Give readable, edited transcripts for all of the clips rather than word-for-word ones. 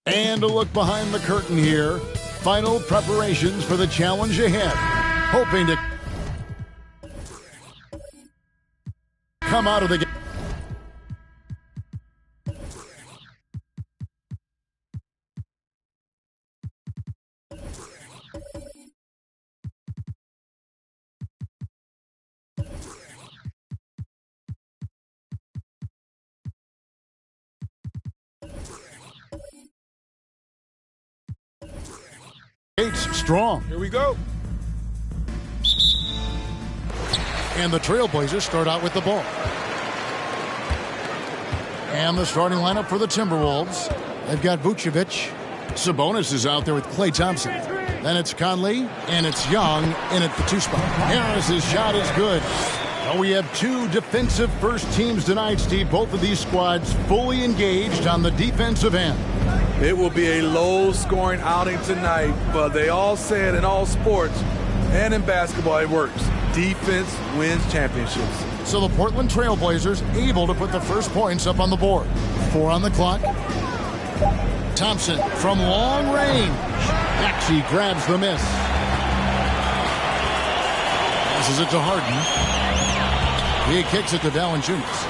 And a look behind the curtain here. Final preparations for the challenge ahead. Hoping to come out of the game. Strong. Here we go. And the Trailblazers start out with the ball. And the starting lineup for the Timberwolves. They've got Vucevic. Sabonis is out there with Klay Thompson. Then it's Conley, and it's Young in at the 2 spot. Harris's shot is good. Well, we have 2 defensive first teams tonight, Steve. Both of these squads fully engaged on the defensive end. It will be a low-scoring outing tonight, but they all say it in all sports and in basketball, it works. Defense wins championships. So the Portland Trailblazers able to put the first points up on the board. 4 on the clock. Thompson from long range. Actually grabs the miss. Passes it to Harden. He kicks it to Valanciunas.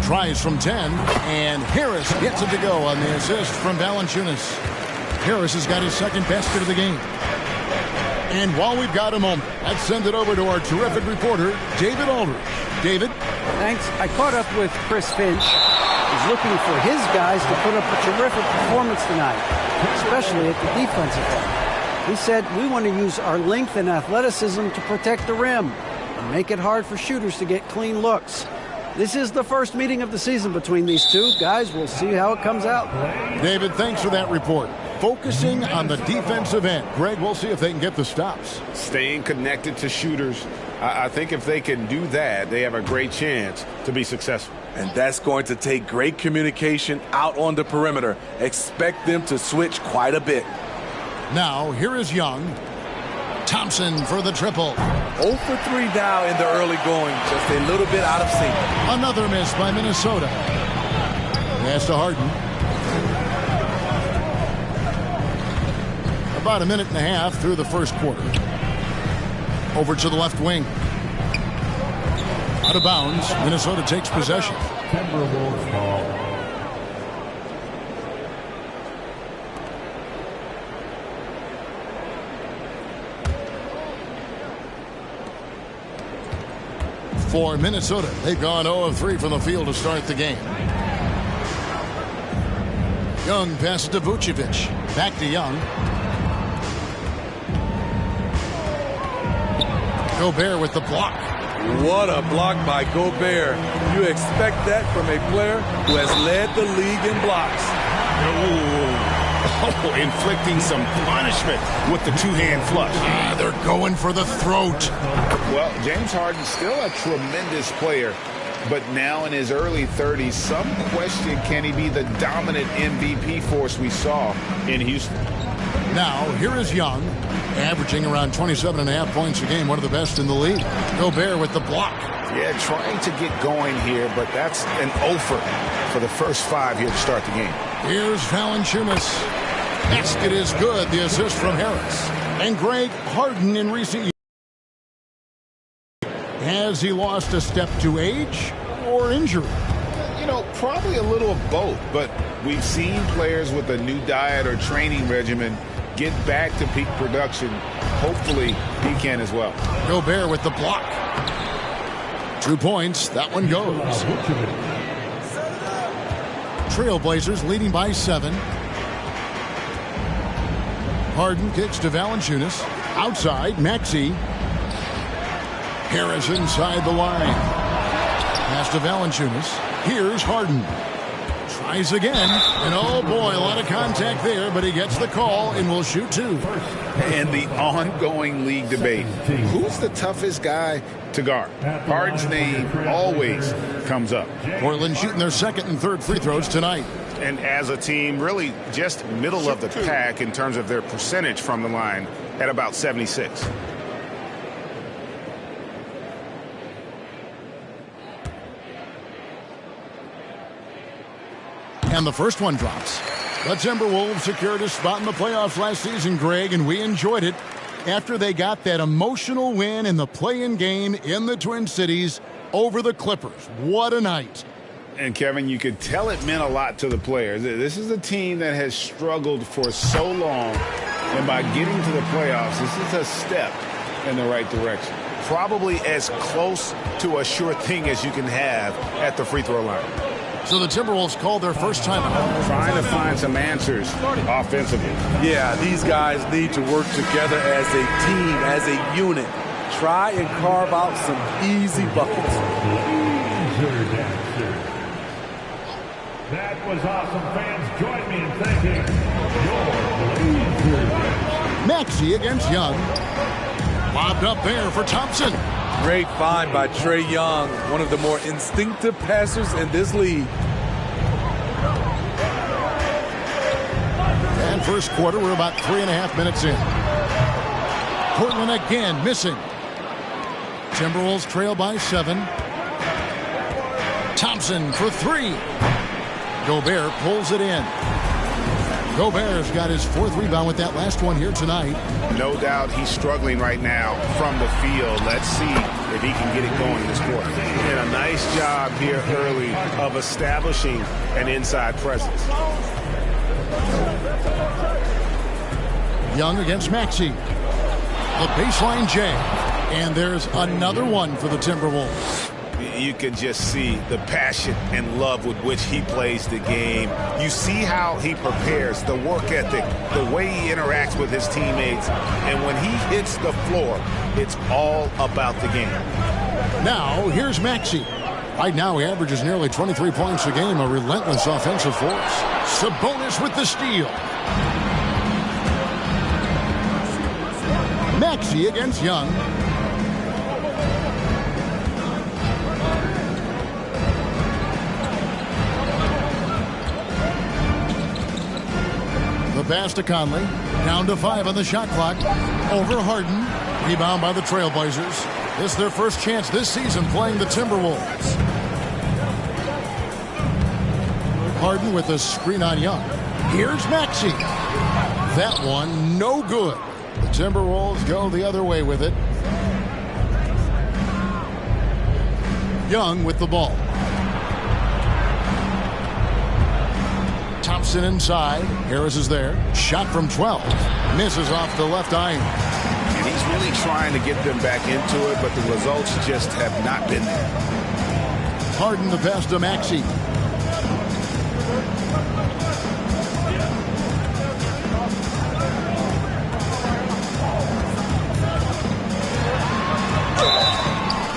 Tries from 10, and Harris gets it to go on the assist from Valanciunas. Harris has got his second basket of the game. And while we've got a moment, let's send it over to our terrific reporter, David Aldridge. David? Thanks. I caught up with Chris Finch. He's looking for his guys to put up a terrific performance tonight, especially at the defensive end. He said, we want to use our length and athleticism to protect the rim and make it hard for shooters to get clean looks. This is the first meeting of the season between these two. Guys, we'll see how it comes out. David, thanks for that report. Focusing on the defensive end. Greg, we'll see if they can get the stops. Staying connected to shooters. I think if they can do that, they have a great chance to be successful. And that's going to take great communication out on the perimeter. Expect them to switch quite a bit. Now, here is Young. Thompson for the triple. 0 for 3 now in the early going. Just a little bit out of sync. Another miss by Minnesota. Pass to Harden. About a minute and a half through the first quarter. Over to the left wing. Out of bounds. Minnesota takes possession. Timberwolves ball. For Minnesota, they've gone 0 of 3 from the field to start the game. Young passes to Vucevic. Back to Young. Gobert with the block. What a block by Gobert. You expect that from a player who has led the league in blocks. Oh, inflicting some punishment with the two-hand flush. They're going for the throat. Well, James Harden's still a tremendous player, but now in his early 30s, some question, can he be the dominant MVP force we saw in Houston? Now, here is Young, averaging around 27.5 points a game, one of the best in the league. Gobert with the block. Yeah, trying to get going here, but that's an offer for the first 5 here to start the game. Here's Valanciunas. Basket is good. The assist from Harris. And Greg, Harden in recent years. Has he lost a step to age or injury? You know, probably a little of both, but we've seen players with a new diet or training regimen get back to peak production. Hopefully, he can as well. Gobert with the block. 2 points. That one goes. Trailblazers leading by 7. Harden kicks to Valanciunas. Outside, Maxey. Harris inside the line. Pass to Valanciunas. Here's Harden. Tries again. And oh boy, a lot of contact there, but he gets the call and will shoot 2. And the ongoing league debate. Who's the toughest guy to guard? Harden's name always comes up. Portland shooting their second and third free throws tonight. And as a team, really just middle of the pack in terms of their percentage from the line at about 76. And the first one drops. The Timberwolves secured a spot in the playoffs last season, Greg, and we enjoyed it after they got that emotional win in the play-in game in the Twin Cities over the Clippers. What a night. And, Kevin, you could tell it meant a lot to the players. This is a team that has struggled for so long, and by getting to the playoffs, this is a step in the right direction. Probably as close to a sure thing as you can have at the free throw line. So the Timberwolves called their first timeout. Trying to find some answers offensively. Yeah, these guys need to work together as a team, as a unit. Try and carve out some easy buckets. That was awesome, fans. Join me in thanking your Blazer. Maxey against Young. Lobbed up there for Thompson. Great find by Trae Young, one of the more instinctive passers in this league. And first quarter, we're about 3.5 minutes in. Portland again missing. Timberwolves trail by 7. Thompson for 3. Gobert pulls it in. Gobert's got his 4th rebound with that last one here tonight. No doubt he's struggling right now from the field. Let's see if he can get it going in this quarter. And a nice job here early of establishing an inside presence. Young against Maxey. The baseline jam. And there's another one for the Timberwolves. You can just see the passion and love with which he plays the game. You see how he prepares, the work ethic, the way he interacts with his teammates. And when he hits the floor, it's all about the game. Now, here's Maxey. Right now, he averages nearly 23 points a game, a relentless offensive force. Sabonis with the steal. Maxey against Young. The pass to Conley. Down to 5 on the shot clock. Over Harden. Rebound by the Trailblazers. This is their first chance this season playing the Timberwolves. Harden with a screen on Young. Here's Maxey. That one no good. The Timberwolves go the other way with it. Young with the ball. Thompson inside. Harris is there. Shot from 12. Misses off the left iron. And he's really trying to get them back into it, but the results just have not been there. Harden the pass to Maxey.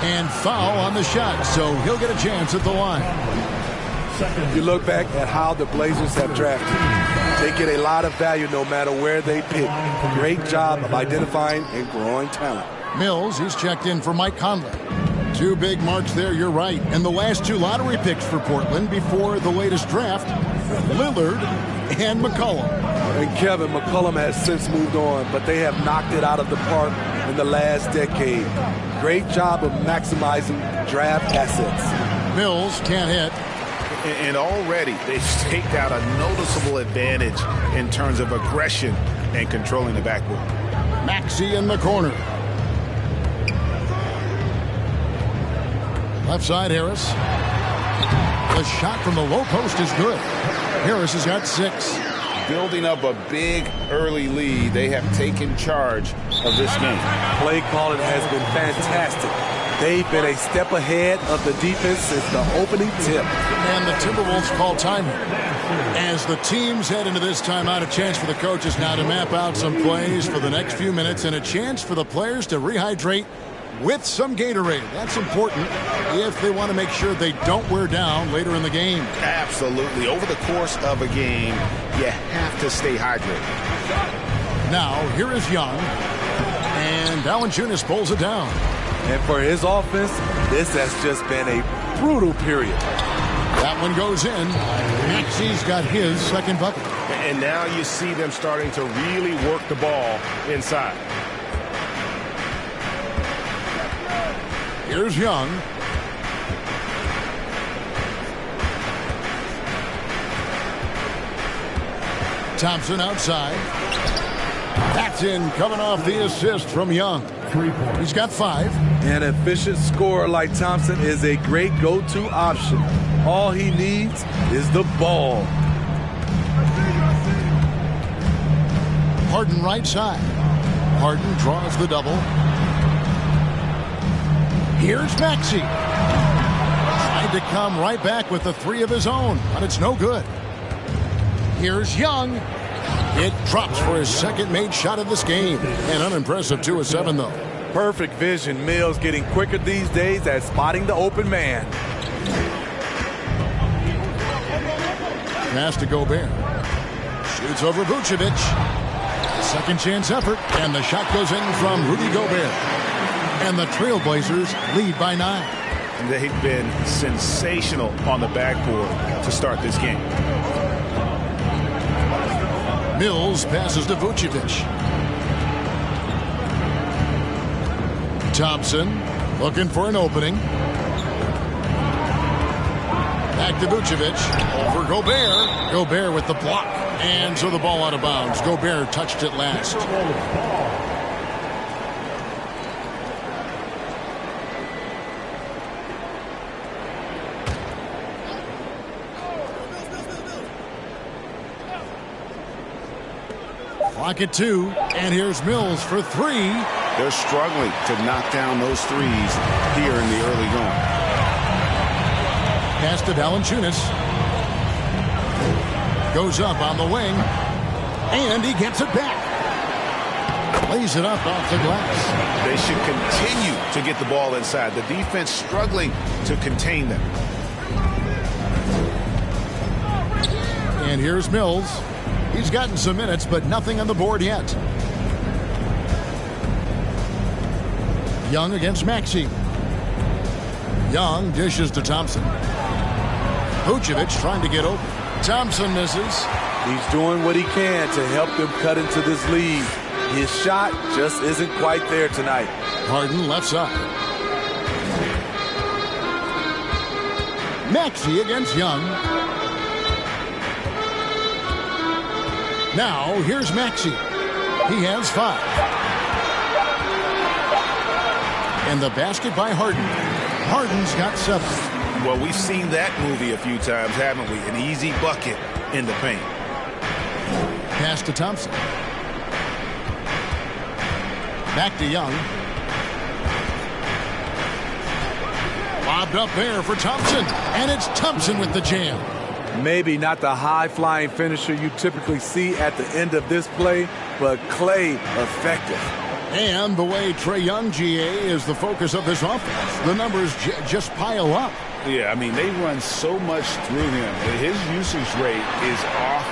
And foul on the shot, so he'll get a chance at the line. You look back at how the Blazers have drafted. They get a lot of value no matter where they pick. Great job of identifying and growing talent. Mills, he's checked in for Mike Conley. 2 big marks there, you're right. And the last 2 lottery picks for Portland before the latest draft, Lillard and McCollum. And Kevin, McCollum has since moved on, but they have knocked it out of the park in the last decade. Great job of maximizing draft assets. Mills can't hit. And already they've staked out a noticeable advantage in terms of aggression and controlling the backboard. Maxey in the corner. Left side, Harris. The shot from the low post is good. Harris has got 6. Building up a big early lead, they have taken charge of this game. Play calling has been fantastic. They've been a step ahead of the defense since the opening tip. And the Timberwolves call time here. As the teams head into this timeout, a chance for the coaches now to map out some plays for the next few minutes and a chance for the players to rehydrate with some Gatorade. That's important if they want to make sure they don't wear down later in the game. Absolutely. Over the course of a game, you have to stay hydrated. Now, here is Young. And Valanciunas pulls it down. And for his offense, this has just been a brutal period. That one goes in. Maxey's got his second bucket. And now you see them starting to really work the ball inside. Here's Young. Thompson outside. That's in, coming off the assist from Young. He's got 5. An efficient scorer like Thompson is a great go-to option. All he needs is the ball. Harden right side. Harden draws the double. Here's Maxey. Tried to come right back with the 3 of his own, but it's no good. Here's Young. It drops for his second made shot of this game. An unimpressive 2 of 7, though. Perfect vision. Mills getting quicker these days at spotting the open man. Pass to Gobert. Shoots over Vucevic. Second chance effort, and the shot goes in from Rudy Gobert. And the Trailblazers lead by 9. They've been sensational on the backboard to start this game. Mills passes to Vucevic. Thompson looking for an opening. Back to Vucevic. Over Gobert. Gobert with the block. And so the ball out of bounds. Gobert touched it last. Clock at 2, and here's Mills for 3. They're struggling to knock down those threes here in the early going. Pass to Valanciunas. Goes up on the wing, and he gets it back. Lays it up off the glass. They should continue to get the ball inside. The defense struggling to contain them. And here's Mills. He's gotten some minutes, but nothing on the board yet. Young against Maxey. Young dishes to Thompson. Vucevic trying to get open. Thompson misses. He's doing what he can to help them cut into this lead. His shot just isn't quite there tonight. Harden left side. Maxey against Young. Now here's Maxey. He has 5. And the basket by Harden. Harden's got 7. Well, we've seen that movie a few times, haven't we? An easy bucket in the paint. Pass to Thompson. Back to Young. Lobbed up there for Thompson. And it's Thompson with the jam. Maybe not the high-flying finisher you typically see at the end of this play, but Clay effective. And the way Trae Young, GA, is the focus of this offense. The numbers just pile up. Yeah, I mean, they run so much through him. His usage rate is off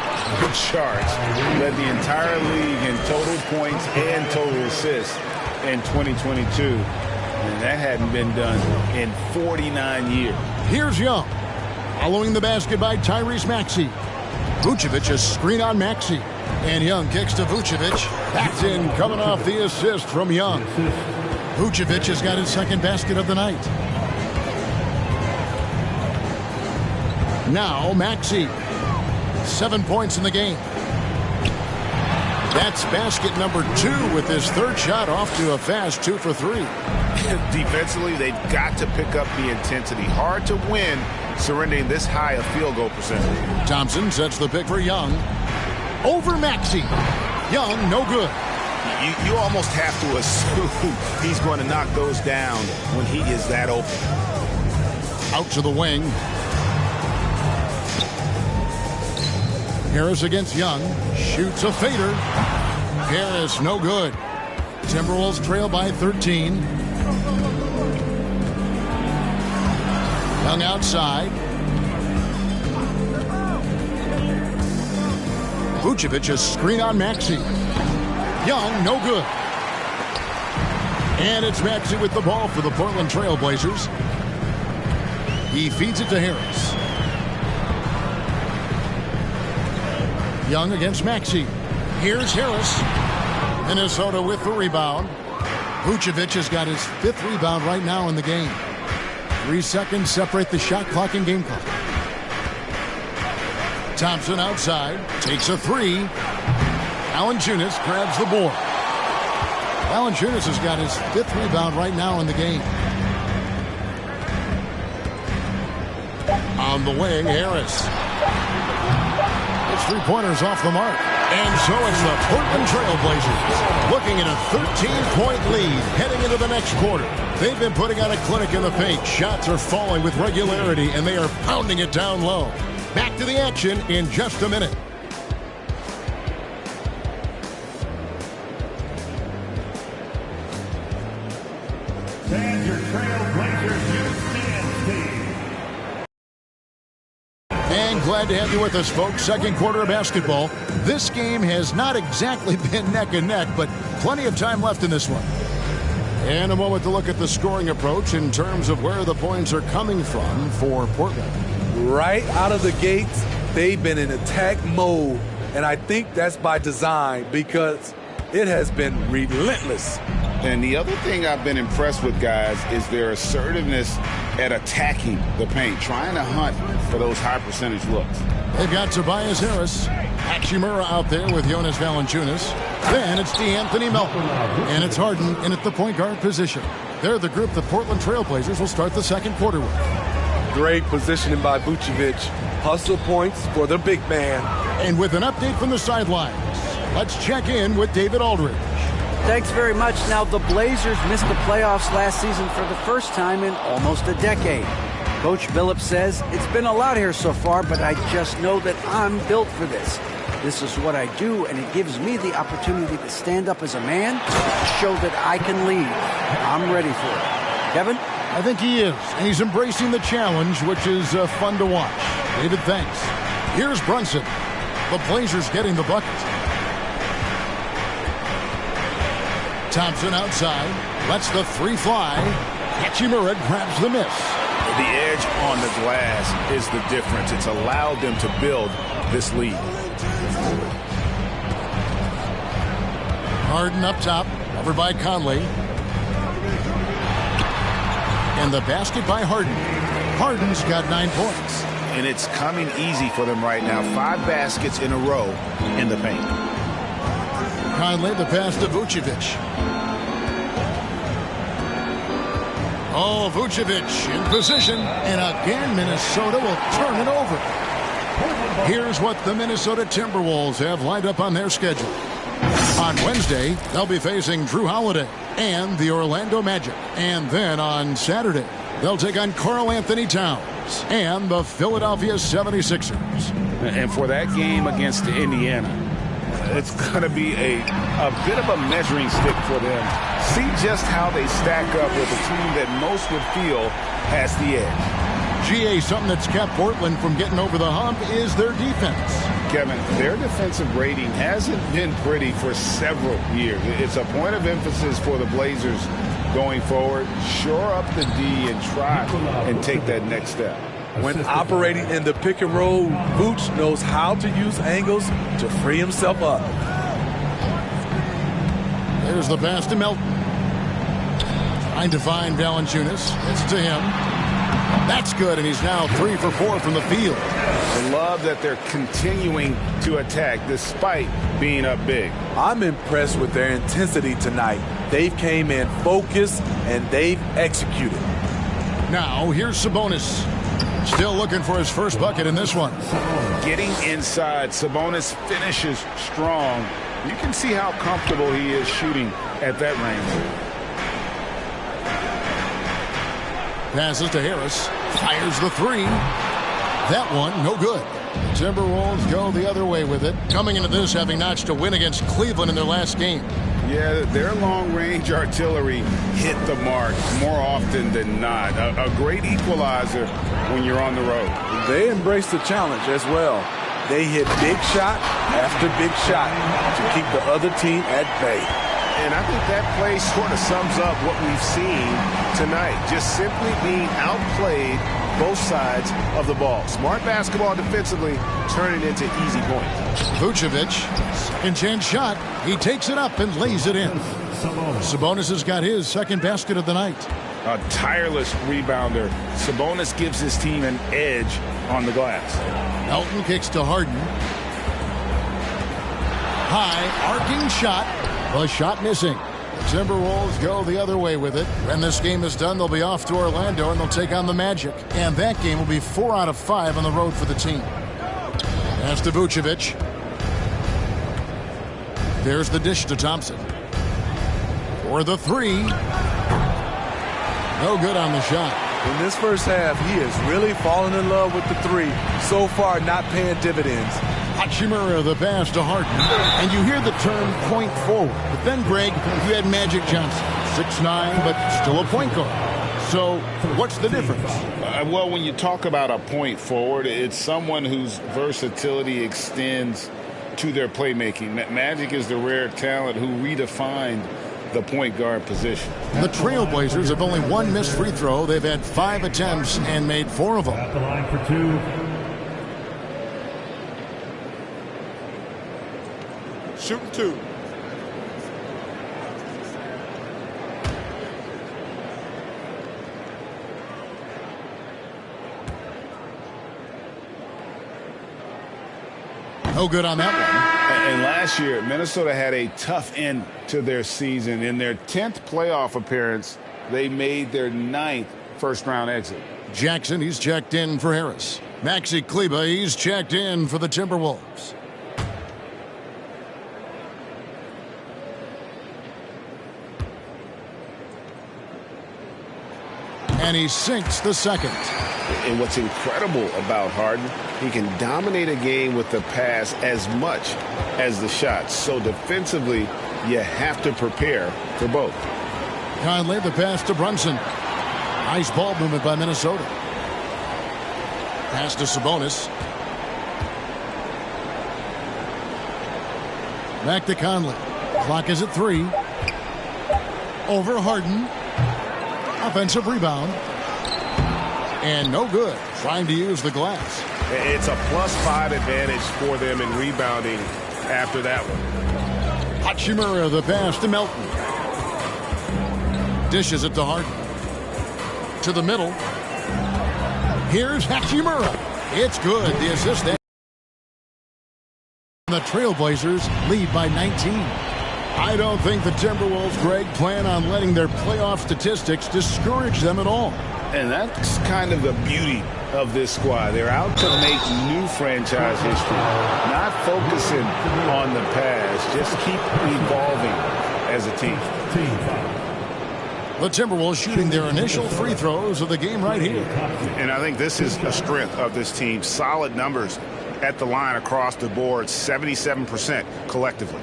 the charts. Led the entire league in total points and total assists in 2022. And that hadn't been done in 49 years. Here's Young. Following the basket by Tyrese Maxey. Vucevic a screen on Maxey. And Young kicks to Vucevic. That's in, coming off the assist from Young. Vucevic has got his second basket of the night. Now Maxey. 7 points in the game. That's basket number 2 with his third shot off to a fast 2 for 3. Defensively, they've got to pick up the intensity. Hard to win surrendering this high a field goal percentage. Thompson sets the pick for Young. Over Maxey. Young, no good. You almost have to assume he's going to knock those down when he is that open. Out to the wing. Harris against Young. Shoots a fader. Harris, no good. Timberwolves trail by 13. Young outside. Vucevic a screen on Maxey. Young, no good. And it's Maxey with the ball for the Portland Trail Blazers. He feeds it to Harris. Young against Maxey. Here's Harris. Minnesota with the rebound. Vucevic has got his 5th rebound right now in the game. 3 seconds separate the shot clock and game clock. Thompson outside. Takes a 3. Valanciunas grabs the board. Valanciunas has got his 5th rebound right now in the game. On the way, Harris. His 3-pointers off the mark. And so it's the Portland Trail Blazers looking at a 13-point lead heading into the next quarter. They've been putting on a clinic in the paint. Shots are falling with regularity, and they are pounding it down low. Back to the action in just a minute. And your Trail Blazers youth fans team. And glad to have you with us, folks. Second quarter of basketball. This game has not exactly been neck and neck, but plenty of time left in this one. And a moment to look at the scoring approach in terms of where the points are coming from for Portland. Right out of the gates, they've been in attack mode. And I think that's by design because it has been relentless. And the other thing I've been impressed with, guys, is their assertiveness at attacking the paint, trying to hunt for those high percentage looks. They've got Tobias Harris, Hachimura out there with Jonas Valanciunas. Then it's DeAnthony Melton, and it's Harden in at the point guard position. They're the group the Portland Trail Blazers will start the second quarter with. Great positioning by Vucevic. Hustle points for the big man. And with an update from the sidelines, Let's check in with David Aldridge. Thanks very much. Now, the Blazers missed the playoffs last season for the first time in almost a decade. Coach Billups says, it's been a lot here so far, but I just know that I'm built for this. This is what I do, and it gives me the opportunity to stand up as a man to show that I can lead. I'm ready for it. Kevin? I think he is, and he's embracing the challenge, which is fun to watch. David, thanks. Here's Brunson. The Blazers getting the bucket. Thompson outside, lets the three fly. Hachimura grabs the miss. The edge on the glass is the difference. It's allowed them to build this lead. Harden up top, covered by Conley. And the basket by Harden. Harden's got 9 points. And it's coming easy for them right now. 5 baskets in a row in the paint. Conley, the pass to Vucevic. Oh, Vucevic in position. And again, Minnesota will turn it over. Here's what the Minnesota Timberwolves have lined up on their schedule. On Wednesday, they'll be facing Drew Holiday and the Orlando Magic. And then on Saturday, they'll take on Karl Anthony Towns and the Philadelphia 76ers. And for that game against Indiana, it's going to be a bit of a measuring stick for them. See just how they stack up with a team that most would feel has the edge. GA, something that's kept Portland from getting over the hump is their defense. Kevin, their defensive rating hasn't been pretty for several years. It's a point of emphasis for the Blazers going forward. Shore up the D and try and take that next step. When operating in the pick and roll, Vooch knows how to use angles to free himself up. There's the pass to Melton. Trying to find Valanciunas. It's to him. That's good, and he's now 3 for 4 from the field. I love that they're continuing to attack despite being up big. I'm impressed with their intensity tonight. They've came in focused, and they've executed. Now, here's Sabonis. Still looking for his first bucket in this one. Getting inside, Sabonis finishes strong. You can see how comfortable he is shooting at that range. Passes to Harris. Fires the three. That one, no good. Timberwolves go the other way with it. Coming into this, having notched a win against Cleveland in their last game. Yeah, their long-range artillery hit the mark more often than not. A great equalizer when you're on the road. They embrace the challenge as well. They hit big shot after big shot to keep the other team at bay. And I think that play sort of sums up what we've seen tonight. Just simply being outplayed both sides of the ball. Smart basketball defensively, turning into easy points. Vucevic, second chance shot. He takes it up and lays it in. Sabonis has got his second basket of the night. A tireless rebounder. Sabonis gives his team an edge on the glass. Melton kicks to Harden. High, arcing shot. A shot missing. The Timberwolves go the other way with it. When this game is done, they'll be off to Orlando, and they'll take on the Magic. And that game will be 4 out of 5 on the road for the team. Pass to Vucevic. There's the dish to Thompson. For the three. No good on the shot. In this first half, he has really fallen in love with the three. So far, not paying dividends. Hachimura, the pass to Harden. And you hear the term point forward. But then, Greg, you had Magic Johnson. 6'9", but still a point guard. So what's the difference? Well, when you talk about a point forward, it's someone whose versatility extends to their playmaking. Magic is the rare talent who redefined the point guard position. The Trailblazers have only one missed free throw. They've had 5 attempts and made 4 of them. At the line for 2. Shooting 2. No good on that one. And last year, Minnesota had a tough end to their season. In their 10th playoff appearance, they made their 9th first-round exit. Jackson, he's checked in for Harris. Maxi Kleber, he's checked in for the Timberwolves. And he sinks the second. And what's incredible about Harden, he can dominate a game with the pass as much as the shots. So defensively, you have to prepare for both. Conley, the pass to Brunson. Nice ball movement by Minnesota. Pass to Sabonis. Back to Conley. Clock is at 3. Over Harden. Offensive rebound. And no good. Trying to use the glass. It's a +5 advantage for them in rebounding after that one. Hachimura, the pass to Melton. Dishes it to Harden. To the middle. Here's Hachimura. It's good. The assist there. The Trailblazers lead by 19. I don't think the Timberwolves, Greg, plan on letting their playoff statistics discourage them at all. And that's kind of the beauty of this squad. They're out to make new franchise history, not focusing on the past, just keep evolving as a team. The Timberwolves shooting their initial free throws of the game right here. And I think this is a strength of this team. Solid numbers at the line across the board, 77% collectively.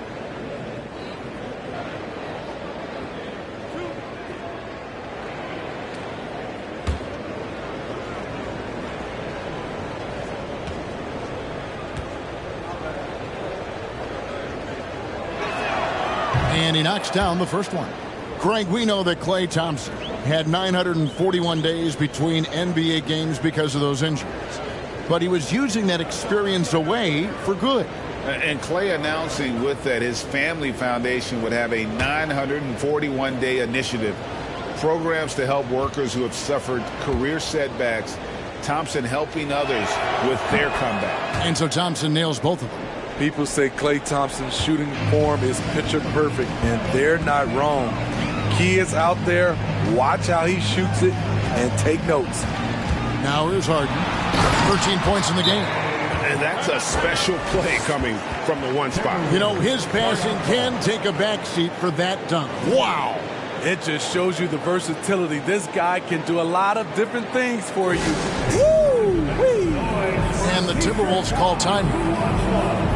And he knocks down the first one. Greg, we know that Klay Thompson had 941 days between NBA games because of those injuries. But he was using that experience away for good. And Klay announcing with that his family foundation would have a 941-day initiative. Programs to help workers who have suffered career setbacks. Thompson helping others with their comeback. And so Thompson nails both of them. People say Klay Thompson's shooting form is picture perfect, and they're not wrong. Kids out there, watch how he shoots it and take notes. Now here's Harden. 13 points in the game. And that's a special play coming from the one spot. You know, his passing can take a backseat for that dunk. Wow. It just shows you the versatility. This guy can do a lot of different things for you. Woo-wee. And the Timberwolves call timeout.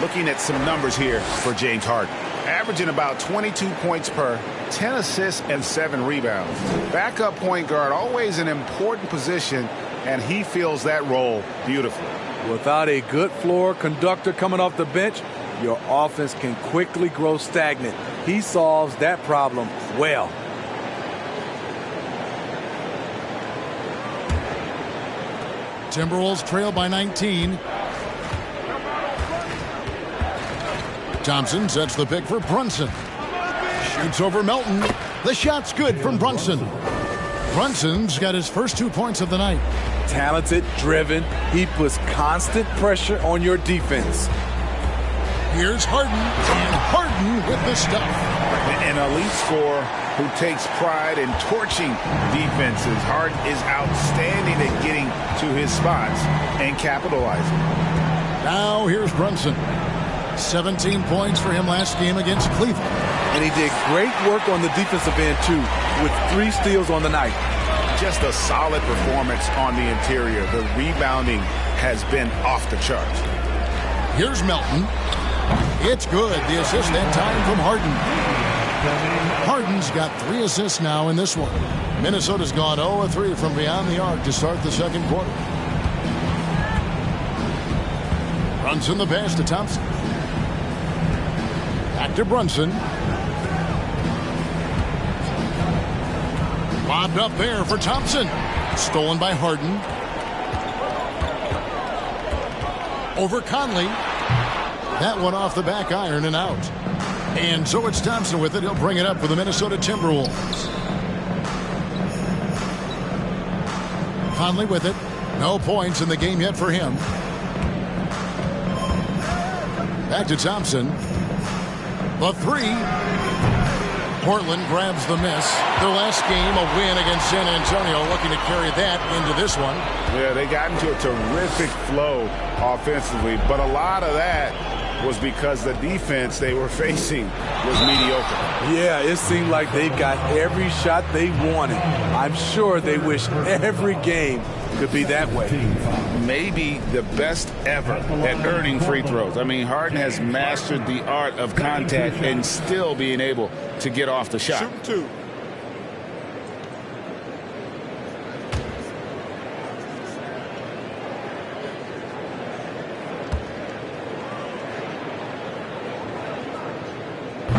Looking at some numbers here for James Harden. Averaging about 22 points per, 10 assists, and 7 rebounds. Backup point guard, always an important position, and he fills that role beautifully. Without a good floor conductor coming off the bench, your offense can quickly grow stagnant. He solves that problem well. Timberwolves trail by 19. Thompson sets the pick for Brunson. Shoots over Melton. The shot's good from Brunson. Brunson's got his first 2 points of the night. Talented, driven. He puts constant pressure on your defense. Here's Harden. And Harden with the stuff. An elite scorer who takes pride in torching defenses. Harden is outstanding at getting to his spots and capitalizing. Now here's Brunson. 17 points for him last game against Cleveland. And he did great work on the defensive end, too, with 3 steals on the night. Just a solid performance on the interior. The rebounding has been off the charts. Here's Melton. It's good. The assist that time from Harden. Harden's got 3 assists now in this one. Minnesota's gone 0-3 from beyond the arc to start the second quarter. Brunson the pass to Thompson. Back to Brunson. Lobbed up there for Thompson. Stolen by Harden. Over Conley. That one off the back iron and out. And so it's Thompson with it. He'll bring it up for the Minnesota Timberwolves. Conley with it. No points in the game yet for him. Back to Thompson. The 3. Portland grabs the miss. Their last game, a win against San Antonio, looking to carry that into this one. Yeah, they got into a terrific flow offensively, but a lot of that was because the defense they were facing was mediocre. Yeah, it seemed like they got every shot they wanted. I'm sure they wish every game could be that way. Maybe the best ever at earning free throws. I mean, Harden has mastered the art of contact and still being able to get off the shot. Shoot 2.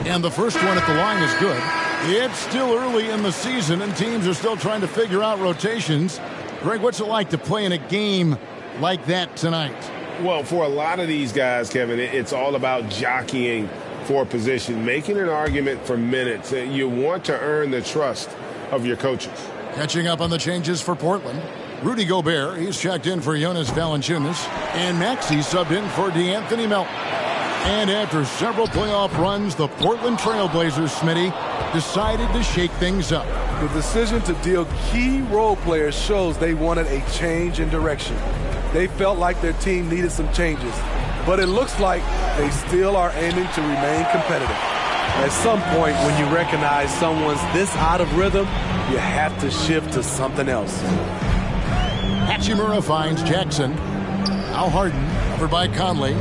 And the first one at the line is good. It's still early in the season, and teams are still trying to figure out rotations. Greg, what's it like to play in a game like that tonight? Well, for a lot of these guys, Kevin, it's all about jockeying for position, making an argument for minutes. You want to earn the trust of your coaches. Catching up on the changes for Portland. Rudy Gobert, he's checked in for Jonas Valanciunas. And Maxey subbed in for DeAnthony Melton. And after several playoff runs, the Portland Trailblazers, Smitty, decided to shake things up. The decision to deal key role players shows they wanted a change in direction. They felt like their team needed some changes, but it looks like they still are aiming to remain competitive. At some point, when you recognize someone's this out of rhythm, you have to shift to something else. Hachimura finds Jackson. Now Harden, covered by Conley.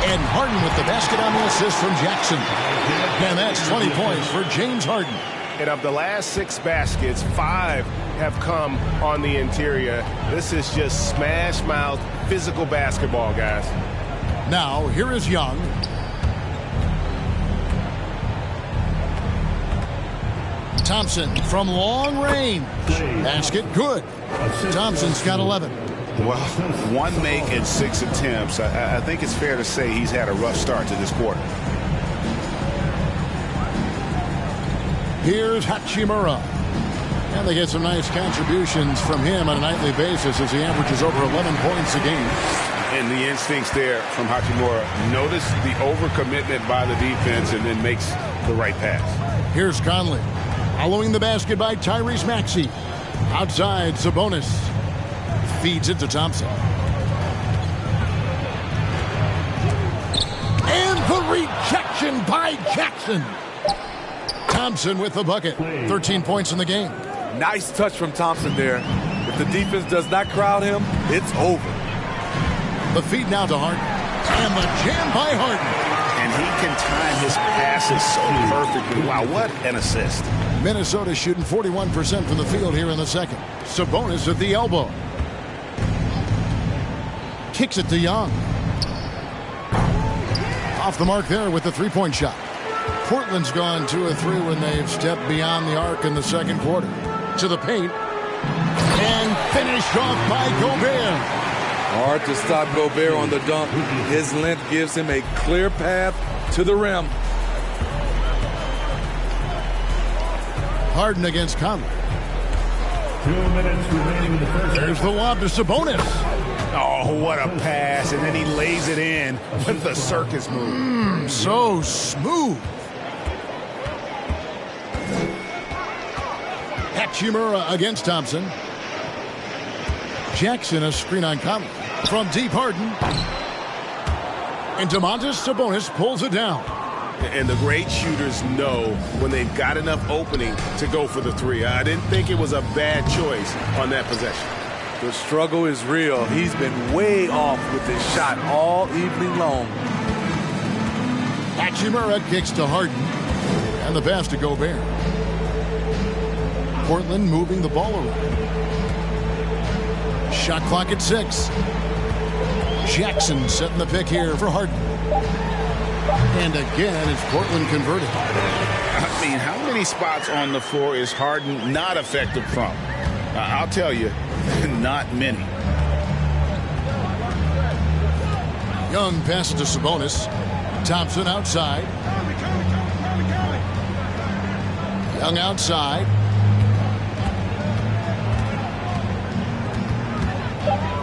And Harden with the basket on the assist from Jackson. And that's 20 points for James Harden. And of the last 6 baskets, 5 have come on the interior. This is just smash-mouth physical basketball, guys. Now, here is Young. Thompson from long range. Basket good. Thompson's got 11. Well, 1 make and 6 attempts. I think it's fair to say he's had a rough start to this quarter. Here's Hachimura. And they get some nice contributions from him on a nightly basis as he averages over 11 points a game. And the instincts there from Hachimura. Notice the overcommitment by the defense and then makes the right pass. Here's Conley. Following the basket by Tyrese Maxey. Outside, Sabonis. Feeds it to Thompson. And the rejection by Jackson. Thompson with the bucket. 13 points in the game. Nice touch from Thompson there. If the defense does not crowd him, it's over. The feed now to Harden. And the jam by Harden. And he can time his passes so perfectly. Wow, what an assist. Minnesota shooting 41% from the field here in the second. Sabonis at the elbow. Kicks it to Young. Off the mark there with the three-point shot. Portland's gone 2 of 3 when they've stepped beyond the arc in the second quarter. To the paint. And finished off by Gobert. Hard to stop Gobert on the dunk. His length gives him a clear path to the rim. Harden against Conley. 2 minutes remaining in the first. There's the lob to Sabonis. Oh, what a pass. And then he lays it in with the circus move. So smooth. Hachimura against Thompson. Jackson a screen on Conley. From deep Harden. And Domantas Sabonis pulls it down. And the great shooters know when they've got enough opening to go for the 3. I didn't think it was a bad choice on that possession. The struggle is real. He's been way off with his shot all evening long. Hachimura kicks to Harden. And the pass to Gobert. Portland moving the ball around. Shot clock at 6. Jackson setting the pick here for Harden. And again, it's Portland converted. I mean, how many spots on the floor is Harden not effective from? I'll tell you, not many. Young passes to Sabonis. Thompson outside. Young outside.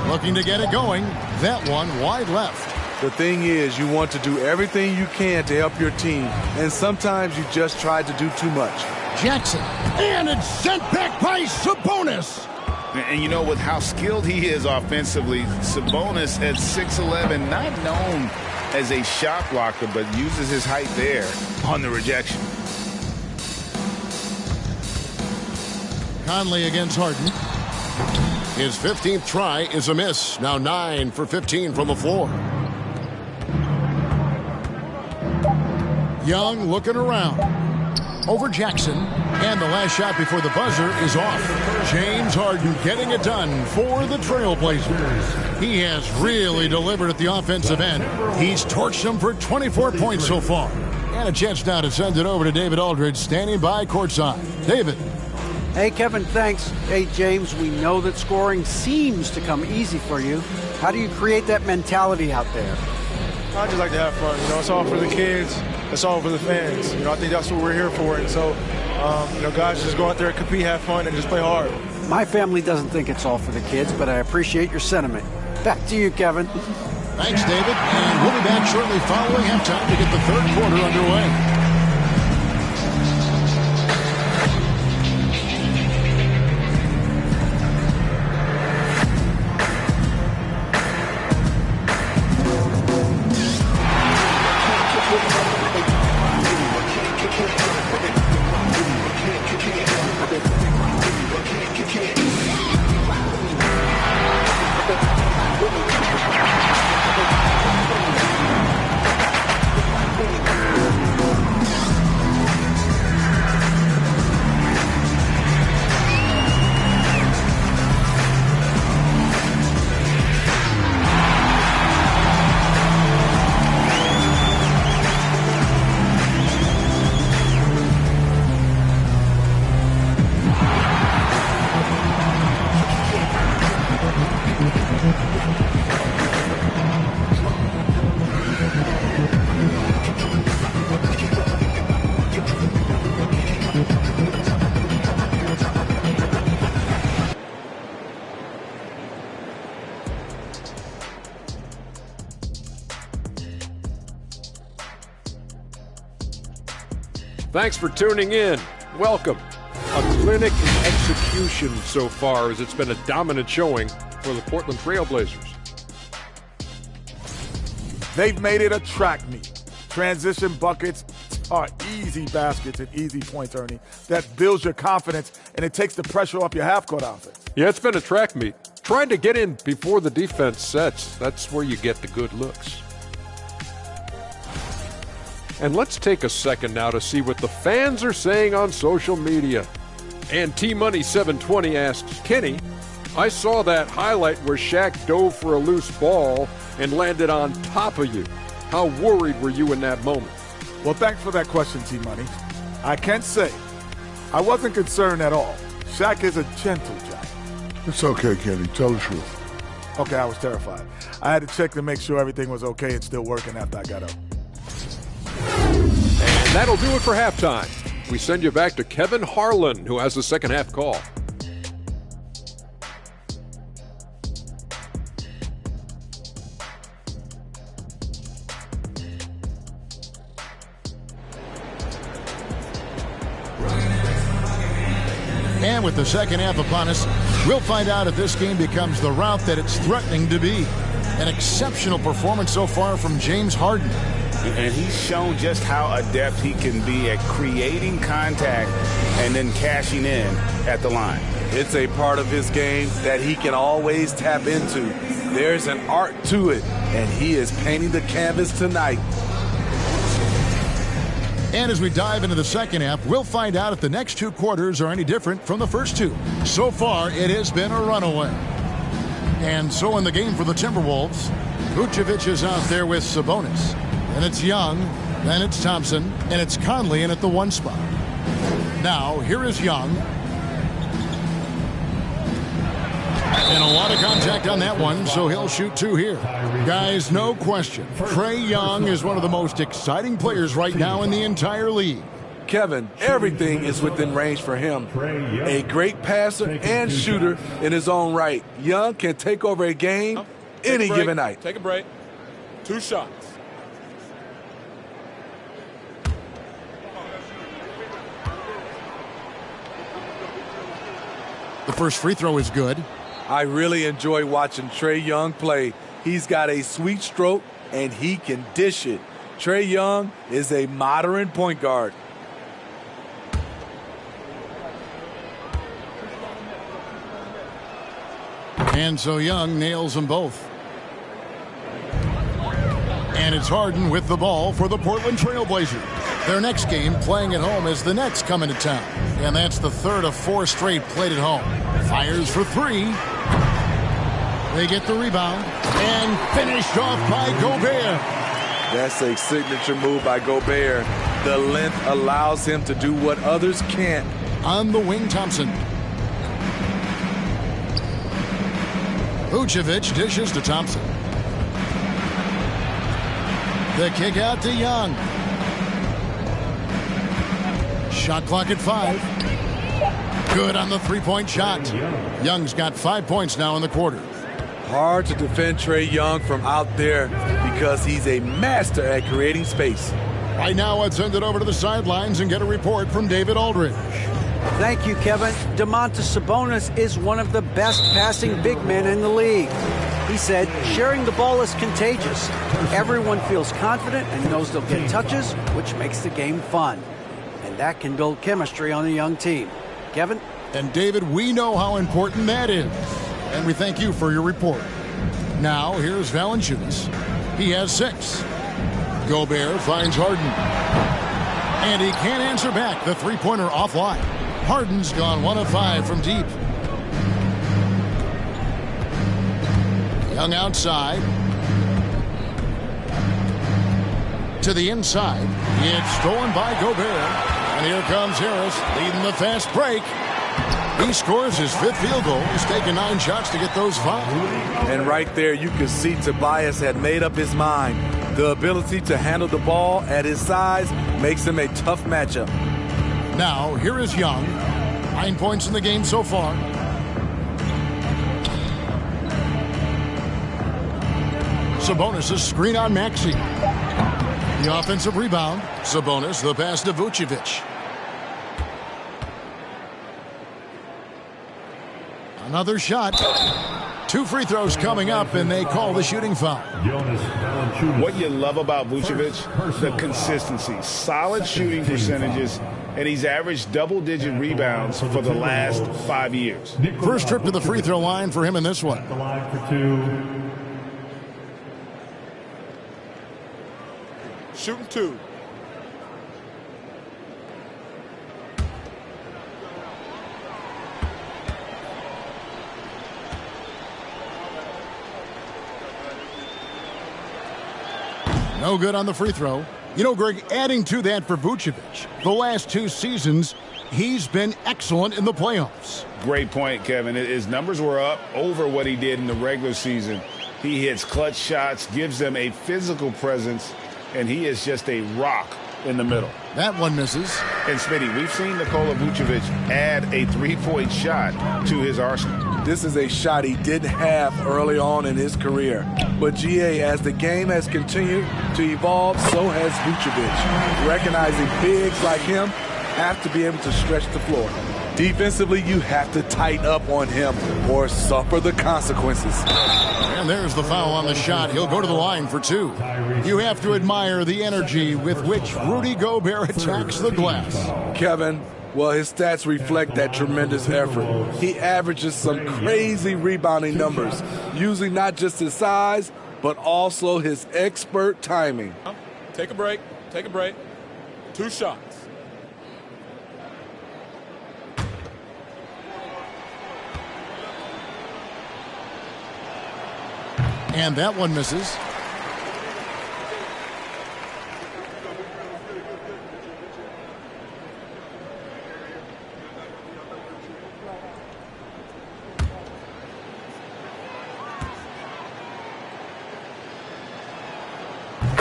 Looking to get it going. That one wide left. The thing is, you want to do everything you can to help your team, and sometimes you just try to do too much. Jackson. And it's sent back by Sabonis. And you know, with how skilled he is offensively, Sabonis at 6'11", not known as a shot blocker, but uses his height there on the rejection. Conley against Harden. His 15th try is a miss. Now 9 for 15 from the floor. Young looking around. Over Jackson. And the last shot before the buzzer is off. James Harden getting it done for the Trailblazers. He has really delivered at the offensive end. He's torched them for 24 points so far. And a chance now to send it over to David Aldridge, standing by courtside. David. Hey, Kevin, thanks. Hey, James, we know that scoring seems to come easy for you. How do you create that mentality out there? I just like to have fun. You know, it's all for the kids. It's all for the fans. You know, I think that's what we're here for. And so, you know, guys, just go out there and compete, have fun, and just play hard. My family doesn't think it's all for the kids, but I appreciate your sentiment. Back to you, Kevin. Thanks, David. And we'll be back shortly following halftime to get the third quarter underway. Thanks for tuning in. Welcome. A clinic in execution so far, as it's been a dominant showing for the Portland Trailblazers. They've made it a track meet. Transition buckets are easy baskets and easy points, Ernie. That builds your confidence, and it takes the pressure off your half-court offense. Yeah, it's been a track meet. Trying to get in before the defense sets, that's where you get the good looks. And let's take a second now to see what the fans are saying on social media. And T-Money720 asks, Kenny, I saw that highlight where Shaq dove for a loose ball and landed on top of you. How worried were you in that moment? Well, thanks for that question, T-Money. I can't say I wasn't concerned at all. Shaq is a gentle giant. It's okay, Kenny. Tell the truth. Okay, I was terrified. I had to check to make sure everything was okay and still working after I got up. And that'll do it for halftime. We send you back to Kevin Harlan, who has the second half call. And with the second half upon us, we'll find out if this game becomes the route that it's threatening to be. An exceptional performance so far from James Harden. And he's shown just how adept he can be at creating contact and then cashing in at the line. It's a part of his game that he can always tap into. There's an art to it, and he is painting the canvas tonight. And as we dive into the second half, we'll find out if the next two quarters are any different from the first two. So far, it has been a runaway. And so in the game for the Timberwolves, Vucevic is out there with Sabonis. And it's Young, then it's Thompson, and it's Conley in at the 1 spot. Now, here is Young. And a lot of contact on that one, so he'll shoot 2 here. Guys, no question, Trae Young is one of the most exciting players right now in the entire league. Kevin, everything is within range for him. A great passer and shooter in his own right. Young can take over a game any given night. Take a break. 2 shots. The first free throw is good. I really enjoy watching Trae Young play. He's got a sweet stroke, and he can dish it. Trae Young is a modern point guard. And so Young nails them both. And it's Harden with the ball for the Portland Trail Blazers. Their next game playing at home as the Nets come into town. And that's the third of 4 straight played at home. Fires for 3. They get the rebound. And finished off by Gobert. That's a signature move by Gobert. The length allows him to do what others can't. On the wing, Thompson. Vucevic dishes to Thompson. The kick out to Young. Shot clock at 5. Good on the 3-point shot. Young's got 5 points now in the quarter. Hard to defend Trae Young from out there because he's a master at creating space. Right now, let's send it over to the sidelines and get a report from David Aldridge. Thank you, Kevin. Domantas Sabonis is one of the best passing big men in the league. He said, sharing the ball is contagious. Everyone feels confident and knows they'll get touches, which makes the game fun. And that can build chemistry on a young team. Kevin? And David, we know how important that is. And we thank you for your report. Now, here's Valanciunas. He has 6. Gobert finds Harden. And he can't answer back. The three-pointer offline. Harden's gone 1 of 5 from deep. Young outside. To the inside. It's stolen by Gobert. And here comes Harris leading the fast break. He scores his 5th field goal. He's taken 9 shots to get those 5. And right there you can see Tobias had made up his mind. The ability to handle the ball at his size makes him a tough matchup. Now, here is Young. 9 points in the game so far. Sabonis' screen on Maxey. The offensive rebound. Sabonis, the pass to Vucevic. Another shot. 2 free throws coming up, and they call the shooting foul. What you love about Vucevic, the consistency, solid shooting percentages, and he's averaged double-digit rebounds for the last 5 years. First trip to the free throw line for him in this one. The line for 2. Shooting 2. No good on the free throw. You know, Greg, adding to that for Vucevic, the last 2 seasons, he's been excellent in the playoffs. Great point, Kevin. His numbers were up over what he did in the regular season. He hits clutch shots, gives them a physical presence, and he is just a rock in the middle. That one misses. And Smitty, we've seen Nikola Vucevic add a 3-point shot to his arsenal. This is a shot he didn't have early on in his career. But GA, as the game has continued to evolve, so has Vucevic. Recognizing bigs like him have to be able to stretch the floor. Defensively, you have to tighten up on him or suffer the consequences. And there's the foul on the shot. He'll go to the line for 2. You have to admire the energy with which Rudy Gobert attacks the glass. Kevin, Well, his stats reflect that tremendous effort. He averages some crazy rebounding numbers, using not just his size, but also his expert timing. Take a break. Take a break. 2 shots. And that one misses.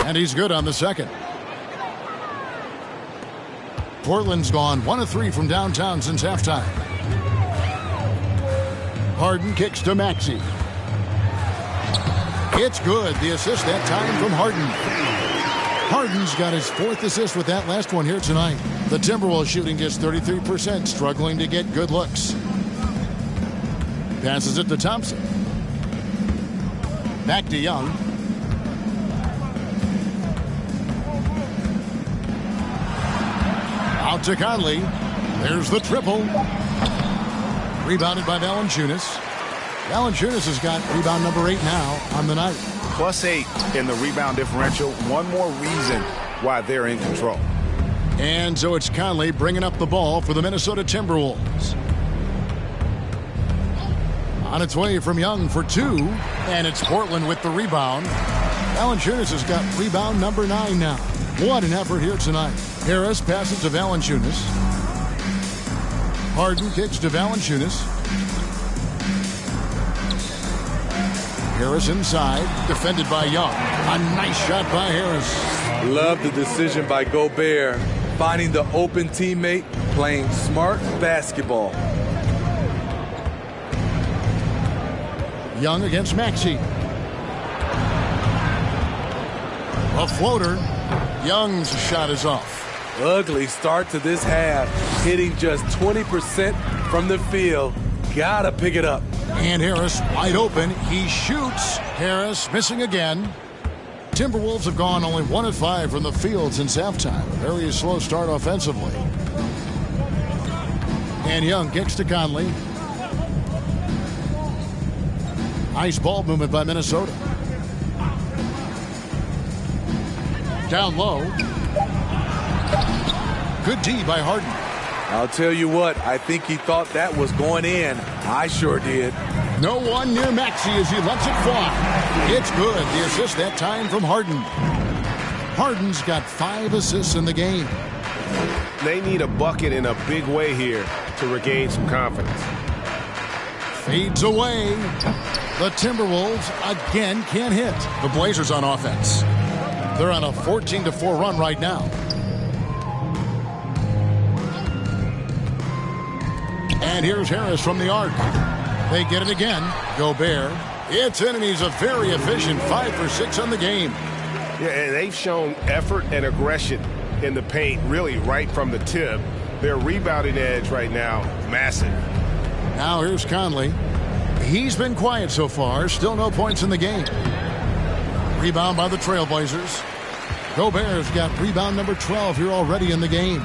And he's good on the second. Portland's gone 1 of 3 from downtown since halftime. Harden kicks to Maxey. It's good. The assist that time from Harden. Harden's got his 4th assist with that last one here tonight. The Timberwolves shooting just 33%, struggling to get good looks. Passes it to Thompson. Back to Young. Out to Conley. There's the triple. Rebounded by Valanciunas. Valanciunas has got rebound number 8 now on the night. +8 in the rebound differential. One more reason why they're in control. And so it's Conley bringing up the ball for the Minnesota Timberwolves. On its way from Young for 2. And it's Portland with the rebound. Valanciunas has got rebound number 9 now. What an effort here tonight. Harris passes to Valanciunas. Harden kicks to Valanciunas. Harris inside, defended by Young. A nice shot by Harris. Love the decision by Gobert, finding the open teammate, playing smart basketball. Young against Maxey. A floater. Young's shot is off. Ugly start to this half, hitting just 20% from the field. Gotta pick it up. And Harris wide open. He shoots. Harris missing again. Timberwolves have gone only 1 of 5 from the field since halftime. A very slow start offensively. And Young kicks to Conley. Nice ball movement by Minnesota. Down low. Good D by Harden. I'll tell you what, I think he thought that was going in. I sure did. No one near Maxey as he lets it fly. It's good. The assist that time from Harden. Harden's got 5 assists in the game. They need a bucket in a big way here to regain some confidence. Fades away. The Timberwolves again can't hit. The Blazers on offense. They're on a 14-4 run right now. And here's Harris from the arc. They get it again. Gobert. It's in, and he's a very efficient 5 for 6 on the game. Yeah, and they've shown effort and aggression in the paint, really right from the tip. Their rebounding edge right now, massive. Now here's Conley. He's been quiet so far. Still no points in the game. Rebound by the Trailblazers. Gobert's got rebound number 12 here already in the game.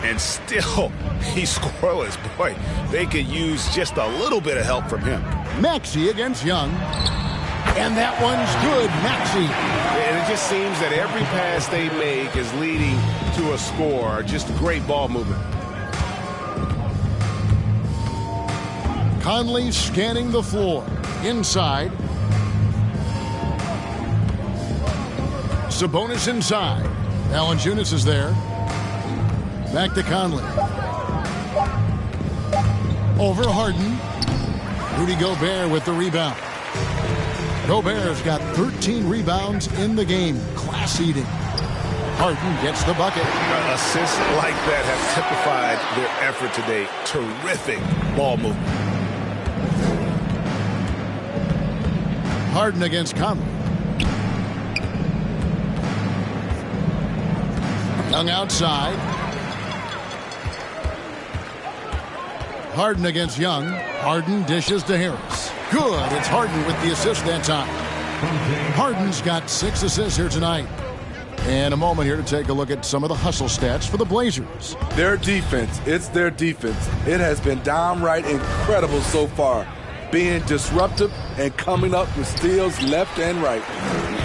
And still, he's scoreless. Boy, they could use just a little bit of help from him. Maxey against Young. And that one's good. Maxey. And it just seems that every pass they make is leading to a score. Just great ball movement. Conley scanning the floor. Inside. Sabonis inside. Valanciunas is there. Back to Conley. Over Harden. Rudy Gobert with the rebound. Gobert's got 13 rebounds in the game. Class eating. Harden gets the bucket. Assists like that have typified their effort today. Terrific ball movement. Harden against Conley. Young outside. Harden against Young. Harden dishes to Harris. Good. It's Harden with the assist that time. Harden's got 6 assists here tonight. And a moment here to take a look at some of the hustle stats for the Blazers. Their defense, it's their defense. It has been downright incredible so far, being disruptive and coming up with steals left and right.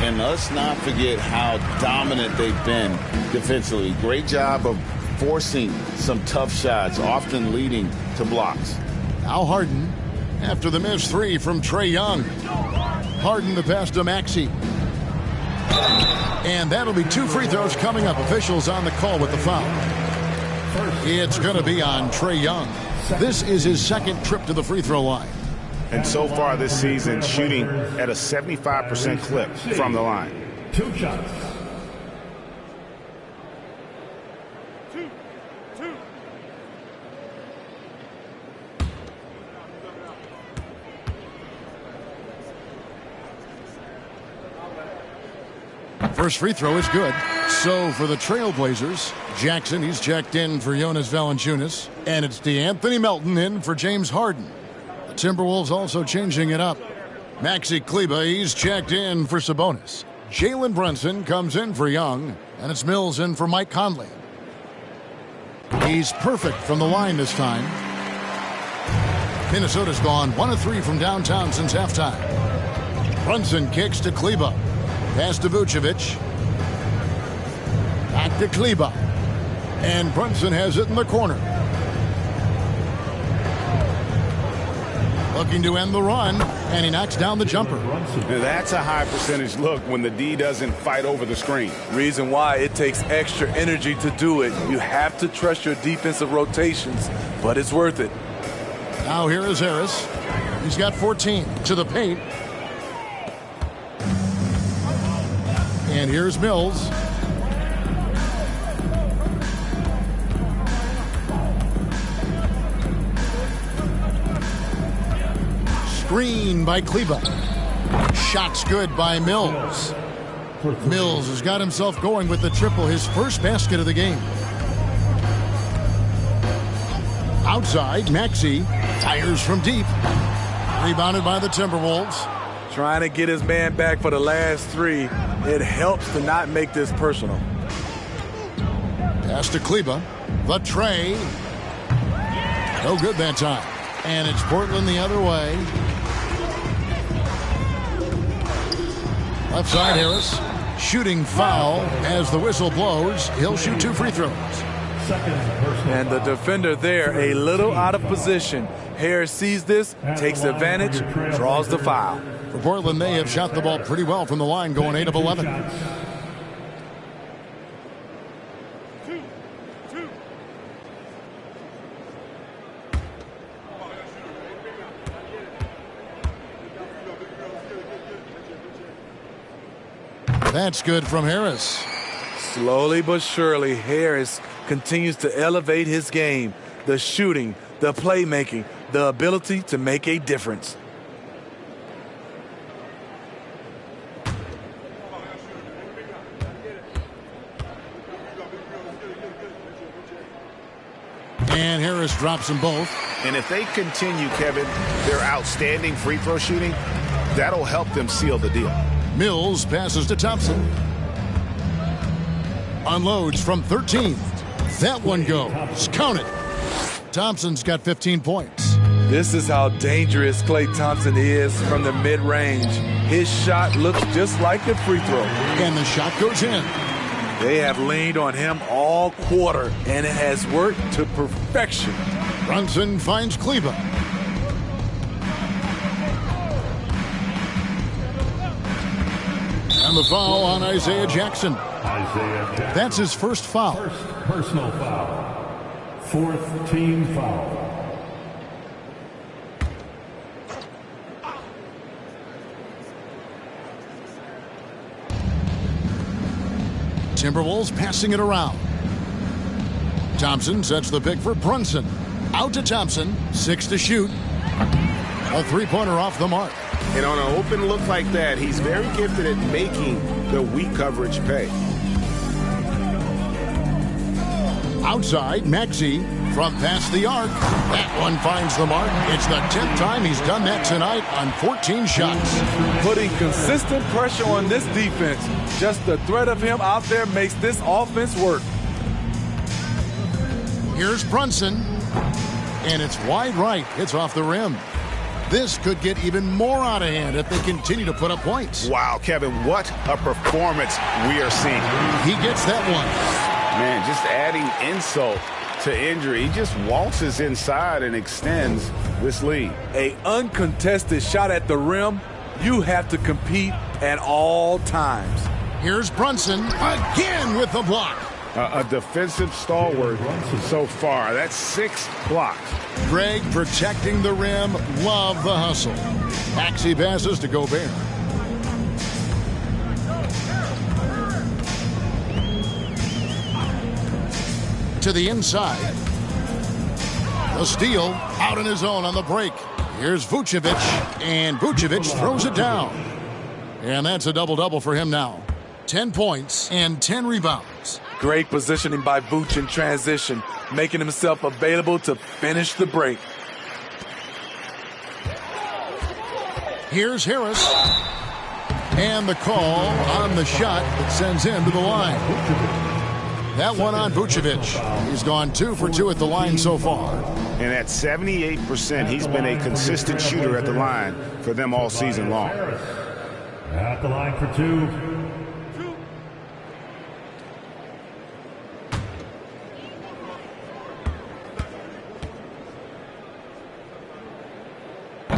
And let's not forget how dominant they've been defensively. Great job of forcing some tough shots, often leading to blocks. Now Harden, after the missed three from Trae Young. Harden the pass to Maxey. And that'll be 2 free throws coming up. Officials on the call with the foul. It's going to be on Trae Young. This is his second trip to the free throw line. And so far this season, shooting at a 75% clip from the line. 2 shots. First free throw is good. So for the Trailblazers, Jackson, he's checked in for Jonas Valanciunas. And it's DeAnthony Melton in for James Harden. The Timberwolves also changing it up. Maxi Kleber, he's checked in for Sabonis. Jalen Brunson comes in for Young. And it's Mills in for Mike Conley. He's perfect from the line this time. Minnesota's gone 1 of 3 from downtown since halftime. Brunson kicks to Kleber. Pass to Vucevic. Back to Kleber. And Brunson has it in the corner. Looking to end the run, and he knocks down the jumper. That's a high percentage look when the D doesn't fight over the screen. Reason why it takes extra energy to do it. You have to trust your defensive rotations, but it's worth it. Now here is Harris. He's got 14 to the paint. And here's Mills. Screen by Kleber. Shot's good by Mills. Mills has got himself going with the triple, his first basket of the game. Outside, Maxey fires from deep. Rebounded by the Timberwolves. Trying to get his man back for the last 3. It helps to not make this personal. Pass to Kleber. The tray. No good that time. And it's Portland the other way. Left side, Harris. Shooting foul as the whistle blows. He'll shoot 2 free throws. And the defender there a little out of position. Harris sees this, takes advantage, draws the foul. For Portland, they have shot the ball pretty well from the line, going 8 of 11. That's good from Harris. Slowly but surely, Harris continues to elevate his game. The shooting, the playmaking, the ability to make a difference. And Harris drops them both. And if they continue, Kevin, their outstanding free throw shooting, that'll help them seal the deal. Mills passes to Thompson. Unloads from 13th. That one goes. Count it. Thompson's got 15 points. This is how dangerous Klay Thompson is from the mid-range. His shot looks just like a free throw. And the shot goes in. They have leaned on him all quarter, and it has worked to perfection. Brunson finds Kleber. And the foul on Isaiah Jackson. That's his first foul. First personal foul. 4th team foul. Timberwolves passing it around. Thompson sets the pick for Brunson. Out to Thompson. 6 to shoot. A three-pointer off the mark. And on an open look like that, he's very gifted at making the weak coverage pay. Outside, Maxey from past the arc. That one finds the mark. It's the 10th time he's done that tonight on 14 shots. Putting consistent pressure on this defense. Just the threat of him out there makes this offense work. Here's Brunson, and it's wide right. It's off the rim. This could get even more out of hand if they continue to put up points. Wow, Kevin, what a performance we are seeing. He gets that one. Man, just adding insult to injury. He just waltzes inside and extends this lead. An uncontested shot at the rim, you have to compete at all times. Here's Brunson again with the block. A defensive stalwart so far. That's 6 blocks. Greg protecting the rim. Love the hustle. Maxey passes to Gobert. To the inside. The steal out on his own on the break. Here's Vucevic, and Vucevic throws it down. And that's a double-double for him now. 10 points and 10 rebounds. Great positioning by Vooch in transition, making himself available to finish the break. Here's Harris. And the call on the shot that sends him to the line. That one on Vucevic. He's gone 2 for 2 at the line so far. And at 78%, he's been a consistent shooter at the line for them all season long. At the line for 2.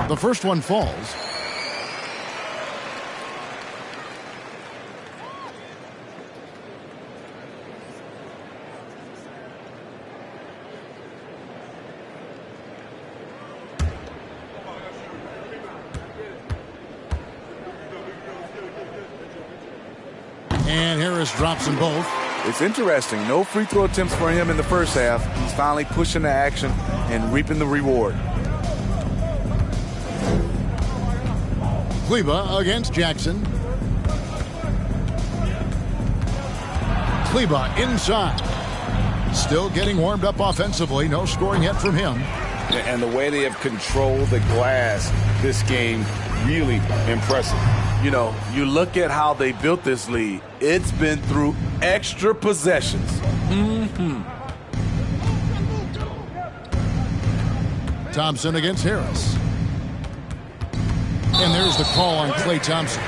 The first one falls. And Harris drops them both. It's interesting. No free throw attempts for him in the first half. He's finally pushing the action and reaping the reward. Kleber against Jackson. Kleber inside. Still getting warmed up offensively. No scoring yet from him. And the way they have controlled the glass this game, really impressive. You know, you look at how they built this lead. It's been through extra possessions. Thompson against Harris. And there's the call on Klay Thompson.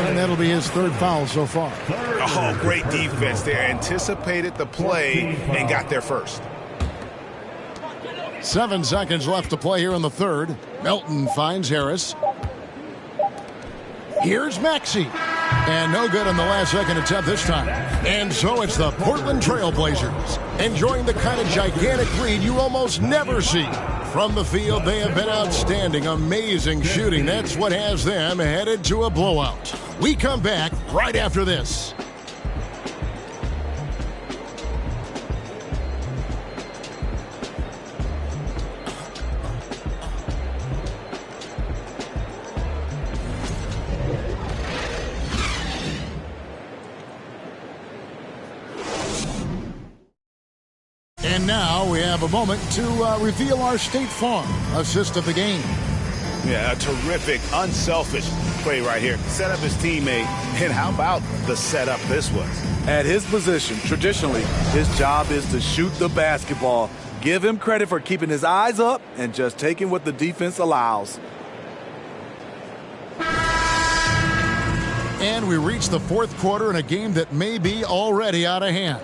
And that'll be his 3rd foul so far. Oh, great defense there. Anticipated the play and got there first. 7 seconds left to play here in the 3rd. Melton finds Harris. Here's Maxey. And no good on the last second attempt this time. And so it's the Portland Trailblazers enjoying the kind of gigantic lead you almost never see. From the field, they have been outstanding, amazing shooting. That's what has them headed to a blowout. We come back right after this. And now we have a moment to reveal our State Farm assist of the game. Yeah, a terrific, unselfish play right here. Set up his teammate, and how about the setup this was? At his position, traditionally, his job is to shoot the basketball. Give him credit for keeping his eyes up and just taking what the defense allows. And we reach the 4th quarter in a game that may be already out of hand.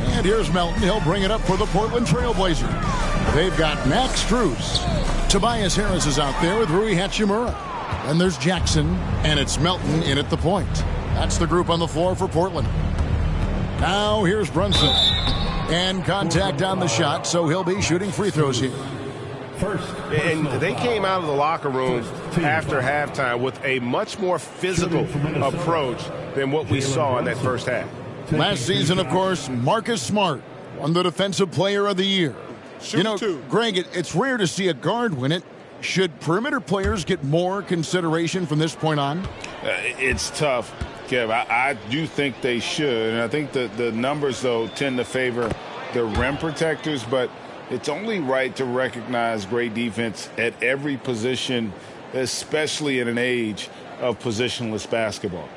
And here's Melton. He'll bring it up for the Portland Trailblazers. They've got Max Strus. Tobias Harris is out there with Rui Hachimura. And there's Jackson, and it's Melton in at the point. That's the group on the floor for Portland. Now here's Brunson. And contact on the shot, so he'll be shooting free throws here. And they came out of the locker room after halftime with a much more physical approach than what we saw in that first half. Last season, of course, Marcus Smart won the Defensive Player of the Year. Greg, it's rare to see a guard win it. Should perimeter players get more consideration from this point on? It's tough, Kev. I do think they should. And I think the numbers, though, tend to favor the rim protectors, but it's only right to recognize great defense at every position, especially in an age of positionless basketball.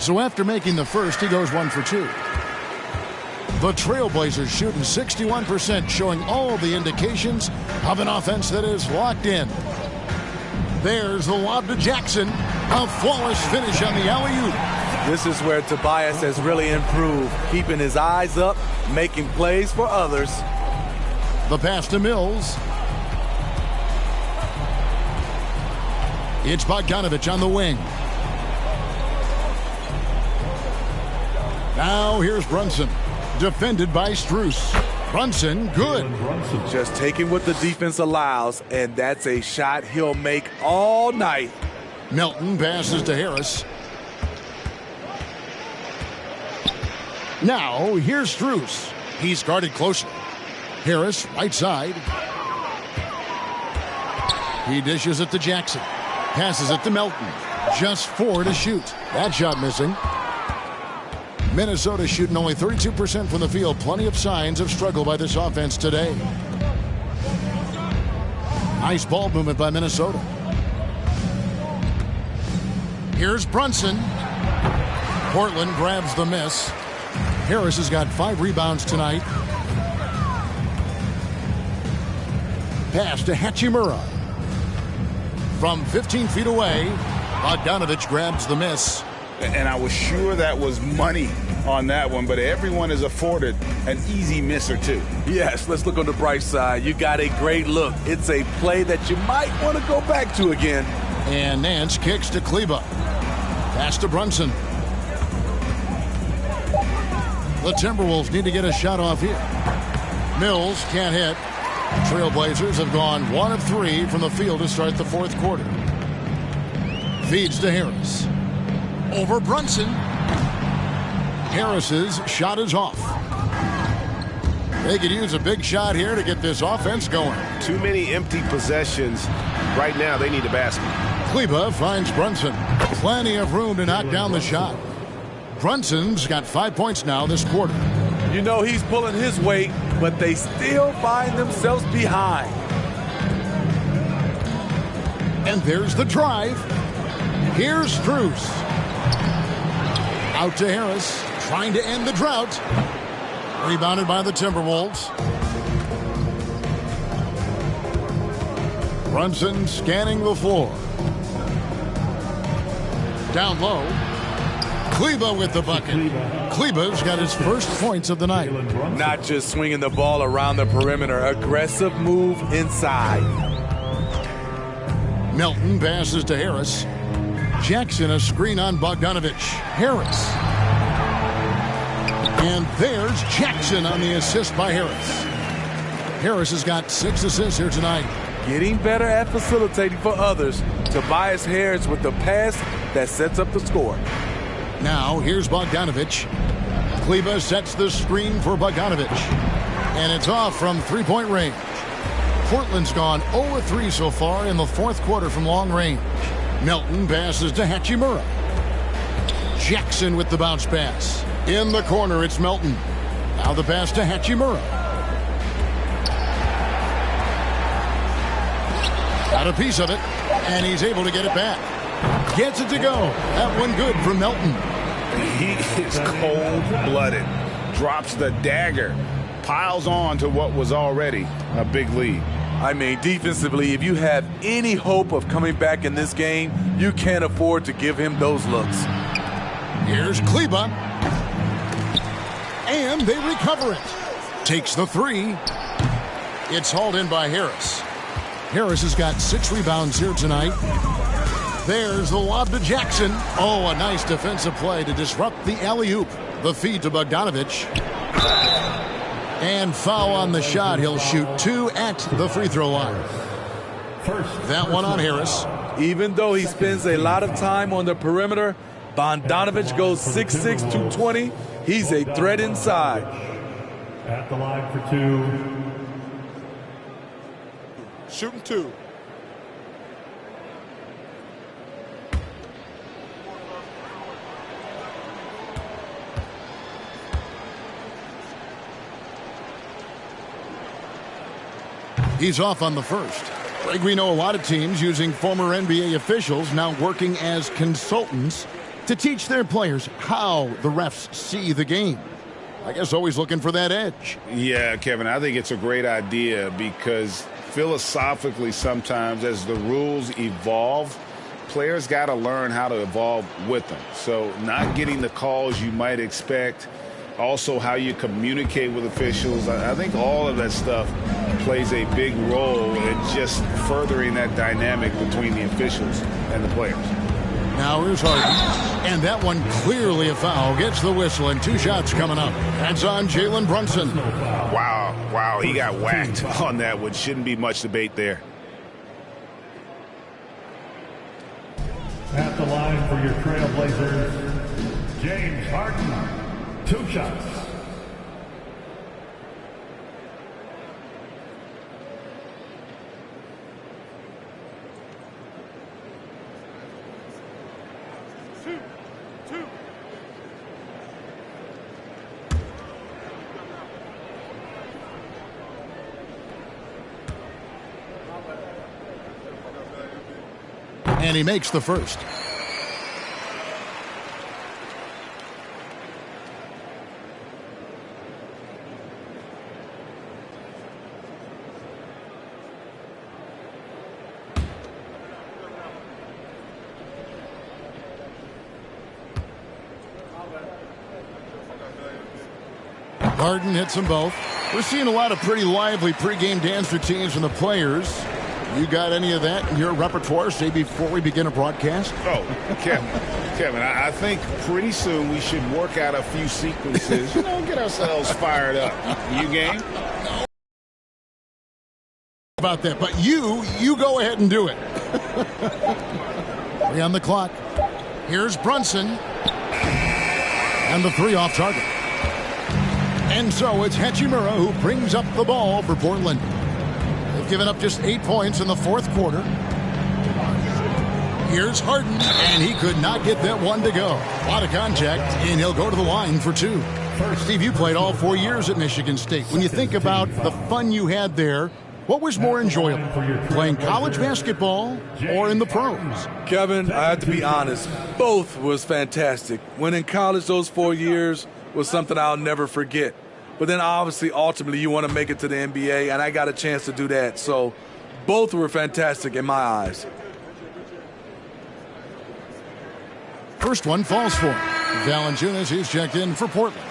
So after making the first, he goes 1 for 2. The Trailblazers shooting 61%, showing all the indications of an offense that is locked in. There's the lob to Jackson. A flawless finish on the alley-oop. This is where Tobias has really improved, keeping his eyes up, making plays for others. The pass to Mills. It's Bogdanovich on the wing. Now here's Brunson, defended by Strus. Brunson, good. Just taking what the defense allows, and that's a shot he'll make all night. Melton passes to Harris. Now here's Strus. He's guarded closely. Harris, right side. He dishes it to Jackson. Passes it to Melton. Just 4 to shoot. That shot missing. Minnesota shooting only 32% from the field. Plenty of signs of struggle by this offense today. Nice ball movement by Minnesota. Here's Brunson. Portland grabs the miss. Harris has got 5 rebounds tonight. Pass to Hachimura. From 15 feet away, Bogdanovich grabs the miss. And I was sure that was money on that one, but everyone is afforded an easy miss or two. Yes, let's look on the bright side. You got a great look. It's a play that you might want to go back to again. And Nance kicks to Kleber. Pass to Brunson. The Timberwolves need to get a shot off here. Mills can't hit. Trailblazers have gone 1 of 3 from the field to start the 4th quarter. Feeds to Harris. Over Brunson. Harris's shot is off. They could use a big shot here to get this offense going. Too many empty possessions. Right now, they need a basket. Kleber finds Brunson. Plenty of room to knock down the shot. Brunson's got 5 points now this quarter. You know he's pulling his weight, but they still find themselves behind. And there's the drive. Here's Strus. Out to Harris, trying to end the drought. Rebounded by the Timberwolves. Brunson scanning the floor. Down low. Kleber with the bucket. Kleber's got his first points of the night. Not just swinging the ball around the perimeter. Aggressive move inside. Melton passes to Harris. Jackson a screen on Bogdanovich. Harris. And there's Jackson on the assist by Harris. Harris has got 6 assists here tonight. Getting better at facilitating for others. Tobias Harris with the pass that sets up the score. Now here's Bogdanovich. Kleber sets the screen for Bogdanovich. And it's off from 3-point range. Portland's gone 0-3 so far in the 4th quarter from long range. Melton passes to Hachimura. Jackson with the bounce pass. In the corner, it's Melton. Now the pass to Hachimura. Got a piece of it, and he's able to get it back. Gets it to go. That one good for Melton. He is cold-blooded. Drops the dagger. Piles on to what was already a big lead. I mean, defensively, if you have any hope of coming back in this game, you can't afford to give him those looks. Here's Kleber. And they recover it. Takes the 3. It's hauled in by Harris. Harris has got 6 rebounds here tonight. There's the lob to Jackson. Oh, a nice defensive play to disrupt the alley-oop. The feed to Bogdanovich. And foul on the shot. He'll shoot 2 at the free throw line. That one on Harris. Even though he spends a lot of time on the perimeter, Bogdanovich goes 6'6", 220. He's a threat inside. At the line for 2. Shooting 2. He's off on the first. Like we know a lot of teams using former NBA officials now working as consultants to teach their players how the refs see the game. I guess always looking for that edge. Yeah, Kevin, I think it's a great idea because philosophically sometimes as the rules evolve, players got to learn how to evolve with them. So not getting the calls you might expect, also how you communicate with officials. I think all of that stuff plays a big role in just furthering that dynamic between the officials and the players. Now here's Harden, and that one clearly a foul. Gets the whistle, and 2 shots coming up. That's on Jalen Brunson. Wow, he got whacked on that one. Shouldn't be much debate there. At the line for your Trailblazers, James Harden. 2 shots. And he makes the first. Harden hits them both. We're seeing a lot of pretty lively pregame dance routines from the players. You got any of that in your repertoire, say, before we begin a broadcast? Oh, Kevin, I think pretty soon we should work out a few sequences, get ourselves fired up. You game? About that, but you go ahead and do it. 3 on the clock. Here's Brunson. And the 3 off target. And so it's Hachimura who brings up the ball for Portland. They've given up just 8 points in the 4th quarter. Here's Harden, and he could not get that one to go. A lot of contact, and he'll go to the line for 2. Steve, you played all 4 years at Michigan State. When you think about the fun you had there, what was more enjoyable, playing college basketball or in the pros? Kevin, I have to be honest, both was fantastic. When in college, those 4 years was something I'll never forget. But then obviously, ultimately, you want to make it to the NBA, and I got a chance to do that. So both were fantastic in my eyes. First one falls for him. Valanciunas, he's checked in for Portland.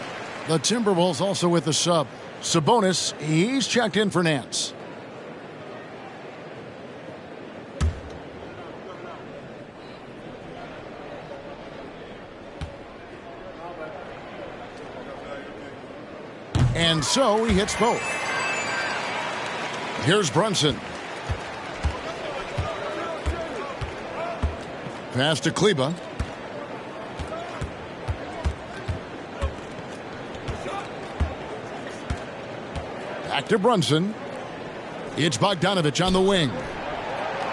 The Timberwolves also with the sub. Sabonis, he's checked in for Nance. And so he hits both. Here's Brunson. Pass to Kleba. Back to Brunson. It's Bogdanovich on the wing.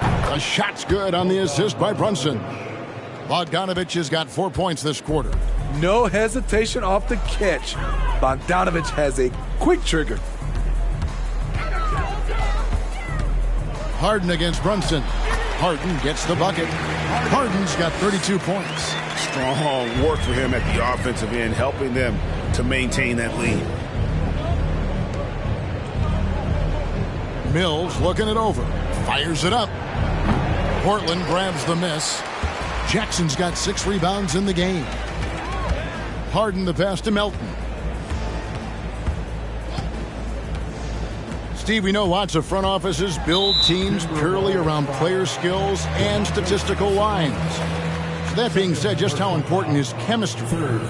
The shot's good on the assist by Brunson. Bogdanovich has got 4 points this quarter. No hesitation off the catch. Bogdanovich has a quick trigger. Harden against Brunson. Harden gets the bucket. Harden's got 32 points. Strong work for him at the offensive end, helping them to maintain that lead. Mills looking it over. Fires it up. Portland grabs the miss. Jackson's got 6 rebounds in the game. Harden the pass to Melton. Steve, we know lots of front offices build teams purely around player skills and statistical lines. So that being said, just how important is chemistry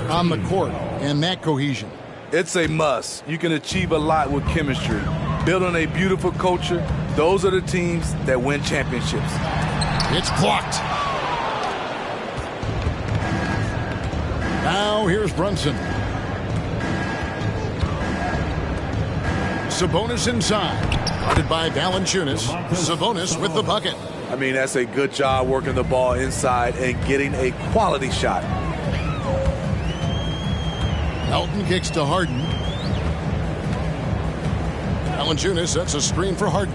on the court and that cohesion? It's a must. You can achieve a lot with chemistry. Building a beautiful culture, those are the teams that win championships. It's blocked. Now here's Brunson. Sabonis inside. Guarded by Valanciunas. Sabonis with the bucket. I mean, that's a good job working the ball inside and getting a quality shot. Elton kicks to Harden. Valanciunas sets a screen for Harden.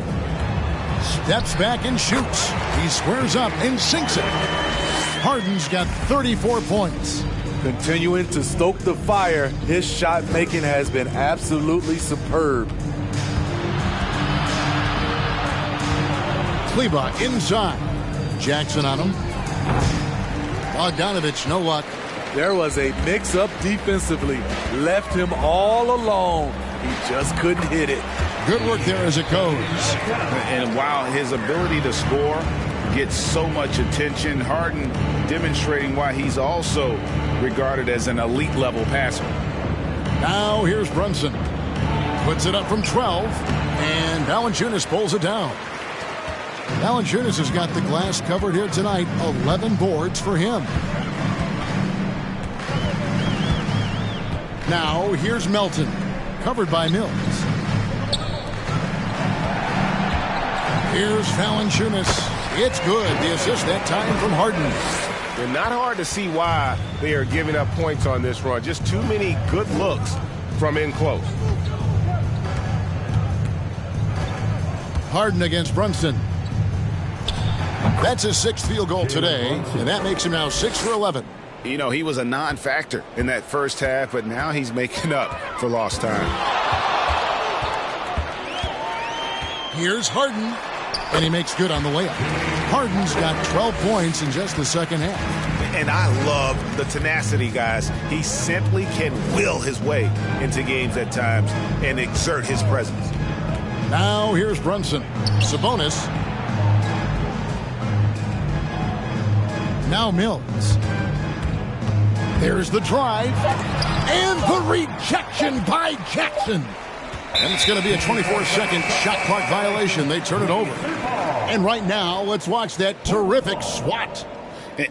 Steps back and shoots. He squares up and sinks it. Harden's got 34 points. Continuing to stoke the fire, his shot making has been absolutely superb. Kleber inside. Jackson on him. Bogdanovich, no luck. There was a mix-up defensively. Left him all alone. He just couldn't hit it. Good work there as it goes. And while his ability to score gets so much attention, Harden demonstrating why he's also regarded as an elite level passer. Now here's Brunson. Puts it up from 12, and Valanciunas pulls it down. Valanciunas has got the glass covered here tonight. 11 boards for him. Now here's Melton. Covered by Mills. Here's Valanciunas. It's good. The assist that time from Harden. And not hard to see why they are giving up points on this run. Just too many good looks from in close. Harden against Brunson. That's his 6th field goal today, and that makes him now 6 for 11. You know, he was a non-factor in that first half, but now he's making up for lost time. Here's Harden, and he makes good on the layup. Harden's got 12 points in just the second half. And I love the tenacity, guys. He simply can will his way into games at times and exert his presence. Now here's Brunson. Sabonis. Now Mills. There's the drive. And the rejection by Jackson. And it's going to be a 24-second shot clock violation. They turn it over. And right now, let's watch that terrific swat.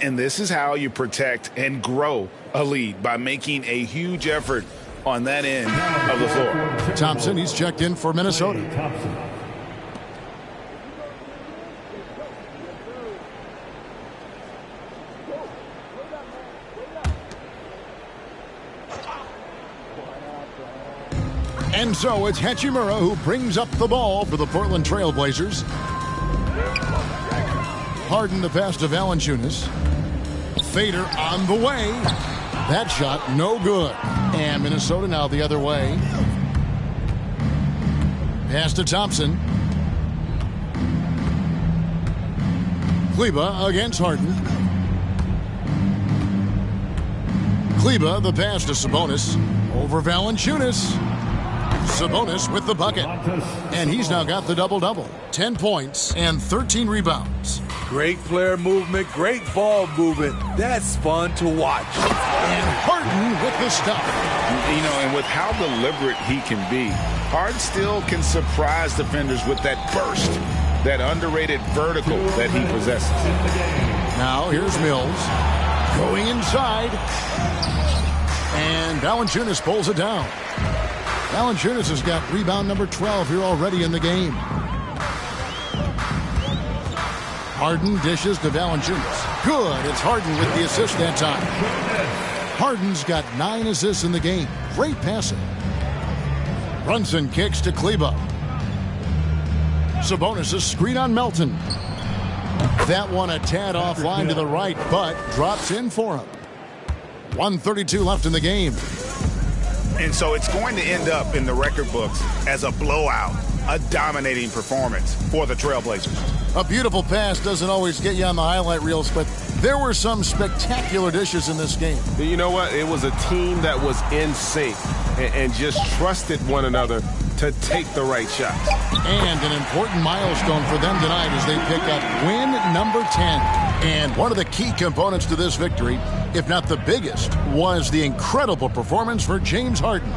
And this is how you protect and grow a lead, by making a huge effort on that end of the floor. Thompson, he's checked in for Minnesota. And so it's Hachimura who brings up the ball for the Portland Trail Blazers. Harden the pass to Valanciunas. Fader on the way. That shot no good. And Minnesota now the other way. Pass to Thompson. Kleber against Harden. Kleber the pass to Sabonis. Over Valanciunas. Sabonis with the bucket. And he's now got the double-double. 10 points and 13 rebounds. Great player movement, great ball movement. That's fun to watch. And Harden with the stop. You know, and with how deliberate he can be, Harden still can surprise defenders with that burst, that underrated vertical that he possesses. Now here's Mills. Going inside. And Valanciunas pulls it down. Valanciunas has got rebound number 12 here already in the game. Harden dishes to Valanciunas. Good. It's Harden with the assist that time. Harden's got 9 assists in the game. Great passing. Brunson kicks to Kleber. Sabonis a screen on Melton. That one a tad offline to the right, but drops in for him. 1:32 left in the game. And so it's going to end up in the record books as a blowout, a dominating performance for the Trailblazers. A beautiful pass doesn't always get you on the highlight reels, but there were some spectacular dishes in this game. You know what? It was a team that was in sync and just trusted one another to take the right shots. And an important milestone for them tonight as they pick up win number 10. And one of the key components to this victory, if not the biggest, was the incredible performance for James Harden.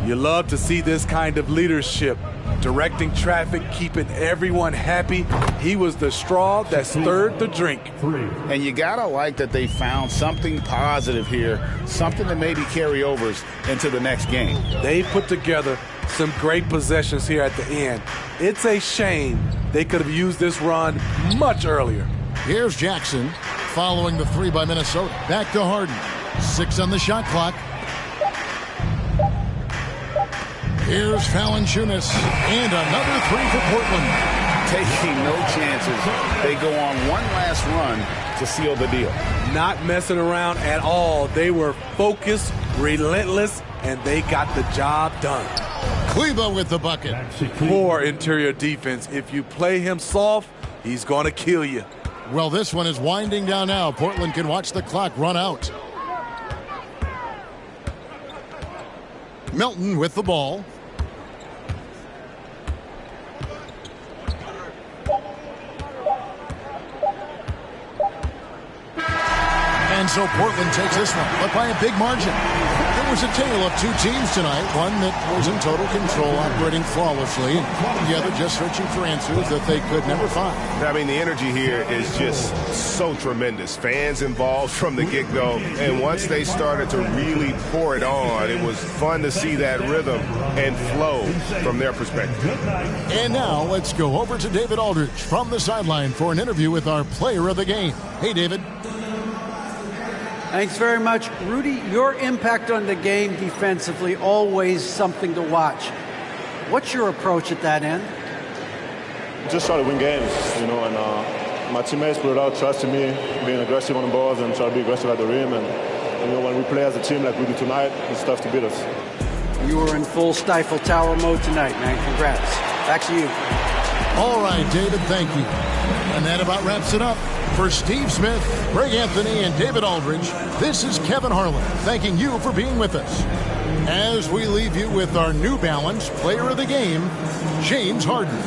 You love to see this kind of leadership. directing traffic, keeping everyone happy. He was the straw that stirred the drink. And you got to like that they found something positive here, something that maybe carry overs into the next game. They put together some great possessions here at the end. It's a shame they could have used this run much earlier. Here's Jackson following the three by Minnesota. Back to Harden. 6 on the shot clock. Here's Valanciunas, and another three for Portland. Taking no chances. They go on one last run to seal the deal. Not messing around at all. They were focused, relentless, and they got the job done. Kleber with the bucket. Poor interior defense. If you play him soft, he's going to kill you. Well, this one is winding down now. Portland can watch the clock run out. Melton with the ball. And so Portland takes this one, but by a big margin. It was a tale of two teams tonight, one that was in total control, operating flawlessly, and the other just searching for answers that they could never find. I mean, the energy here is just so tremendous. Fans involved from the get-go, and once they started to really pour it on, it was fun to see that rhythm and flow from their perspective. And now let's go over to David Aldridge from the sideline for an interview with our player of the game. Hey, David. Thanks very much. Rudy, your impact on the game defensively, always something to watch. What's your approach at that end? Just try to win games, and my teammates put a lot of trust in me, being aggressive on the balls and try to be aggressive at the rim. And, when we play as a team like we do tonight, it's tough to beat us. You were in full Stifle Tower mode tonight, man. Congrats. Back to you. All right, David, thank you. And that about wraps it up. For Steve Smith, Greg Anthony, and David Aldridge, this is Kevin Harlan thanking you for being with us. As we leave you with our New Balance player of the game, James Harden.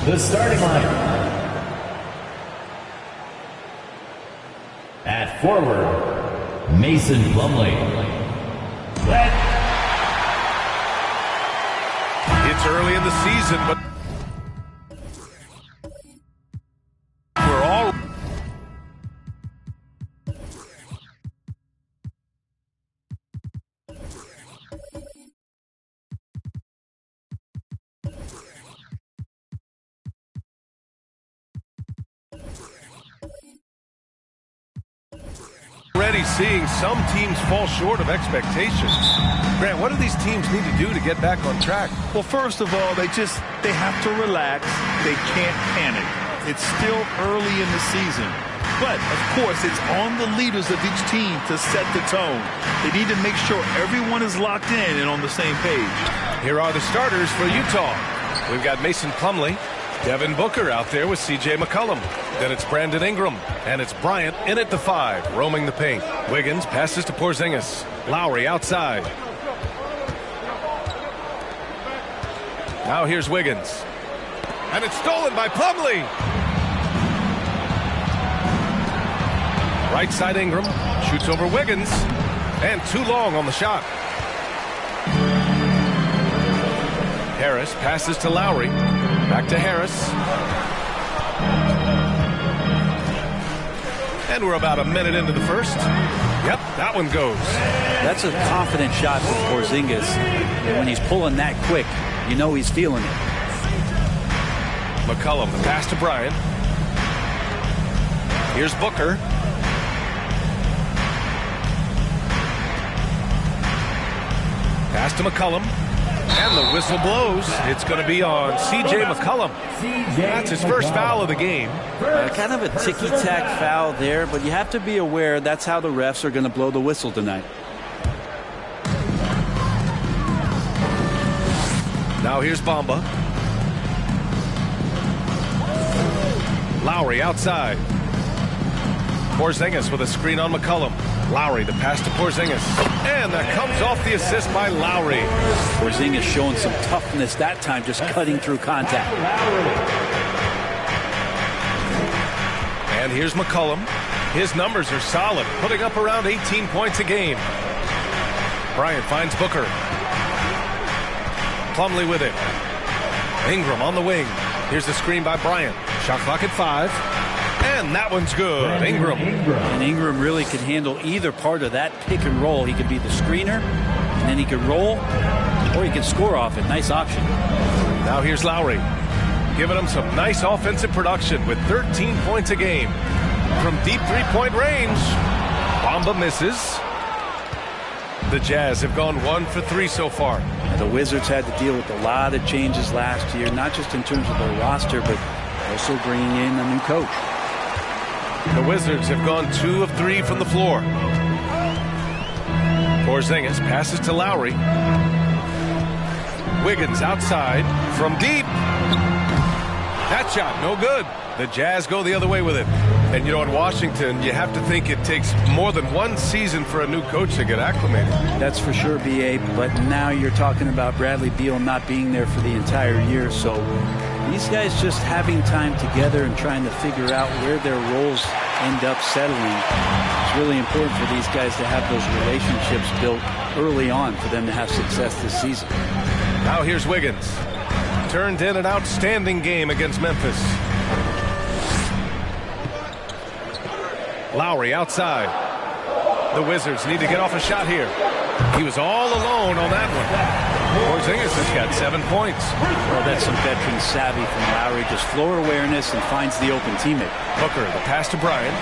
The starting line. At forward, Mason Plumlee. It's early in the season, but we're all already seeing some teams fall short of expectations. Grant, what do these teams need to do to get back on track? Well, first of all, they have to relax. They can't panic. It's still early in the season. But, of course, it's on the leaders of each team to set the tone. They need to make sure everyone is locked in and on the same page. Here are the starters for Utah. We've got Mason Plumlee, Devin Booker out there with C.J. McCollum. Then it's Brandon Ingram, and it's Bryant in at the 5, roaming the paint. Wiggins passes to Porzingis. Lowry outside. Now here's Wiggins. And it's stolen by Plumlee. Right side Ingram, shoots over Wiggins, and too long on the shot. Harris passes to Lowry. Back to Harris. And we're about a minute into the first. Yep, that one goes. That's a confident shot for Porzingis. And when he's pulling that quick, you know he's feeling it. McCollum, the pass to Bryant. Here's Booker. Pass to McCollum. And the whistle blows. It's going to be on C.J. McCollum. That's his first foul of the game. Kind of a ticky-tack foul there, but you have to be aware that's how the refs are going to blow the whistle tonight. Now here's Bamba. Lowry outside. Porzingis with a screen on McCollum. Lowry, the pass to Porzingis. And that comes off the assist by Lowry. Porzingis showing some toughness that time, just cutting through contact. And here's McCollum. His numbers are solid, putting up around 18 points a game. Bryant finds Booker. Plumlee with it. Ingram on the wing. Here's the screen by Bryant. Shot clock at 5. And that one's good. Ingram. And Ingram really could handle either part of that pick and roll. He could be the screener, and then he could roll, or he could score off it. Nice option. Now here's Lowry, giving him some nice offensive production with 13 points a game. From deep three-point range, Bamba misses. The Jazz have gone 1 for 3 so far. The Wizards had to deal with a lot of changes last year, not just in terms of their roster, but also bringing in a new coach. The Wizards have gone 2 of 3 from the floor. Porzingis passes to Lowry. Wiggins outside from deep. That shot, no good. The Jazz go the other way with it. And you know, in Washington, you have to think it takes more than 1 season for a new coach to get acclimated. That's for sure, B.A., but now you're talking about Bradley Beal not being there for the entire year, so these guys just having time together and trying to figure out where their roles end up settling. It's really important for these guys to have those relationships built early on for them to have success this season. Now here's Wiggins. Turned in an outstanding game against Memphis. Lowry outside. The Wizards need to get off a shot here. He was all alone on that one. Porzingis has got 7 points. Well, that's some veteran savvy from Lowry. Just floor awareness and finds the open teammate. Booker, the pass to Bryant.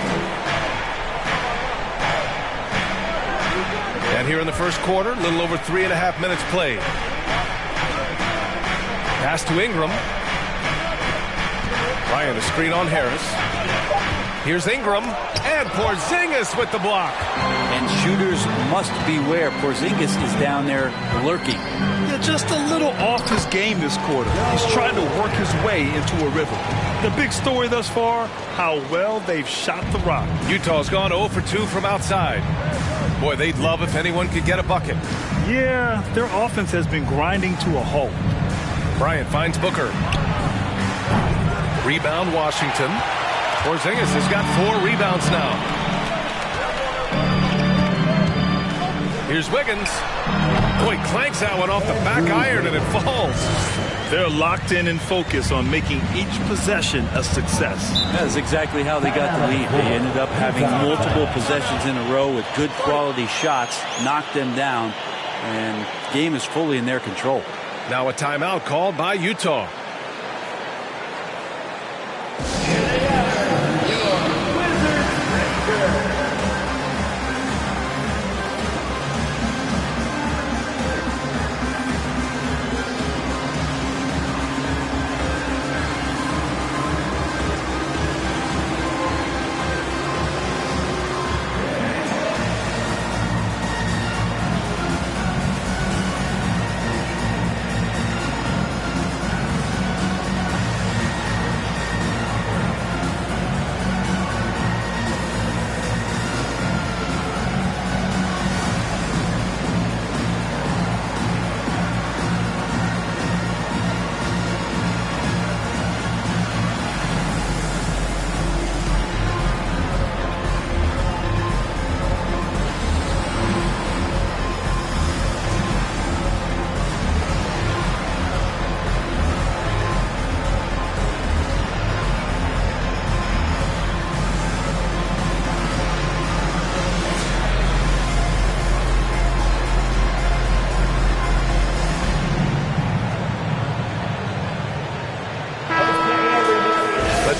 And here in the first quarter, a little over 3.5 minutes played. Pass to Ingram. Bryant, a screen on Harris. Here's Ingram, and Porzingis with the block. And shooters must beware. Porzingis is down there lurking. Yeah, just a little off his game this quarter. He's trying to work his way into a rhythm. The big story thus far, how well they've shot the rock. Utah's gone 0 for 2 from outside. Boy, they'd love if anyone could get a bucket. Yeah, their offense has been grinding to a halt. Bryant finds Booker. Rebound, Washington. Porzingis has got 4 rebounds now. Here's Wiggins. Boy, clanks that one off the back iron and it falls. They're locked in and focused on making each possession a success. That's exactly how they got the lead. They ended up having multiple possessions in a row with good quality shots, knocked them down, and the game is fully in their control. Now a timeout called by Utah.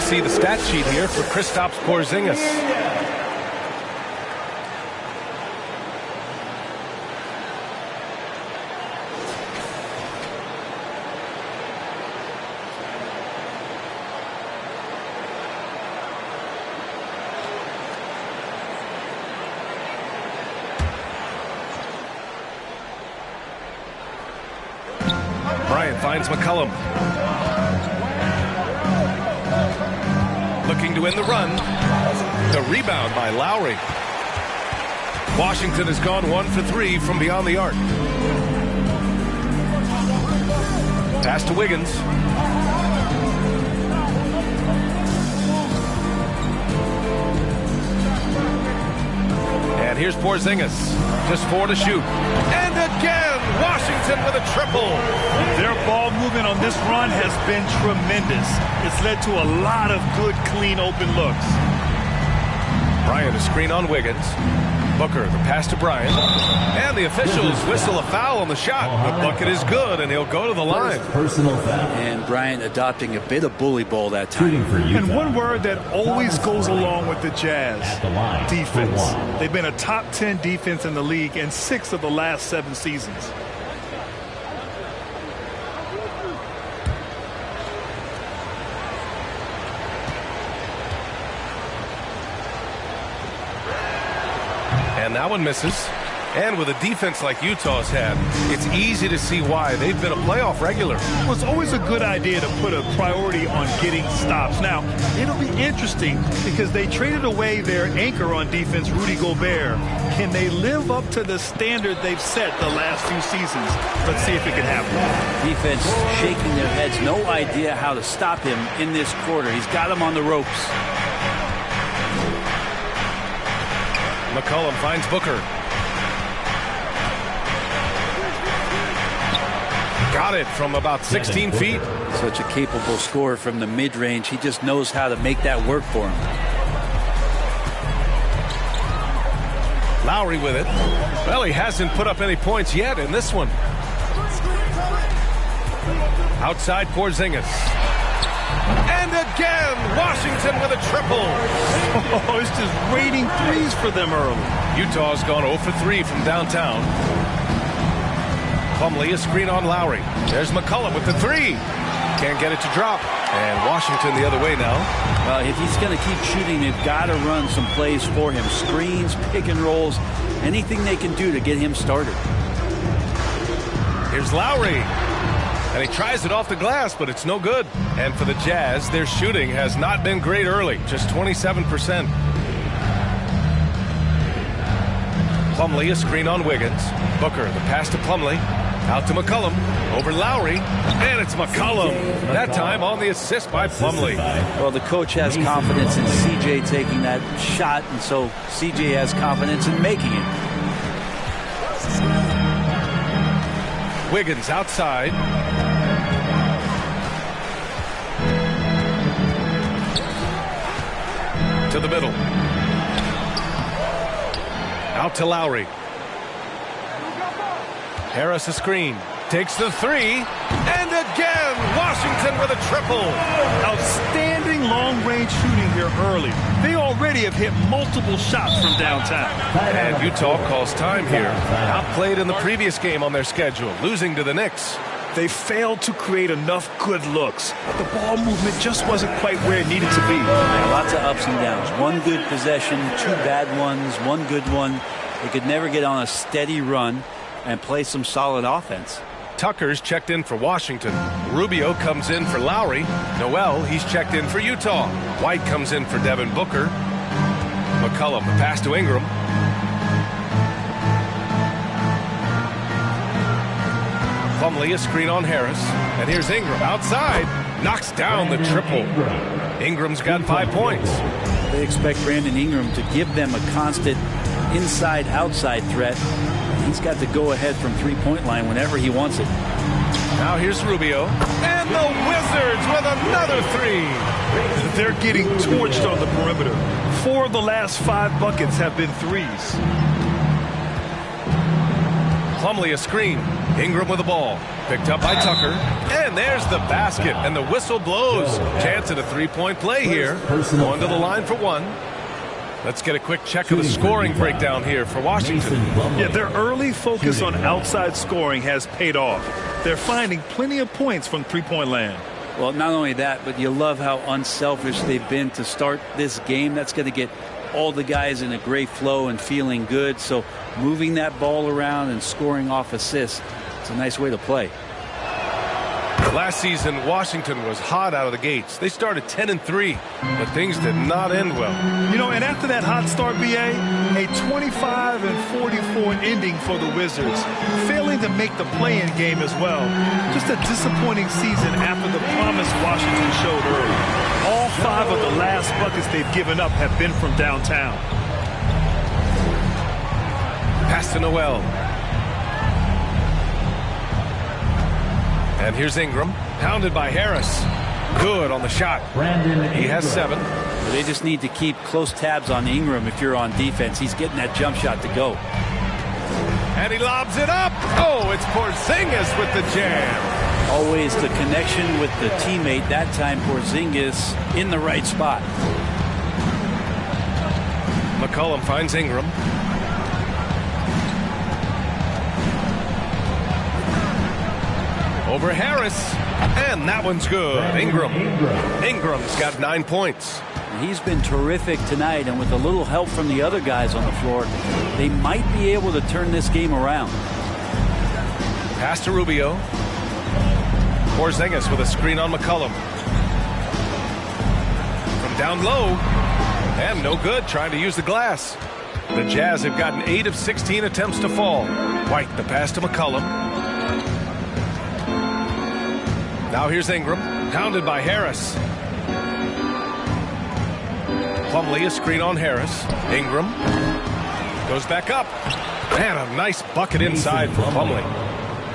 see the stat sheet here for Kristaps Porzingis. Bryant finds McCollum. Looking to win the run. The rebound by Lowry. Washington has gone 1 for 3 from beyond the arc. Pass to Wiggins. And here's Porzingis. Just 4 to shoot. And again, Washington with a triple. Their ball movement on this run has been tremendous. It's led to a lot of good, clean, open looks. Bryant a screen on Wiggins. Booker, the pass to Bryant. And the officials whistle a foul on the shot. The bucket is good, and he'll go to the line. Personal foul. And Bryant adopting a bit of bully ball that time. And one word that always goes along with the Jazz, defense. They've been a top 10 defense in the league in 6 of the last 7 seasons. And that one misses. And with a defense like Utah's had, it's easy to see why they've been a playoff regular. Well, it's always a good idea to put a priority on getting stops. Now, it'll be interesting because they traded away their anchor on defense, Rudy Gobert. Can they live up to the standard they've set the last few seasons? Let's see if it can happen. Defense shaking their heads. No idea how to stop him in this quarter. He's got him on the ropes. McCollum finds Booker. Got it from about 16 feet. Such a capable scorer from the mid-range. He just knows how to make that work for him. Lowry with it. Well, he hasn't put up any points yet in this one. Outside Porzingis. And again, Washington with a triple. Oh, it's just raining threes for them early. Utah's gone 0 for 3 from downtown. Plumlee, a screen on Lowry. There's McCollum with the 3. Can't get it to drop. And Washington the other way now. Well, if he's going to keep shooting, they've got to run some plays for him. Screens, pick and rolls, anything they can do to get him started. Here's Lowry. And he tries it off the glass, but it's no good. And for the Jazz, their shooting has not been great early, just 27%. Plumlee, a screen on Wiggins. Booker, the pass to Plumlee. Out to McCollum. Over Lowry. And it's McCollum. That time on the assist by Plumlee. Well, the coach has confidence in CJ taking that shot, and so CJ has confidence in making it. Wiggins outside. To the middle. Out to Lowry. Harris a screen. Takes the 3. And again, Washington with a triple. Outstanding long-range shooting here early. They already have hit multiple shots from downtown. And Utah calls time here. Outplayed in the previous game on their schedule, losing to the Knicks. They failed to create enough good looks. The ball movement just wasn't quite where it needed to be. Yeah, lots of ups and downs. One good possession, 2 bad ones, 1 good one. They could never get on a steady run and play some solid offense. Tucker's checked in for Washington. Rubio comes in for Lowry. Noel, he's checked in for Utah. White comes in for Devin Booker. McCollum, the pass to Ingram. Plumlee, a screen on Harris. And here's Ingram outside. Knocks down the triple. Ingram's got 5 points. They expect Brandon Ingram to give them a constant inside-outside threat. He's got to go ahead from three-point line whenever he wants it. Now here's Rubio. And the Wizards with another 3. They're getting torched on the perimeter. 4 of the last 5 buckets have been threes. Plumlee a screen. Ingram with the ball. Picked up by Tucker. And there's the basket. And the whistle blows. Chance at a three-point play here. Going to the line for one. Let's get a quick check of the scoring breakdown here for Washington. Yeah, their early focus on outside scoring has paid off. They're finding plenty of points from three-point land. Well, not only that, but you love how unselfish they've been to start this game. That's going to get all the guys in a great flow and feeling good. So moving that ball around and scoring off assists, it's a nice way to play. Last season, Washington was hot out of the gates. They started 10-3, but things did not end well. You know, and after that hot start, BA, a 25-44 ending for the Wizards, failing to make the play-in game as well. Just a disappointing season after the promise Washington showed early. All 5 of the last buckets they've given up have been from downtown. Pass to Noel. And here's Ingram, pounded by Harris. Good on the shot. He has 7. They just need to keep close tabs on Ingram if you're on defense. He's getting that jump shot to go. And he lobs it up. Oh, it's Porzingis with the jam. Always the connection with the teammate. That time Porzingis in the right spot. McCollum finds Ingram. Over Harris, and that one's good. Ingram's got 9 points. He's been terrific tonight, and with a little help from the other guys on the floor, they might be able to turn this game around. Pass to Rubio. Porzingis with a screen on McCollum. From down low, and no good, trying to use the glass. The Jazz have gotten 8 of 16 attempts to fall. White, the pass to McCollum. Now here's Ingram, pounded by Harris. Plumlee, a screen on Harris. Ingram goes back up. And a nice bucket inside for Plumlee.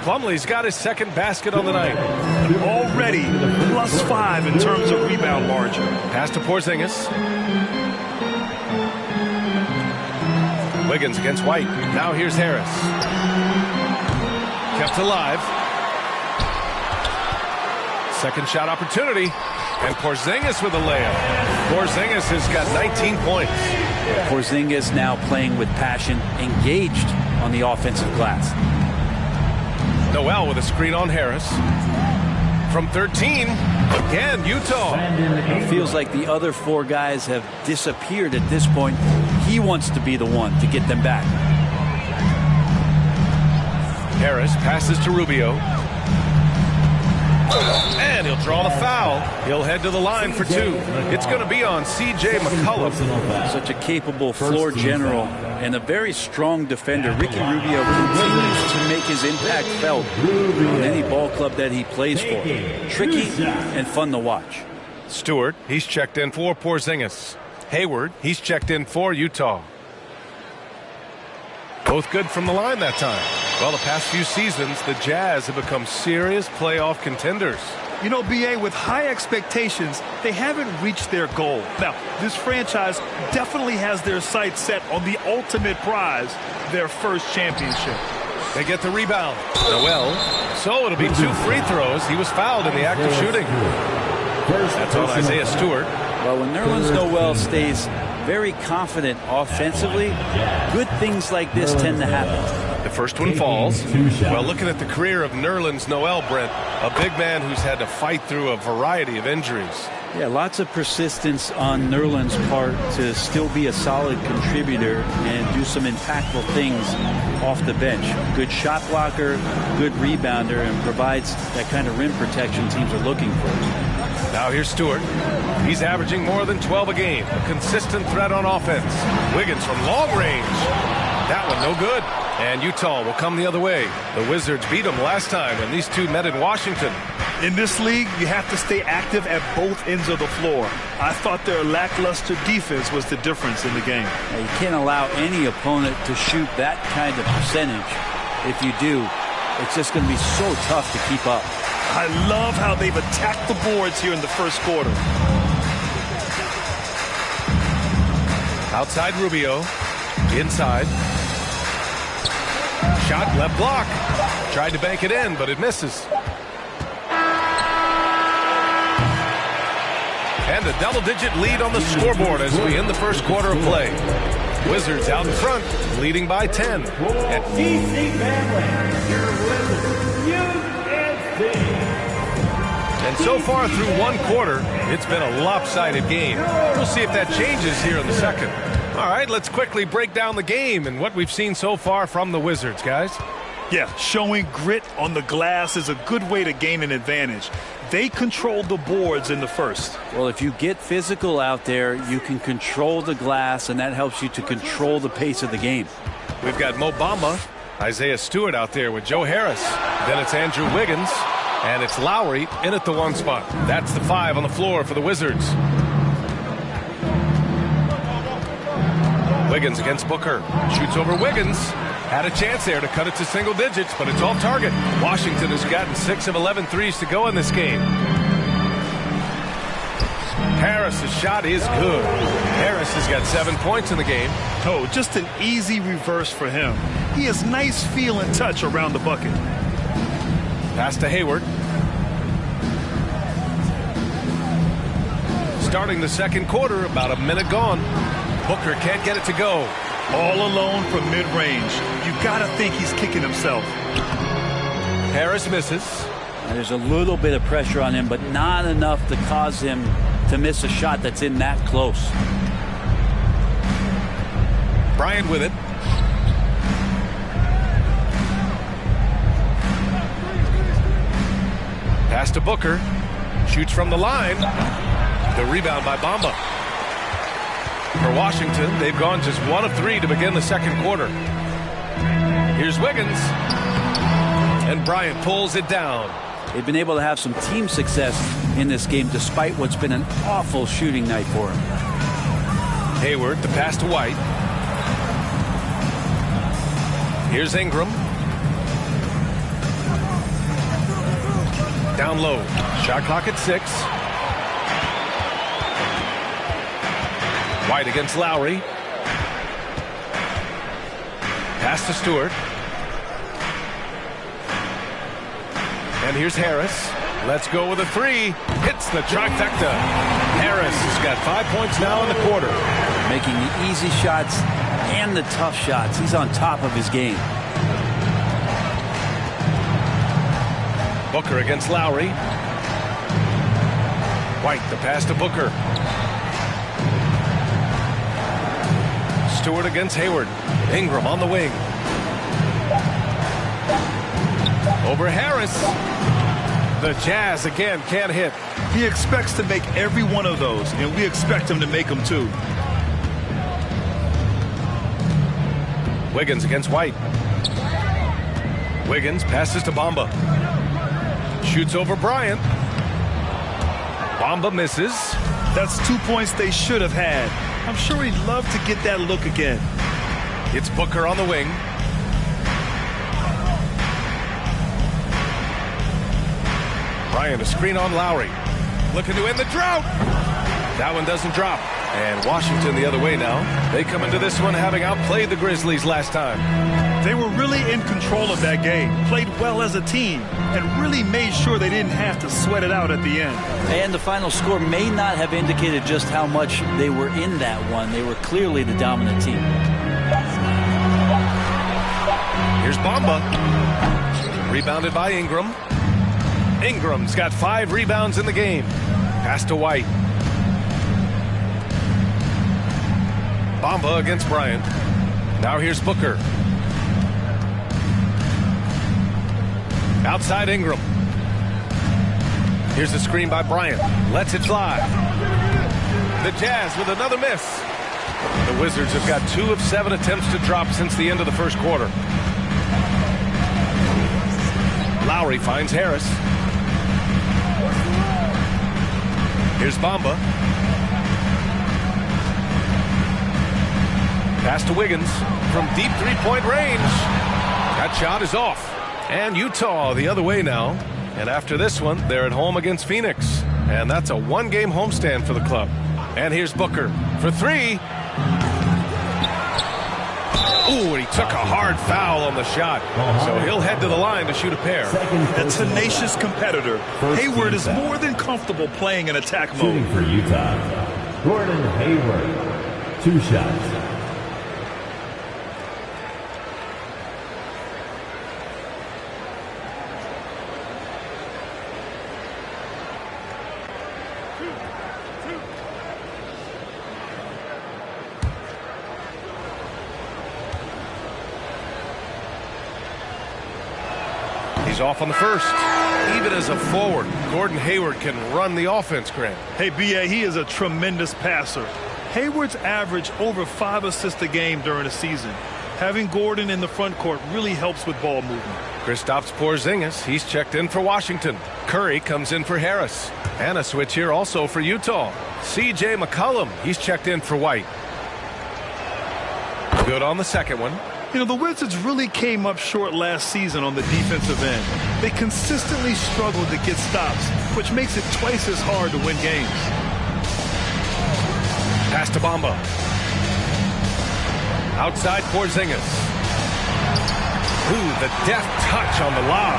Plumlee's got his second basket on the night. Already +5 in terms of rebound margin. Pass to Porzingis. Wiggins against White. Now here's Harris. Kept alive. Second shot opportunity, and Porzingis with a layup. Porzingis has got 19 points. Porzingis now playing with passion, engaged on the offensive glass. Noel with a screen on Harris. From 13, again, Utah. It feels like the other 4 guys have disappeared at this point. He wants to be the one to get them back. Harris passes to Rubio. And he'll draw the foul. He'll head to the line for 2. It's going to be on C.J. McCollum. Such a capable floor general and a very strong defender. Ricky Rubio continues to make his impact felt on any ball club that he plays for. Tricky and fun to watch. Stewart, he's checked in for Porzingis. Hayward, he's checked in for Utah. Both good from the line that time. Well, the past few seasons, the Jazz have become serious playoff contenders. You know, BA, with high expectations, they haven't reached their goal. Now, this franchise definitely has their sights set on the ultimate prize, their first championship. They get the rebound. Noel. So it'll be 2 free throws. He was fouled in the act of shooting. That's on Isaiah Stewart. Well, when Nerlens Noel stays very confident offensively, good things like this tend to happen. The first one falls. Well, looking at the career of Nerlens Noel, Brent, a big man who's had to fight through a variety of injuries. Yeah, lots of persistence on Nerlens' part to still be a solid contributor and do some impactful things off the bench. Good shot blocker, good rebounder, and provides that kind of rim protection teams are looking for. Now here's Stewart. He's averaging more than 12 a game. A consistent threat on offense. Wiggins from long range. That one no good. And Utah will come the other way. The Wizards beat them last time when these two met in Washington. In this league, you have to stay active at both ends of the floor. I thought their lackluster defense was the difference in the game. Now, you can't allow any opponent to shoot that kind of percentage. If you do, it's just going to be so tough to keep up. I love how they've attacked the boards here in the first quarter. Outside Rubio. Inside. Shot left block. Tried to bank it in, but it misses. And a double-digit lead on the scoreboard as we end the first quarter of play. Wizards out in front, leading by 10. At DC Family, your Wizards, USA. And so far through one quarter, it's been a lopsided game. We'll see if that changes here in the second. All right, let's quickly break down the game and what we've seen so far from the Wizards, guys. Yeah, showing grit on the glass is a good way to gain an advantage. They controlled the boards in the first. Well, if you get physical out there, you can control the glass, and that helps you to control the pace of the game. We've got Mo Bamba, Isaiah Stewart out there with Joe Harris. Then it's Andrew Wiggins, and it's Lowry in at the 1 spot. That's the 5 on the floor for the Wizards. Wiggins against Booker. Shoots over Wiggins. Had a chance there to cut it to single digits, but it's off target. Washington has gotten 6 of 11 threes to go in this game. Harris's shot is good. Harris has got 7 points in the game. Oh, just an easy reverse for him. He has nice feel and touch around the bucket. Pass to Hayward. Starting the second quarter, about a minute gone. Booker can't get it to go. All alone from mid-range. You gotta think he's kicking himself. Harris misses. And there's a little bit of pressure on him, but not enough to cause him to miss a shot that's in that close. Bryant with it. Pass to Booker. Shoots from the line. The rebound by Bamba. For Washington, they've gone just 1 of 3 to begin the second quarter. Here's Wiggins. And Bryant pulls it down. They've been able to have some team success in this game despite what's been an awful shooting night for him. Hayward, the pass to White. Here's Ingram. Down low. Shot clock at 6. White against Lowry. Pass to Stewart. And here's Harris. Let's go with a 3. Hits the trifecta. Harris has got 5 points now in the quarter. Making the easy shots and the tough shots. He's on top of his game. Booker against Lowry. White, the pass to Booker. Stewart against Hayward. Ingram on the wing. Over Harris. The Jazz again can't hit. He expects to make every one of those, and we expect him to make them too. Wiggins against White. Wiggins passes to Bamba. Shoots over Bryant. Bamba misses. That's 2 points they should have had. I'm sure he'd love to get that look again. It's Booker on the wing. Bryant, a screen on Lowry. Looking to end the drought. That one doesn't drop. And Washington the other way now. They come into this one having outplayed the Grizzlies last time. They were really in control of that game, played well as a team, and really made sure they didn't have to sweat it out at the end. And the final score may not have indicated just how much they were in that one. They were clearly the dominant team. Here's Bamba. Rebounded by Ingram. Ingram's got 5 rebounds in the game. Pass to White. Bamba against Bryant. Now here's Booker. Outside Ingram. Here's a screen by Bryant. Lets it fly. The Jazz with another miss. The Wizards have got 2 of 7 attempts to drop since the end of the first quarter. Lowry finds Harris. Here's Bamba. Pass to Wiggins from deep three-point range. That shot is off. And Utah the other way now. And after this one, they're at home against Phoenix. And that's a 1-game homestand for the club. And here's Booker for 3. Ooh, and he took a hard foul on the shot. So he'll head to the line to shoot a pair. A tenacious competitor. Hayward is more than comfortable playing in attack mode. Shooting for Utah, Gordon Hayward. 2 shots. He's off on the first. Even as a forward, Gordon Hayward can run the offense, Grant. Hey, B.A., he is a tremendous passer. Hayward's averaged over 5 assists a game during the season. Having Gordon in the front court really helps with ball movement. Kristaps Porzingis, he's checked in for Washington. Curry comes in for Harris. And a switch here also for Utah. C.J. McCollum, he's checked in for White. Good on the second one. You know, the Wizards really came up short last season on the defensive end. They consistently struggled to get stops, which makes it twice as hard to win games. Pass to Bamba. Outside Porzingis. Ooh, the deft touch on the lob.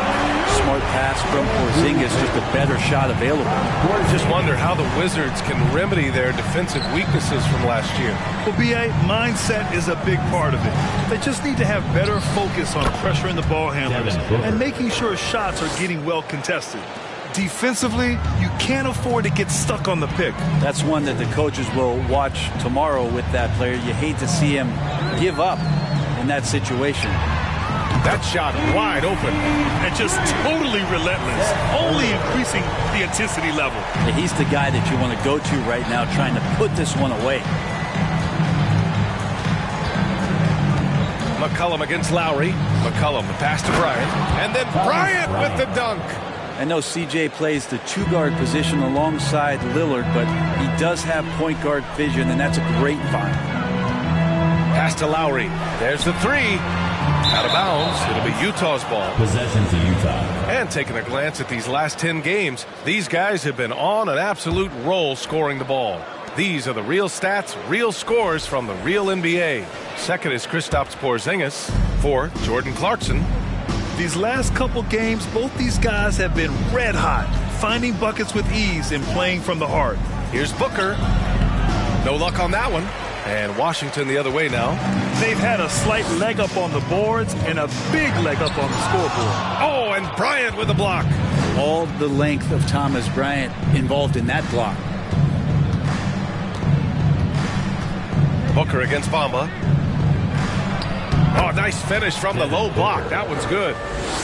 Smart pass from Porzingis, just a better shot available. Just wonder how the Wizards can remedy their defensive weaknesses from last year. Well, B.A., mindset is a big part of it. They just need to have better focus on pressuring the ball handlers and making sure shots are getting well contested. Defensively, you can't afford to get stuck on the pick. That's one that the coaches will watch tomorrow with that player. You hate to see him give up in that situation. That shot wide open. And just totally relentless, only increasing the intensity level. Yeah, he's the guy that you want to go to right now, trying to put this one away. McCollum against Lowry. McCollum, the pass to Bryant. And then Bryant with the dunk. I know CJ plays the 2-guard position alongside Lillard, but he does have point guard vision, and that's a great find. Pass to Lowry. There's the three. Out of bounds. It'll be Utah's ball. Possession to Utah. And taking a glance at these last 10 games, these guys have been on an absolute roll scoring the ball. These are the real stats, real scores from the real NBA. Second is Kristaps Porzingis. 4, Jordan Clarkson. These last couple games, both these guys have been red hot, finding buckets with ease and playing from the heart. Here's Booker. No luck on that one. And Washington the other way now. They've had a slight leg up on the boards and a big leg up on the scoreboard. Oh, and Bryant with the block. All the length of Thomas Bryant involved in that block. Booker against Bamba. Oh, nice finish from the low block. That one's good.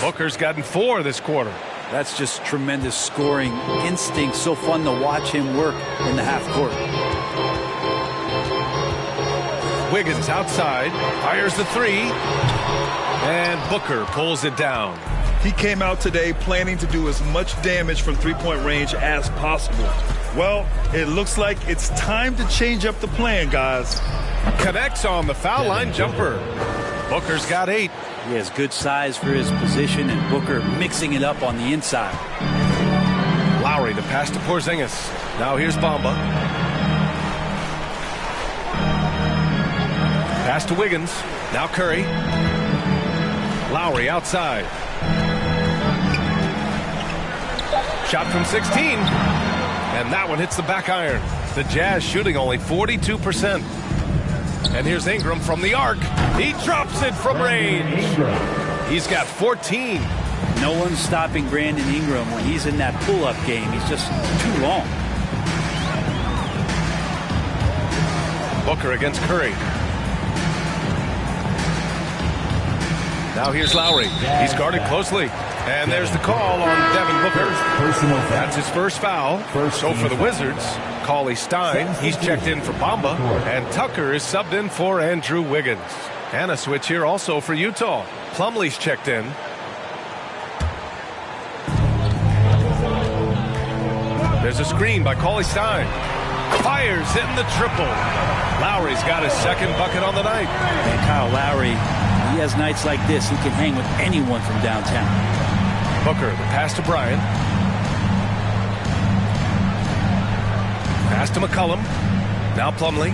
Booker's gotten 4 this quarter. That's just tremendous scoring instinct. So fun to watch him work in the half court. Wiggins outside, fires the 3, and Booker pulls it down. He came out today planning to do as much damage from three-point range as possible. Well, it looks like it's time to change up the plan, guys. Connects on the foul line jumper. Booker's got 8. He has good size for his position, and Booker mixing it up on the inside. Lowry to pass to Porzingis. Now here's Bamba. Pass to Wiggins. Now Curry. Lowry outside. Shot from 16. And that one hits the back iron. The Jazz shooting only 42%. And here's Ingram from the arc. He drops it from range. He's got 14. No one's stopping Brandon Ingram when he's in that pull-up game. He's just too long. Booker against Curry. Now here's Lowry. He's guarded closely. And there's the call on Devin Booker. That's his first foul. So for the Wizards, Cauley Stein, he's checked in for Bamba. And Tucker is subbed in for Andrew Wiggins. And a switch here also for Utah. Plumlee's checked in. There's a screen by Cauley Stein. Fires hitting the triple. Lowry's got his second bucket on the night. And Kyle Lowry, he has nights like this. He can hang with anyone from downtown. Booker, the pass to Bryant. Pass to McCollum. Now Plumlee.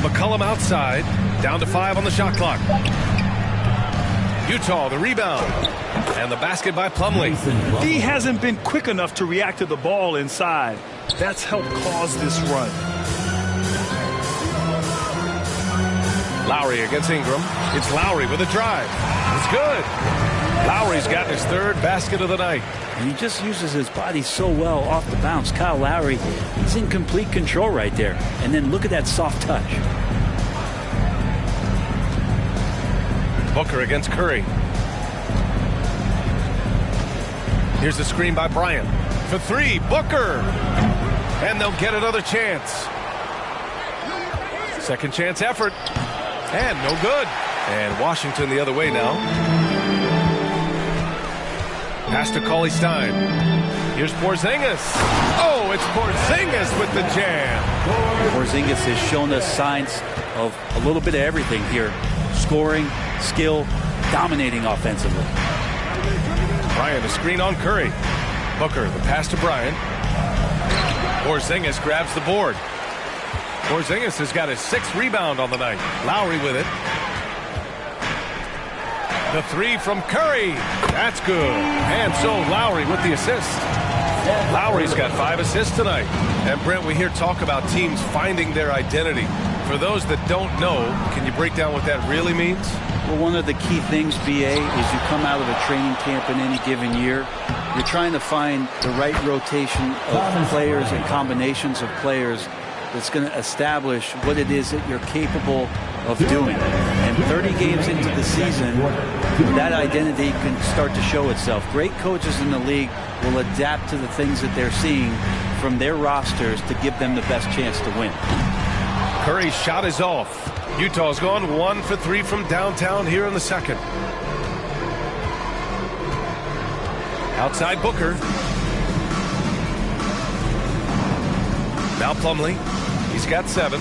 McCollum outside. Down to 5 on the shot clock. Utah, the rebound. And the basket by Plumlee. He hasn't been quick enough to react to the ball inside. That's helped cause this run. Lowry against Ingram. It's Lowry with a drive. It's good. Lowry's got his 3rd basket of the night. And he just uses his body so well off the bounce. Kyle Lowry, he's in complete control right there. And then look at that soft touch. Booker against Curry. Here's the screen by Bryant. For 3, Booker. And they'll get another chance. Second chance effort. And no good. And Washington the other way now. Pass to Cauley-Stein. Here's Porzingis. Oh, it's Porzingis with the jam. Porzingis has shown us signs of a little bit of everything here. Scoring, skill, dominating offensively. Bryant, a screen on Curry. Booker, the pass to Bryant. Porzingis grabs the board. Porzingis has got his 6th rebound on the night. Lowry with it. The 3 from Curry. That's good. And so Lowry with the assist. Lowry's got 5 assists tonight. And Brent, we hear talk about teams finding their identity. For those that don't know, can you break down what that really means? Well, one of the key things, BA, is you come out of a training camp in any given year. You're trying to find the right rotation of players and combinations of players that's going to establish what it is that you're capable of doing. And 30 games into the season, that identity can start to show itself. Great coaches in the league will adapt to the things that they're seeing from their rosters to give them the best chance to win. Curry's shot is off. Utah's gone 1 for 3 from downtown here in the second. Outside Booker. Now Plumlee. He's got 7.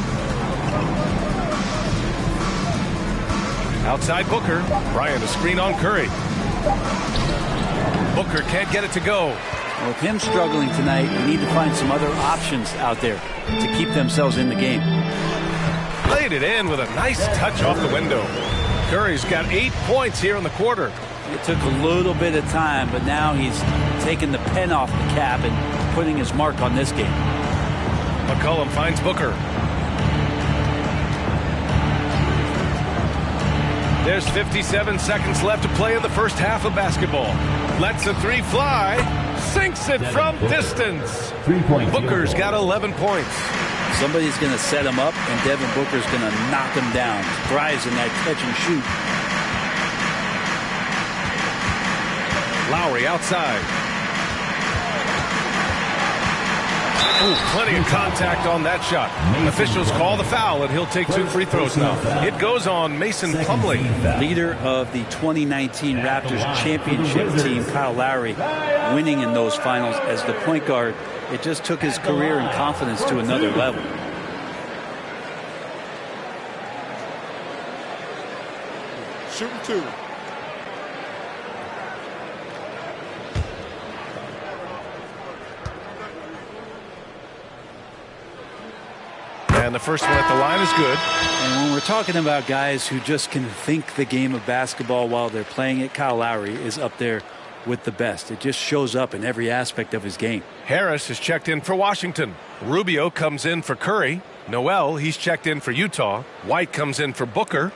Outside Booker. Bryant, a screen on Curry. Booker can't get it to go. Well, with him struggling tonight, we need to find some other options out there to keep themselves in the game. Laid it in with a nice touch off the window. Curry's got 8 points here in the quarter. It took a little bit of time, but now he's taking the pen off the cap and putting his mark on this game. McCollum finds Booker. There's 57 seconds left to play in the first half of basketball. Lets the 3 fly. Sinks it from distance. Booker's got 11 points. Somebody's going to set him up, and Devin Booker's going to knock him down. Thrives in that catch and shoot. Lowry outside. Ooh, plenty of contact on that shot. Officials call the foul, and he'll take 2 free throws now. It goes on Mason Plumlee. Leader of the 2019 Raptors championship team, Kyle Lowry, winning in those finals as the point guard. It just took his career and confidence to another level. Shooting 2. And the first one at the line is good. And when we're talking about guys who just can think the game of basketball while they're playing it, Kyle Lowry is up there with the best. It just shows up in every aspect of his game. Harris is checked in for Washington. Rubio comes in for Curry. Noel, he's checked in for Utah. White comes in for Booker.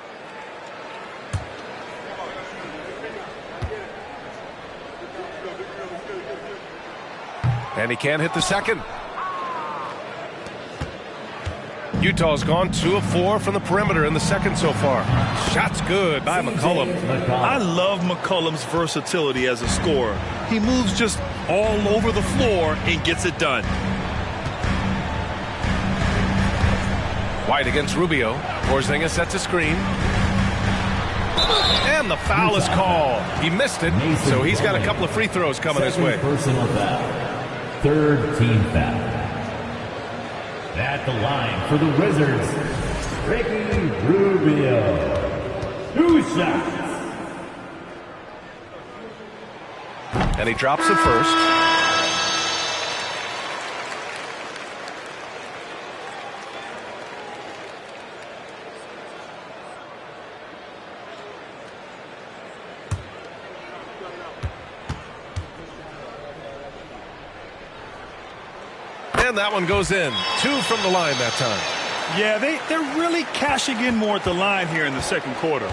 And he can't hit the second. Utah's gone 2 of 4 from the perimeter in the second so far. Shot's good by McCollum. I love McCollum's versatility as a scorer. He moves just all over the floor and gets it done. White against Rubio. Porzingis sets a screen. And the foul is called. He missed it, so he's got a couple of free throws coming his way. Personal foul. 3rd team foul. At the line for the Wizards, Ricky Rubio. 2 shots. And he drops the first. And that one goes in. 2 from the line that time. Yeah, they're really cashing in more at the line here in the second quarter.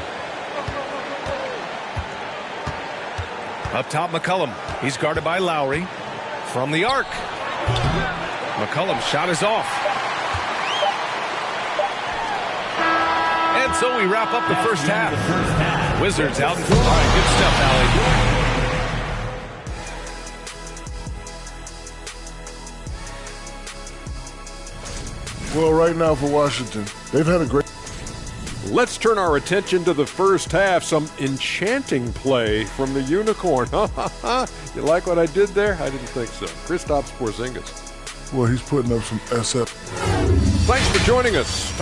Up top, McCollum. He's guarded by Lowry. From the arc. McCollum's shot is off. And so we wrap up the first half. Wizards out in front. All right, good stuff, Allie. Well, right now for Washington, they've had a great... Let's turn our attention to the first half. Some enchanting play from the Unicorn. You like what I did there? I didn't think so. Kristaps Porzingis. Well, he's putting up some SF. Thanks for joining us.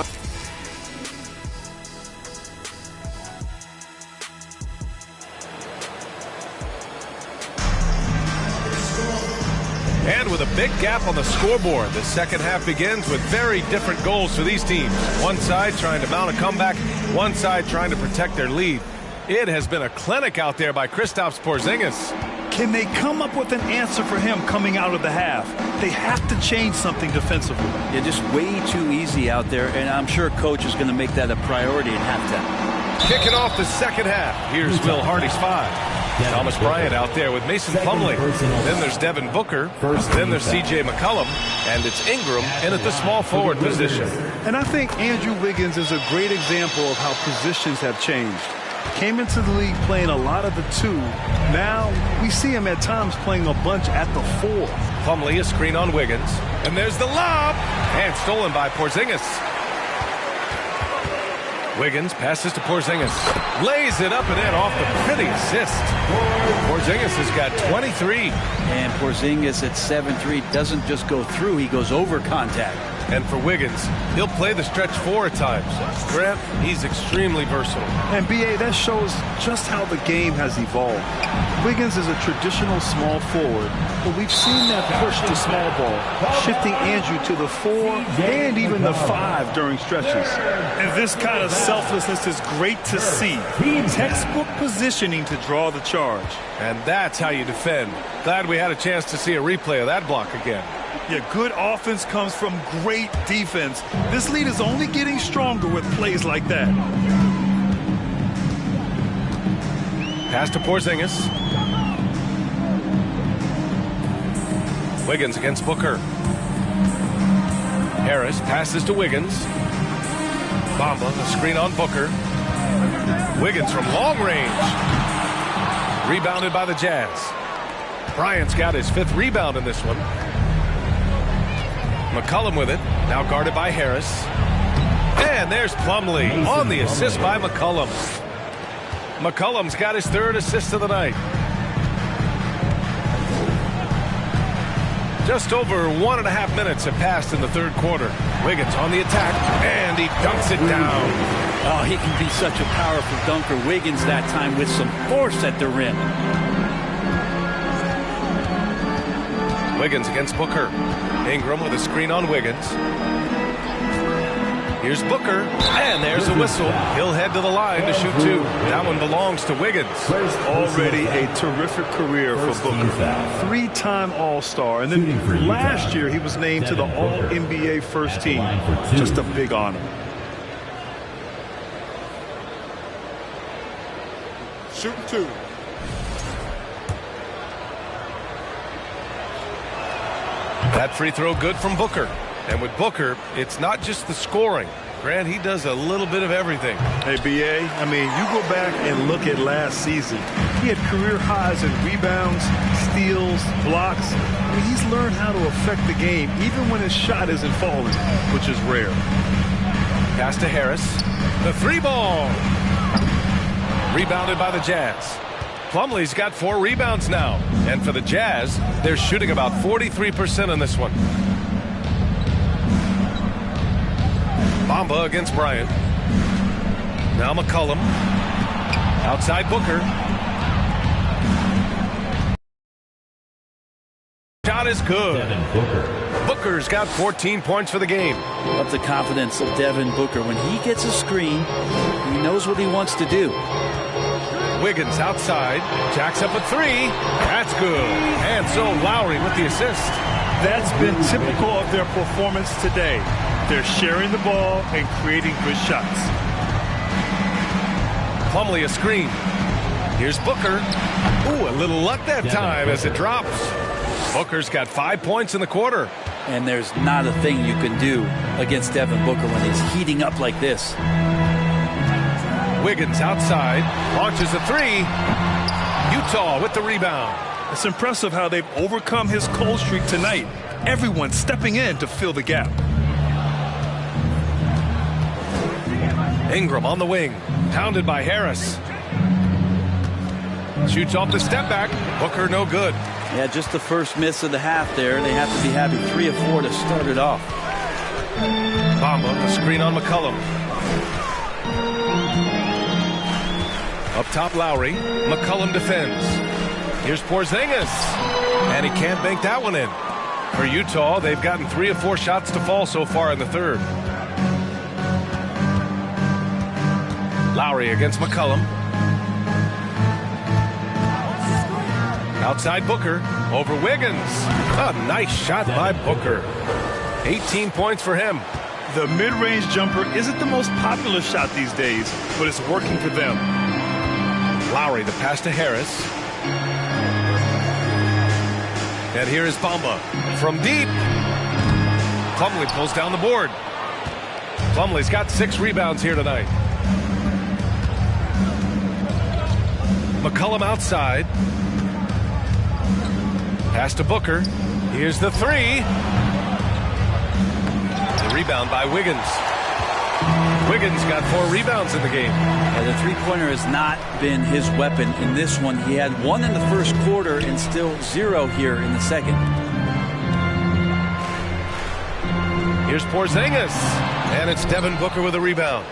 And with a big gap on the scoreboard, the second half begins with very different goals for these teams. One side trying to mount a comeback, one side trying to protect their lead. It has been a clinic out there by Kristaps Porzingis. Can they come up with an answer for him coming out of the half? They have to change something defensively. Yeah, just way too easy out there, and I'm sure coach is going to make that a priority at halftime. Kicking off the second half. Here's Will Hardy's 5. Thomas Bryant out there with Mason Plumlee. Then there's Devin Booker. Then there's C.J. McCollum. And it's Ingram in at the small forward position. And I think Andrew Wiggins is a great example of how positions have changed. Came into the league playing a lot of the 2. Now we see him at times playing a bunch at the 4. Plumlee, a screen on Wiggins. And there's the lob. And stolen by Porzingis. Wiggins passes to Porzingis. Lays it up and in off the pretty assist. Porzingis has got 23. And Porzingis at 7'3" doesn't just go through, he goes over contact. And for Wiggins, he'll play the stretch 4 at times. Grant, he's extremely versatile. And B.A., that shows just how the game has evolved. Wiggins is a traditional small forward, but we've seen that push to small ball, shifting Andrew to the 4 and even the 5 during stretches. And this kind of selflessness is great to see. Textbook positioning to draw the charge. And that's how you defend. Glad we had a chance to see a replay of that block again. Yeah, good offense comes from great defense. This lead is only getting stronger with plays like that. Pass to Porzingis. Wiggins against Booker. Harris passes to Wiggins. Bamba, the screen on Booker. Wiggins from long range. Rebounded by the Jazz. Bryant's got his 5th rebound in this one. McCollum with it, now guarded by Harris. And there's Plumlee on the assist by McCollum. McCollum's got his 3rd assist of the night. Just over 1.5 minutes have passed in the 3rd quarter. Wiggins on the attack, and he dunks it down. Oh, he can be such a powerful dunker. Wiggins that time with some force at the rim. Wiggins against Booker. Ingram with a screen on Wiggins. Here's Booker, and there's a whistle. He'll head to the line to shoot 2. That one belongs to Wiggins. Already a terrific career for Booker. 3-time All-Star, and then last year he was named to the All-NBA first team. Just a big honor. Shooting 2. That free throw good from Booker. And with Booker, it's not just the scoring. Grant, he does a little bit of everything. Hey, B.A., I mean, you go back and look at last season. He had career highs in rebounds, steals, blocks. I mean, he's learned how to affect the game, even when his shot isn't falling, which is rare. Pass to Harris. The 3-ball. Rebounded by the Jazz. Plumlee's got 4 rebounds now. And for the Jazz, they're shooting about 43% in this one. Bamba against Bryant. Now McCollum. Outside Booker. Shot is good. Booker's got 14 points for the game. Love the confidence of Devin Booker. When he gets a screen, he knows what he wants to do. Wiggins outside. Jacks up a 3. That's good. And so Lowry with the assist. That's been typical of their performance today. They're sharing the ball and creating good shots. Plumlee a screen. Here's Booker. Ooh, a little luck that time as it drops. Booker's got 5 points in the quarter. And there's not a thing you can do against Devin Booker when he's heating up like this. Wiggins outside, launches a three. Utah with the rebound. It's impressive how they've overcome his cold streak tonight. Everyone stepping in to fill the gap. Ingram on the wing, pounded by Harris. Shoots off the step back. Booker no good. Yeah, just the first miss of the half there. They have to be having 3 or 4 to start it off. Bamba, the screen on McCollum. Up top, Lowry. McCollum defends. Here's Porzingis. And he can't bank that one in. For Utah, they've gotten 3 or 4 shots to fall so far in the third. Lowry against McCollum. Outside Booker, over Wiggins. A nice shot by Booker. 18 points for him. The mid-range jumper isn't the most popular shot these days, but it's working for them. Lowry, the pass to Harris. And here is Bamba from deep. Plumlee pulls down the board. Plumlee's got 6 rebounds here tonight. McCollum outside. Pass to Booker. Here's the three. The rebound by Wiggins. Wiggins got 4 rebounds in the game. Yeah, the three-pointer has not been his weapon in this one. He had 1 in the first quarter and still 0 here in the second. Here's Porzingis. And it's Devin Booker with a rebound.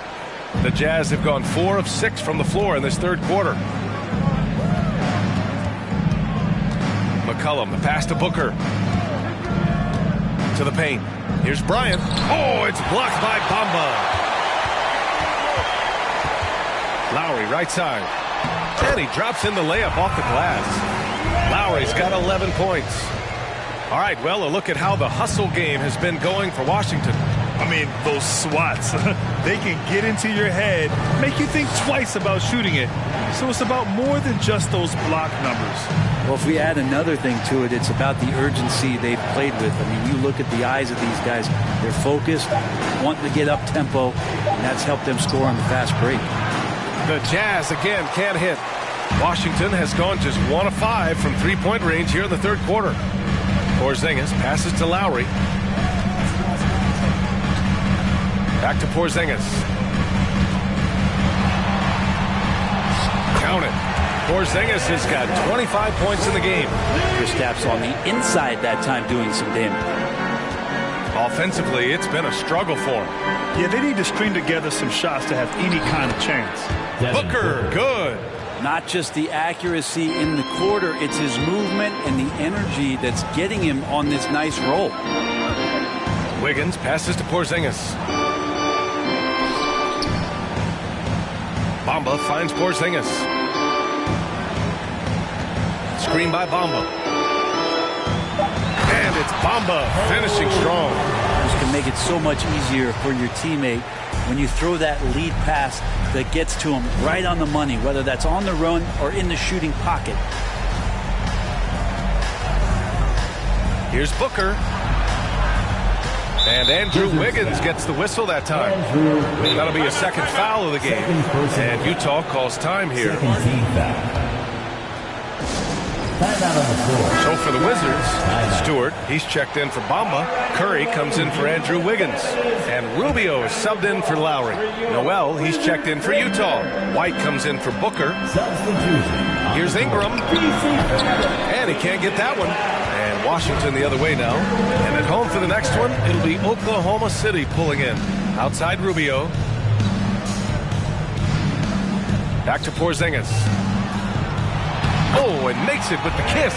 The Jazz have gone 4 of 6 from the floor in this third quarter. McCollum, the pass to Booker. To the paint. Here's Bryant. Oh, it's blocked by Bamba. Lowry, right side. And he drops in the layup off the glass. Lowry's got 11 points. All right, well, a look at how the hustle game has been going for Washington. I mean, those swats, they can get into your head, make you think twice about shooting it. So it's about more than just those block numbers. Well, if we add another thing to it, it's about the urgency they've played with. I mean, you look at the eyes of these guys. They're focused, wanting to get up tempo, and that's helped them score on the fast break. The Jazz, again, can't hit. Washington has gone just 1 of 5 from three-point range here in the third quarter. Porzingis passes to Lowry. Back to Porzingis. Count it. Porzingis has got 25 points in the game. Kristaps on the inside that time doing some damage. Offensively, it's been a struggle for him. Yeah, they need to string together some shots to have any kind of chance. Booker, good. Not just the accuracy in the quarter, it's his movement and the energy that's getting him on this nice roll. Wiggins passes to Porzingis. Bamba finds Porzingis. Screen by Bamba. And it's Bamba finishing strong. This can make it so much easier for your teammate when you throw that lead pass that gets to him right on the money, whether that's on the run or in the shooting pocket. Here's Booker. And Andrew Wiggins gets the whistle that time. That'll be a second foul of the game. And Utah calls time here. So for the Wizards, Stewart, he's checked in for Bamba. Curry comes in for Andrew Wiggins. And Rubio is subbed in for Lowry. Noel, he's checked in for Utah. White comes in for Booker. Here's Ingram. And he can't get that one. And Washington the other way now. And at home for the next one, it'll be Oklahoma City pulling in. Outside Rubio. Back to Porzingis. Oh, and makes it with the kiss.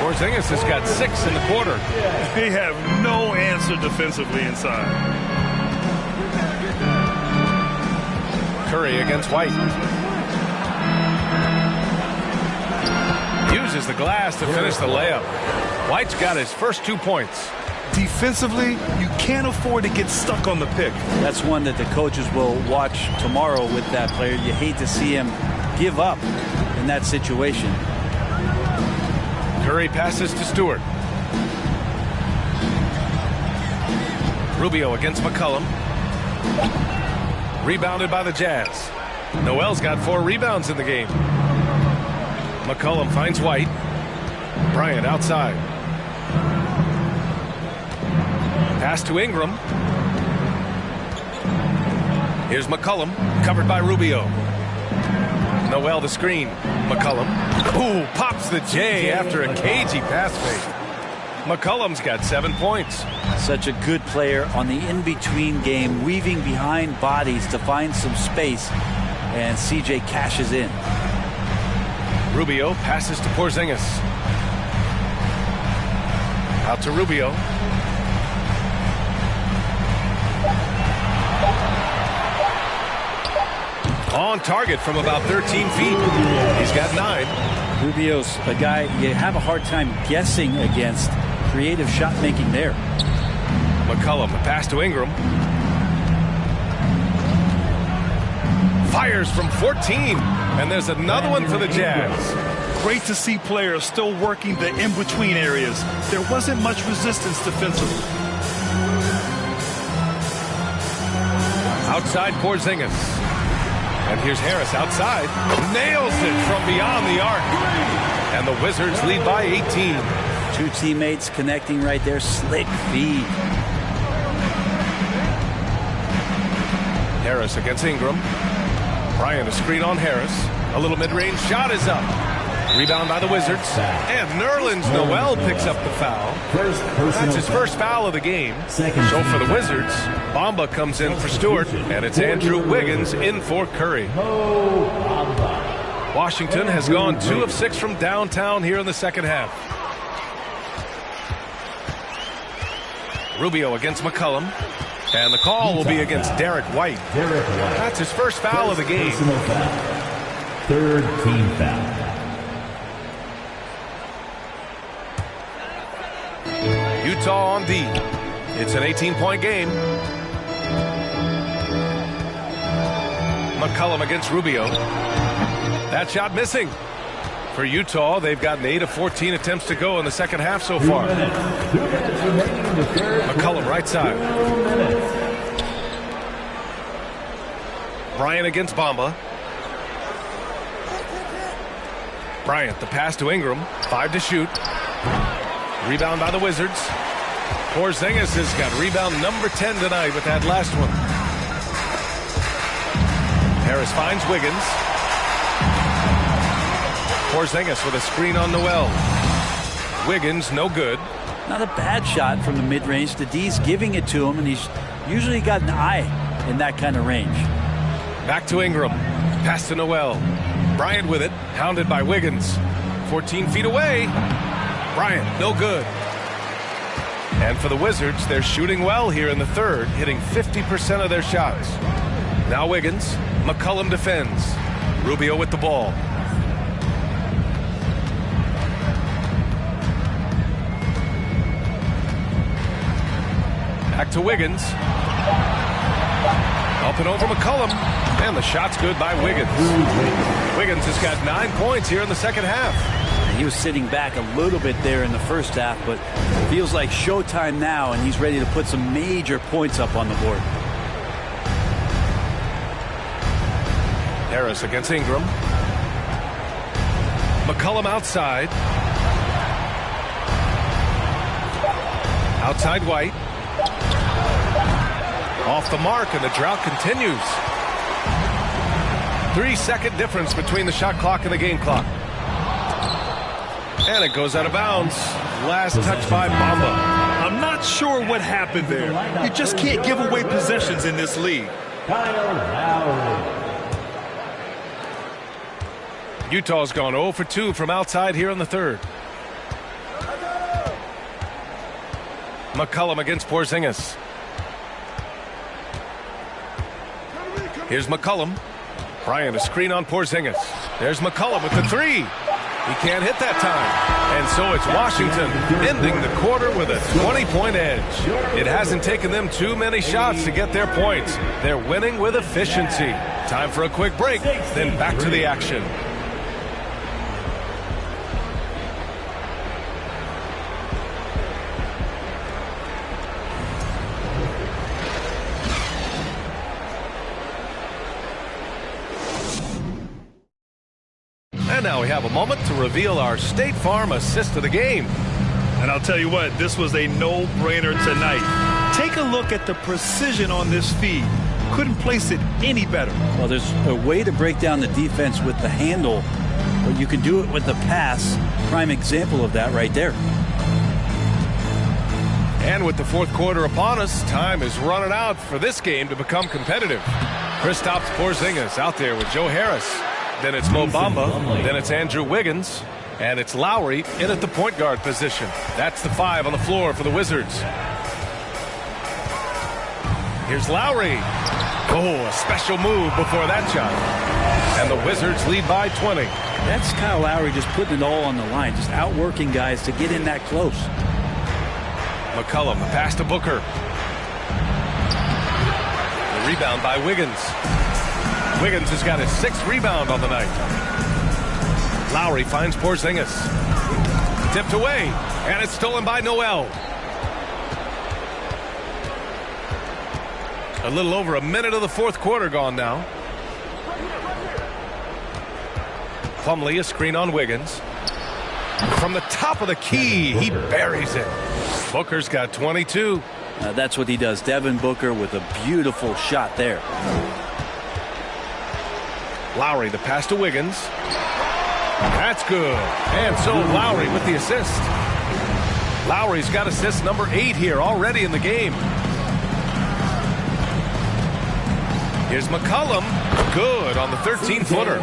Porzingis has got 6 in the quarter. They have no answer defensively inside. Curry against White. uses the glass to finish the layup. White's got his first 2 points. Defensively, you can't afford to get stuck on the pick. That's one that the coaches will watch tomorrow with that player. You hate to see him give up in that situation. Curry passes to Stewart. Rubio against McCollum. Rebounded by the Jazz. Noel's got 4 rebounds in the game. McCollum finds White. Bryant outside. Pass to Ingram. Here's McCollum, covered by Rubio. Noel the screen. McCollum. Ooh, pops the J after a cagey pass fake. McCollum's got 7 points. Such a good player on the in-between game, weaving behind bodies to find some space, and CJ cashes in. Rubio passes to Porzingis. Out to Rubio. On target from about 13 feet. He's got 9. Rubio's a guy you have a hard time guessing against. Creative shot making there. McCollum, a pass to Ingram. Fires from 14. And there's another one for the Jazz. Great to see players still working the in-between areas. There wasn't much resistance defensively. Outside Porzingis. And here's Harris outside. Nails it from beyond the arc. And the Wizards lead by 18. 2 teammates connecting right there. Slick feed. Harris against Ingram. Bryant a screen on Harris. A little mid-range shot is up. Rebound by the Wizards. And Nerlens Noel picks up the foul. That's his first foul of the game. So for the Wizards, Bamba comes in for Stewart. And it's Andrew Wiggins in for Curry. Washington has gone 2 of 6 from downtown here in the second half. Rubio against McCollum. And the call will be against Derek White. That's his first foul of the game. 3rd team foul. Utah on D. It's an 18-point game. McCollum against Rubio. That shot missing. For Utah, they've gotten 8 of 14 attempts to go in the second half so far. McCollum right side. Bryant against Bamba. Bryant, the pass to Ingram. 5 to shoot. Rebound by the Wizards. Porzingis has got rebound number 10 tonight with that last one. Harris finds Wiggins. Porzingis with a screen on Noel. Wiggins, no good. Not a bad shot from the mid-range. The D's giving it to him, and he's usually got an eye in that kind of range. Back to Ingram. Pass to Noel. Bryant with it, hounded by Wiggins. 14 feet away. Bryant, no good. And for the Wizards, they're shooting well here in the third, hitting 50% of their shots. Now Wiggins. McCollum defends. Rubio with the ball. Back to Wiggins. Up and over McCollum. And the shot's good by Wiggins. Wiggins has got 9 points here in the second half. He was sitting back a little bit there in the first half, but feels like showtime now, and he's ready to put some major points up on the board. Harris against Ingram. McCollum outside. Outside White. Off the mark, and the drought continues. 3-second difference between the shot clock and the game clock. And it goes out of bounds. Last touch by Bamba. I'm not sure what happened there. You just can't give away possessions in this league. Utah's gone 0 for 2 from outside here in the third. McCollum against Porzingis. Here's McCollum. Bryant a screen on Porzingis. There's McCollum with the 3. He can't hit that time. And so it's Washington ending the quarter with a 20-point edge. It hasn't taken them too many shots to get their points. They're winning with efficiency. Time for a quick break, then back to the action. And now we have a moment to reveal our State Farm assist of the game. And I'll tell you what, this was a no-brainer tonight. Take a look at the precision on this feed. Couldn't place it any better. Well, there's a way to break down the defense with the handle, but you can do it with the pass. Prime example of that right there. And with the fourth quarter upon us, time is running out for this game to become competitive. Kristaps Porzingis out there with Joe Harris. Then it's Mo Bamba. Then it's Andrew Wiggins. And it's Lowry in at the point guard position. That's the 5 on the floor for the Wizards. Here's Lowry. Oh, a special move before that shot. And the Wizards lead by 20. That's Kyle Lowry just putting it all on the line, just outworking guys to get in that close. McCollum, the pass to Booker. The rebound by Wiggins. Wiggins has got his 6th rebound on the night. Lowry finds Porzingis. Tipped away, and it's stolen by Noel. A little over a minute of the fourth quarter gone now. Plumlee, a screen on Wiggins. From the top of the key, he buries it. Booker's got 22. That's what he does. Devin Booker with a beautiful shot there. Lowry, the pass to Wiggins. That's good. And so Lowry with the assist. Lowry's got assist number 8 here already in the game. Here's McCollum. Good on the 13-footer.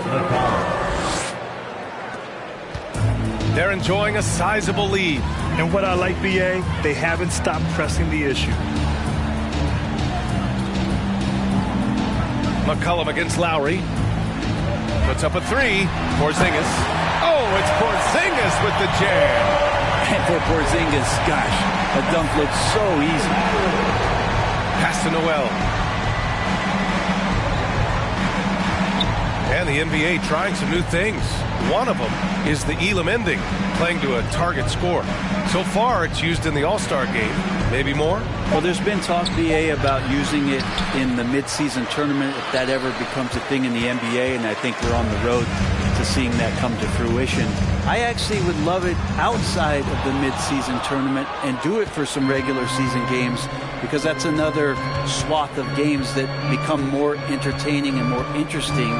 They're enjoying a sizable lead. And what I like, B.A., they haven't stopped pressing the issue. McCollum against Lowry. Puts up a 3. Porzingis. Oh, it's Porzingis with the jam. And for Porzingis, gosh, a dunk looks so easy. Pass to Noel. And the NBA trying some new things. One of them is the Elam ending, playing to a target score. So far, it's used in the All-Star game. Maybe more? Well, there's been talk, BA, about using it in the midseason tournament if that ever becomes a thing in the NBA, and I think we're on the road to seeing that come to fruition. I actually would love it outside of the midseason tournament and do it for some regular season games, because that's another swath of games that become more entertaining and more interesting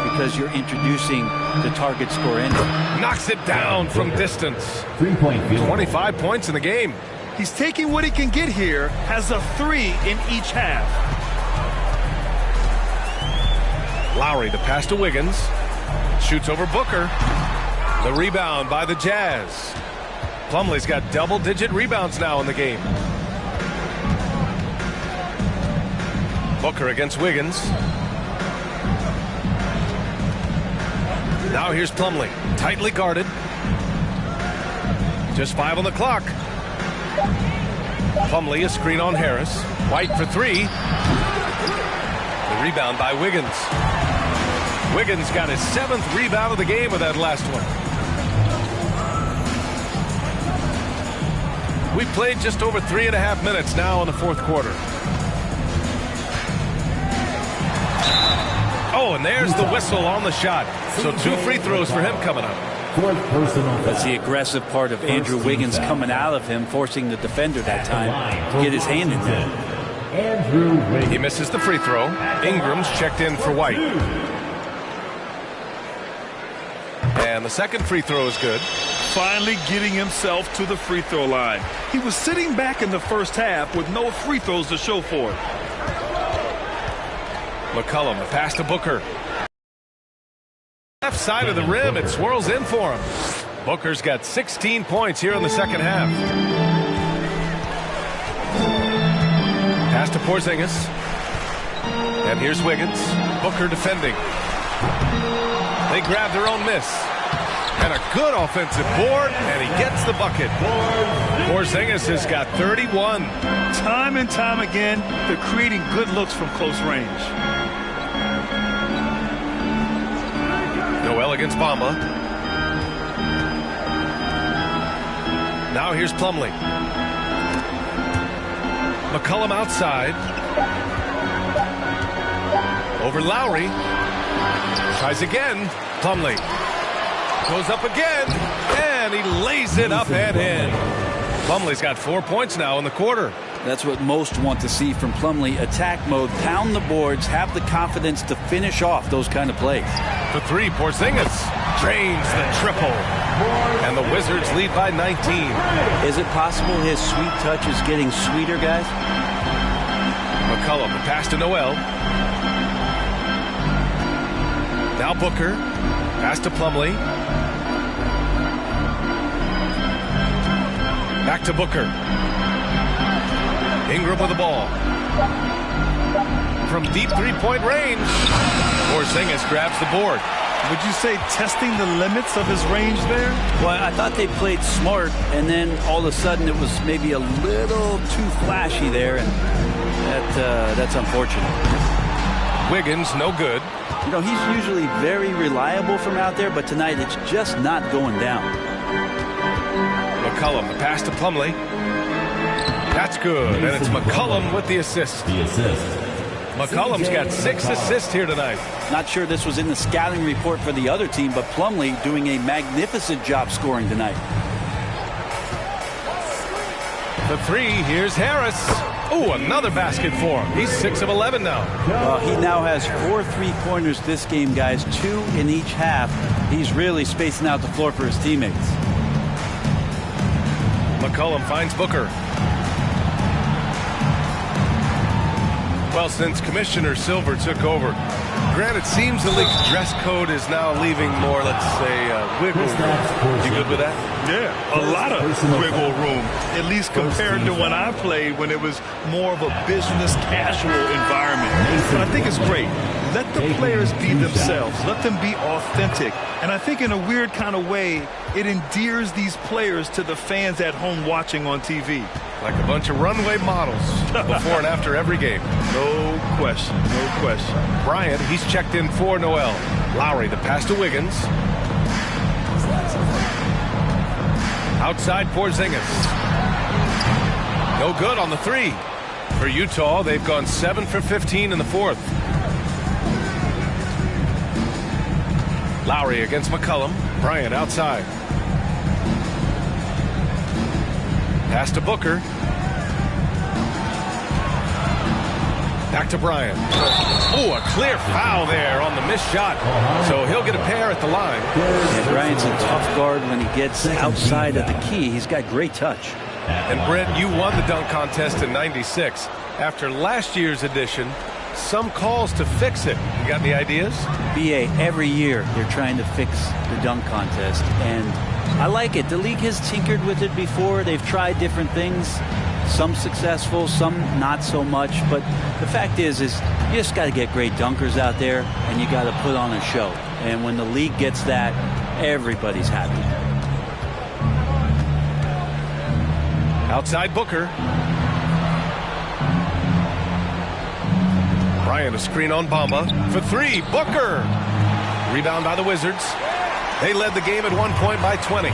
because you're introducing the target score ending. Knocks it down from distance. 3-point field. 25 points in the game. He's taking what he can get here, has a 3 in each half. Lowry, the pass to Wiggins. Shoots over Booker. The rebound by the Jazz. Plumlee's got double-digit rebounds now in the game. Booker against Wiggins. Now here's Plumlee, tightly guarded. Just 5 on the clock. Plumlee, a screen on Harris. White for 3. The rebound by Wiggins. Wiggins got his 7th rebound of the game with that last one. We played just over 3.5 minutes now in the fourth quarter. Oh, and there's the whistle on the shot. So 2 free throws for him coming up. That's the aggressive part of Andrew Wiggins coming out of him, forcing the defender that time to get his hand in there. He misses the free throw. Ingram's checked in for White. And the second free throw is good. Finally getting himself to the free throw line. He was sitting back in the first half with no free throws to show for it. McCollum, the pass to Booker. Left side of the rim, it swirls in for him. Booker's got 16 points here in the second half. Pass to Porzingis. And here's Wiggins. Booker defending. They grab their own miss. And a good offensive board, and he gets the bucket. Porzingis has got 31. Time and time again, they're creating good looks from close range. Noel against Bamba. Now here's Plumlee. McCollum outside. Over Lowry. Tries again. Plumlee. Goes up again. And he lays it up and in. Plumlee's got 4 points now in the quarter. That's what most want to see from Plumlee. Attack mode, pound the boards, have the confidence to finish off those kind of plays. The three, Porzingis drains the triple. And the Wizards lead by 19. Is it possible his sweet touch is getting sweeter, guys? McCollum, the pass to Noel. Now Booker. Pass to Plumlee. Back to Booker. Ingram with the ball. From deep three-point range, Porzingis grabs the board. Would you say testing the limits of his range there? Well, I thought they played smart, and then all of a sudden it was maybe a little too flashy there, and that's unfortunate. Wiggins, no good. You know, he's usually very reliable from out there, but tonight it's just not going down. McCollum, the pass to Plumlee. That's good, and it's McCollum with the assist. McCollum's got 6 assists here tonight. Not sure this was in the scouting report for the other team, but Plumlee doing a magnificent job scoring tonight. The three, here's Harris. Oh, another basket for him. He's 6 of 11 now. Well, he now has 4 3-pointers this game, guys, 2 in each half. He's really spacing out the floor for his teammates. McCollum finds Booker. Well, since Commissioner Silver took over, Grant, it seems the league's dress code is now leaving more, let's say, wiggle room. You good with that? Yeah, a lot of wiggle room, at least compared to when I played, when it was more of a business casual environment. But I think it's great. Let the players be themselves. Let them be authentic. And I think in a weird kind of way, it endears these players to the fans at home watching on TV. Like a bunch of runway models before and after every game. No question, no question. Bryant, he's checked in for Noel. Lowry, the pass to Wiggins. Outside Porzingis. No good on the three. For Utah, they've gone 7 for 15 in the fourth. Lowry against McCollum. Bryant outside. Pass to Booker. Back to Bryant. Oh, a clear foul there on the missed shot. So he'll get a pair at the line. Yeah, Bryant's a tough guard when he gets outside of the key. He's got great touch. And Brent, you won the dunk contest in '96. After last year's edition, some calls to fix it. You got any ideas? BA, every year they're trying to fix the dunk contest, and I like it. The league has tinkered with it before. They've tried different things, some successful, some not so much, but the fact is you just got to get great dunkers out there, and you got to put on a show. And when the league gets that, everybody's happy. Outside Booker. Bryant, a screen on Bamba. For three, Booker. Rebound by the Wizards. They led the game at 1 point by 20.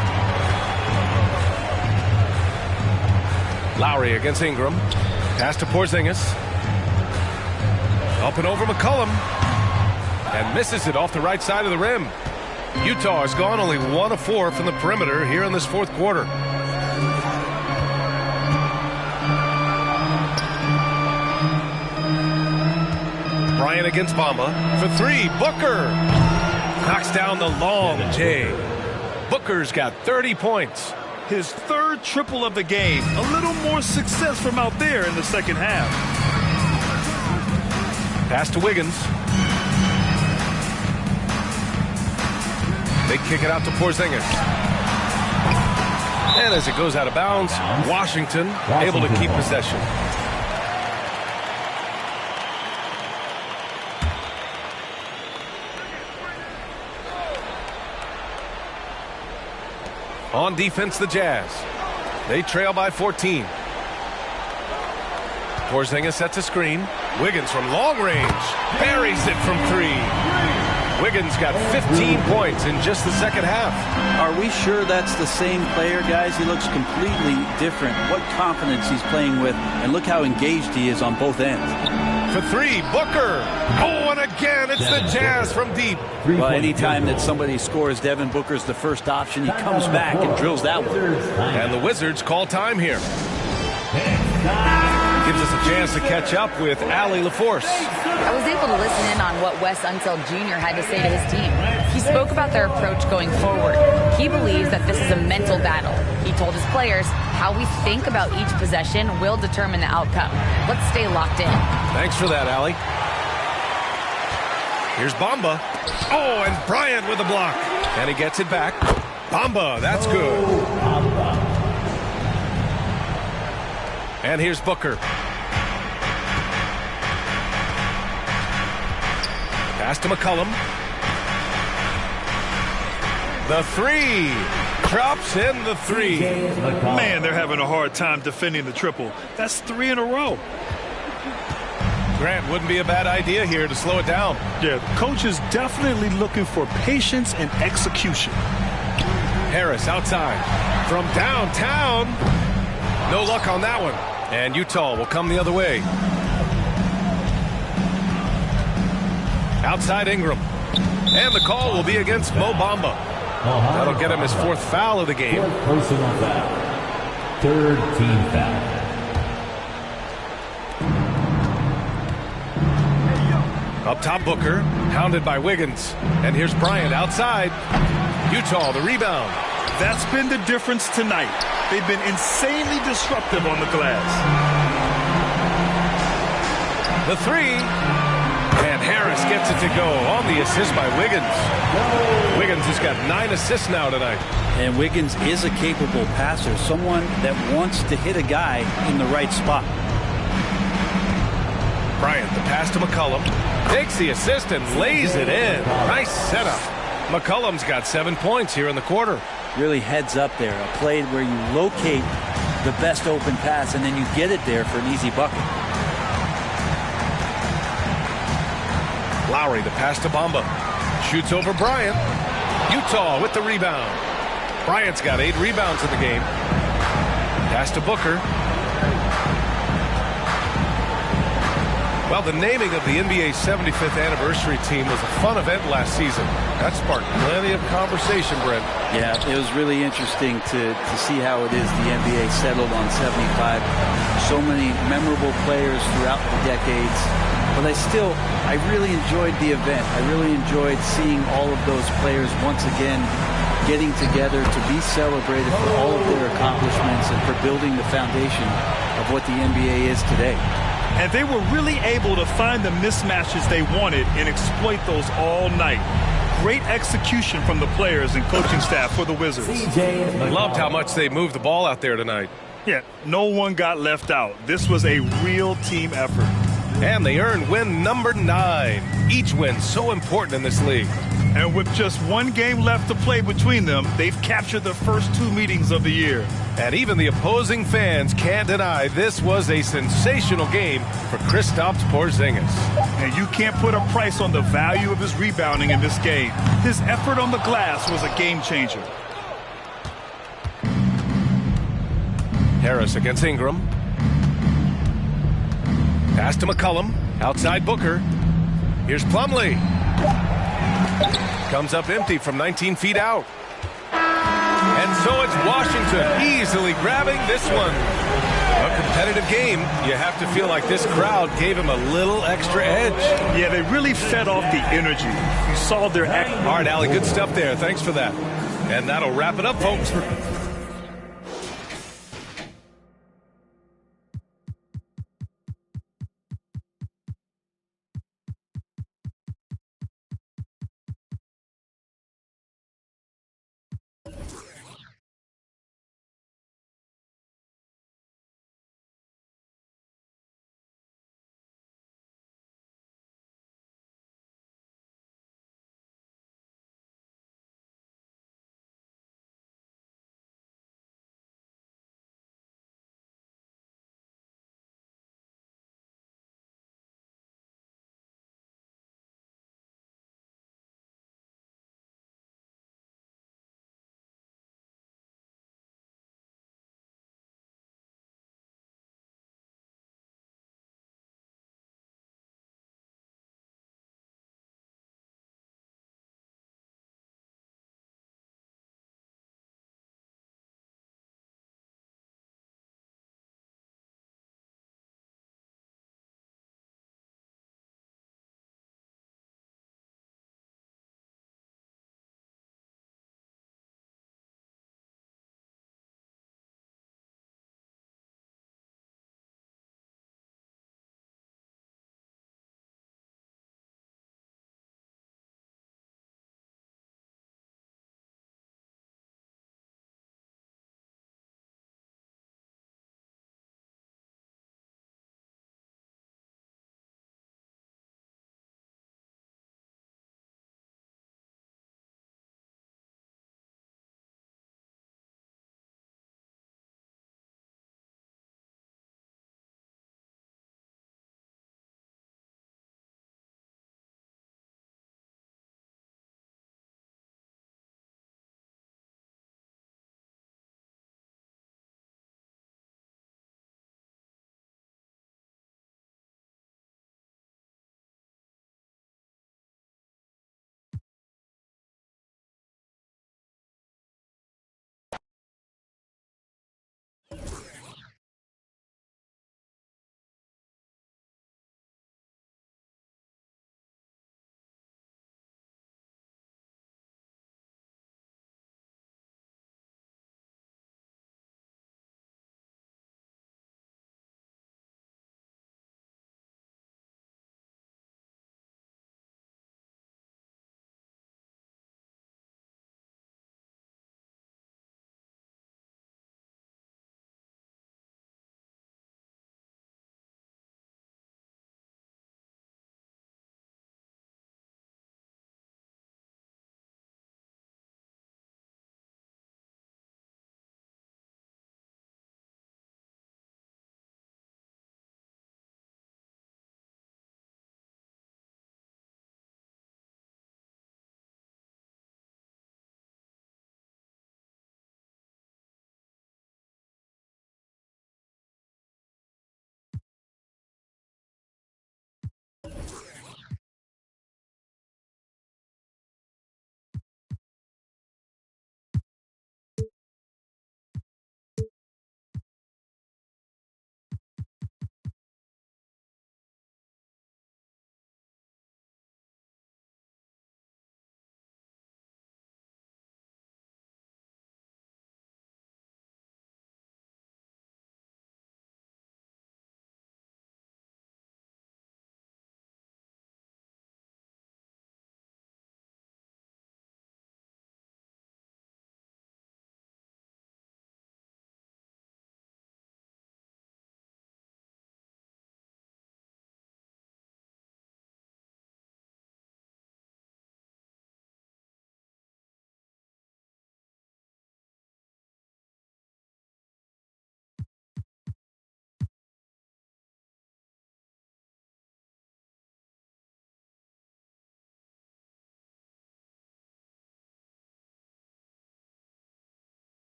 Lowry against Ingram. Pass to Porzingis. Up and over McCollum. And misses it off the right side of the rim. Utah has gone only 1 of 4 from the perimeter here in this fourth quarter. Bryant against Bamba. For three, Booker. Knocks down the long J. Booker's got 30 points. His third triple of the game. A little more success from out there in the second half. Pass to Wiggins. They kick it out to Porzingis. And as it goes out of bounds, Washington able to keep possession. On defense, the Jazz. They trail by 14. Porzingis sets a screen. Wiggins from long range buries it from 3. Wiggins got 15 points in just the second half. Are we sure that's the same player, guys? He looks completely different. What confidence he's playing with, and look how engaged he is on both ends. For 3, Booker. Oh, and again, it's the Jazz from deep. Well, anytime that somebody scores, Devin Booker's the first option. He comes back and drills that one. And the Wizards call time here. Gives us a chance to catch up with Allie LaForce. I was able to listen in on what Wes Unseld Jr. had to say to his team. He spoke about their approach going forward. He believes that this is a mental battle. He told his players how we think about each possession will determine the outcome. Let's stay locked in. Thanks for that, Allie. Here's Bamba. Oh, and Bryant with a block. And he gets it back. Bamba, that's good. And here's Booker. Pass to McCollum. The 3. Drops in the 3. Man, they're having a hard time defending the triple. That's 3 in a row. Grant, wouldn't be a bad idea here to slow it down. Yeah, the coach is definitely looking for patience and execution. Harris outside. From downtown. No luck on that one. And Utah will come the other way. Outside Ingram. And the call will be against Mo Bamba. That'll get him his 4th foul of the game. Personal foul. 3rd team foul. Up top, Booker. Hounded by Wiggins. And here's Bryant outside. Utah, the rebound. That's been the difference tonight. They've been insanely disruptive on the glass. The 3. And Harris gets it to go on the assist by Wiggins. Wiggins has got 9 assists now tonight. And Wiggins is a capable passer, someone that wants to hit a guy in the right spot. Bryant, the pass to McCollum. Takes the assist and lays it in. Nice setup. McCollum's got 7 points here in the quarter. Really heads up there. A play where you locate the best open pass and then you get it there for an easy bucket. Lowry, the pass to Bamba. Shoots over Bryant. Utah with the rebound. Bryant's got 8 rebounds in the game. Pass to Booker. Well, the naming of the NBA's 75th anniversary team was a fun event last season. That sparked plenty of conversation, Brent. Yeah, it was really interesting to see how it is the NBA settled on 75. So many memorable players throughout the decades. But I really enjoyed the event. I really enjoyed seeing all of those players once again getting together to be celebrated for all of their accomplishments and for building the foundation of what the NBA is today. And they were really able to find the mismatches they wanted and exploit those all night. Great execution from the players and coaching staff for the Wizards. Loved how much they moved the ball out there tonight. Yeah, no one got left out. This was a real team effort. And they earned win number 9. Each win so important in this league. And with just 1 game left to play between them, they've captured the first 2 meetings of the year. And even the opposing fans can't deny this was a sensational game for Kristaps Porzingis. And you can't put a price on the value of his rebounding in this game. His effort on the glass was a game changer. Harris against Ingram. Pass to McCollum. Outside Booker. Here's Plumlee. Comes up empty from 19 feet out. And so it's Washington easily grabbing this one. A competitive game. You have to feel like this crowd gave him a little extra edge. Yeah, they really fed off the energy. You saw their act. All right, Allie, good stuff there. Thanks for that. And that'll wrap it up, folks.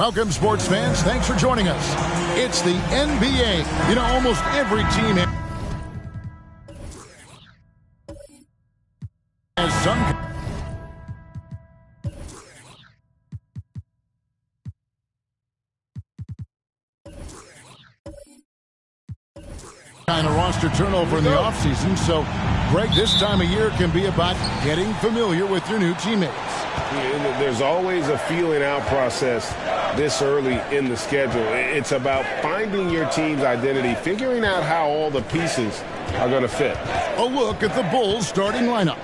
Welcome, sports fans. Thanks for joining us. It's the NBA. You know, almost every team has some kind of roster turnover in the offseason. So, Greg, this time of year can be about getting familiar with your new teammates. There's always a feeling out process this early in the schedule. It's about finding your team's identity, figuring out how all the pieces are going to fit. A look at the Bulls starting lineup.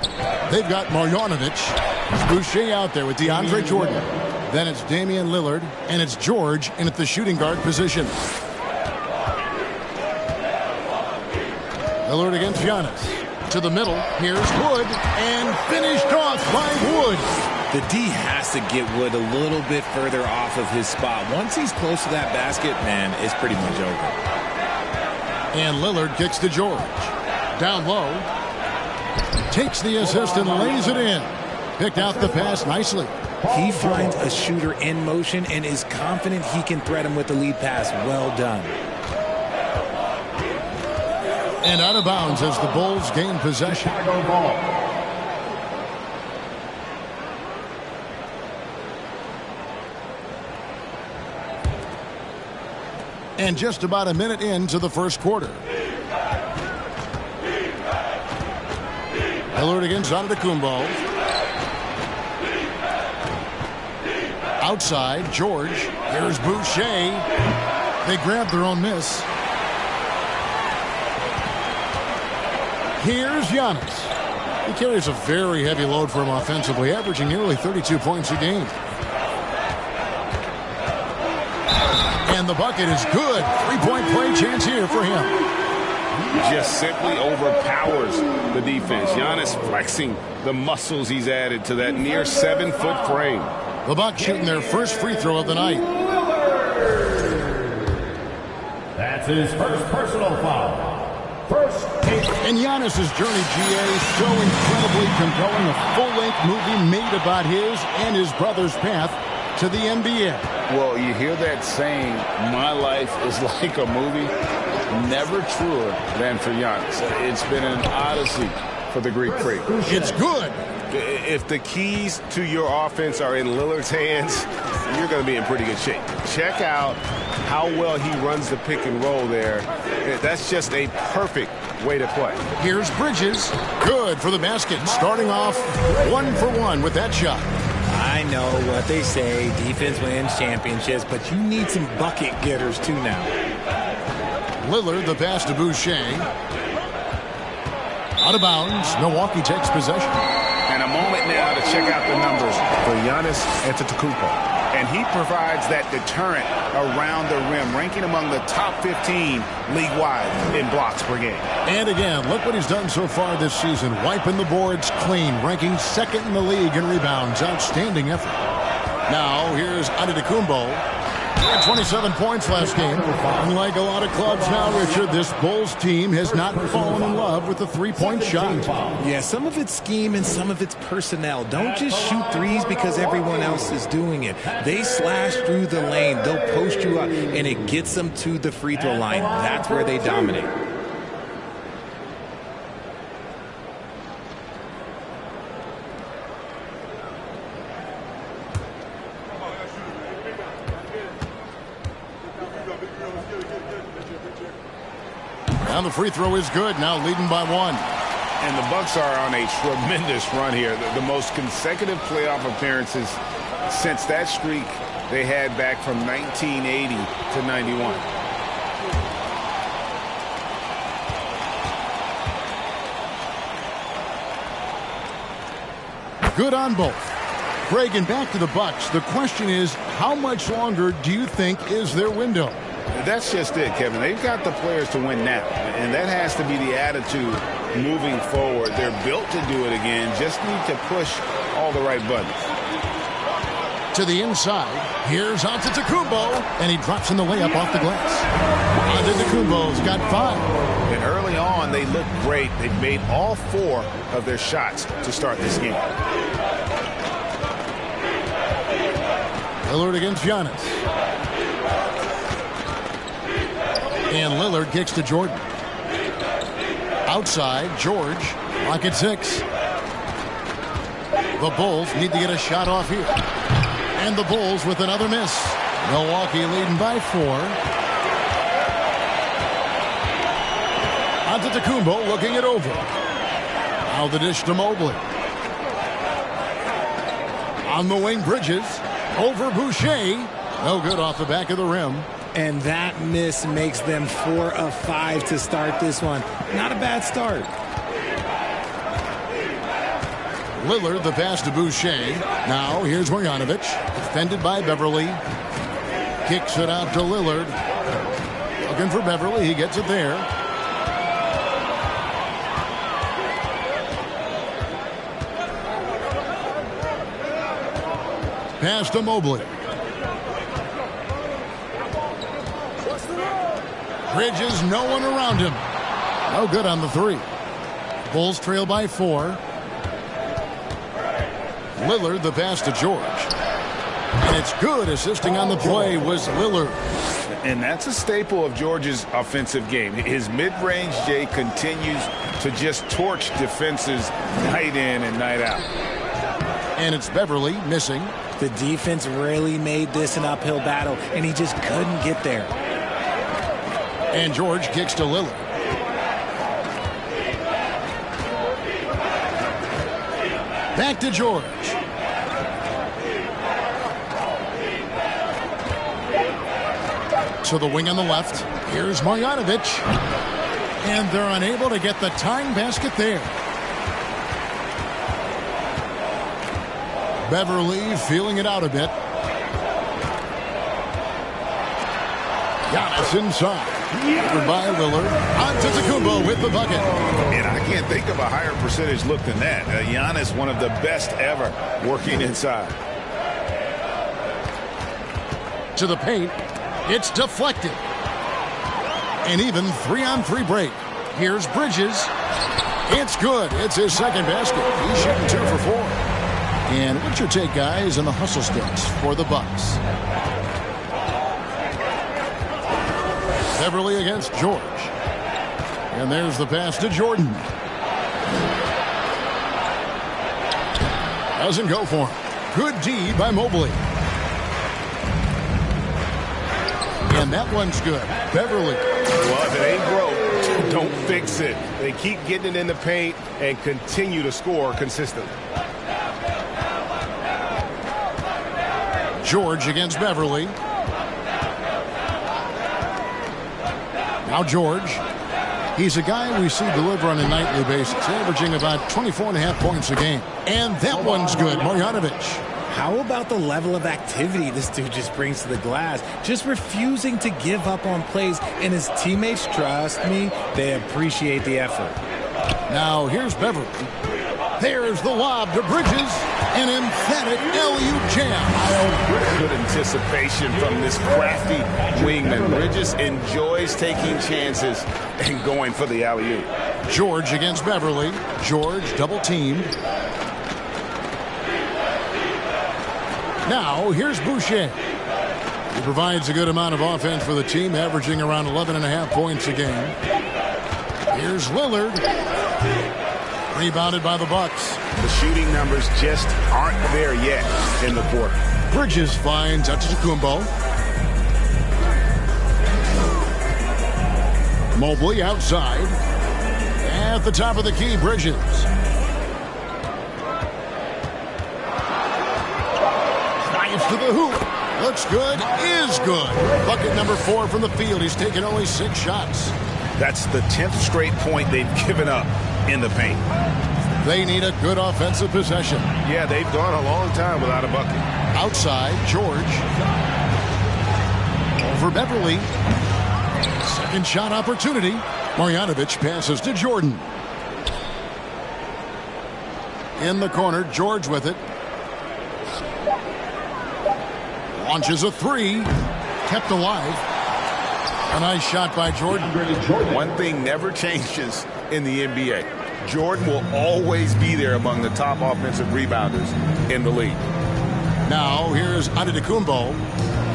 They've got Marjanovic, Boucher out there with DeAndre Jordan. Then it's Damian Lillard, and it's George in at the shooting guard position. Lillard against Giannis. To the middle, here's Wood, and finished off by Wood. The D has to get Wood a little bit further off of his spot. Once he's close to that basket, man, it's pretty much over. And Lillard kicks to George. Down low. Takes the assist and lays it in. Picked out the pass nicely. He finds a shooter in motion and is confident he can threat him with the lead pass. Well done. And out of bounds as the Bulls gain possession. And just about a minute into the first quarter. Lillard against Antetokounmpo. Outside, George. Here's Boucher. They grab their own miss. Here's Giannis. He carries a very heavy load for him offensively, averaging nearly 32 points a game. And the bucket is good. Three-point play chance here for him. Just simply overpowers the defense. Giannis flexing the muscles he's added to that near 7-foot frame. The Bucks shooting their first free throw of the night. That's his first personal foul. And Giannis's journey, GA, so incredibly compelling. A full-length movie made about his and his brother's path to the NBA. Well, you hear that saying, my life is like a movie. Never truer than for Giannis. It's been an odyssey for the Greek freak. It's good. If the keys to your offense are in Lillard's hands, you're going to be in pretty good shape. Check out how well he runs the pick and roll there. That's just a perfect way to play. Here's Bridges. Good for the basket. Starting off 1-for-1 with that shot. I know what they say, defense wins championships, but you need some bucket getters too now. Lillard, the pass to Boucher. Out of bounds. Milwaukee takes possession. And a moment now to check out the numbers for Giannis Antetokounmpo. And he provides that deterrent around the rim, ranking among the top 15 league-wide in blocks per game. And again, look what he's done so far this season. Wiping the boards clean, ranking second in the league in rebounds. Outstanding effort. Now, here's Antetokounmpo. He had 27 points last game. Unlike a lot of clubs now, Richard, this Bulls team has not fallen in love with the three-point shot. Yeah, some of it's scheme and some of it's personnel. Don't just shoot threes because everyone else is doing it. They slash through the lane. They'll post you up, and it gets them to the free throw line. That's where they dominate. And the free throw is good, now leading by one. And the Bucks are on a tremendous run here. The most consecutive playoff appearances since that streak they had back from 1980 to 91. Good on both. Greg, and back to the Bucks. The question is, how much longer do you think is their window? That's just it, Kevin. They've got the players to win now, and that has to be the attitude moving forward. They're built to do it again, just need to push all the right buttons. To the inside, here's Antetokounmpo, and he drops in the layup off the glass. Antetokounmpo's got 5. And early on, they looked great. They've made all 4 of their shots to start this game. Lillard against Giannis. And Lillard kicks to Jordan. Outside, George. Clock at 6. The Bulls need to get a shot off here. And the Bulls with another miss. Milwaukee leading by 4. Antetokounmpo looking it over. Now the dish to Mobley. On the wing, Bridges. Over Boucher. No good off the back of the rim. And that miss makes them 4 of 5 to start this one. Not a bad start. Lillard, the pass to Boucher. Now here's Marjanovic, defended by Beverly. Kicks it out to Lillard. Looking for Beverly, he gets it there. Pass to Mobley. Bridges, no one around him. No good on the three. Bulls trail by 4. Lillard, the pass to George. And it's good. Assisting on the play was Lillard. And that's a staple of George's offensive game. His mid-range J continues to just torch defenses night in and night out. And it's Beverly missing. The defense really made this an uphill battle, and he just couldn't get there. And George kicks to Lillard. Back to George. To the wing on the left. Here's Marjanovic. And they're unable to get the tying basket there. Beverly feeling it out a bit. Giannis inside. Over by Lillard. Antetokounmpo with the bucket. And I can't think of a higher percentage look than that. Giannis, one of the best ever working inside. To the paint. It's deflected. An even 3-on-3 break. Here's Bridges. It's good. It's his second basket. He's shooting 2 for 4. And what's your take, guys, on the hustle sticks for the Bucks? Beverly against George. And there's the pass to Jordan. Doesn't go for him. Good D by Mobley. And that one's good. Beverly. Well, if it ain't broke, don't fix it. They keep getting it in the paint and continue to score consistently. George against Beverly. Now George. He's a guy we see deliver on a nightly basis, averaging about 24.5 points a game. And that one's good. Marjanovic. How about the level of activity this dude just brings to the glass? Just refusing to give up on plays, and his teammates, trust me, they appreciate the effort. Now here's Beverly. There's the lob to Bridges. An emphatic LU jam. Good anticipation from this crafty wingman. Bridges enjoys taking chances and going for the alley-oop. George against Beverly. George double teamed. Now here's Boucher. He provides a good amount of offense for the team, averaging around 11.5 points a game. Here's Lillard. Rebounded by the Bucks. The shooting numbers just aren't there yet in the quarter. Bridges finds Antetokounmpo. Mobley outside. At the top of the key, Bridges. Drives to the hoop. Looks good. Is good. Bucket number 4 from the field. He's taken only 6 shots. That's the 10th straight point they've given up in the paint. They need a good offensive possession. Yeah, they've gone a long time without a bucket. Outside, George. Over Beverly. Second shot opportunity. Marjanovic passes to Jordan. In the corner, George with it. Launches a 3. Kept alive. A nice shot by Jordan. One thing never changes in the NBA. Jordan will always be there among the top offensive rebounders in the league. Now here's Antetokounmpo.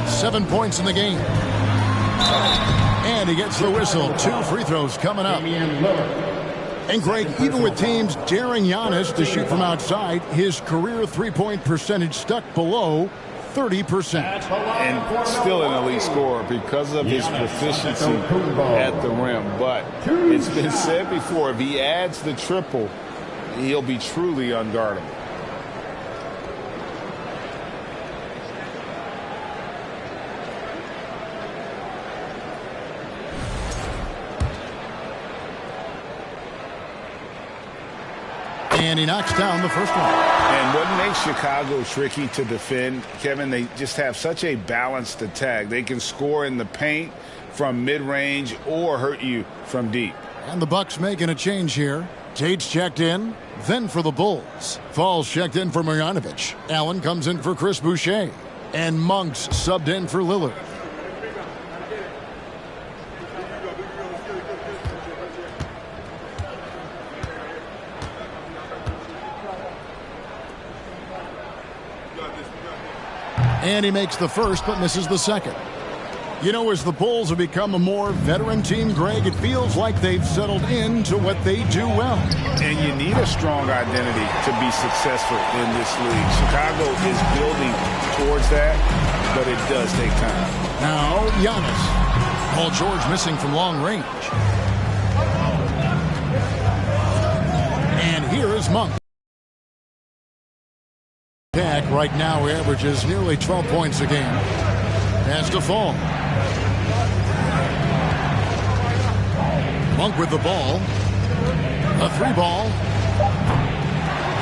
7 points in the game. And he gets the whistle. 2 free throws coming up. And Greg, even with teams daring Giannis to shoot from outside, his career three-point percentage stuck below 30%. And still an elite scorer because of his proficiency at the rim. But it's been said before, if he adds the triple, he'll be truly unguardable. And he knocks down the first one. And what makes Chicago tricky to defend, Kevin, they just have such a balanced attack. They can score in the paint from mid-range or hurt you from deep. And the Bucks making a change here. Tate's checked in. Then for the Bulls. Falls checked in for Marjanovic. Allen comes in for Chris Boucher. And Monk's subbed in for Lillard. And he makes the first but misses the second. You know, as the Bulls have become a more veteran team, Greg, it feels like they've settled into what they do well. And you need a strong identity to be successful in this league. Chicago is building towards that, but it does take time. Now, Giannis. Paul George missing from long range. And here is Monk. Attack right now averages nearly 12 points a game. Has to fall. Monk with the ball. A three ball.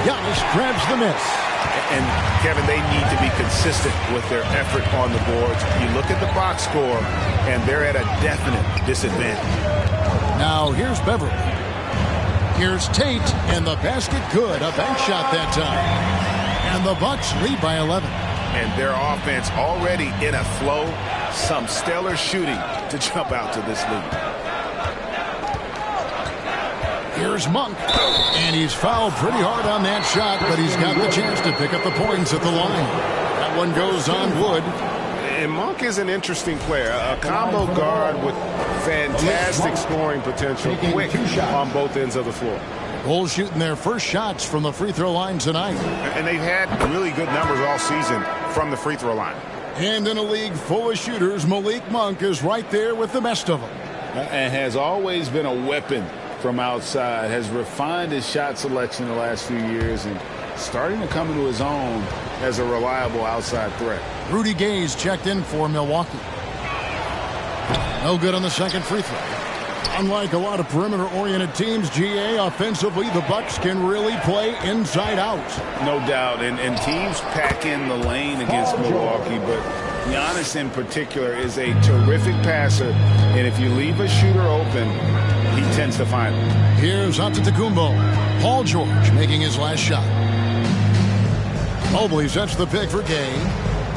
Giannis grabs the miss. And, Kevin, they need to be consistent with their effort on the boards. You look at the box score, and they're at a definite disadvantage. Now, here's Beverly. Here's Tate, and the basket good. A bank shot that time. And the Bucks lead by 11. And their offense already in a flow. Some stellar shooting to jump out to this lead. Here's Monk. And he's fouled pretty hard on that shot, but he's got the chance to pick up the points at the line. That one goes on wood. And Monk is an interesting player. A combo guard with fantastic scoring potential. Quick on both ends of the floor. Bulls shooting their first shots from the free throw line tonight. And they've had really good numbers all season from the free throw line. And in a league full of shooters, Malik Monk is right there with the best of them. And has always been a weapon from outside. Has refined his shot selection the last few years and starting to come into his own as a reliable outside threat. Rudy Gay's checked in for Milwaukee. No good on the second free throw. Unlike a lot of perimeter-oriented teams, GA, offensively, the Bucks can really play inside out. No doubt, and teams pack in the lane against Milwaukee, but Giannis in particular is a terrific passer, and if you leave a shooter open, he tends to find it. Here's Antetokounmpo. Paul George making his last shot. Mobley sets the pick for Gay.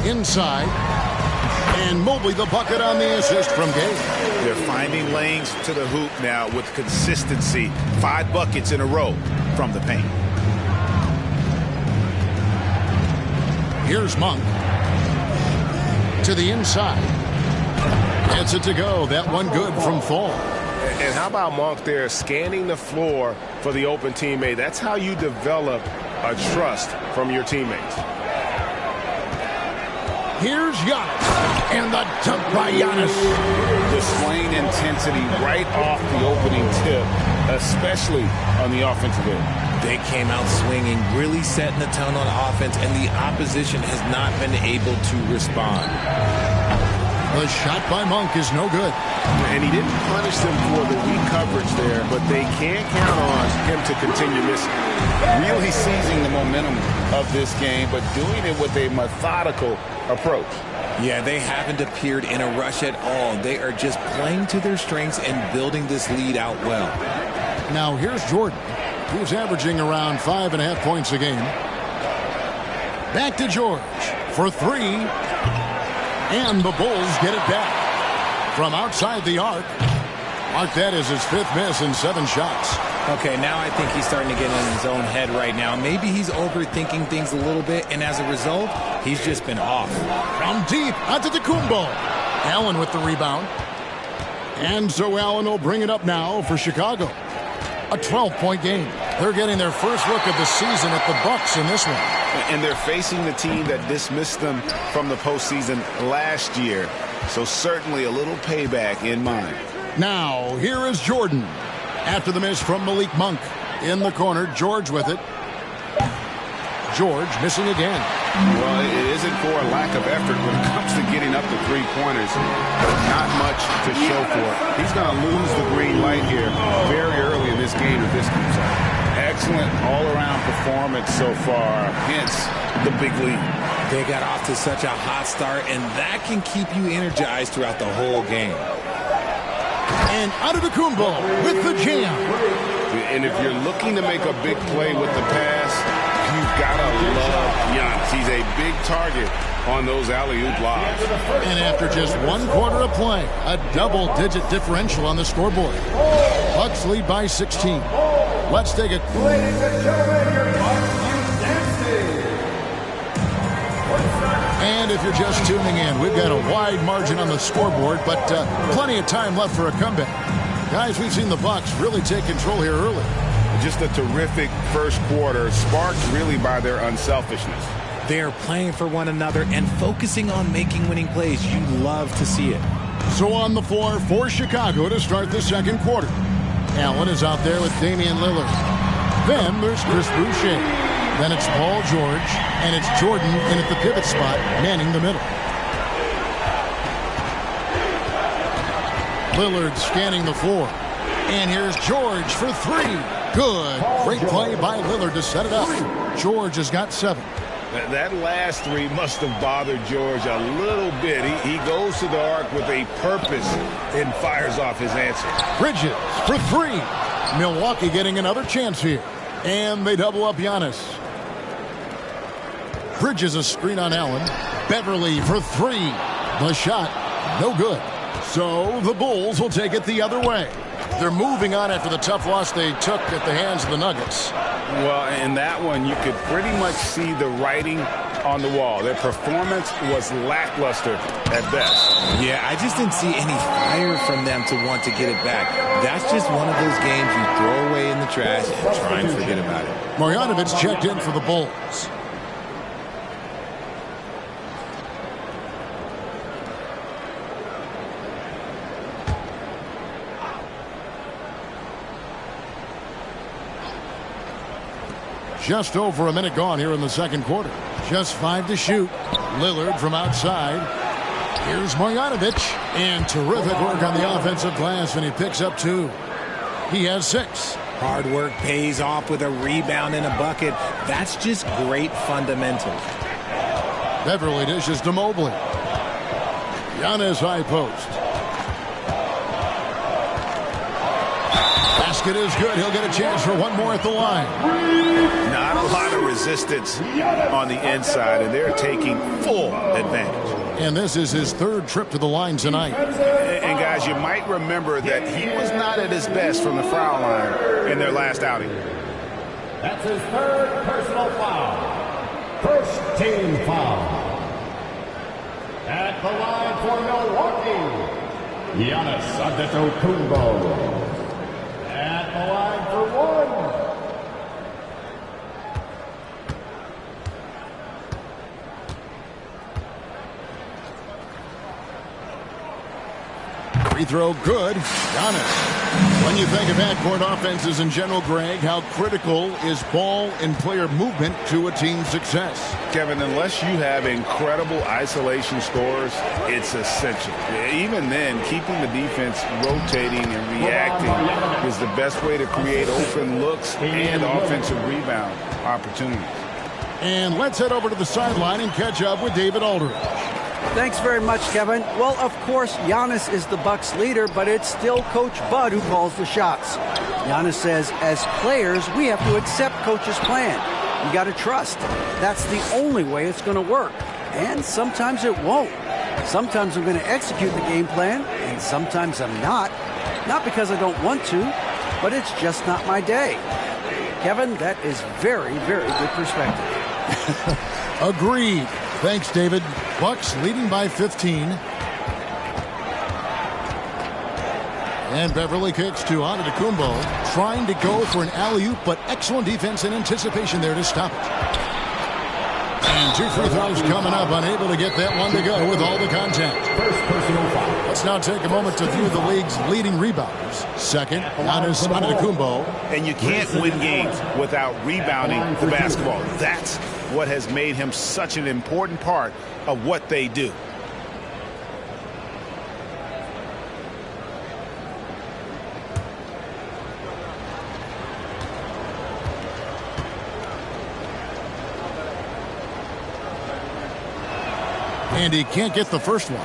Inside. And Mobley the bucket on the assist from Gay. They're finding lanes to the hoop now with consistency. 5 buckets in a row from the paint. Here's Monk. To the inside. Gets it to go. That one good from Fall. And how about Monk there scanning the floor for the open teammate? That's how you develop a trust from your teammates. Here's Giannis. And the dunk by Giannis. Displaying intensity right off the opening tip, especially on the offensive end. They came out swinging, really setting the tone on offense, and the opposition has not been able to respond. The shot by Monk is no good. And he didn't punish them for the weak coverage there, but they can't count on him to continue missing. Really seizing the momentum of this game, but doing it with a methodical approach. Yeah, they haven't appeared in a rush at all. They are just playing to their strengths and building this lead out well. Now here's Jordan, who's averaging around 5.5 points a game. Back to George for 3. And the Bulls get it back. From outside the arc. Mark that as his 5th miss in 7 shots. Okay, now I think he's starting to get in his own head right now. Maybe he's overthinking things a little bit, and as a result, he's just been off. From deep, Antetokounmpo. Allen with the rebound. And so Allen will bring it up now for Chicago. A 12-point game. They're getting their first look of the season at the Bucks in this one. And they're facing the team that dismissed them from the postseason last year. So certainly a little payback in mind. Now, here is Jordan. After the miss from Malik Monk. In the corner, George with it. George missing again. Well, it isn't for a lack of effort when it comes to getting up to 3-pointers, but not much to show for it. He's going to lose the green light here very early in this game if this comes out. excellent all-around performance so far, hence the big lead. They got off to such a hot start, and that can keep you energized throughout the whole game. And Antetokounmpo with the jam. And if you're looking to make a big play with the pass, you've got to love Giannis. He's a big target on those alley-oop lobs. And after just 1 quarter of play, a double-digit differential on the scoreboard. Bucks lead by 16. Let's take it. Ladies and gentlemen, your And if you're just tuning in, we've got a wide margin on the scoreboard, but plenty of time left for a comeback. Guys, we've seen the Bucks really take control here early. Just a terrific first quarter, sparked really by their unselfishness. They're playing for one another and focusing on making winning plays. You love to see it. So on the floor for Chicago to start the second quarter. Allen is out there with Damian Lillard. Then there's Chris Boucher. Then it's Paul George, and it's Jordan in at the pivot spot, manning the middle. Lillard scanning the floor. And here's George for 3. Good. Great play by Lillard to set it up. George has got 7. That last 3 must have bothered George a little bit. He goes to the arc with a purpose and fires off his answer. Bridges for 3. Milwaukee getting another chance here. And they double up Giannis. Bridges a screen on Allen. Beverly for 3. The shot, no good. So the Bulls will take it the other way. They're moving on after the tough loss they took at the hands of the Nuggets. Well, in that one, you could pretty much see the writing on the wall. Their performance was lackluster at best. Yeah, I just didn't see any fire from them to want to get it back. That's just one of those games you throw away in the trash and try and forget about it. Marjanovic checked in for the Bulls. Just over a minute gone here in the second quarter. Just 5 to shoot. Lillard from outside. Here's Marjanovic. And terrific work on the offensive glass, and he picks up 2. He has 6. Hard work pays off with a rebound and a bucket. That's just great fundamentals. Beverly dishes to Mobley. Giannis high post. Basket is good. He'll get a chance for one more at the line. Not a lot of resistance on the inside, and they're taking full advantage. And this is his 3rd trip to the line tonight. And guys, you might remember that he was not at his best from the foul line in their last outing. That's his 3rd personal foul. First team foul. At the line for Milwaukee, Giannis Antetokounmpo. At the line for 1. Free throw good. Giannis. When you think of backcourt offenses in general, Greg, how critical is ball and player movement to a team's success? Kevin, unless you have incredible isolation scores, it's essential. Even then, keeping the defense rotating and reacting is the best way to create open looks and offensive rebound opportunities. And let's head over to the sideline and catch up with David Aldridge. Thanks very much, Kevin. Well, of course, Giannis is the Bucks leader, but it's still Coach Bud who calls the shots. Giannis says, as players, we have to accept Coach's plan. You got to trust. That's the only way it's going to work. And sometimes it won't. Sometimes I'm going to execute the game plan, and sometimes I'm not. Not because I don't want to, but it's just not my day. Kevin, that is very, very good perspective. Agreed. Thanks, David. Bucks leading by 15. And Beverly kicks to Antetokounmpo, trying to go for an alley-oop, but excellent defense and anticipation there to stop it. And 2 free throws coming up, unable to get that one to go with all the contact. First personal foul. Let's now take a moment to view the league's leading rebounders. Second, Giannis Antetokounmpo. And you can't win games without rebounding the basketball. That's what has made him such an important part of what they do. And he can't get the first one.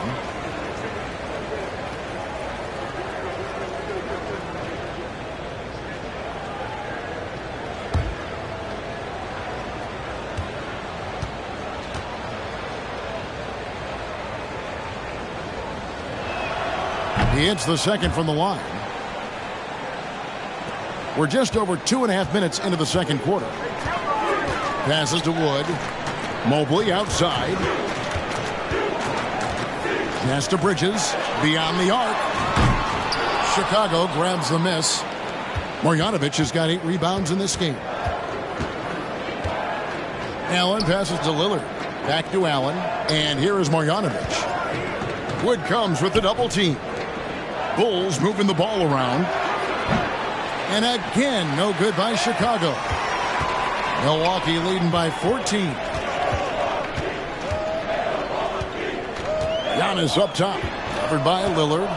He hits the second from the line. We're just over 2.5 minutes into the second quarter. Passes to Wood. Mobley outside. Pass to Bridges. Beyond the arc. Chicago grabs the miss. Marjanovic has got 8 rebounds in this game. Allen passes to Lillard. Back to Allen. And here is Marjanovic. Wood comes with the double team. Bulls moving the ball around. And again, no good by Chicago. Milwaukee leading by 14. Giannis up top. Covered by Lillard.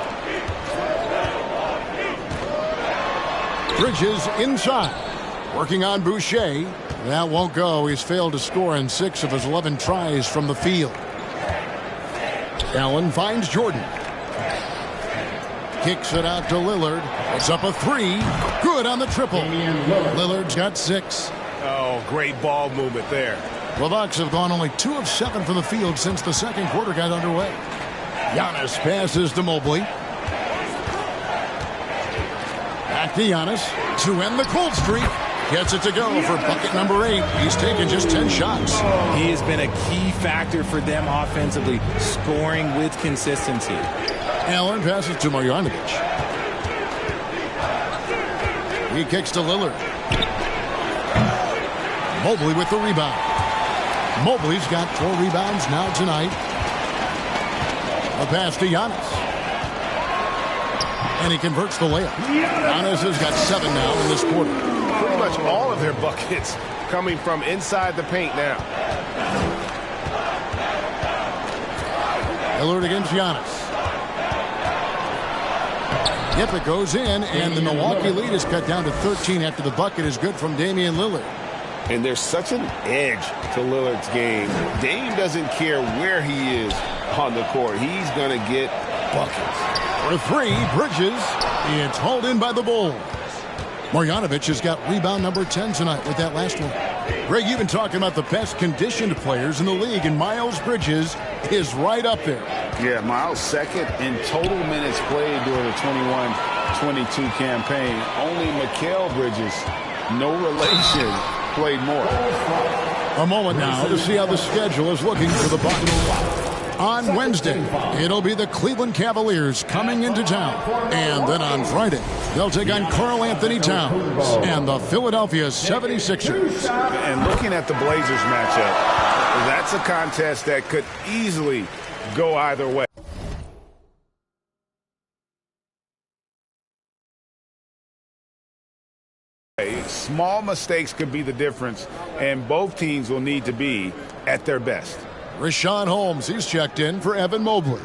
Bridges inside. Working on Boucher. That won't go. He's failed to score in 6 of his 11 tries from the field. Allen finds Jordan. Kicks it out to Lillard. It's up a 3. Good on the triple. Lillard's got 6. Oh, great ball movement there. The Bucks have gone only 2 of 7 from the field since the second quarter got underway. Giannis passes to Mobley. Back to Giannis to end the cold streak. Gets it to go for bucket number 8. He's taken just 10 shots. He has been a key factor for them offensively, scoring with consistency. Allen passes to Marjanovic. He kicks to Lillard. Mobley with the rebound. Mobley's got 4 rebounds now tonight. A pass to Giannis. And he converts the layup. Giannis has got 7 now in this quarter. Pretty much all of their buckets coming from inside the paint now. Lillard against Giannis. Yep, it goes in, and the Milwaukee lead is cut down to 13 after the bucket is good from Damian Lillard. And there's such an edge to Lillard's game. Dame doesn't care where he is on the court. He's going to get buckets. For 3, Bridges. It's hauled in by the Bulls. Marjanovic has got rebound number 10 tonight with that last one. Greg, you've been talking about the best conditioned players in the league, and Miles Bridges is right up there. Yeah, Miles second in total minutes played during the 21-22 campaign. Only Mikal Bridges, no relation, played more. A moment now to see how the schedule is looking for the Bucks. On Wednesday, it'll be the Cleveland Cavaliers coming into town. And then on Friday, they'll take on Karl Anthony Towns and the Philadelphia 76ers. And looking at the Blazers matchup, that's a contest that could easily go either way. Small mistakes could be the difference, and both teams will need to be at their best. Richaun Holmes, he's checked in for Evan Mobley.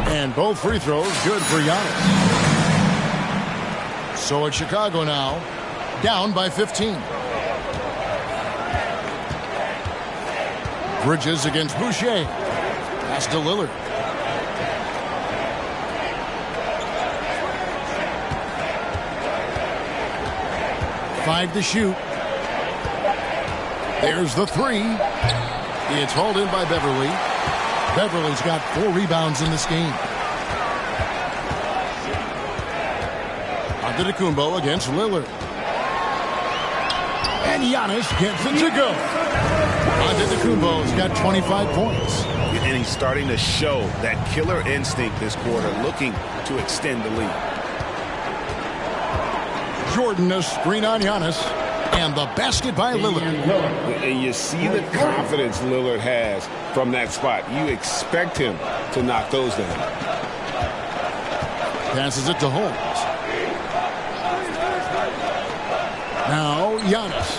And both free throws good for Giannis. So it's Chicago now, down by 15. Bridges against Boucher. Pass to Lillard. Five to shoot. There's the 3. It's hauled in by Beverly. Beverly's got 4 rebounds in this game. Antetokounmpo against Lillard. And Giannis gets it to go. Antetokounmpo's got 25 points. And he's starting to show that killer instinct this quarter, looking to extend the lead. Jordan, a screen on Giannis. And the basket by Lillard. And you see the confidence Lillard has from that spot. You expect him to knock those down. Passes it to Holmes. Now Giannis.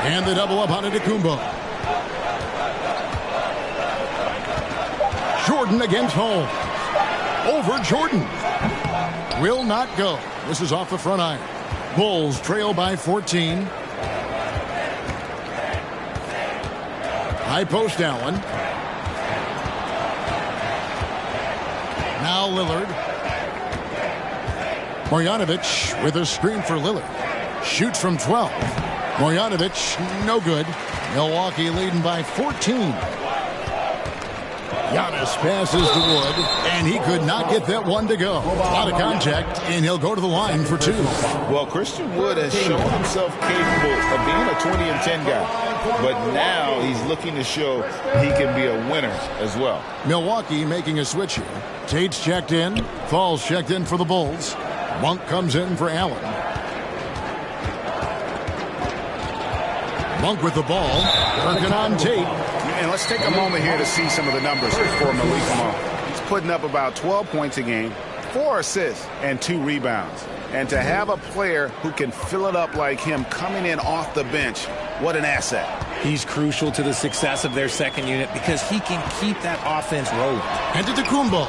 And the double up on Antetokounmpo. Jordan against Holmes. Over Jordan. Will not go. This is off the front iron. Bulls trail by 14. High post Allen. Now Lillard. Marjanovic with a screen for Lillard. Shoots from 12. Marjanovic, no good. Milwaukee leading by 14. Giannis passes to Wood, and he could not get that one to go. A lot of contact, and he'll go to the line for 2. Well, Christian Wood has shown himself capable of being a 20 and 10 guy, but now he's looking to show he can be a winner as well. Milwaukee making a switch here. Tate's checked in. Falls checked in for the Bulls. Monk comes in for Allen. Monk with the ball. Working on Tate. And let's take a moment here to see some of the numbers for Malik Monk. He's putting up about 12 points a game, 4 assists, and 2 rebounds. And to have a player who can fill it up like him coming in off the bench, what an asset. He's crucial to the success of their second unit because he can keep that offense rolling. Antetokounmpo.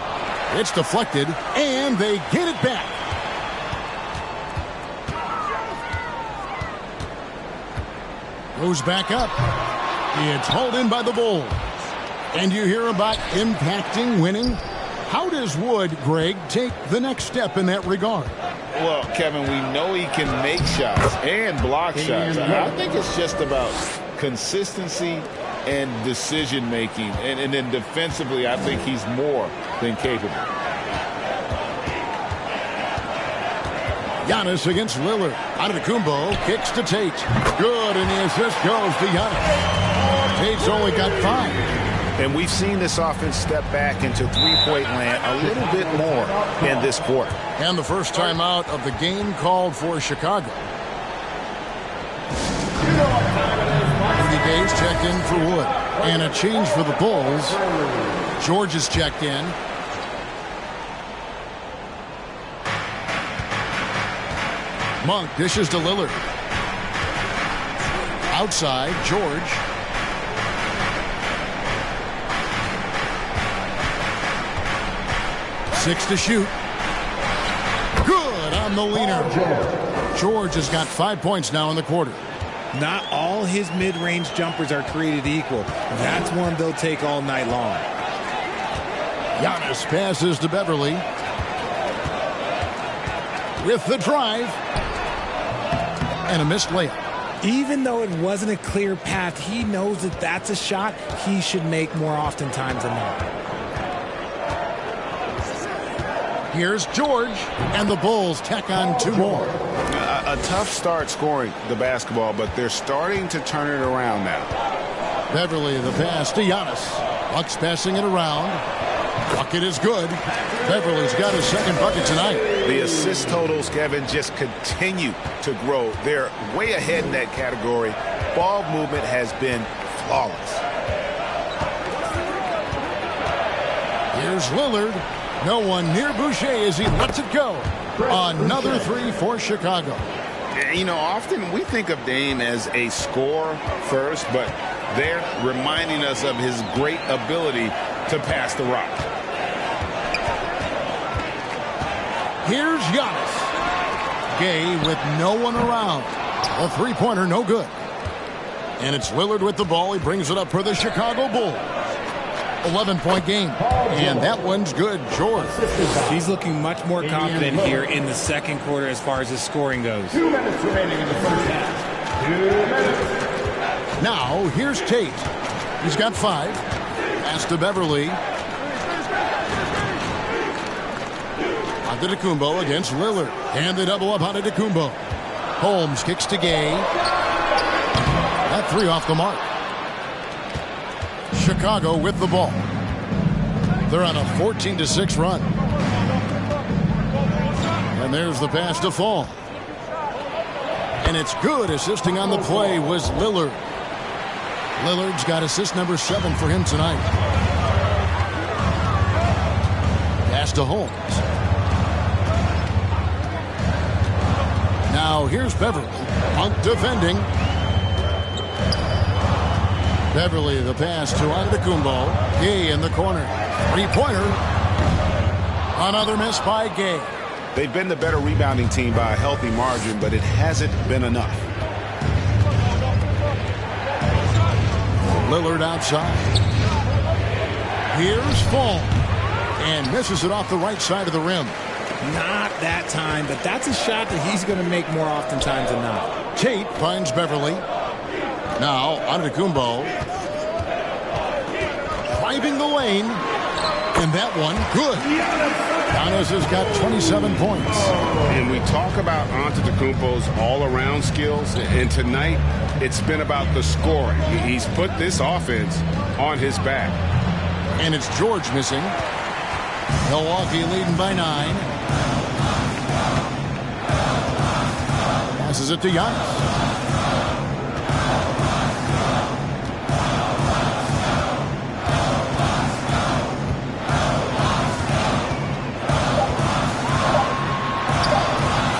It's deflected, and they get it back. Goes back up. It's hauled in by the Bulls. And you hear about impacting winning. How does Wood, Greg, take the next step in that regard? Well, Kevin, we know he can make shots and block shots. I think it's just about consistency and decision-making. And then defensively, I think he's more than capable. Giannis against Lillard. Antetokounmpo kicks to Tate. Good, and the assist goes to Giannis. Tate's only got 5. And we've seen this offense step back into three-point land a little bit more in this quarter. And the first timeout of the game called for Chicago. Anthony Days checked in for Wood. And a change for the Bulls. George is checked in. Monk dishes to Lillard. Outside, George. Six to shoot. Good on the leaner. George has got 5 points now in the quarter. Not all his mid-range jumpers are created equal. That's one they'll take all night long. Giannis passes to Beverly. With the drive. And a missed layup. Even though it wasn't a clear path, he knows that that's a shot he should make more oftentimes than not. Here's George, and the Bulls tack on 2 more. A tough start scoring the basketball, but they're starting to turn it around now. Beverly, the pass to Giannis. Bucks passing it around. Bucket is good. Beverly's got his second bucket tonight. The assist totals, Kevin, just continue to grow. They're way ahead in that category. Ball movement has been flawless. Here's Lillard. No one near Boucher as he lets it go. Another 3 for Chicago. You know, often we think of Dame as a scorer first, but they're reminding us of his great ability to pass the rock. Here's Giannis. Gay with no one around. A three-pointer, no good. And it's Lillard with the ball. He brings it up for the Chicago Bulls. 11-point game. And that one's good. George. He's looking much more confident here in the second quarter as far as his scoring goes. 2 minutes remaining in the first half. 2 minutes. Now, here's Tate. He's got 5. Pass to Beverly. Antetokounmpo against Lillard. And they double up Antetokounmpo. Holmes kicks to Gay. That 3 off the mark. Chicago with the ball. They're on a 14-6 run. And there's the pass to Fall. And it's good. Assisting on the play was Lillard. Lillard's got assist number 7 for him tonight. Pass to Holmes. Now here's Beverly. Monk defending. Beverly, the pass to Antetokounmpo. Gay in the corner. Three-pointer. Another miss by Gay. They've been the better rebounding team by a healthy margin, but it hasn't been enough. Lillard outside. Here's Fall. And misses it off the right side of the rim. Not that time, but that's a shot that he's going to make more oftentimes than not. Tate finds Beverly. Now, Antetokounmpo. Driving the lane. And that one, good. Giannis has got 27 points. And we talk about Antetokounmpo's all-around skills, and tonight it's been about the scoring. He's put this offense on his back. And it's George missing. Milwaukee leading by 9. Passes it to Giannis.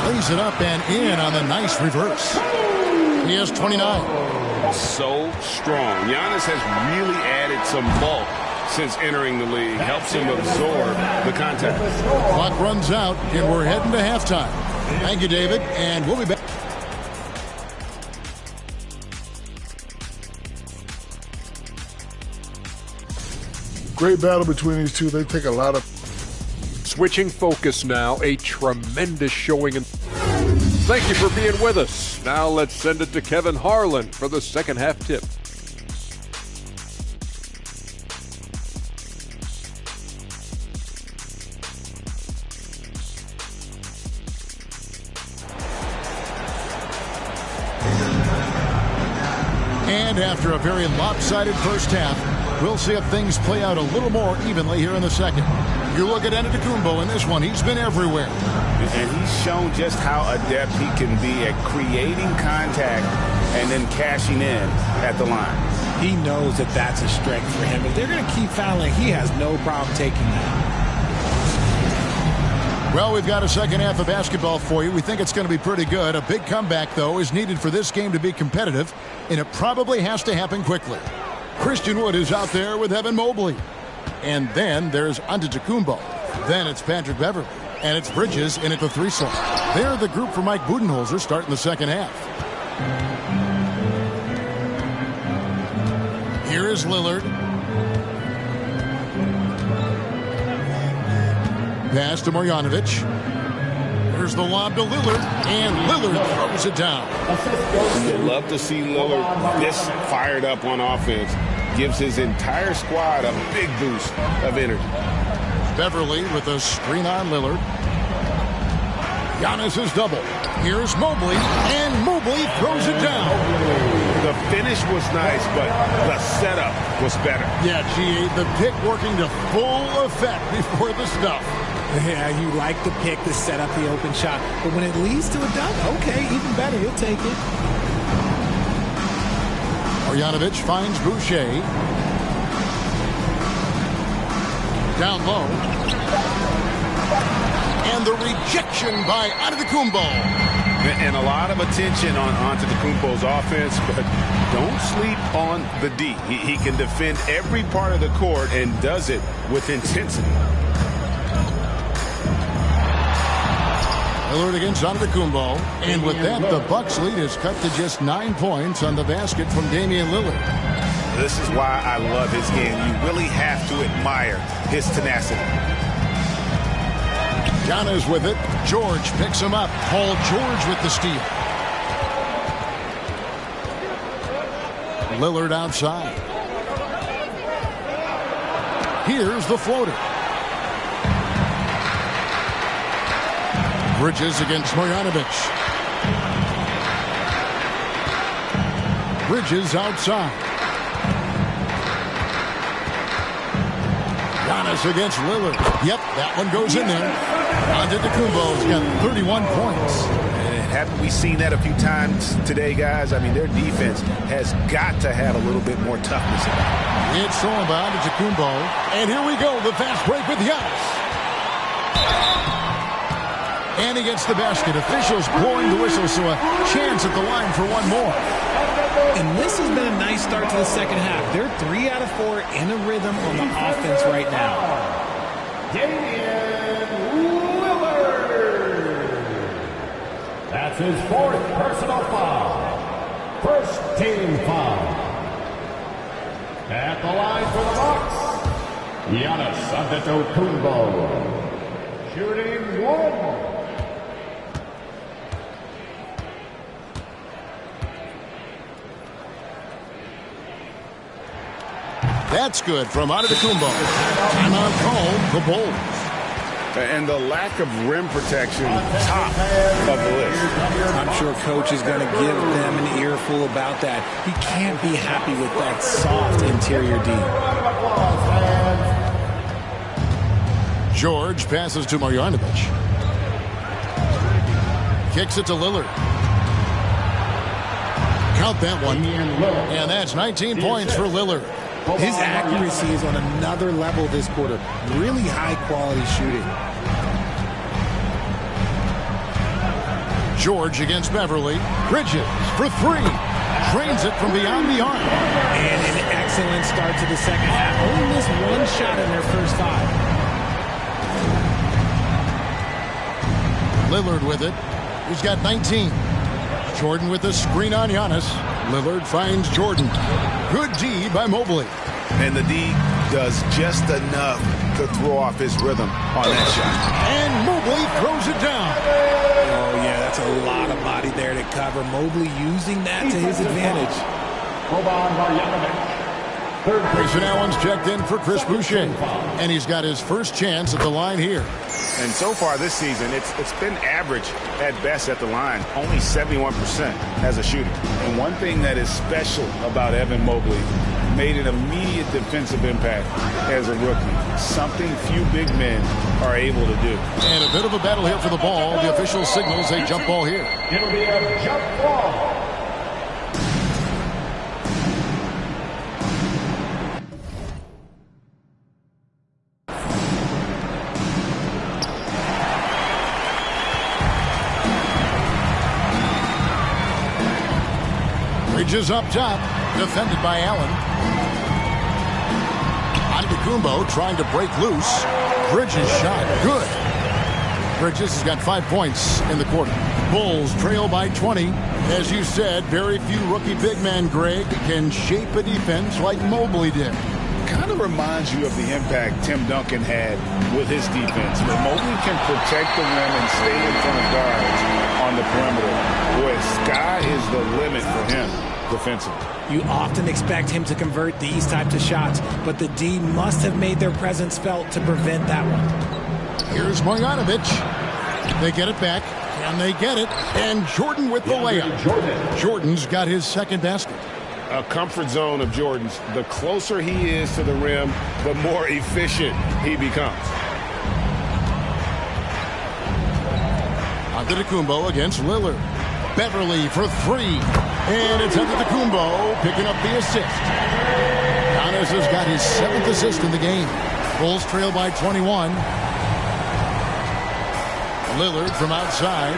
Lays it up and in on the nice reverse. He has 29. So strong. Giannis has really added some bulk since entering the league. Helps him absorb the contact. Clock runs out, and we're heading to halftime. Thank you, David, and we'll be back. Great battle between these two. They take a lot of... Switching focus now, a tremendous showing. Thank you for being with us. Now let's send it to Kevin Harlan for the second half tip. And after a very lopsided first half, we'll see if things play out a little more evenly here in the second. You look at Antetokounmpo in this one, he's been everywhere. And he's shown just how adept he can be at creating contact and then cashing in at the line. He knows that that's a strength for him. If they're going to keep fouling, he has no problem taking that. Well, we've got a second half of basketball for you. We think it's going to be pretty good. A big comeback, though, is needed for this game to be competitive, and it probably has to happen quickly. Christian Wood is out there with Evan Mobley. And then there's Antetokounmpo. Then it's Patrick Beverly. And it's Bridges in at the 3 slot. They're the group for Mike Budenholzer starting the second half. Here is Lillard. Pass to Marjanovic. There's the lob to Lillard, and Lillard throws it down. You'd love to see Lillard this fired up on offense. Gives his entire squad a big boost of energy. Beverly with a screen on Lillard. Giannis is double. Here's Mobley, and Mobley throws it down. The finish was nice, but the setup was better. Yeah, G.A., the pick working to full effect before the stuff. Yeah, you like the pick to set up the open shot. But when it leads to a dunk, okay, even better, you'll take it. Marjanovic finds Boucher. Down low. And the rejection by Antetokounmpo. And a lot of attention on Antetokounmpo's offense, but don't sleep on the D. He can defend every part of the court and does it with intensity. Lillard against Antetokounmpo. And with that, the Bucks lead is cut to just 9 points on the basket from Damian Lillard. This is why I love his game. You really have to admire his tenacity. Giannis with it. George picks him up. Paul George with the steal. Lillard outside. Here's the floater. Bridges against Marjanovic. Bridges outside. Giannis against Lillard. Yep, that one goes in there. Antetokounmpo's got 31 points. And haven't we seen that a few times today, guys? I mean, their defense has got to have a little bit more toughness in it. It's thrown by Antetokounmpo. And here we go, the fast break with Giannis. And he gets the basket. Officials blowing the whistle, so a chance at the line for one more. And this has been a nice start to the second half. They're 3 out of 4 in a rhythm on the offense right now. Damian Lillard. That's his 4th personal foul. First team foul. At the line for the Bucks, Giannis Antetokounmpo. Shooting 1. That's good from Antetokounmpo. And on call, the Bulls. And the lack of rim protection, top of the list. I'm sure Coach is going to give them an earful about that. He can't be happy with that soft interior D. George passes to Marjanovic. Kicks it to Lillard. Count that one. And that's 19 points for Lillard. His accuracy is on another level this quarter. Really high-quality shooting. George against Beverly. Bridges for 3. Drains it from beyond the arc. And an excellent start to the second half. Only missed 1 shot in their first 5. Lillard with it. He's got 19. Jordan with a screen on Giannis. Lillard finds Jordan. Good D by Mobley. And the D does just enough to throw off his rhythm on that shot. And Mobley throws it down. Oh, yeah, that's a lot of body there to cover. Mobley using that to his advantage. Grayson Allen's checked in for Chris Boucher. And he's got his first chance at the line here. And so far this season, it's been average at best at the line. Only 71% as a shooter. And one thing that is special about Evan Mobley, made an immediate defensive impact as a rookie. Something few big men are able to do. And a bit of a battle here for the ball. The official signals a jump ball here. It'll be a jump ball. Bridges up top, defended by Allen. Antetokounmpo trying to break loose. Bridges shot, good. Bridges has got 5 points in the quarter. Bulls trail by 20. As you said, very few rookie big men, Greg, can shape a defense like Mobley did. Kind of reminds you of the impact Tim Duncan had with his defense. But Mobley can protect the rim and stay in front of guards on the perimeter. Boy, sky is the limit for him defensively. You often expect him to convert these types of shots, but the D must have made their presence felt to prevent that one. Here's Marjanovic. They get it back, and they get it. And Jordan with the layup. Jordan's got his second basket. A comfort zone of Jordan's. The closer he is to the rim, the more efficient he becomes. Antetokounmpo against Lillard. Beverly for 3. And it's Antetokounmpo picking up the assist. Giannis has got his 7th assist in the game. Bulls trail by 21. Lillard from outside.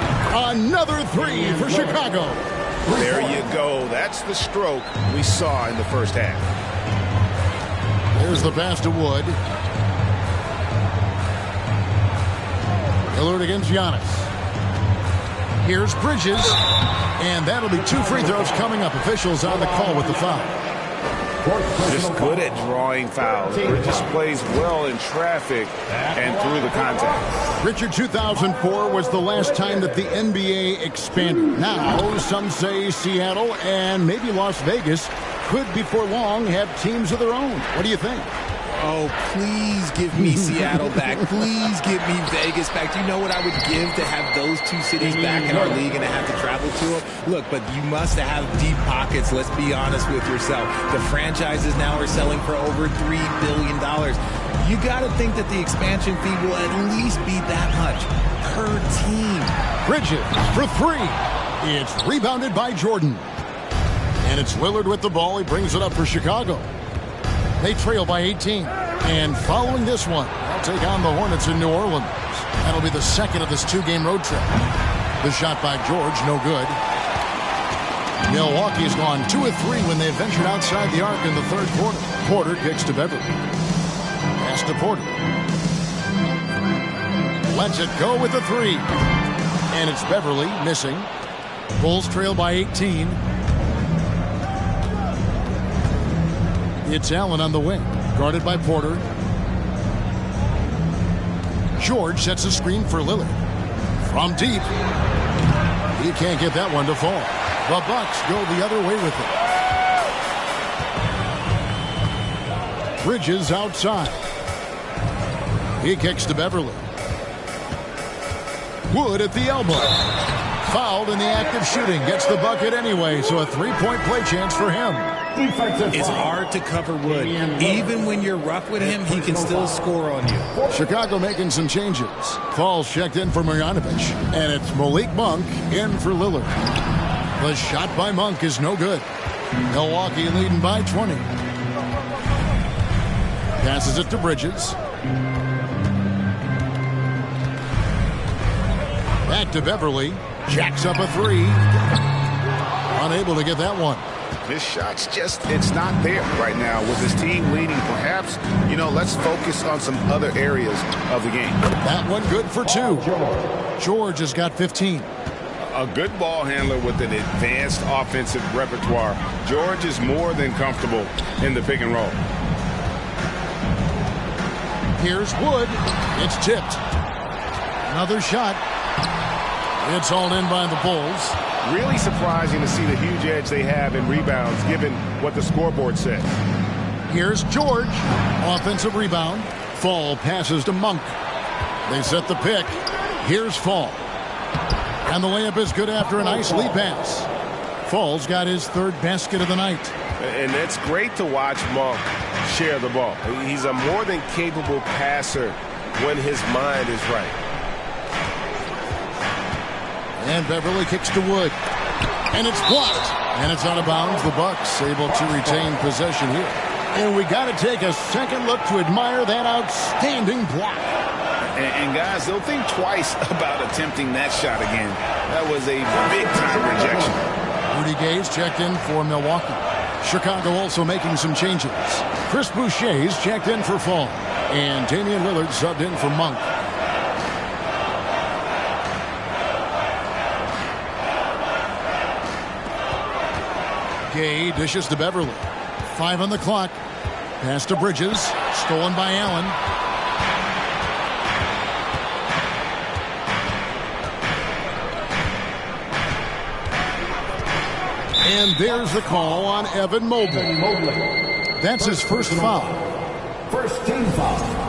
Another 3 for Chicago. There you go. That's the stroke we saw in the first half. There's the pass to Wood. Lillard against Giannis. Here's Bridges. And that'll be 2 free throws coming up. Officials on the call with the foul. Just good at drawing fouls. Bridges plays well in traffic and through the contact. Richard, 2004 was the last time that the NBA expanded. Now, some say Seattle and maybe Las Vegas could before long have teams of their own. What do you think? Oh, please give me Seattle back. Please give me Vegas back. Do you know what I would give to have those 2 cities back in our league and to have to travel to them? Look, but you must have deep pockets. Let's be honest with yourself. The franchises now are selling for over $3 billion. You got to think that the expansion fee will at least be that much per team. Bridges for 3. It's rebounded by Jordan. And it's Lillard with the ball. He brings it up for Chicago. They trail by 18. And following this one, they'll take on the Hornets in New Orleans. That'll be the second of this 2-game road trip. The shot by George, no good. Milwaukee's gone 2 of 3 when they ventured outside the arc in the third quarter. Porter kicks to Beverly. Pass to Porter. Lets it go with the 3. And it's Beverly missing. Bulls trail by 18. It's Allen on the wing, guarded by Porter. George sets a screen for Lillard. From deep. He can't get that one to fall. The Bucks go the other way with it. Bridges outside. He kicks to Beverly. Wood at the elbow. Fouled in the act of shooting. Gets the bucket anyway, so a 3-point play chance for him. It's hard to cover Wood. Even when you're rough with him, he can still score on you. Chicago making some changes. Falls checked in for Marjanovic. And it's Malik Monk in for Lillard. The shot by Monk is no good. Milwaukee leading by 20. Passes it to Bridges. Back to Beverly. Jacks up a 3. Unable to get that one. His shot's it's not there right now with his team leading. Perhaps, let's focus on some other areas of the game. That one good for 2. George has got 15. A good ball handler with an advanced offensive repertoire. George is more than comfortable in the pick and roll. Here's Wood. It's tipped. Another shot. It's hauled in by the Bulls. Really surprising to see the huge edge they have in rebounds, given what the scoreboard said. Here's George. Offensive rebound. Fall passes to Monk. They set the pick. Here's Fall. And the layup is good after a nice lead pass. Fall's got his 3rd basket of the night. And it's great to watch Monk share the ball. He's a more than capable passer when his mind is right. And Beverly kicks to Wood. And it's blocked. And it's out of bounds. The Bucks able to retain possession here. And we got to take a second look to admire that outstanding block. And guys, they'll think twice about attempting that shot again. That was a big-time rejection. Rudy Gay's checked in for Milwaukee. Chicago also making some changes. Chris Boucher's checked in for Fall. And Damian Lillard subbed in for Monk. Gay dishes to Beverly. 5 on the clock. Pass to Bridges. Stolen by Allen. And there's the call on Evan Mobley. That's his first foul. First team foul.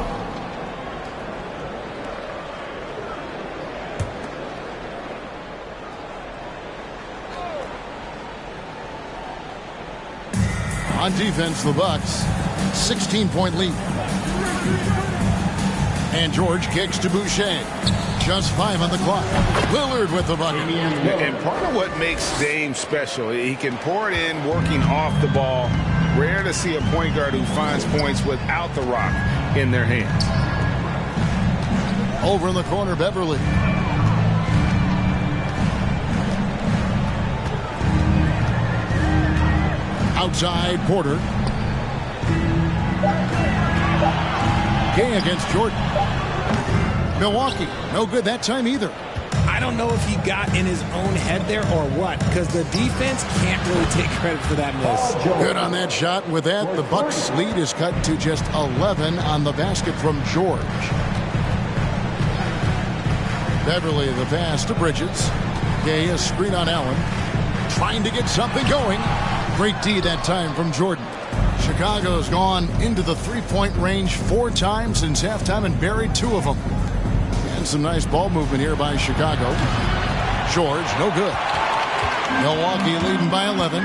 On defense, the Bucks, 16-point lead. And George kicks to Boucher. Just 5 on the clock. Lillard with the bucket. And part of what makes Dame special, he can pour it in working off the ball. Rare to see a point guard who finds points without the rock in their hands. Over in the corner, Beverly. Outside, Porter. Gay against Jordan. Milwaukee, no good that time either. I don't know if he got in his own head there or what, because the defense can't really take credit for that miss. Good on that shot. With that, the Bucks' lead is cut to just 11 on the basket from George. Beverly, the pass to Bridges. Gay, a screen on Allen. Trying to get something going. Great D that time from Jordan. Chicago's gone into the 3-point range 4 times since halftime and buried 2 of them. And some nice ball movement here by Chicago. George, no good. Milwaukee leading by 11.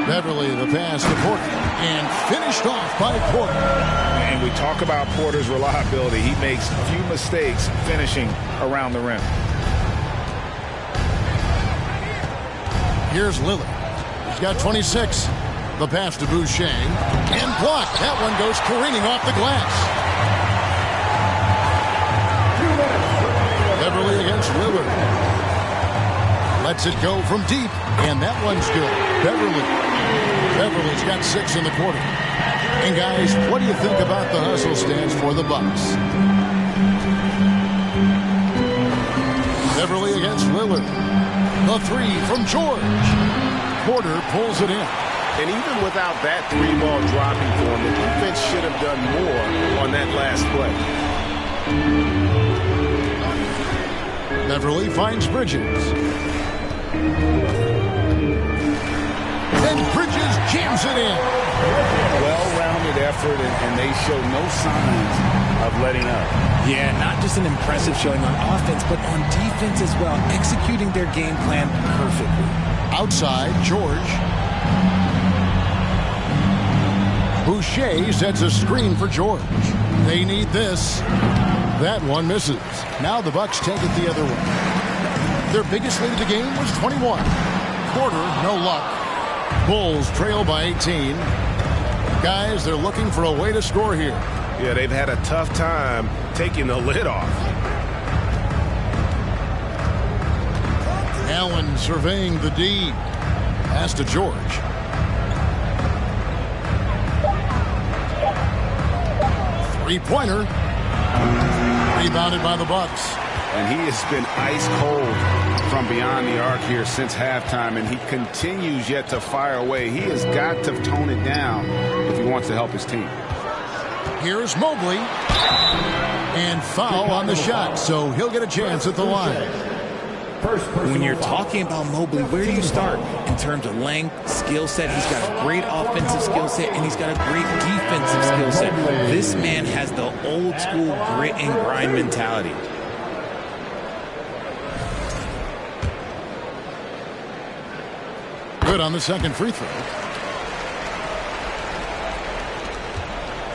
Beverly, the pass to Porter. And finished off by Porter. And we talk about Porter's reliability. He makes few mistakes finishing around the rim. Here's Lillard. He's got 26. The pass to Boucher. And blocked. That one goes careening off the glass. Beverly against Lillard. Let Lets it go from deep, and that one's good. Beverly's got 6 in the quarter. And guys, what do you think about the hustle stance for the Bucks? Beverly against Lillard. The 3 from George. Porter pulls it in. And even without that 3-ball dropping for him, the defense should have done more on that last play. Beverly finds Bridges. And Bridges jams it in. Well-rounded effort, and they show no signs of letting up. Yeah, not just an impressive showing on offense, but on defense as well, executing their game plan perfectly. Outside, George. Boucher sets a screen for George. They need this. That one misses. Now the Bucks take it the other way. Their biggest lead of the game was 21. Porter, no luck. Bulls trail by 18. Guys, they're looking for a way to score here. Yeah, they've had a tough time taking the lid off. Allen surveying the D. Pass to George. Three-pointer. Rebounded by the Bucks. And he has been ice cold from beyond the arc here since halftime, and he continues yet to fire away. He has got to tone it down if he wants to help his team. Here's Mobley. And foul on the shot, so he'll get a chance at the line. When you're talking about Mobley, where do you start? In terms of length, skill set, he's got a great offensive skill set, and he's got a great defensive skill set. This man has the old school grit and grind mentality. Good on the second free throw.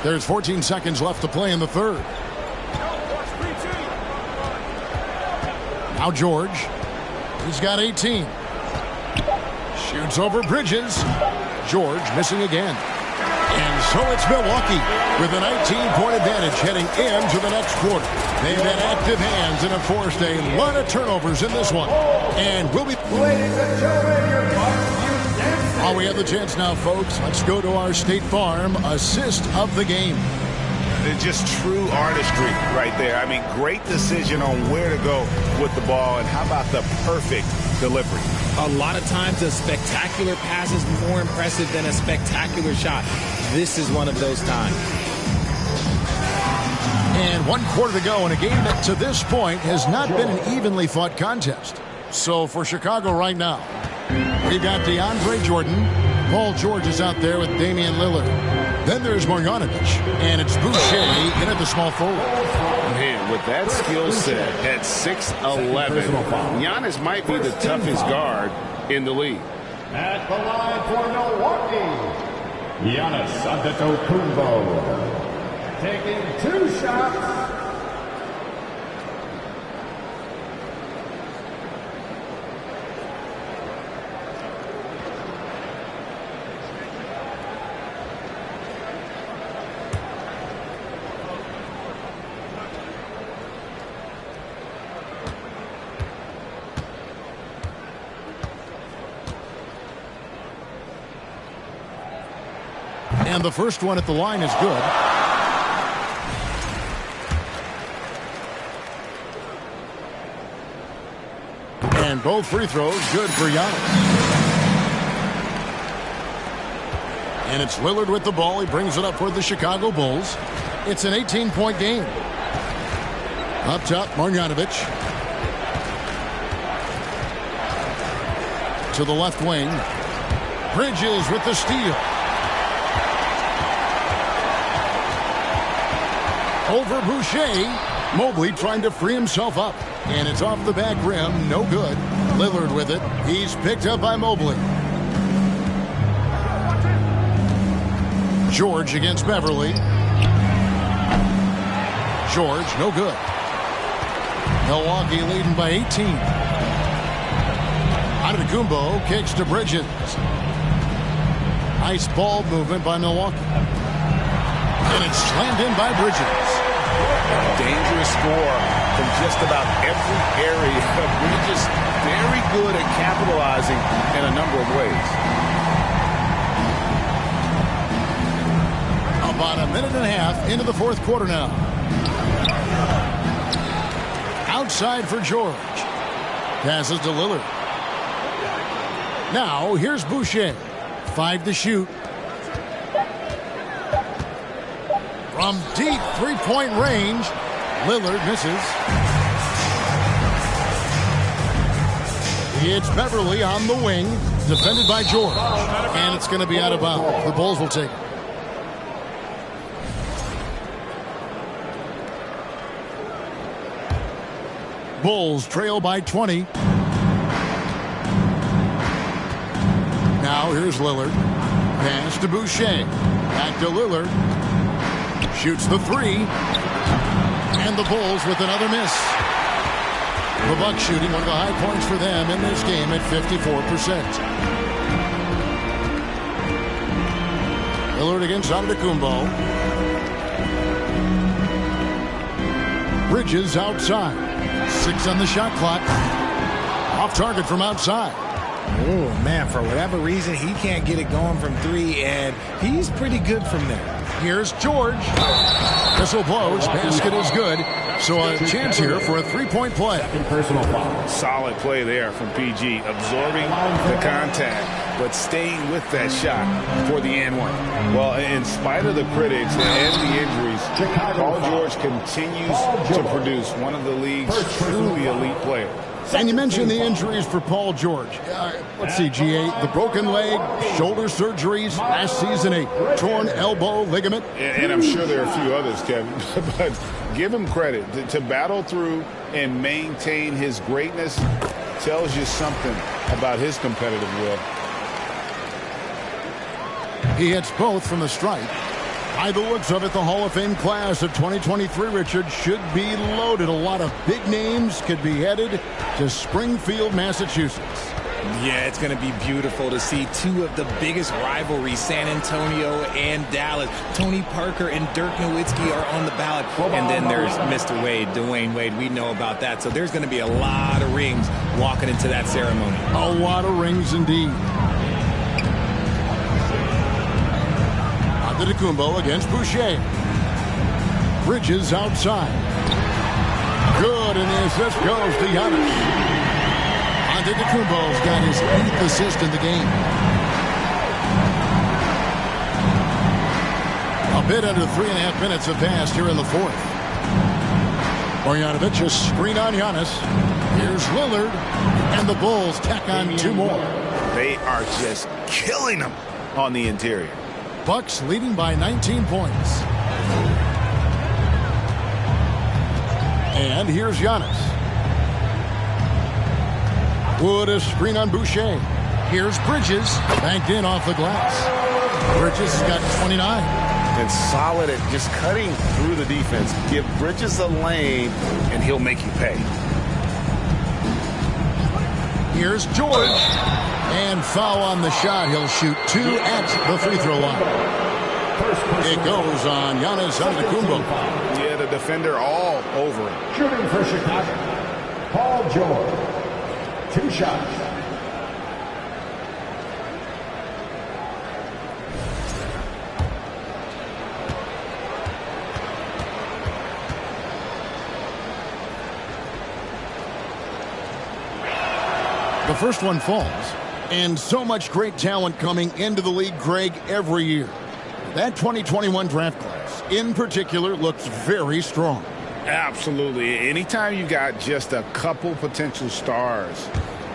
There's 14 seconds left to play in the third. Now George. He's got 18. Shoots over Bridges. George missing again. And so it's Milwaukee with a 19-point advantage heading into the next quarter. They've had active hands and have forced a lot of turnovers in this one. And we'll be... While we have the chance now, folks, let's go to our State Farm assist of the game. Just true artistry right there. I mean, great decision on where to go with the ball, and how about the perfect delivery? A lot of times a spectacular pass is more impressive than a spectacular shot. This is one of those times. And 1 quarter to go in a game that to this point has not been an evenly fought contest. So for Chicago right now, we've got DeAndre Jordan. Paul George is out there with Damian Lillard. Then there's Marjanovic, and it's Boucher in at the small forward. Man, with that skill set at 6'11", Giannis might be the toughest guard in the league. At the line for Milwaukee, Giannis Antetokounmpo, taking 2 shots. And the first one at the line is good. And both free throws good for Giannis. And it's Lillard with the ball. He brings it up for the Chicago Bulls. It's an 18-point game. Up top, Marjanovic. To the left wing. Bridges with the steal. Over Boucher. Mobley trying to free himself up. And it's off the back rim. No good. Lillard with it. He's picked up by Mobley. George against Beverly. George, no good. Milwaukee leading by 18. Antetokounmpo kicks to Bridges. Nice ball movement by Milwaukee. And it's slammed in by Bridges. Dangerous score from just about every area. We're just very good at capitalizing in a number of ways. About a minute and a half into the fourth quarter now. Outside for George. Passes to Lillard. Now here's Boucher. 5 to shoot. From deep three-point range, Lillard misses. It's Beverly on the wing, defended by George. And it's going to be out of bounds. The Bulls will take it. Bulls trail by 20. Now here's Lillard. Pass to Boucher. Back to Lillard. Shoots the three. And the Bulls with another miss. The Bucks shooting one of the high points for them in this game at 54%. Lillard against Antetokounmpo. Bridges outside. 6 on the shot clock. Off target from outside. Oh, man, for whatever reason, he can't get it going from 3, and he's pretty good from there. Here's George. Whistle blows. Basket is good. So a chance here for a three-point play. Personal foul. Solid play there from PG. Absorbing the contact, but staying with that shot for the and one. Well, in spite of the critics and the injuries, Paul George continues to produce one of the league's truly elite players. And you mentioned the injuries for Paul George. Let's see, G8, the broken leg, shoulder surgeries, last season a torn elbow ligament. And I'm sure there are a few others, Kevin, but give him credit. To battle through and maintain his greatness tells you something about his competitive will. He hits both from the stripe. By the looks of it, the Hall of Fame class of 2023, Richard, should be loaded. A lot of big names could be headed to Springfield, Massachusetts. Yeah, it's going to be beautiful to see two of the biggest rivalries, San Antonio and Dallas. Tony Parker and Dirk Nowitzki are on the ballot. And then there's Mr. Wade, Dwayne Wade. We know about that. So there's going to be a lot of rings walking into that ceremony. A lot of rings indeed. Antetokounmpo against Boucher. Bridges outside. Good, and the assist goes to Giannis. Antetokounmpo's got his 8th assist in the game. A bit under 3.5 minutes have passed here in the fourth. Marjanovic, a screen on Giannis. Here's Lillard, and the Bulls tack on 2 more. They are just killing them on the interior. Bucks leading by 19 points. And here's Giannis. Wood a screen on Boucher. Here's Bridges. Banked in off the glass. Bridges has got 29. And solid at just cutting through the defense. Give Bridges a lane, and he'll make you pay. Here's George. And foul on the shot. He'll shoot 2 at the free throw line. It goes on Giannis Antetokounmpo. Yeah, the defender all over him. Shooting for Chicago, Paul George. 2 shots. The first one falls. And so much great talent coming into the league, Greg, every year. That 2021 draft class, in particular, looks very strong. Absolutely. Anytime you got just a couple potential stars,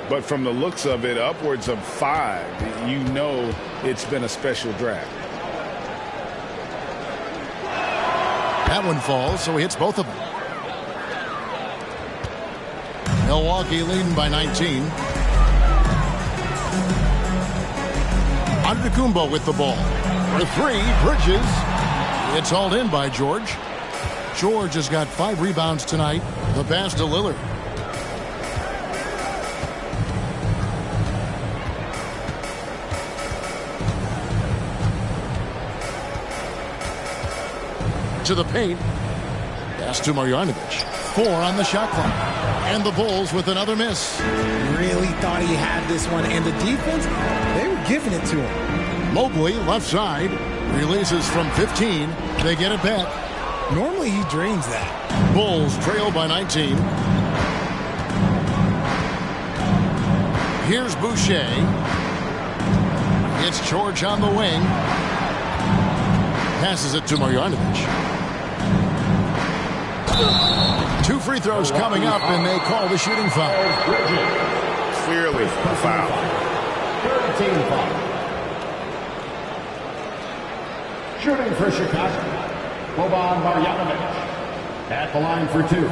but from the looks of it, upwards of 5, you know it's been a special draft. That one falls, so he hits both of them. Milwaukee leading by 19. Antetokounmpo with the ball. For 3, Bridges. It's hauled in by George. George has got 5 rebounds tonight. The pass to Lillard. To the paint. Pass to Marjanovic. 4 on the shot clock. And the Bulls with another miss. Really thought he had this one. And the defense, they were giving it to him. Mobley, left side, releases from 15. They get it back. Normally he drains that. Bulls trail by 19. Here's Boucher. It's George on the wing. Passes it to Marjanovic. 2 free throws coming up, and they call the shooting foul. Clearly a foul. 13 foul. Shooting for Chicago, Boban Marjanovic at the line for 2.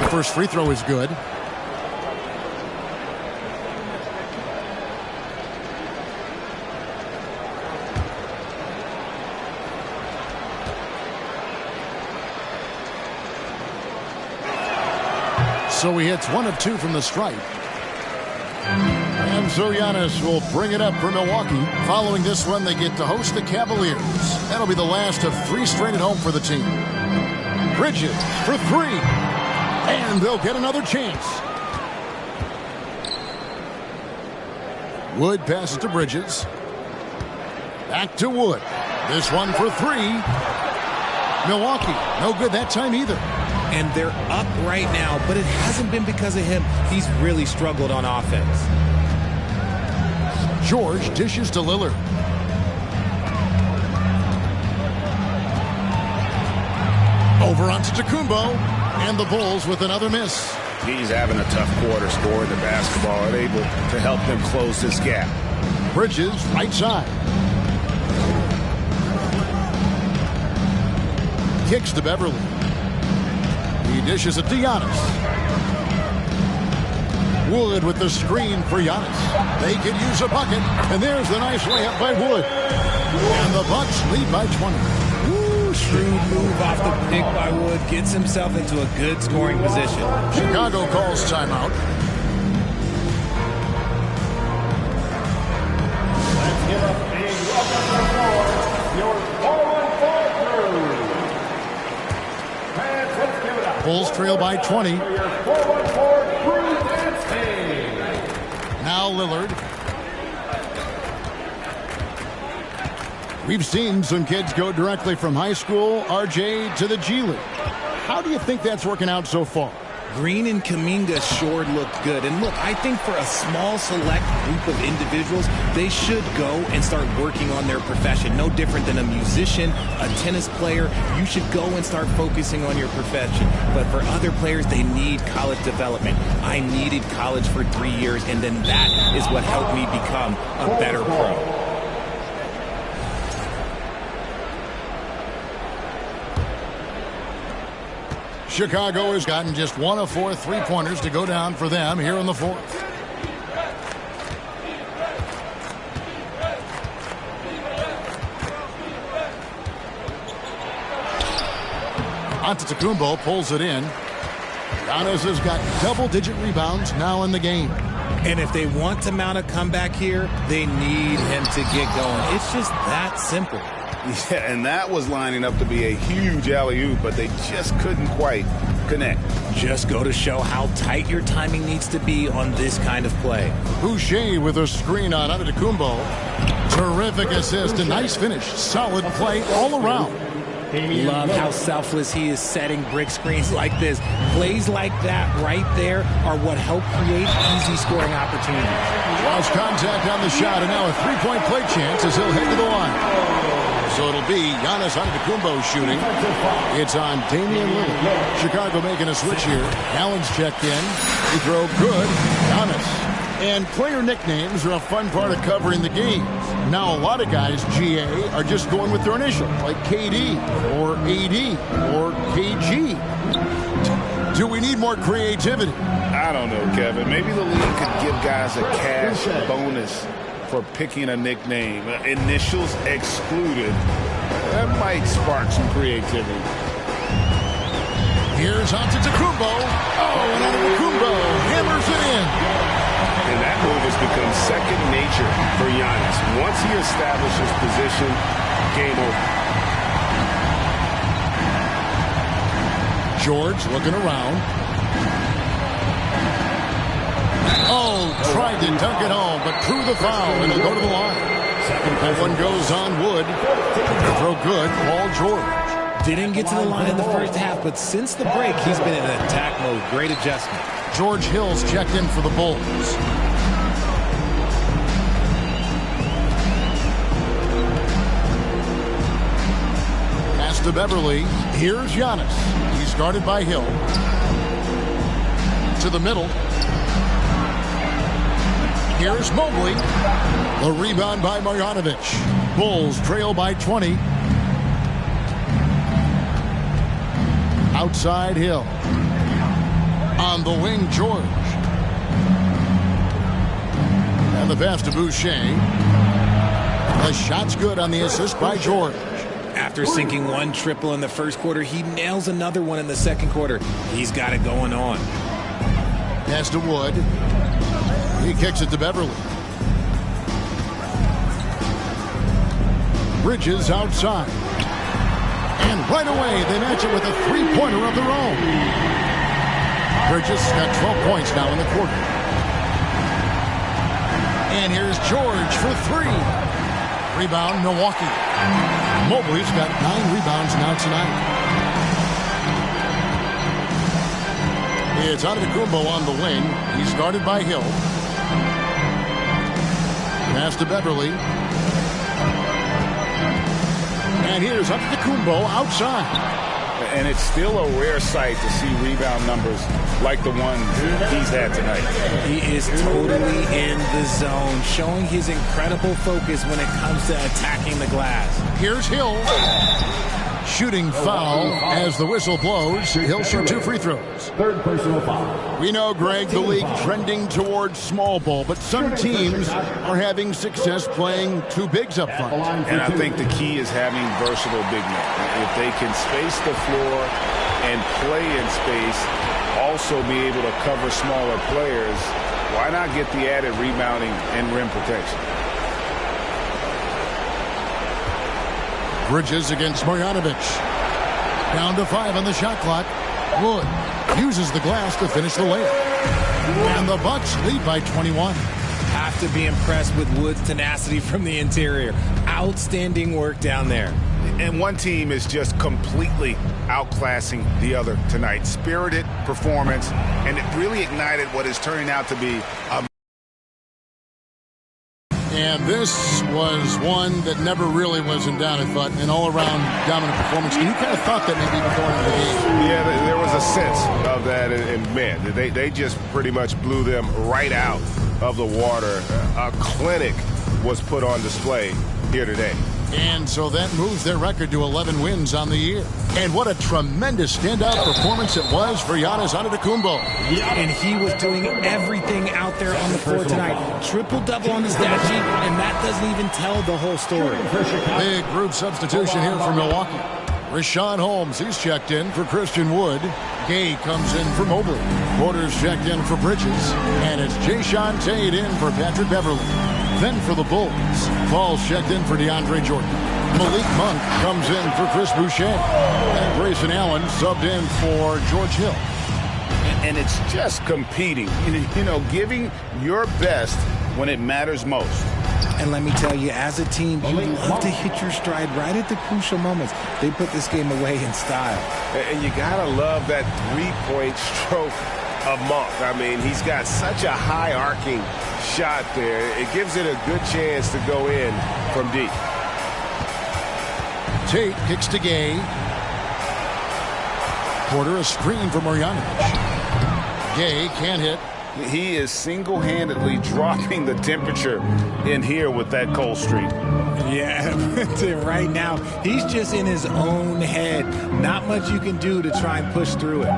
First free throw is good. So he hits 1 of 2 from the stripe. And so Giannis will bring it up for Milwaukee. Following this one, they get to host the Cavaliers. That'll be the last of 3 straight at home for the team. Bridges for 3. And they'll get another chance. Wood passes to Bridges. Back to Wood. This one for 3. Milwaukee, no good that time either. And they're up right now, but it hasn't been because of him. He's really struggled on offense. George dishes to Lillard. Over onto Tacumbo. And the Bulls with another miss. He's having a tough quarter scoring the basketball and able to help them close this gap. Bridges, right side. Kicks to Beverly. He dishes it to Giannis. Wood with the screen for Giannis. They could use a bucket. And there's the nice layup by Wood. And the Bucks lead by 20. Shrewd move off the pick by Wood. Gets himself into a good scoring position. Chicago calls timeout. Let's give up a welcome to your 4-1-4 crew. Fans, let's give it up. Bulls trail by 20. For your 4-1-4 crew dance team. Now Lillard. We've seen some kids go directly from high school, RJ, to the G League. How do you think that's working out so far? Green and Kuminga sure looked good. And look, I think for a small select group of individuals, they should go and start working on their profession. No different than a musician, a tennis player. You should go and start focusing on your profession. But for other players, they need college development. I needed college for 3 years, and then that is what helped me become a better pro. Chicago has gotten just 1 of 4 3-pointers to go down for them here in the 4th. Antetokounmpo pulls it in. Giannis has got double-digit rebounds now in the game. And if they want to mount a comeback here, they need him to get going. It's just that simple. Yeah, and that was lining up to be a huge alley-oop, but they just couldn't quite connect. Just go to show how tight your timing needs to be on this kind of play. Boucher with a screen on Antetokounmpo. Terrific assist, a nice finish. Solid play all around. Love how selfless he is setting brick screens like this. Plays like that right there are what help create easy scoring opportunities. Lost contact on the shot, and now a three-point play chance as he'll head to the line. So it'll be Giannis Antetokounmpo shooting. It's on Damian Lillard. Chicago making a switch here. Allen's checked in. He throw good. Giannis. And player nicknames are a fun part of covering the game. Now a lot of guys, GA, are just going with their initials, like KD or AD or KG. Do we need more creativity? I don't know, Kevin. Maybe the league could give guys a cash bonus for picking a nickname. Initials excluded. That might spark some creativity. Here's Antetokounmpo. Oh, and Antetokounmpo hammers it in. And that move has become second nature for Giannis. Once he establishes position, game over. George looking around. Oh, tried to dunk it home, but drew the foul, and he'll go to the line. That one goes on Wood. Throw good, Paul George. Didn't get to the line in the first half, but since the break, he's been in attack mode. Great adjustment. George Hill's checked in for the Bulls. Pass to Beverly. Here's Giannis. He's guarded by Hill. To the middle. Here's Mobley. The rebound by Marjanovic. Bulls trail by 20. Outside Hill. On the wing, George. And the pass to Boucher. The shot's good on the assist by George. After sinking one triple in the first quarter, he nails another one in the second quarter. He's got it going on. Pass to Wood. He kicks it to Beverly. Bridges outside. And right away, they match it with a three-pointer of their own. Bridges got 12 points now in the quarter. And here's George for three. Rebound, Milwaukee. Mobley's got 9 rebounds now tonight. It's Antetokounmpo on the wing. He's guarded by Hill. Pass to Beverly. And here's Antetokounmpo outside. And it's still a rare sight to see rebound numbers like the one he's had tonight. He is totally in the zone, showing his incredible focus when it comes to attacking the glass. Here's Hill. Shooting foul as the whistle blows. He'll shoot 2 free throws. Third personal foul. We know, Greg, the league trending towards small ball, but some teams are having success playing 2 bigs up front. And I think the key is having versatile big men. If they can space the floor and play in space, also be able to cover smaller players, why not get the added rebounding and rim protection? Bridges against Marjanovic. Down to 5 on the shot clock. Wood uses the glass to finish the layup. And the Bucks lead by 21. Have to be impressed with Wood's tenacity from the interior. Outstanding work down there. And one team is just completely outclassing the other tonight. Spirited performance, and it really ignited what is turning out to be a... And this was one that never really was in doubt, I thought, an all-around dominant performance. And you kind of thought that maybe before into the game. Yeah, there was a sense of that, and man, they just pretty much blew them right out of the water. A clinic was put on display here today. And so that moves their record to 11 wins on the year. And what a tremendous standout performance it was for Giannis Antetokounmpo. And he was doing everything out there on the floor tonight. Triple-double on the stat sheet, and that doesn't even tell the whole story. Big group substitution here for Milwaukee. Richaun Holmes, he's checked in for Christian Wood. Gay comes in for Mobley. Porter's checked in for Bridges. And it's Jae'Sean Tate in for Patrick Beverly. Then for the Bulls, Paul's checked in for DeAndre Jordan. Malik Monk comes in for Chris Boucher. And Grayson Allen subbed in for George Hill. And it's just competing, you know, giving your best when it matters most. And let me tell you, as a team, you love to hit your stride right at the crucial moments. They put this game away in style. And you gotta love that three-point stroke of Monk. I mean, he's got such a high arcing shot there. It gives it a good chance to go in from deep. Tate kicks to Gay. Porter a screen for Marjanovic. Gay can't hit. He is single-handedly dropping the temperature in here with that cold streak. Yeah, right now, he's just in his own head. Not much you can do to try and push through it.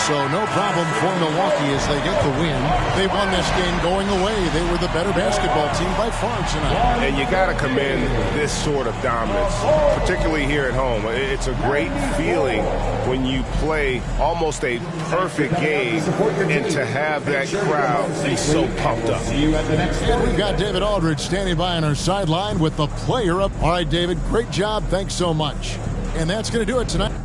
So no problem for Milwaukee as they get the win. They won this game going away. They were the better basketball team by far tonight. And you got to commend this sort of dominance, particularly here at home. It's a great feeling when you play almost a perfect game and to have that crowd be so pumped up. And we've got David Aldridge standing by on our sideline with the player up. All right, David, great job. Thanks so much. And that's going to do it tonight.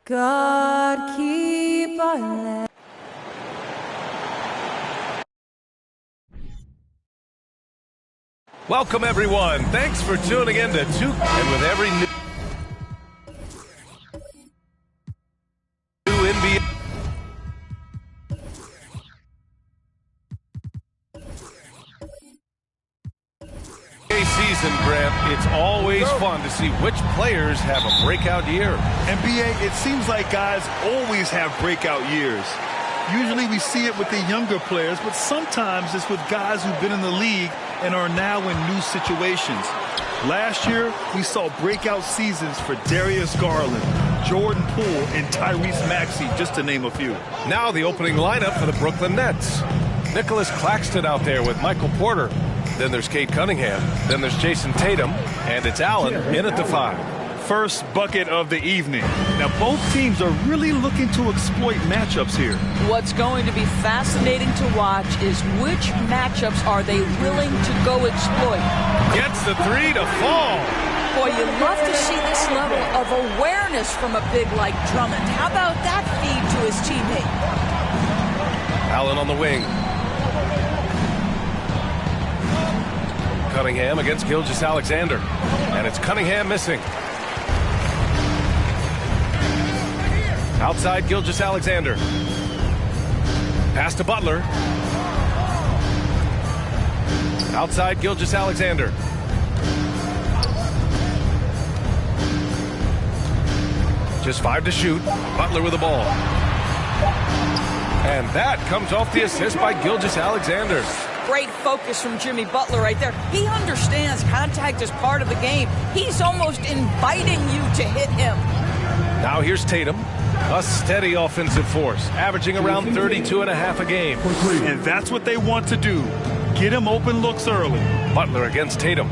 God keep our land. Welcome, everyone. Thanks for tuning in to Two. And with every new NBA season, Grant, it's always fun to see which players have a breakout year. NBA, it seems like guys always have breakout years. Usually we see it with the younger players, but sometimes it's with guys who've been in the league and are now in new situations. Last year, we saw breakout seasons for Darius Garland, Jordan Poole, and Tyrese Maxey, just to name a few. Now the opening lineup for the Brooklyn Nets. Nicholas Claxton out there with Michael Porter. Then there's Cade Cunningham. Then there's Jason Tatum. And it's Allen in at the 5. First bucket of the evening. Now, both teams are really looking to exploit matchups here. What's going to be fascinating to watch is which matchups are they willing to go exploit. Gets the 3 to fall. Boy, you love to see this level of awareness from a big like Drummond. How about that feed to his teammate? Allen on the wing. Cunningham against Gilgeous-Alexander. And it's Cunningham missing. Outside Gilgeous-Alexander. Pass to Butler. Outside Gilgeous-Alexander. Just 5 to shoot. Butler with the ball. And that comes off the assist by Gilgeous-Alexander. Great focus from Jimmy Butler right there. He understands contact is part of the game. He's almost inviting you to hit him. Now here's Tatum. A steady offensive force, averaging around 32.5 a game. And that's what they want to do. Get him open looks early. Butler against Tatum.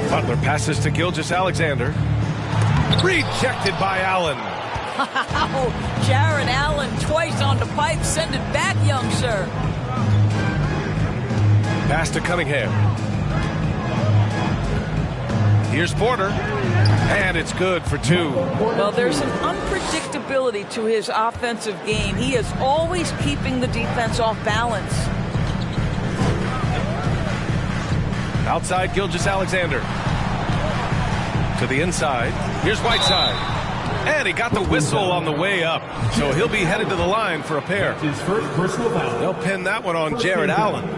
Butler passes to Gilgeous-Alexander. Rejected by Allen. Jared Allen twice on the pipe. Send it back, young sir. Pass to Cunningham. Here's Porter. And it's good for 2. Well, there's an unpredictability to his offensive game. He is always keeping the defense off balance. Outside Gilgeous-Alexander. To the inside. Here's Whiteside. And he got the whistle on the way up. So he'll be headed to the line for a pair. His first personal foul. They'll pin that one on Jared Allen.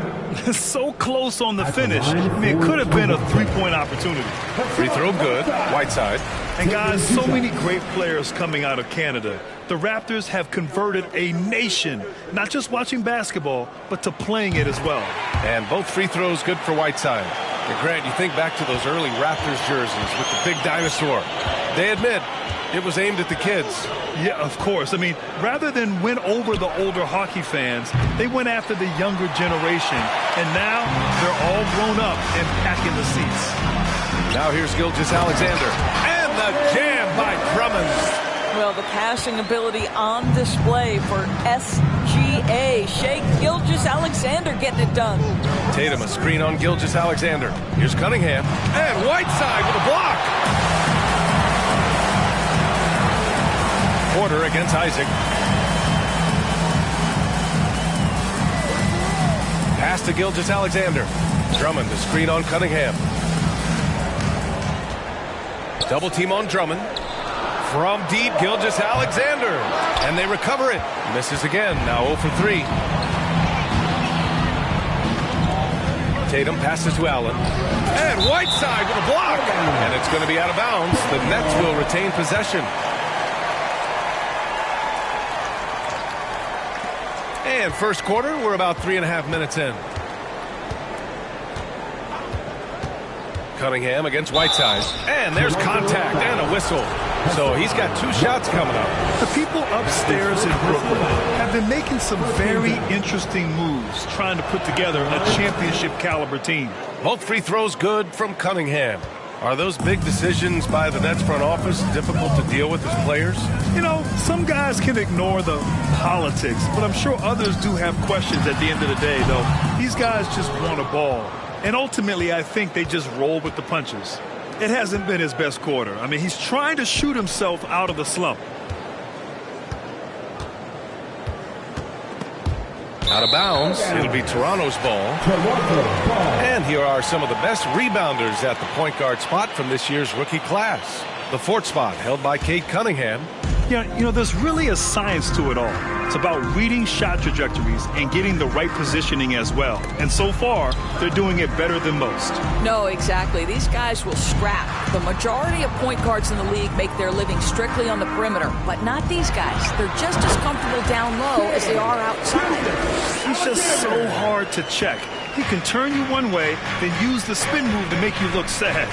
So close on the finish. I mean, it could have been a three-point opportunity. Free throw good. Whiteside. And guys, so many great players coming out of Canada. The Raptors have converted a nation, not just watching basketball, but to playing it as well. And both free throws good for Whiteside. And Grant, you think back to those early Raptors jerseys with the big dinosaur. They admit it was aimed at the kids. Yeah, of course. I mean, rather than win over the older hockey fans, they went after the younger generation. And now they're all grown up and packing the seats. Now here's Gilgeous-Alexander. And the jam by Drummond. Well, the passing ability on display for SGA. Shea Gilgeous-Alexander getting it done. Tatum a screen on Gilgeous-Alexander. Here's Cunningham. And Whiteside with a block. Porter against Isaac. Pass to Gilgeous-Alexander. Drummond to screen on Cunningham. Double team on Drummond. From deep, Gilgeous-Alexander. And they recover it. Misses again. Now 0 for 3. Tatum passes to Allen. And Whiteside with a block. And it's going to be out of bounds. The Nets will retain possession. And first quarter, we're about 3.5 minutes in. Cunningham against Whiteside. And there's contact and a whistle. So he's got 2 shots coming up. The people upstairs in Brooklyn have been making some very interesting moves, trying to put together a championship caliber team. Both free throws good from Cunningham. Are those big decisions by the Nets front office difficult to deal with as players? You know, some guys can ignore the politics, but I'm sure others do have questions at the end of the day, though. These guys just want a ball. And ultimately, I think they just roll with the punches. It hasn't been his best quarter. I mean, he's trying to shoot himself out of the slump. Out of bounds. It'll be Toronto's ball. And here are some of the best rebounders at the point guard spot from this year's rookie class. The fourth spot held by Cade Cunningham. Yeah, you know, there's really a science to it all. It's about reading shot trajectories and getting the right positioning as well. And so far, they're doing it better than most. No, exactly. These guys will scrap. The majority of point guards in the league make their living strictly on the perimeter, but not these guys. They're just as comfortable down low as they are outside. He's just so hard to check. He can turn you one way, then use the spin move to make you look sad.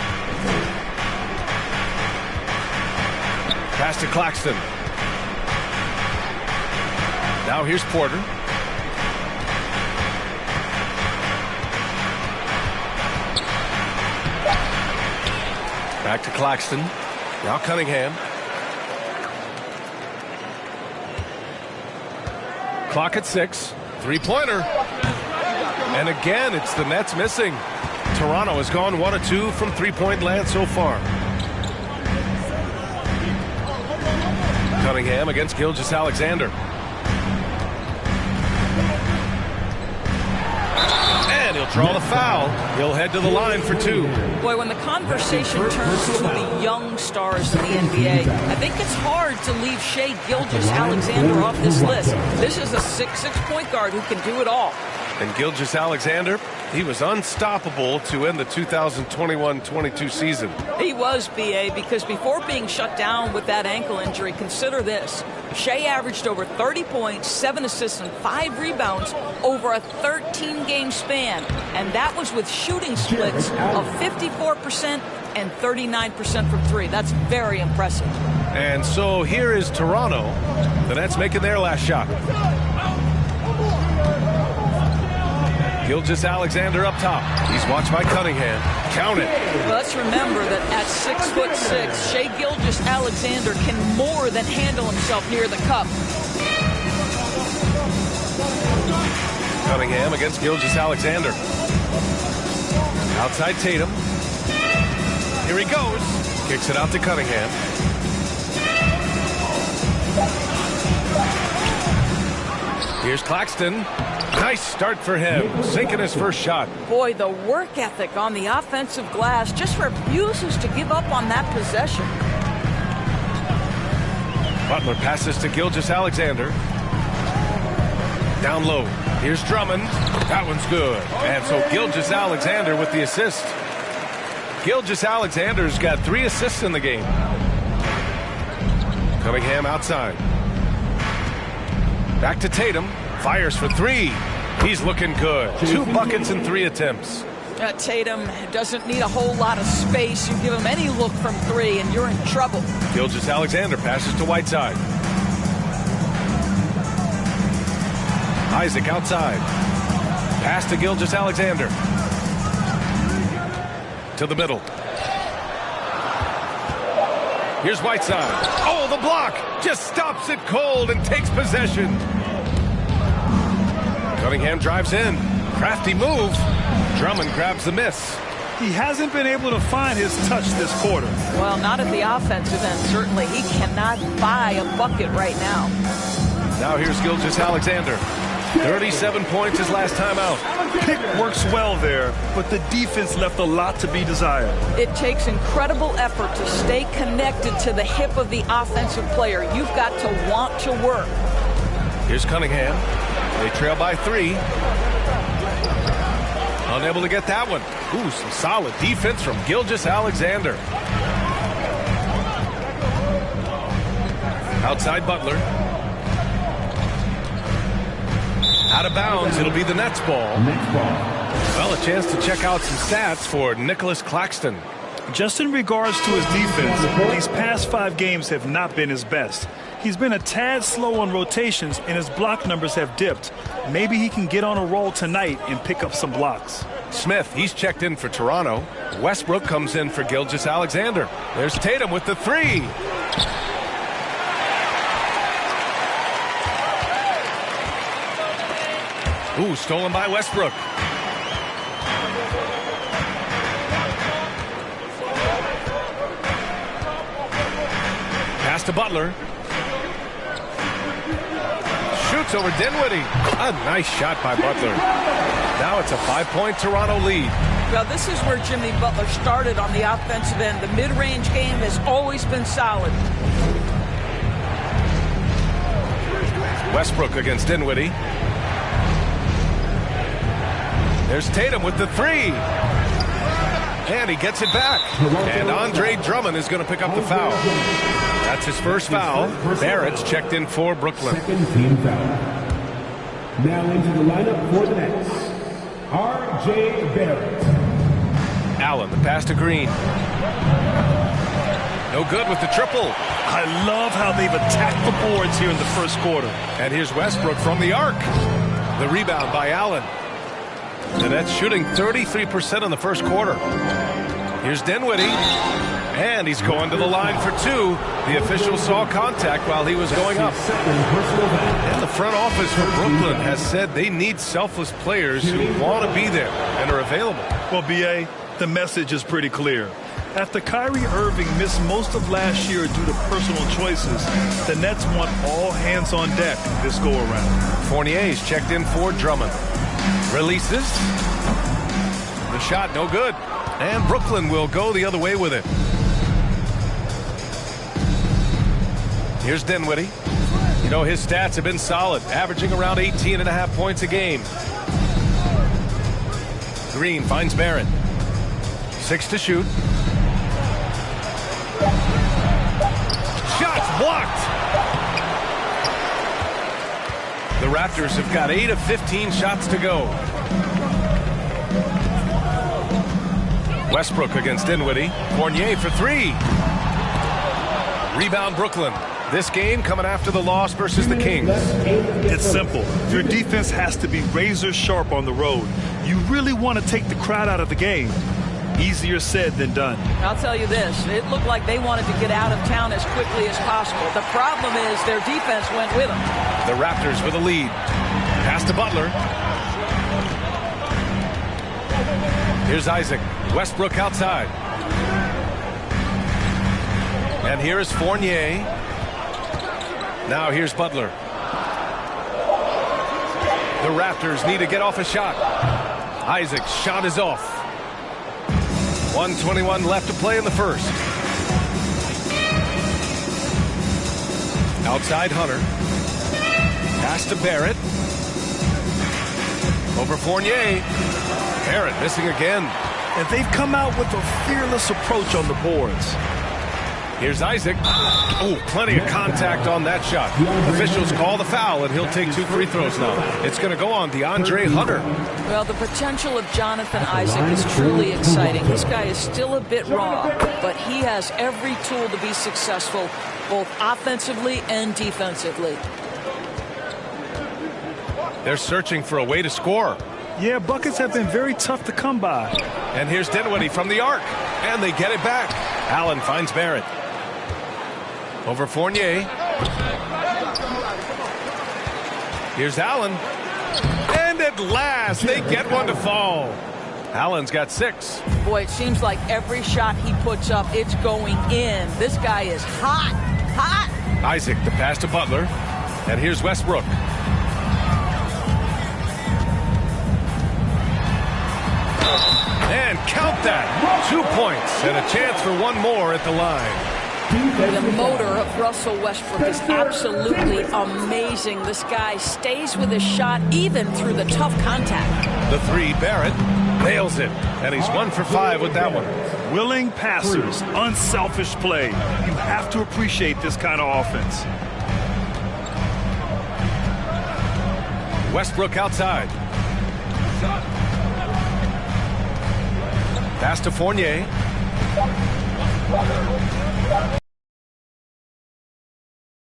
Pass to Claxton. Now here's Porter. Back to Claxton. Now Cunningham. Clock at 6. Three-pointer. And again, it's the Nets missing. Toronto has gone 1 of 2 from three-point land so far. Cunningham against Gilgeous-Alexander. And he'll draw the foul. He'll head to the line for 2. Boy, when the conversation turns to the young stars in the NBA, I think it's hard to leave Shai Gilgeous-Alexander off this list. This is a 6'6" point guard who can do it all. And Gilgeous-Alexander, he was unstoppable to end the 2021-22 season. He was, B.A., because before being shut down with that ankle injury, consider this. Shai averaged over 30 points, 7 assists, and 5 rebounds over a 13-game span. And that was with shooting splits of 54% and 39% from 3. That's very impressive. And so here is Toronto. The Nets making their last shot. Gilgeous-Alexander up top. He's watched by Cunningham. Count it. Let's remember that at 6'6", Shai Gilgeous-Alexander can more than handle himself near the cup. Cunningham against Gilgeous-Alexander. Outside Tatum. Here he goes. Kicks it out to Cunningham. Here's Claxton. Nice start for him, sinking his first shot. Boy, the work ethic on the offensive glass just refuses to give up on that possession. Butler passes to Gilgeous-Alexander. Down low. Here's Drummond. That one's good. And so Gilgeous-Alexander with the assist. Gilgeous-Alexander's got 3 assists in the game. Cunningham outside. Back to Tatum. Fires for 3. He's looking good. 2 buckets and 3 attempts. Tatum doesn't need a whole lot of space. You give him any look from 3 and you're in trouble. Gilgeous-Alexander passes to Whiteside. Isaac outside. Pass to Gilgeous-Alexander. To the middle. Here's Whiteside. Oh, the block! Just stops it cold and takes possession. Cunningham drives in. Crafty move. Drummond grabs the miss. He hasn't been able to find his touch this quarter. Well, not at the offensive end. Certainly, he cannot buy a bucket right now. Now here's Gilgeous-Alexander. 37 points his last time out. Pick works well there, but the defense left a lot to be desired. It takes incredible effort to stay connected to the hip of the offensive player. You've got to want to work. Here's Cunningham. They trail by 3. Unable to get that one. Ooh, some solid defense from Gilgeous-Alexander. Outside Butler. Out of bounds, it'll be the Nets ball. Well, a chance to check out some stats for Nicholas Claxton. Just in regards to his defense, these past 5 games have not been his best. He's been a tad slow on rotations, and his block numbers have dipped. Maybe he can get on a roll tonight and pick up some blocks. Smith, he's checked in for Toronto. Westbrook comes in for Gilgeous-Alexander. There's Tatum with the three. Ooh, stolen by Westbrook. Pass to Butler. Shoots over Dinwiddie. A nice shot by Butler. Now it's a 5-point Toronto lead. Well, this is where Jimmy Butler started on the offensive end. The mid-range game has always been solid. Westbrook against Dinwiddie. There's Tatum with the three. And he gets it back. And Andre Drummond is going to pick up the foul. That's his first foul. Barrett's checked in for Brooklyn. Second team foul. Now into the lineup for the Nets, R.J. Barrett. Allen, the pass to Green. No good with the triple. I love how they've attacked the boards here in the first quarter. And here's Westbrook from the arc. The rebound by Allen. The Nets shooting 33% in the first quarter. Here's Dinwiddie. And he's going to the line for two. The official saw contact while he was going up. And the front office for Brooklyn has said they need selfless players who want to be there and are available. Well, B.A., the message is pretty clear. After Kyrie Irving missed most of last year due to personal choices, the Nets want all hands on deck this go-around. Fournier's checked in for Drummond. Releases. The shot no good. And Brooklyn will go the other way with it. Here's Dinwiddie. You know, his stats have been solid, averaging around 18.5 points a game. Green finds Barrett. 6 to shoot. Shots blocked. The Raptors have got 8 of 15 shots to go. Westbrook against Dinwiddie. Fournier for three. Rebound Brooklyn. This game coming after the loss versus the Kings. It's simple. Your defense has to be razor sharp on the road. You really want to take the crowd out of the game. Easier said than done. I'll tell you this, it looked like they wanted to get out of town as quickly as possible. The problem is their defense went with them. The Raptors with a lead. Pass to Butler. Here's Isaac. Westbrook outside. And here is Fournier. Now here's Butler. The Raptors need to get off a shot. Isaac's shot is off. 1:21 left to play in the first. Outside Hunter. Pass to Barrett. Over Fournier. Barrett missing again. And they've come out with a fearless approach on the boards. Here's Isaac. Oh, plenty of contact on that shot. Officials call the foul, and he'll take 2 free throws now. It's going to go on DeAndre Hunter. Well, the potential of Jonathan Isaac is truly exciting. This guy is still a bit raw, but he has every tool to be successful, both offensively and defensively. They're searching for a way to score. Yeah, buckets have been very tough to come by. And here's Dinwiddie from the arc, and they get it back. Allen finds Barrett. Over Fournier. Here's Allen. And at last, they get one to fall. Allen's got 6. Boy, it seems like every shot he puts up, it's going in. This guy is hot, hot. Isaac, the pass to Butler. And here's Westbrook. And count that. 2 points and a chance for one more at the line. The motor of Russell Westbrook is absolutely amazing. This guy stays with his shot even through the tough contact. The three, Barrett nails it, and he's 1 for 5 with that one. Willing passers, unselfish play. You have to appreciate this kind of offense. Westbrook outside. Pass to Fournier.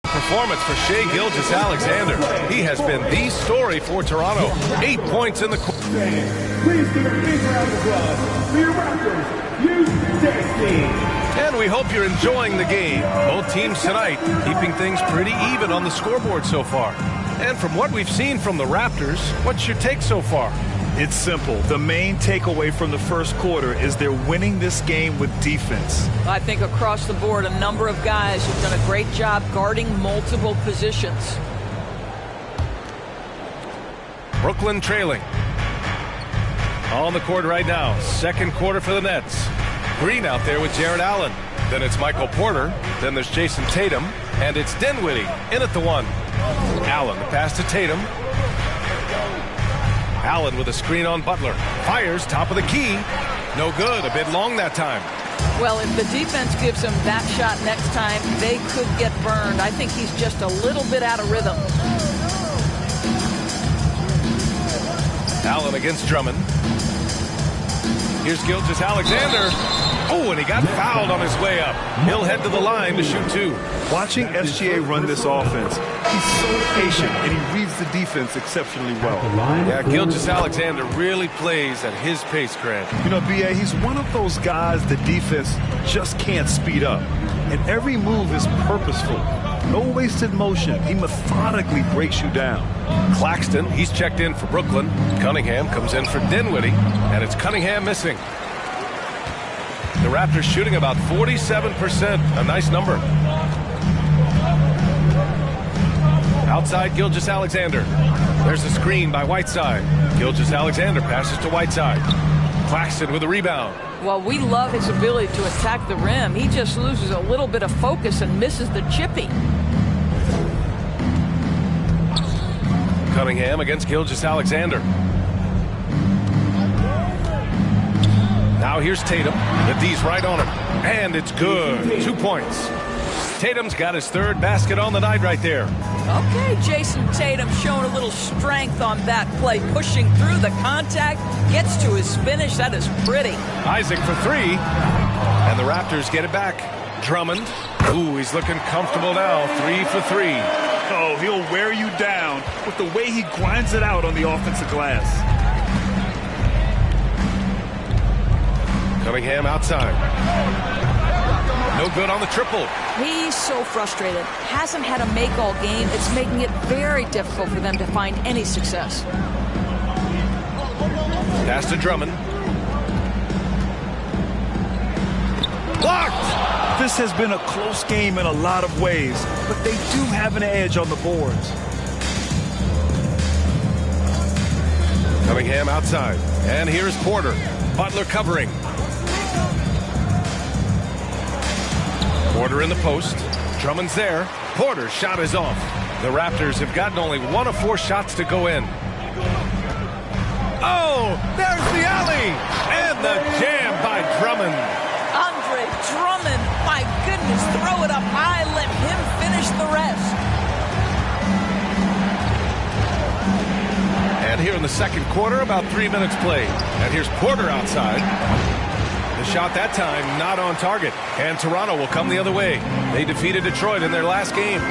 For performance for Shai Gilgeous-Alexander. He has been the story for Toronto. 8 points in the quarter. Please give a big round of applause for your Raptors, U16. And we hope you're enjoying the game. Both teams tonight keeping things pretty even on the scoreboard so far. And from what we've seen from the Raptors, what's your take so far? It's simple. The main takeaway from the first quarter is they're winning this game with defense. I think across the board, a number of guys have done a great job guarding multiple positions. Brooklyn trailing. On the court right now. Second quarter for the Nets. Green out there with Jarrett Allen. Then it's Michael Porter. Then there's Jason Tatum. And it's Dinwiddie in at the one. Allen, the pass to Tatum. Allen with a screen on Butler. Fires, top of the key. No good, a bit long that time. Well, if the defense gives him that shot next time, they could get burned. I think he's just a little bit out of rhythm. Allen against Drummond. Here's Gilgeous-Alexander. Oh, and he got fouled on his way up. He'll head to the line to shoot two. Watching SGA run this offense, he's so patient, and he reads the defense exceptionally well. Yeah, Gilgeous-Alexander really plays at his pace, Grant. You know, B.A., he's one of those guys the defense just can't speed up. And every move is purposeful. No wasted motion. He methodically breaks you down. Claxton, he's checked in for Brooklyn. Cunningham comes in for Dinwiddie, and it's Cunningham missing. The Raptors shooting about 47%, a nice number. Outside Gilgeous-Alexander. There's a screen by Whiteside. Gilgeous-Alexander passes to Whiteside. Claxton with a rebound. Well, we love his ability to attack the rim. He just loses a little bit of focus and misses the chippy. Cunningham against Gilgeous-Alexander. Now here's Tatum. The D's right on him. And it's good. 2 points. Tatum's got his third basket on the night right there. Okay, Jason Tatum showing a little strength on that play. Pushing through the contact. Gets to his finish. That is pretty. Isaac for three. And the Raptors get it back. Drummond. Ooh, he's looking comfortable now. 3 for 3. Oh, he'll wear you down with the way he grinds it out on the offensive glass. Cunningham outside. No good on the triple. He's so frustrated. Hasn't had a make all game. It's making it very difficult for them to find any success. Pass to Drummond. Blocked! This has been a close game in a lot of ways, but they do have an edge on the boards. Cunningham outside. And here's Porter. Butler covering. Porter in the post. Drummond's there. Porter's shot is off. The Raptors have gotten only 1 of 4 shots to go in. Oh, there's the alley. And the jam by Drummond. Andre Drummond, my goodness, throw it up high, let him finish the rest. And here in the second quarter, about 3 minutes played. And here's Porter outside. The shot that time not on target. And Toronto will come the other way. They defeated Detroit in their last game.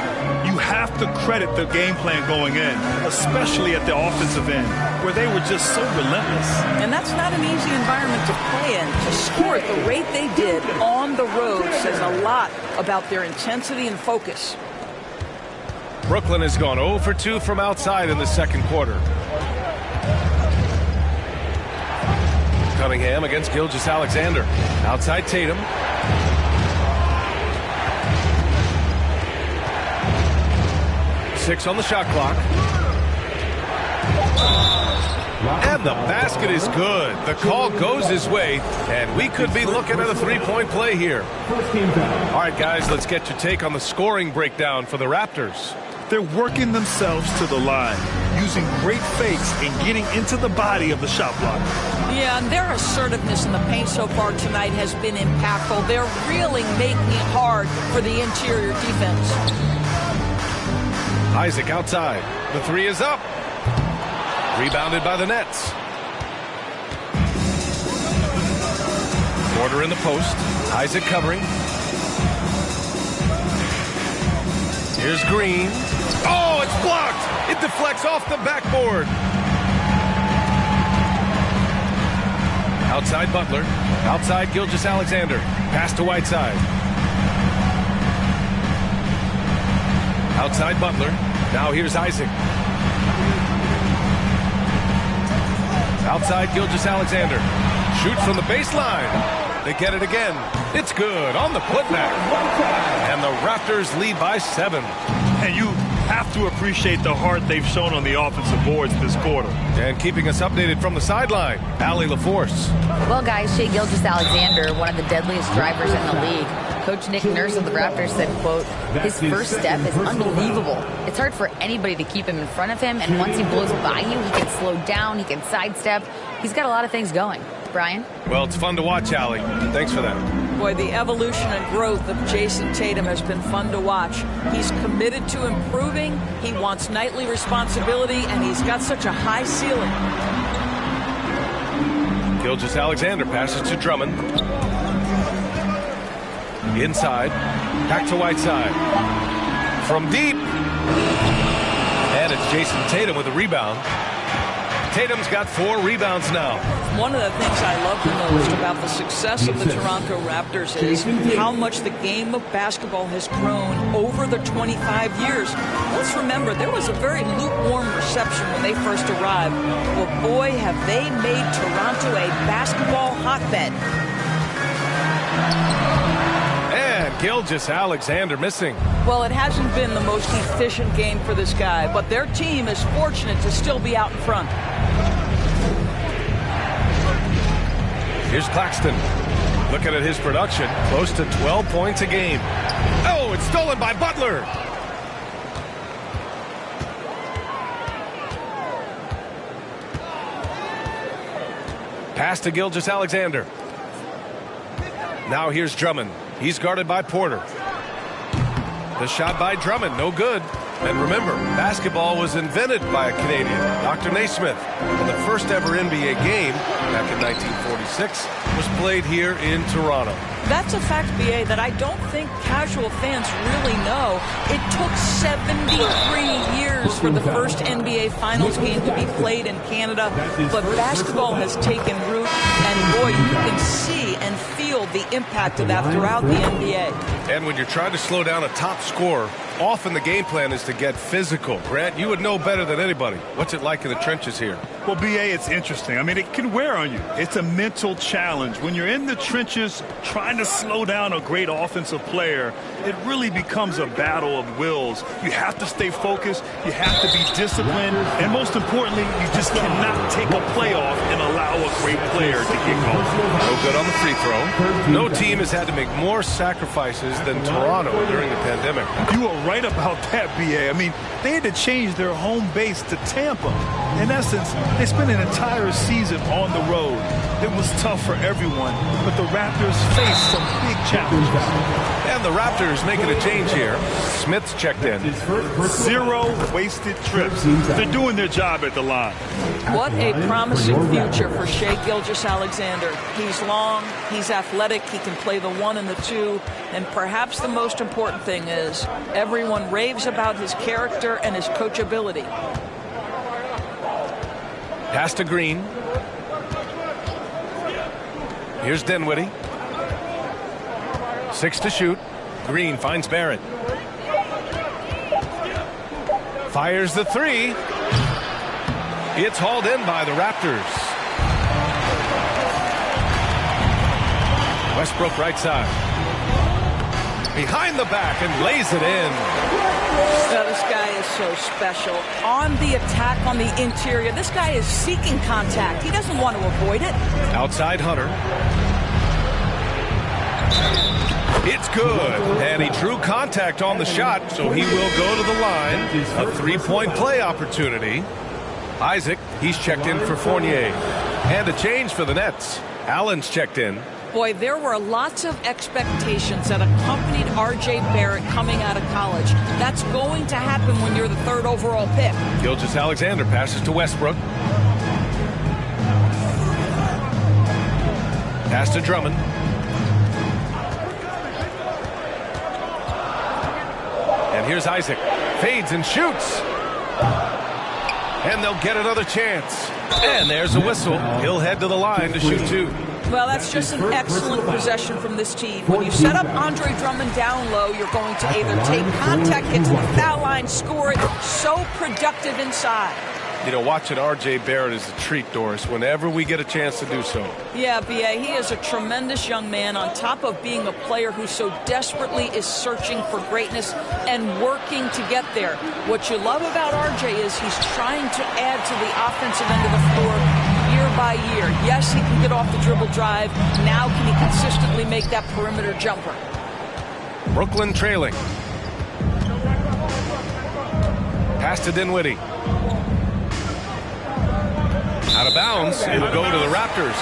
You have to credit the game plan going in, especially at the offensive end, where they were just so relentless. And that's not an easy environment to play in. To score at the rate they did on the road says a lot about their intensity and focus. Brooklyn has gone 0 for 2 from outside in the second quarter. Cunningham against Gilgeous-Alexander. Outside Tatum. Six on the shot clock. And the basket is good. The call goes his way, and we could be looking at a three-point play here. All right, guys, let's get your take on the scoring breakdown for the Raptors. They're working themselves to the line, using great fakes and getting into the body of the shot blocker. Yeah, and their assertiveness in the paint so far tonight has been impactful. They're really making it hard for the interior defense. Isaac outside. The three is up. Rebounded by the Nets. Porter in the post. Isaac covering. Here's Green. Oh, it's blocked. It deflects off the backboard. Outside Butler. Outside Gilgeous-Alexander. Pass to Whiteside. Outside Butler. Now here's Isaac. Outside Gilgeous-Alexander. Shoots from the baseline. They get it again. It's good on the putback. And the Raptors lead by 7. And you have to appreciate the heart they've shown on the offensive boards this quarter. And keeping us updated from the sideline, Allie LaForce. Well, guys, Shai Gilgeous-Alexander, one of the deadliest drivers in the league. Coach Nick Nurse of the Raptors said, quote, his first step is unbelievable. It's hard for anybody to keep him in front of him, and once he blows by you, he can slow down, he can sidestep. He's got a lot of things going. Brian? Well, it's fun to watch, Allie. Thanks for that. Boy, the evolution and growth of Jason Tatum has been fun to watch. He's committed to improving, he wants nightly responsibility, and he's got such a high ceiling. Gilgeous-Alexander passes to Drummond. Inside, back to Whiteside. From deep. And it's Jason Tatum with a rebound. Tatum's got 4 rebounds now. One of the things I love the most about the success of the Toronto Raptors is how much the game of basketball has grown over the 25 years. Let's remember, there was a very lukewarm reception when they first arrived. Well, boy, have they made Toronto a basketball hotbed. And Gilgeous-Alexander missing. Well, it hasn't been the most efficient game for this guy, but their team is fortunate to still be out in front. Here's Claxton. Looking at his production, close to 12 points a game. Oh, it's stolen by Butler. Pass to Gilgeous-Alexander. Now here's Drummond. He's guarded by Porter. The shot by Drummond, no good. And remember, basketball was invented by a Canadian, Dr. Naismith. And the first ever NBA game, back in 1946, was played here in Toronto. That's a fact, B.A., that I don't think casual fans really know. It took 73 years for the first NBA Finals game to be played in Canada, but basketball has taken root, and boy, you can see and feel the impact of that throughout the NBA. And when you're trying to slow down a top scorer, often the game plan is to get physical. Grant, you would know better than anybody. What's it like in the trenches here? Well, B.A., it's interesting. I mean, it can wear on you. It's a mental challenge. When you're in the trenches trying to slow down a great offensive player, it really becomes a battle of wills. You have to stay focused. You have to be disciplined. And most importantly, you just cannot take a play off and allow a great player to get going. No good on the free throw. No team has had to make more sacrifices than Toronto during the pandemic. You are right about that, B.A. I mean, they had to change their home base to Tampa. In essence, they spent an entire season on the road. It was tough for everyone, but the Raptors faced some big challenges. And the Raptors making a change here. Smith's checked in. 0 wasted trips. They're doing their job at the line. What a promising future for Shai Gilgeous-Alexander. He's long, he's athletic, he can play the 1 and the 2, and perhaps the most important thing is everyone raves about his character and his coachability. Pass to Green. Here's Dinwiddie. 6 to shoot. Green finds Barrett. Fires the 3. It's hauled in by the Raptors. Westbrook right side. Behind the back and lays it in. Oh, this guy is so special. On the attack on the interior, this guy is seeking contact. He doesn't want to avoid it. Outside Hunter. It's good. And he drew contact on the shot, so he will go to the line. A 3-point play opportunity. Isaac, he's checked in for Fournier. And a change for the Nets. Allen's checked in. Boy, there were lots of expectations that accompanied R.J. Barrett coming out of college. That's going to happen when you're the 3rd overall pick. Gilgeous-Alexander passes to Westbrook. Pass to Drummond. And here's Here's Isaac. Fades and shoots. And they'll get another chance. And there's a whistle. He'll head to the line to shoot 2. Well, that's just an excellent possession from this team. When you set up Andre Drummond down low, you're going to either take contact, get to the foul line, score it. So productive inside. You know, watching R.J. Barrett is a treat, Doris, whenever we get a chance to do so. Yeah, B.A., he is a tremendous young man on top of being a player who so desperately is searching for greatness and working to get there. What you love about R.J. is he's trying to add to the offensive end of the floor year by year. Yes, he can get off the dribble drive. Now can he consistently make that perimeter jumper? Brooklyn trailing. Pass to Dinwiddie. Out of bounds, it'll go to the Raptors.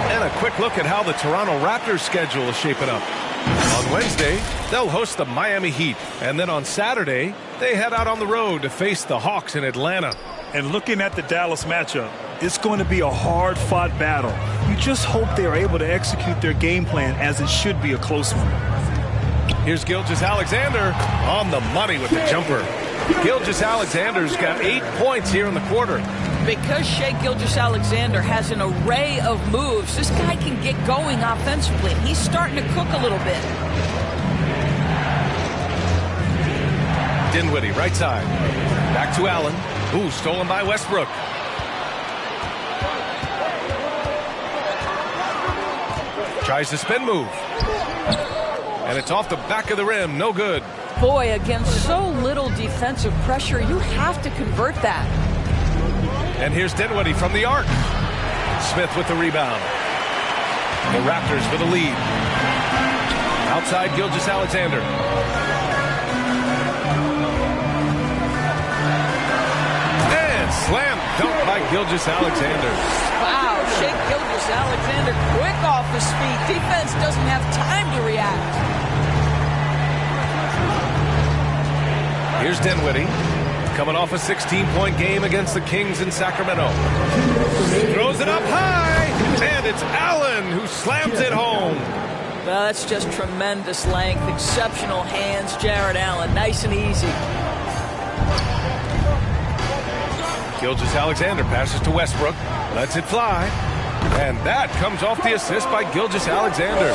And a quick look at how the Toronto Raptors schedule is shaping up. On Wednesday, they'll host the Miami Heat. And then on Saturday, they head out on the road to face the Hawks in Atlanta. And looking at the Dallas matchup, it's going to be a hard-fought battle. You just hope they are able to execute their game plan as it should be a close one. Here's Gilgeous-Alexander on the money with the jumper. Gilgeous-Alexander's got 8 points here in the quarter. Because Shai Gilgeous-Alexander has an array of moves, this guy can get going offensively. He's starting to cook a little bit. Dinwiddie, right side. Back to Allen. Ooh, stolen by Westbrook. Tries the spin move. And it's off the back of the rim. No good. Boy, against so little defensive pressure, you have to convert that. And here's Dinwiddie from the arc. Smith with the rebound. The Raptors for the lead. Outside Gilgeous-Alexander. And slam dunk by Gilgeous-Alexander. Wow, Shai Gilgeous-Alexander quick off his feet. Defense doesn't have time to react. Here's Dinwiddie, coming off a 16-point game against the Kings in Sacramento. Throws it up high, and it's Allen who slams it home. Well, that's just tremendous length, exceptional hands, Jared Allen, nice and easy. Gilgeous-Alexander passes to Westbrook, lets it fly, and that comes off the assist by Gilgeous-Alexander.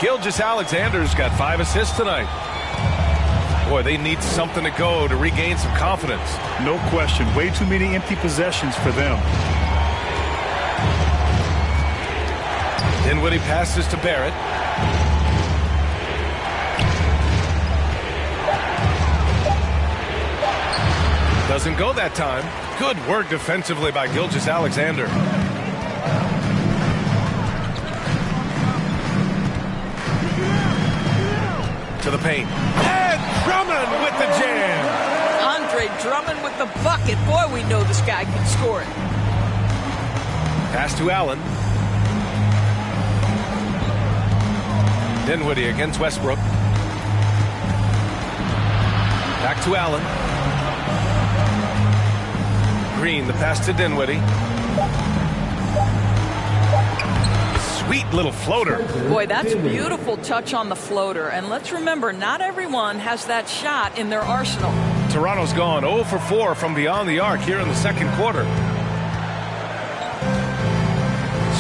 Gilgeous-Alexander's got 5 assists tonight. Boy, they need something to go to regain some confidence. No question. Way too many empty possessions for them. Dinwiddie passes to Barrett. Doesn't go that time. Good work defensively by Gilgeous-Alexander. To the paint. And Drummond with the jam. Andre Drummond with the bucket. Boy, we know this guy can score it. Pass to Allen. Dinwiddie against Westbrook. Back to Allen. Green, the pass to Dinwiddie. Sweet little floater. Boy, that's a beautiful touch on the floater. And let's remember, not everyone has that shot in their arsenal. Toronto's gone 0 for 4 from beyond the arc here in the second quarter.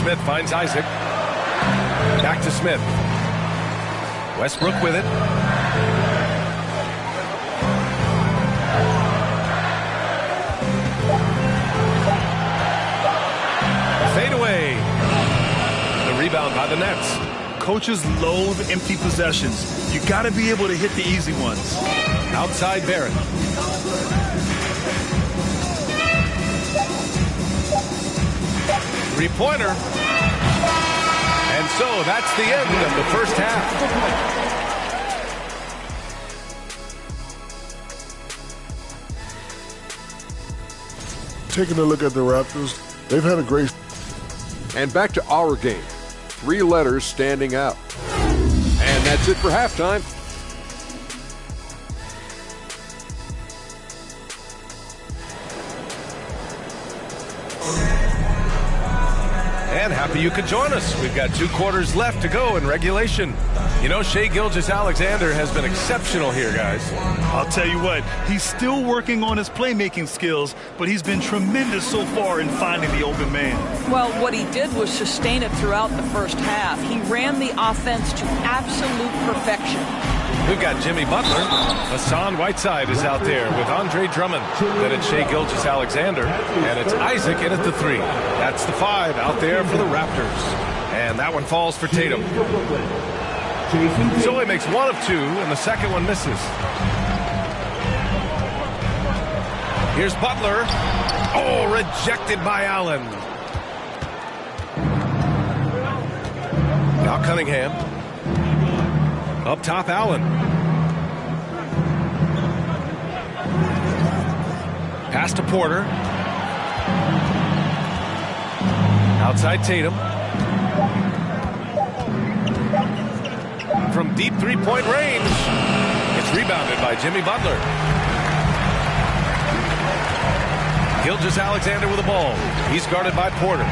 Smith finds Isaac. Back to Smith. Westbrook with it. Fade away. Rebound by the Nets. Coaches loathe empty possessions. You got to be able to hit the easy ones. Outside Barrett. Three-pointer. And so that's the end of the first half. Taking a look at the Raptors, they've had a great... And back to our game. 3 letters standing out. And that's it for halftime. And happy you could join us. We've got 2 quarters left to go in regulation. You know, Shai Gilgeous-Alexander has been exceptional here, guys. I'll tell you what, he's still working on his playmaking skills, but he's been tremendous so far in finding the open man. Well, what he did was sustain it throughout the first half. He ran the offense to absolute perfection. We've got Jimmy Butler. Hassan Whiteside is out there with Andre Drummond. Then it's Shai Gilgeous-Alexander, and it's Isaac in at the 3. That's the 5 out there for the Raptors. And that one falls for Tatum. So he makes 1 of 2, and the second one misses. Here's Butler. Oh, rejected by Allen. Now Cunningham. Up top, Allen. Pass to Porter. Outside Tatum. From deep three-point range. It's rebounded by Jimmy Butler. Gilgeous-Alexander with the ball. He's guarded by Porter.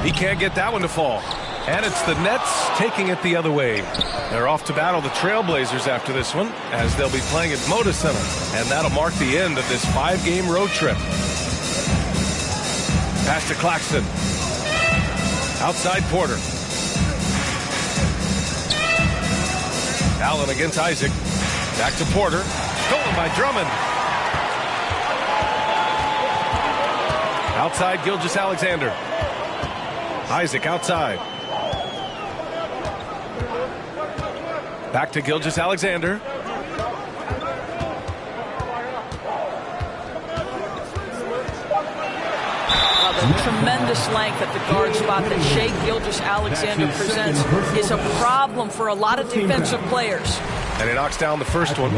He can't get that one to fall. And it's the Nets taking it the other way. They're off to battle the Trailblazers after this one, as they'll be playing at Moda Center. And that'll mark the end of this 5-game road trip. Pass to Claxton. Outside Porter. Allen against Isaac. Back to Porter. Stolen by Drummond. Outside Gilgeous-Alexander. Isaac outside. Back to Gilgeous-Alexander. The tremendous length at the guard spot that Shai Gilgeous-Alexander presents is a problem for a lot of defensive players. And he knocks down the first one.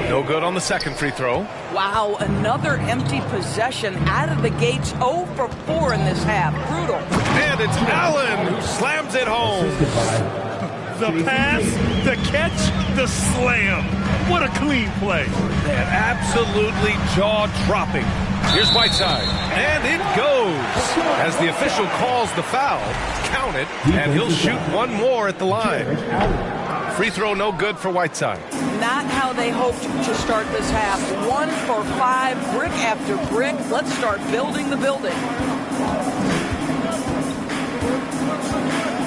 No good on the second free throw. Wow, another empty possession out of the gates. 0 for 4 in this half. Brutal. And it's Allen who slams it home. The pass, the catch, the slam. What a clean play. Man, absolutely jaw-dropping. Here's Whiteside, and it goes. As the official calls the foul, count it, and he'll shoot one more at the line. Free throw no good for Whiteside. Not how they hoped to start this half. 1 for 5, brick after brick. Let's start building the building.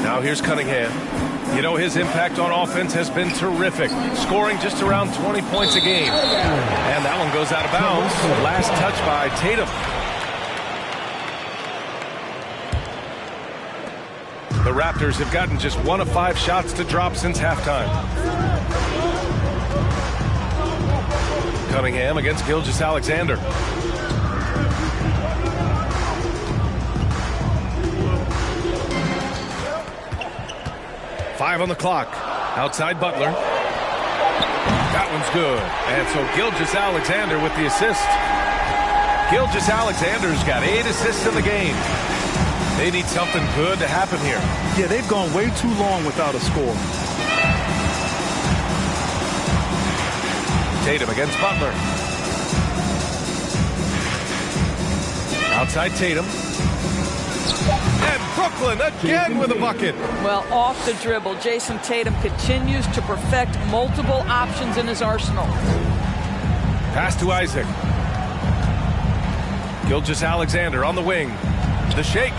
Now here's Cunningham. You know, his impact on offense has been terrific, scoring just around 20 points a game. And that one goes out of bounds. Last touch by Tatum. The Raptors have gotten just 1 of 5 shots to drop since halftime. Cunningham against Gilgeous-Alexander. Five on the clock. Outside Butler. That one's good. And so Gilgeous-Alexander with the assist. Gilgeous-Alexander's got 8 assists in the game. They need something good to happen here. Yeah, they've gone way too long without a score. Tatum against Butler. Outside Tatum. And Brooklyn again with a bucket. Well, off the dribble, Jason Tatum continues to perfect multiple options in his arsenal. Pass to Isaac. Gilgeous-Alexander on the wing. The shake.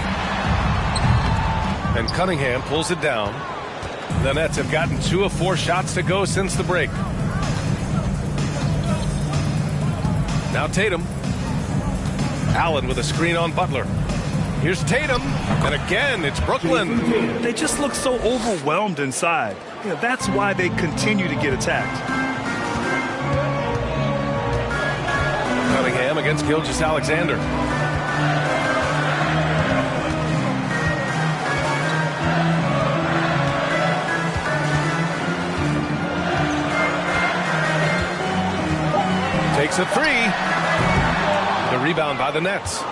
And Cunningham pulls it down. The Nets have gotten 2 of 4 shots to go since the break. Now Tatum. Allen with a screen on Butler. Here's Tatum, and again, it's Brooklyn. They just look so overwhelmed inside. Yeah, that's why they continue to get attacked. Cunningham against Gilgeous-Alexander. Takes a 3. The rebound by the Nets.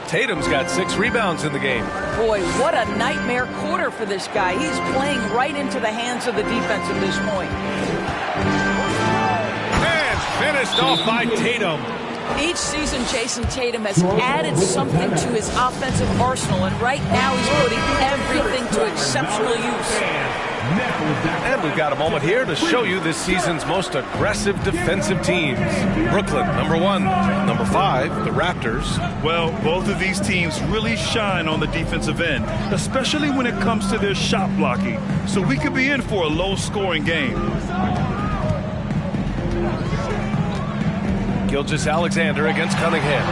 Tatum's got 6 rebounds in the game. Boy, what a nightmare quarter for this guy. He's playing right into the hands of the defense at this point. And finished off by Tatum. Each season, Jason Tatum has added something to his offensive arsenal, and right now he's putting everything to exceptional use. And we've got a moment here to show you this season's most aggressive defensive teams. Brooklyn, number 1. Number 5, the Raptors. Well, both of these teams really shine on the defensive end, especially when it comes to their shot blocking. So we could be in for a low-scoring game. Gilgeous-Alexander against Cunningham.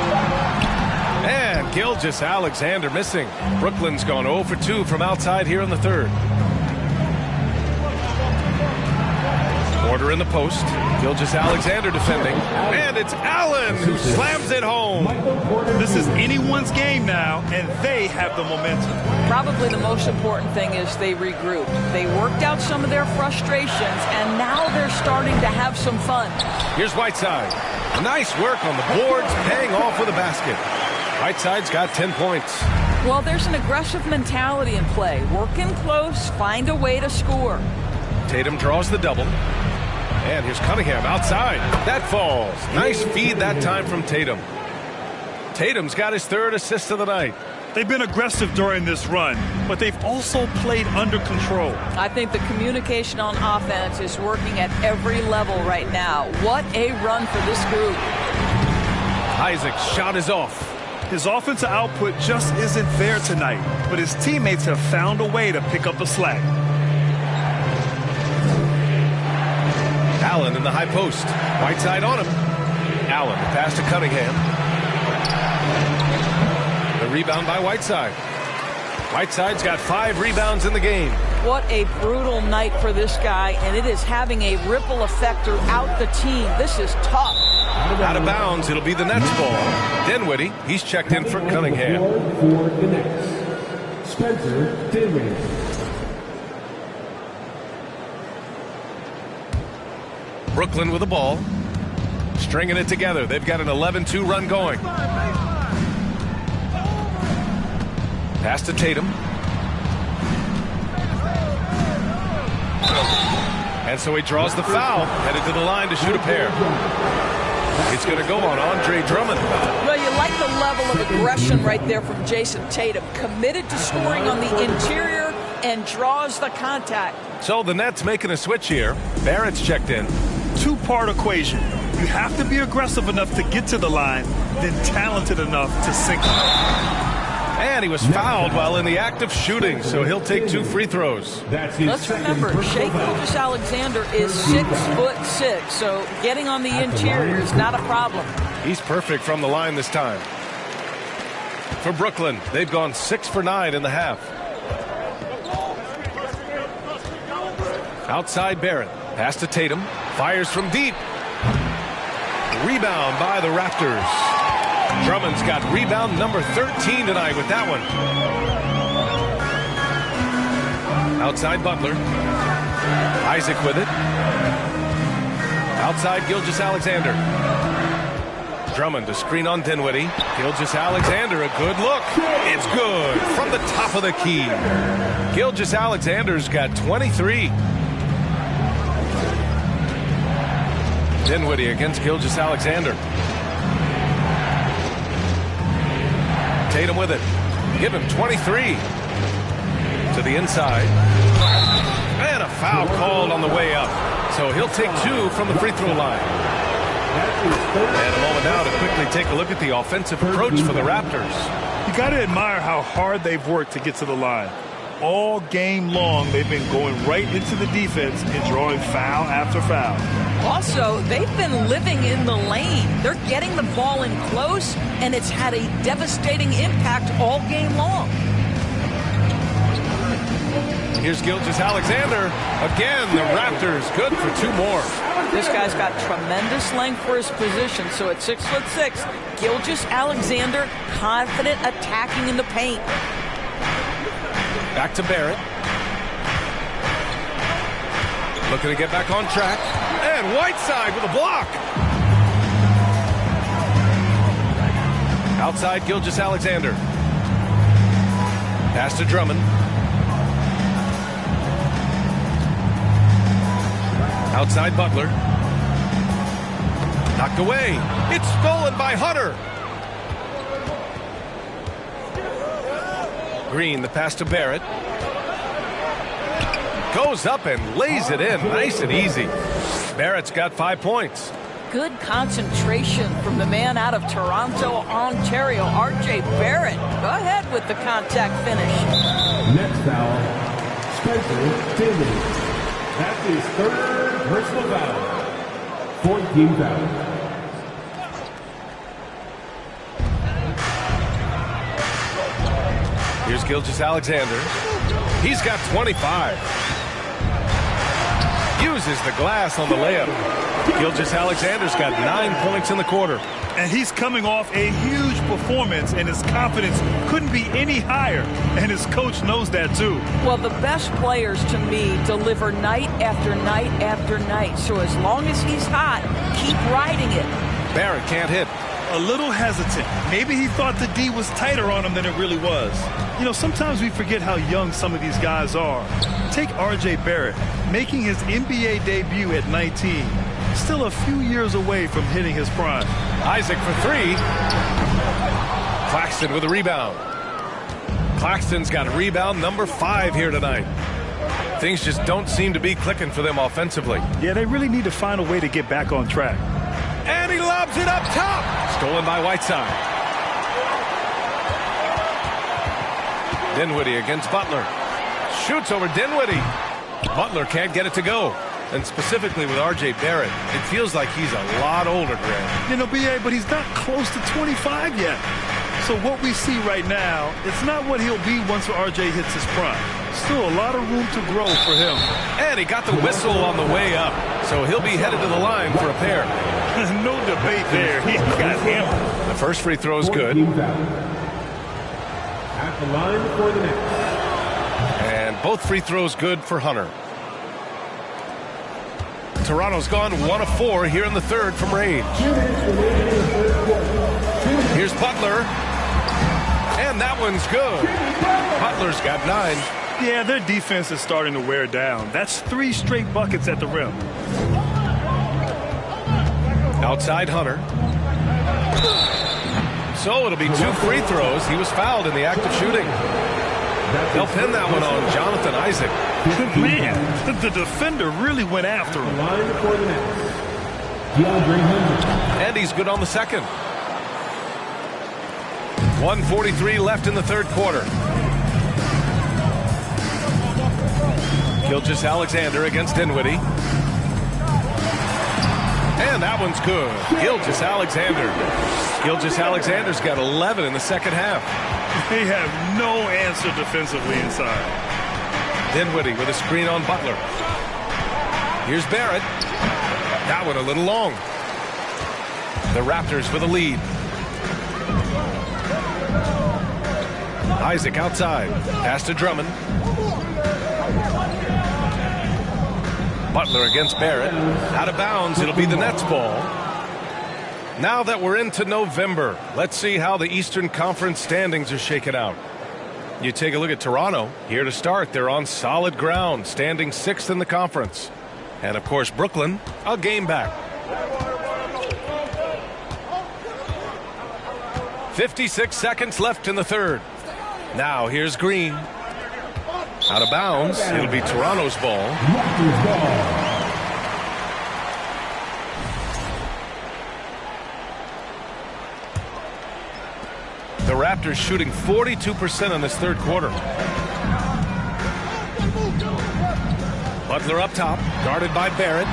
And Gilgeous-Alexander missing. Brooklyn's gone 0 for 2 from outside here in the third. Porter in the post. Gilgeous-Alexander defending. And it's Allen who slams it home. This is anyone's game now, and they have the momentum. Probably the most important thing is they regrouped. They worked out some of their frustrations, and now they're starting to have some fun. Here's Whiteside. Nice work on the boards, paying off with a basket. Whiteside's got 10 points. Well, there's an aggressive mentality in play. Work in close, find a way to score. Tatum draws the double. And here's Cunningham outside. That falls. Nice feed that time from Tatum. Tatum's got his 3rd assist of the night. They've been aggressive during this run, but they've also played under control. I think the communication on offense is working at every level right now. What a run for this group. Isaac's shot is off. His offensive output just isn't there tonight, but his teammates have found a way to pick up the slack. Allen in the high post. Whiteside on him. Allen, the pass to Cunningham. The rebound by Whiteside. Whiteside's got 5 rebounds in the game. What a brutal night for this guy, and it is having a ripple effect throughout the team. This is tough. Out of bounds, it'll be the Nets ball. Dinwiddie, he's checked in for Cunningham. For the Nets, Spencer Dinwiddie. Brooklyn with the ball. Stringing it together. They've got an 11-2 run going. Pass to Tatum. And so he draws the foul. Headed to the line to shoot a pair. It's going to go on Andre Drummond. Well, you like the level of aggression right there from Jason Tatum. Committed to scoring on the interior and draws the contact. So the Nets making a switch here. Barrett's checked in. 2-part equation. You have to be aggressive enough to get to the line, then talented enough to sink it. And he was fouled while in the act of shooting, so he'll take 2 free throws. Let's remember, Shai Gilgeous-Alexander is 6'6", so getting on the interior is not a problem. He's perfect from the line this time. For Brooklyn, they've gone 6 for 9 in the half. Outside Barrett. Pass to Tatum. Fires from deep. Rebound by the Raptors. Drummond's got rebound number 13 tonight with that one. Outside Butler. Isaac with it. Outside Gilgeous-Alexander. Drummond to screen on Dinwiddie. Gilgeous-Alexander, a good look. It's good from the top of the key. Gilgeous-Alexander's got 23. Dinwiddie against Gilgeous-Alexander. Tatum with it. Give him 23. To the inside. And a foul called on the way up. So he'll take 2 from the free throw line. And a moment now to quickly take a look at the offensive approach for the Raptors. You got to admire how hard they've worked to get to the line. All game long, they've been going right into the defense and drawing foul after foul. Also, they've been living in the lane. They're getting the ball in close, and it's had a devastating impact all game long. Here's Gilgeous-Alexander. Again, the Raptors good for 2 more. This guy's got tremendous length for his position, so at 6'6", Gilgeous-Alexander confident attacking in the paint. Back to Barrett. Looking to get back on track. And Whiteside with a block. Outside Gilgeous-Alexander. Pass to Drummond. Outside Butler. Knocked away. It's stolen by Hunter. Green, the pass to Barrett. Goes up and lays it in nice and easy. Barrett's got 5 points. Good concentration from the man out of Toronto, Ontario, R.J. Barrett. Go ahead with the contact finish. Next foul, Spencer Dinwiddie. That's his third personal foul. 14 foul. Here's Gilgeous-Alexander. He's got 25. Uses the glass on the layup. Gilgeous-Alexander's got 9 points in the quarter. And he's coming off a huge performance, and his confidence couldn't be any higher. And his coach knows that, too. Well, the best players, to me, deliver night after night after night. So as long as he's hot, keep riding it. Barrett can't hit. A little hesitant. Maybe he thought the D was tighter on him than it really was. You know, sometimes we forget how young some of these guys are. Take R.J. Barrett, making his NBA debut at 19. Still a few years away from hitting his prime. Isaac for 3. Claxton with a rebound. Claxton's got rebound number 5 here tonight. Things just don't seem to be clicking for them offensively. Yeah, they really need to find a way to get back on track. And he lobs it up top. Stolen by Whiteside. Dinwiddie against Butler. Shoots over Dinwiddie. Butler can't get it to go. And specifically with R.J. Barrett, it feels like he's a lot older, Grant. You know, B.A., but he's not close to 25 yet. So what we see right now, it's not what he'll be once R.J. hits his prime. Still a lot of room to grow for him. And he got the whistle on the way up. So he'll be headed to the line for a pair. No debate there. He got hammered. The first free throw is good. At the line for the next. And both free throws good for Hunter. Toronto's gone 1 of 4 here in the third from range. Here's Butler. And that one's good. Butler's got 9. Yeah, their defense is starting to wear down. That's 3 straight buckets at the rim. Outside Hunter. So it'll be 2 free throws. He was fouled in the act of shooting. They'll pin that one on Jonathan Isaac. Man, the defender really went after him. And he's good on the second. 1:43 left in the third quarter. Gilgeous-Alexander against Dinwiddie. And that one's good. Gilgeous-Alexander. Gilgeous-Alexander's got 11 in the second half. They have no answer defensively inside. Dinwiddie with a screen on Butler. Here's Barrett. That one a little long. The Raptors with a lead. Isaac outside. Pass to Drummond. Butler against Barrett. Out of bounds. It'll be the Nets ball. Now that we're into November, let's see how the Eastern Conference standings are shaken out. You take a look at Toronto. Here to start, they're on solid ground, standing 6th in the conference. And, of course, Brooklyn, a game back. 56 seconds left in the third. Now, here's Green. Out of bounds. It'll be Toronto's ball. The Raptors shooting 42% in this third quarter. Butler up top, guarded by Barrett.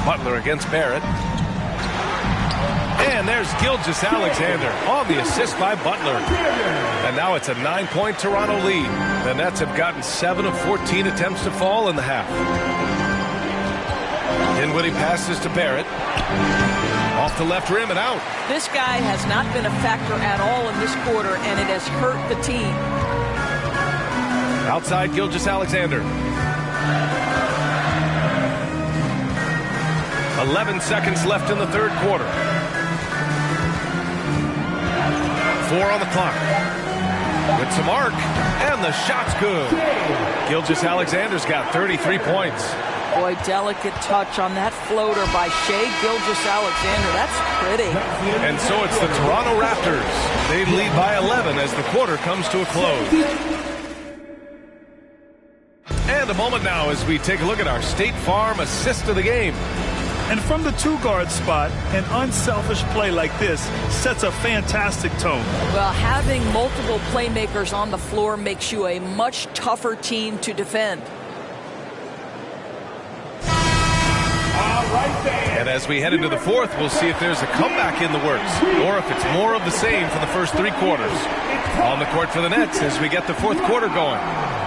Butler against Barrett. And there's Gilgeous-Alexander on the assist by Butler. And now it's a 9-point Toronto lead. The Nets have gotten 7 of 14 attempts to fall in the half. Dinwiddie passes to Barrett. Off the left rim and out. This guy has not been a factor at all in this quarter, and it has hurt the team. Outside Gilgeous-Alexander. 11 seconds left in the third quarter. 4 on the clock. With some arc, and the shot's good. Gilgeous-Alexander's got 33 points. Boy, delicate touch on that floater by Shai Gilgeous-Alexander. That's pretty. And so it's the Toronto Raptors. They lead by 11 as the quarter comes to a close. And a moment now as we take a look at our State Farm assist of the game. And from the two-guard spot, an unselfish play like this sets a fantastic tone. Well, having multiple playmakers on the floor makes you a much tougher team to defend. And as we head into the fourth, we'll see if there's a comeback in the works or if it's more of the same for the first three quarters. On the court for the Nets as we get the fourth quarter going.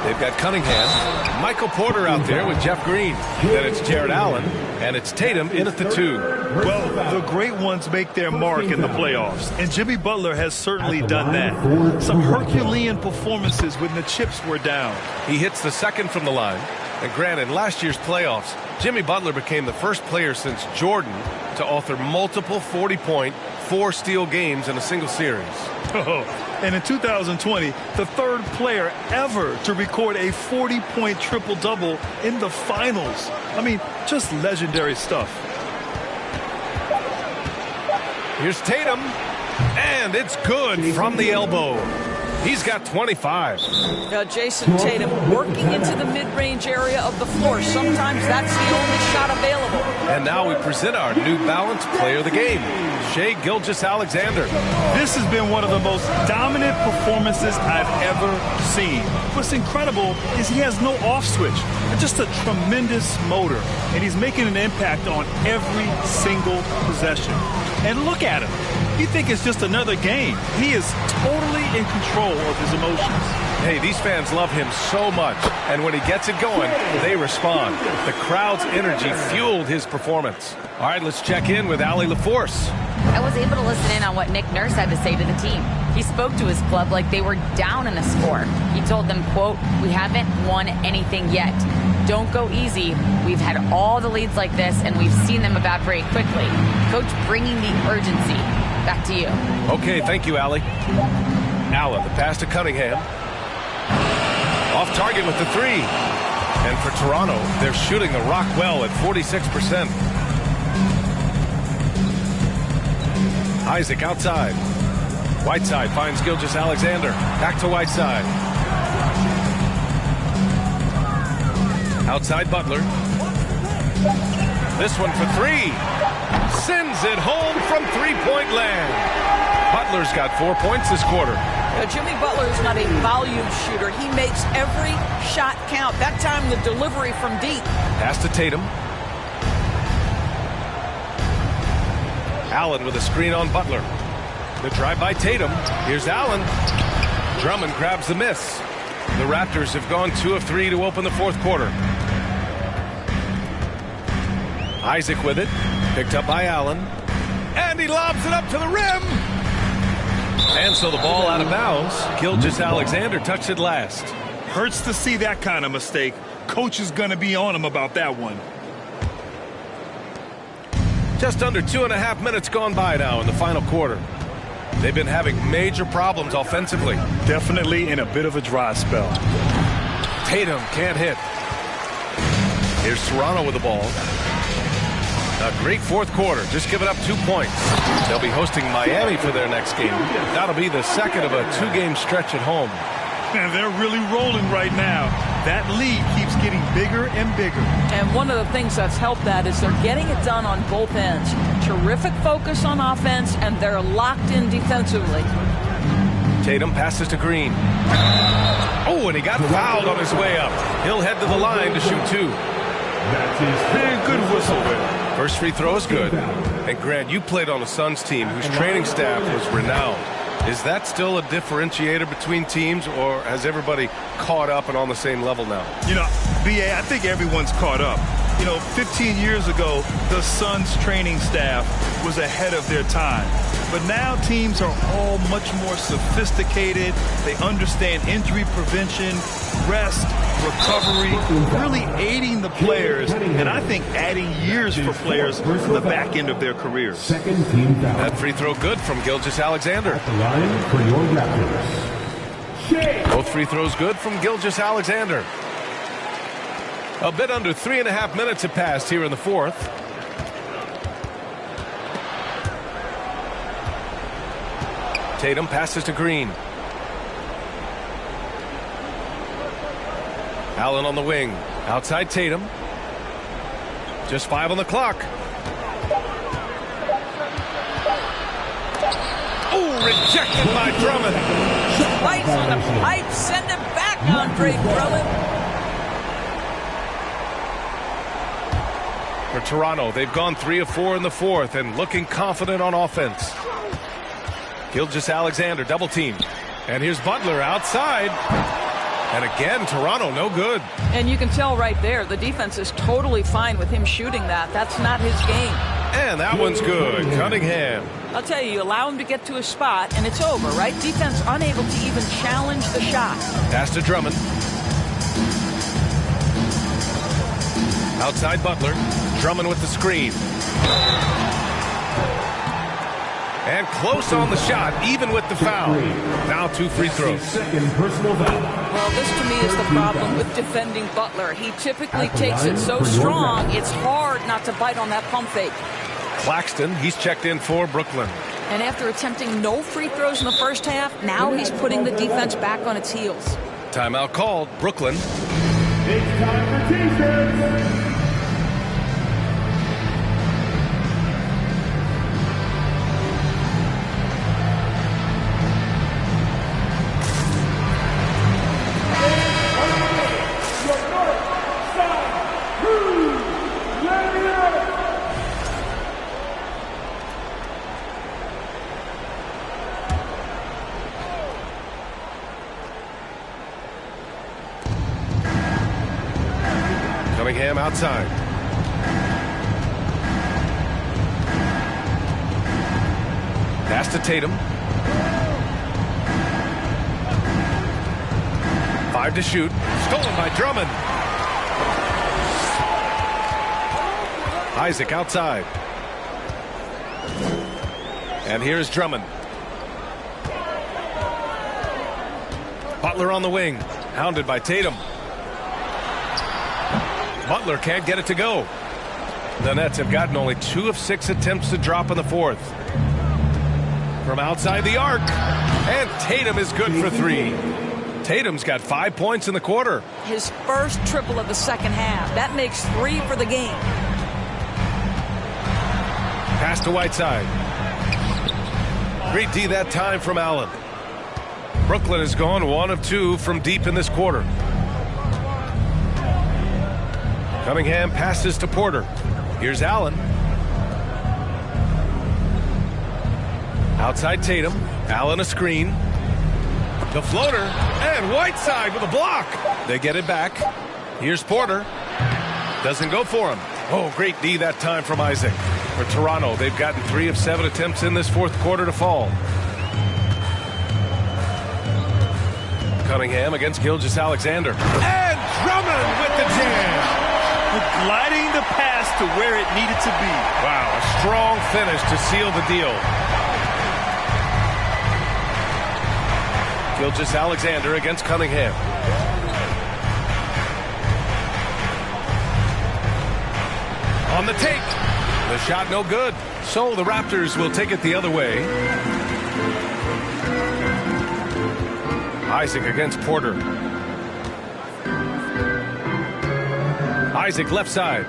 They've got Cunningham, Michael Porter out there with Jeff Green. Then it's Jared Allen, and it's Tatum in at the 2. Well, the great ones make their mark in the playoffs, and Jimmy Butler has certainly done that. Some Herculean performances when the chips were down. He hits the second from the line. And granted, last year's playoffs, Jimmy Butler became the first player since Jordan to author multiple 40-point, 4-steal games in a single series. And in 2020, the third player ever to record a 40-point triple-double in the finals. I mean, just legendary stuff. Here's Tatum, and it's good from the elbow. He's got 25. Jason Tatum working into the mid-range area of the floor. Sometimes that's the only shot available. And now we present our New Balance player of the game, Shai Gilgeous-Alexander. This has been one of the most dominant performances I've ever seen. What's incredible is he has no off switch, just a tremendous motor, and he's making an impact on every single possession. And look at him. You think it's just another game. He is totally in control of his emotions. Hey, these fans love him so much, and when he gets it going, they respond. The crowd's energy fueled his performance. All right, let's check in with Allie LaForce. I was able to listen in on what Nick Nurse had to say to the team. He spoke to his club like they were down in a score. He told them, quote, "We haven't won anything yet. Don't go easy. We've had all the leads like this, and we've seen them evaporate quickly." Coach bringing the urgency. Back to you. Okay, thank you, Allie. Allen, the pass to Cunningham. Off target with the 3. And for Toronto, they're shooting the rock well at 46%. Isaac outside. Whiteside finds Gilgeous-Alexander. Back to Whiteside. Outside Butler. This one for 3. Sends it home from three-point land. Butler's got 4 points this quarter. Jimmy Butler is not a volume shooter. He makes every shot count. That time the delivery from deep. Pass to Tatum. Allen with a screen on Butler. The drive by Tatum. Here's Allen. Drummond grabs the miss. The Raptors have gone 2 of 3 to open the fourth quarter. Isaac with it. Picked up by Allen. And he lobs it up to the rim. And so the ball out of bounds. Gilgeous-Alexander touched it last. Hurts to see that kind of mistake. Coach is going to be on him about that one. Just under 2.5 minutes gone by now in the final quarter. They've been having major problems offensively. Definitely in a bit of a dry spell. Tatum can't hit. Here's Toronto with the ball. A great fourth quarter, just giving up 2 points. They'll be hosting Miami for their next game. That'll be the second of a 2-game stretch at home. And they're really rolling right now. That lead keeps getting bigger and bigger. And one of the things that's helped that is they're getting it done on both ends. Terrific focus on offense, and they're locked in defensively. Tatum passes to Green. Oh, and he got fouled on his way up. He'll head to the line to shoot 2. That's his good whistle there. First free throw is good. And Grant, you played on a Suns team whose training staff was renowned. Is that still a differentiator between teams, or has everybody caught up and on the same level now? You know, B.A., I think everyone's caught up. You know, 15 years ago, the Suns training staff was ahead of their time. But now teams are all much more sophisticated. They understand injury prevention, rest, recovery, really aiding the players, and I think adding years for players on the back end of their careers. Second team foul. That free throw good from Gilgeous-Alexander. At the line for your Raptors. Both free throws good from Gilgeous-Alexander. A bit under 3.5 minutes have passed here in the fourth. Tatum passes to Green. Allen on the wing. Outside Tatum. Just 5 on the clock. Oh, rejected by Drummond. Right on the pipe. Send it back, Andre Drummond. For Toronto, they've gone 3 of 4 in the fourth and looking confident on offense. Gilgeous-Alexander double team. And here's Butler outside. And again, Toronto no good. And you can tell right there, the defense is totally fine with him shooting that. That's not his game. And that one's good. Cunningham. I'll tell you, allow him to get to a spot, and it's over, right? Defense unable to even challenge the shot. Pass to Drummond. Outside Butler. Drummond with the screen. And close on the shot, even with the foul. Now 2 free throws. Second personal foul. Well, this to me is the problem with defending Butler. He typically takes it so strong, it's hard not to bite on that pump fake. Claxton, he's checked in for Brooklyn. And after attempting no free throws in the first half, now he's putting the defense back on its heels. Timeout called. Brooklyn. It's time for defense. Cunningham outside. Pass to Tatum. 5 to shoot. Stolen by Drummond. Isaac outside. And here's Drummond. Butler on the wing. Hounded by Tatum. Butler can't get it to go. The Nets have gotten only 2 of 6 attempts to drop in the fourth. From outside the arc. And Tatum is good for 3. Tatum's got 5 points in the quarter. His first triple of the second half. That makes 3 for the game. Pass to Whiteside. Great D that time from Allen. Brooklyn has gone 1 of 2 from deep in this quarter. Cunningham passes to Porter. Here's Allen. Outside Tatum. Allen a screen. The floater. And Whiteside with a block. They get it back. Here's Porter. Doesn't go for him. Oh, great D that time from Isaac. For Toronto, they've gotten 3 of 7 attempts in this fourth quarter to fall. Cunningham against Gilgeous-Alexander. And Drummond with the jam. Gliding the pass to where it needed to be. Wow, a strong finish to seal the deal. Gilgeous-Alexander against Cunningham. On the take. The shot no good. So the Raptors will take it the other way. Isaac against Porter. Isaac left side.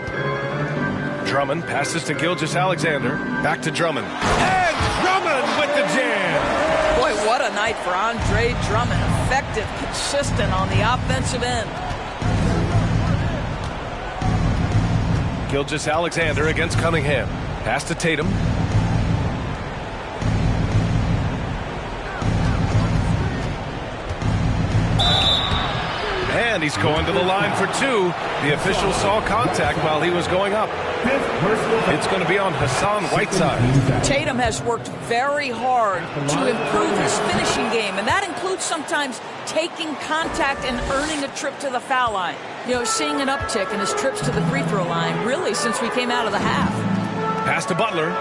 Drummond passes to Gilgeous-Alexander. Back to Drummond. And Drummond with the jam. Boy, what a night for Andre Drummond. Effective, consistent on the offensive end. Gilgeous-Alexander against Cunningham. Pass to Tatum. And he's going to the line for 2. The official saw contact while he was going up. It's going to be on Hassan Whiteside. Tatum has worked very hard to improve his finishing game, and that includes sometimes taking contact and earning a trip to the foul line. You know, seeing an uptick in his trips to the free throw line, really, since we came out of the half. Pass to Butler.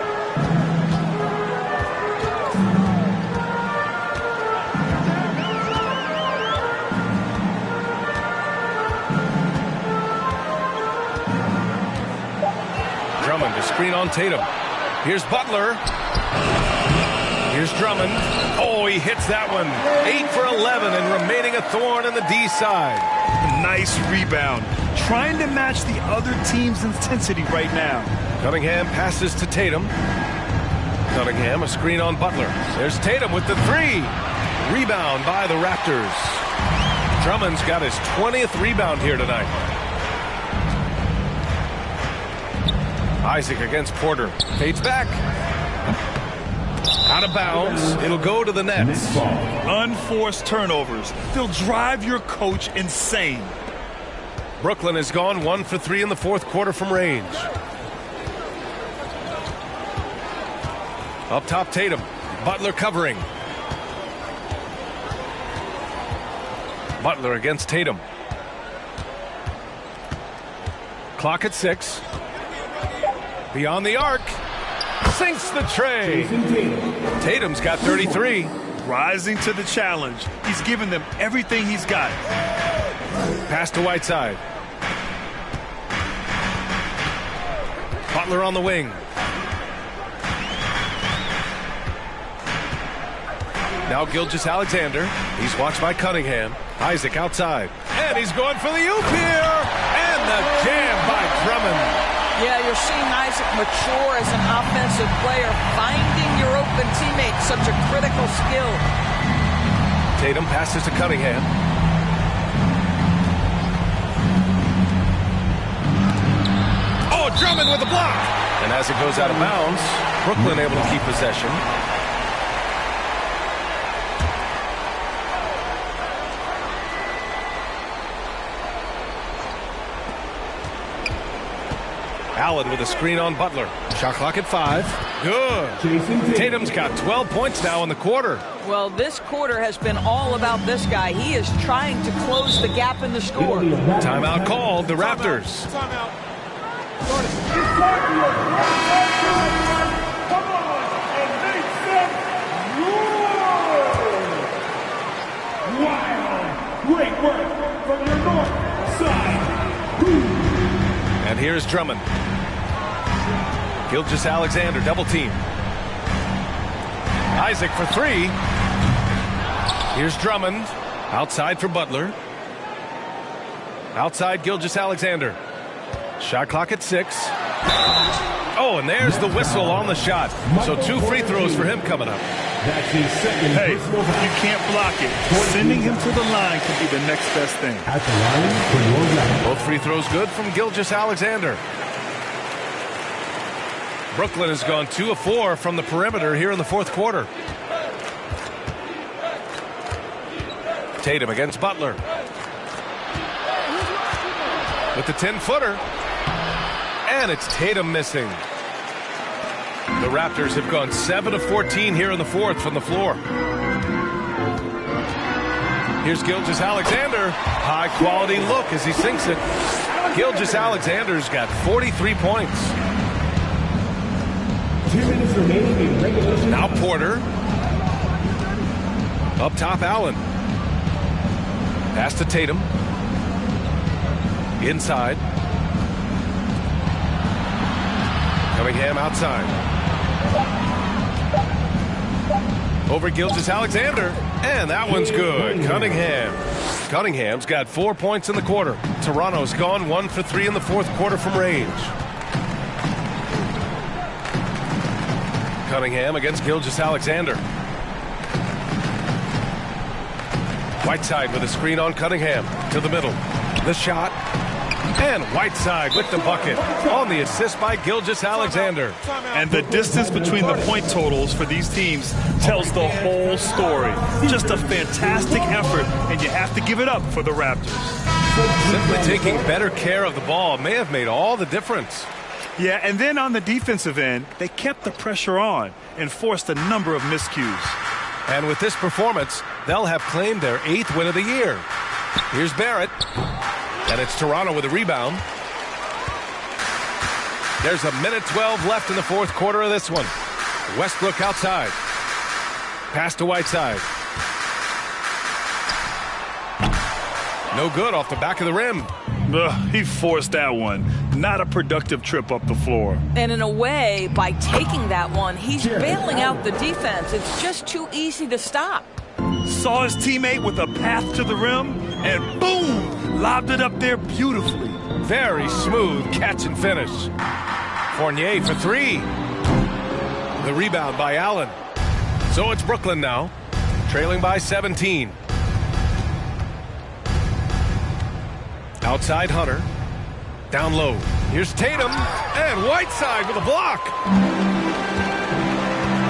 screen on Tatum. Here's Butler. Here's Drummond. Oh, he hits that one. 8 for 11 and remaining a thorn in the D side. Nice rebound. Trying to match the other team's intensity right now. Cunningham passes to Tatum. Cunningham, a screen on Butler. There's Tatum with the three. Rebound by the Raptors. Drummond's got his 20th rebound here tonight. Isaac against Porter. Fades back. Out of bounds. It'll go to the Nets. Unforced turnovers. They'll drive your coach insane. Brooklyn has gone 1 for 3 in the fourth quarter from range. Up top, Tatum. Butler covering. Butler against Tatum. Clock at 6. Beyond the arc. Sinks the tray. Tatum's got 33. Rising to the challenge. He's given them everything he's got. Pass to Whiteside. Butler on the wing. Now Gilgeous-Alexander. He's watched by Cunningham. Isaac outside. And he's going for the oop here. And the jam by Drummond. Yeah, you're seeing Isaac mature as an offensive player. Finding your open teammate, such a critical skill. Tatum passes to Cunningham. Oh, Drummond with the block. And as it goes out of bounds, Brooklyn able to keep possession. Allen with a screen on Butler. Shot clock at 5. Good. Tatum's got 12 points now in the quarter. Well, this quarter has been all about this guy. He is trying to close the gap in the score. Timeout called. The Raptors. Timeout. Wow. Great work from your north side. And here's Drummond. Gilgeous-Alexander double team. Isaac for 3. Here's Drummond. Outside for Butler. Outside Gilgeous-Alexander. Shot clock at 6. Oh, and there's the whistle on the shot. So 2 free throws for him coming up. That's his second. Hey, you can't block it. Sending him to the line could be the next best thing. At the line for your round. Both free throws good from Gilgeous-Alexander. Brooklyn has gone 2 of 4 from the perimeter here in the fourth quarter. Tatum against Butler. With the 10-footer. And it's Tatum missing. The Raptors have gone 7 of 14 here in the fourth from the floor. Here's Gilgeous-Alexander. High quality look as he sinks it. Gilgeous-Alexander's got 43 points. 2 minutes remaining in regulation. Now Porter. Up top, Allen. Pass to Tatum. Inside. Cunningham outside. Over Gilgeous-Alexander. And that one's good. Cunningham's got 4 points in the quarter. Toronto's gone 1 for 3 in the fourth quarter from range. Cunningham against Gilgeous-Alexander. Whiteside with a screen on Cunningham. To the middle. The shot. And Whiteside with the bucket on the assist by Gilgeous-Alexander. And the distance between the point totals for these teams tells the whole story. Just a fantastic effort, and you have to give it up for the Raptors. Simply taking better care of the ball may have made all the difference. Yeah, and then on the defensive end, they kept the pressure on and forced a number of miscues. And with this performance, they'll have claimed their 8th win of the year. Here's Barrett. And it's Toronto with a rebound. There's a minute 12 left in the fourth quarter of this one. Westbrook outside. Pass to Whiteside. No good off the back of the rim. He forced that one. Not a productive trip up the floor. And in a way, by taking that one, he's bailing out the defense. It's just too easy to stop. Saw his teammate with a path to the rim, and boom, lobbed it up there beautifully. Very smooth catch and finish. Fournier for three. The rebound by Allen. So it's Brooklyn now, trailing by 17. Outside Hunter. Down low. Here's Tatum. And Whiteside with a block.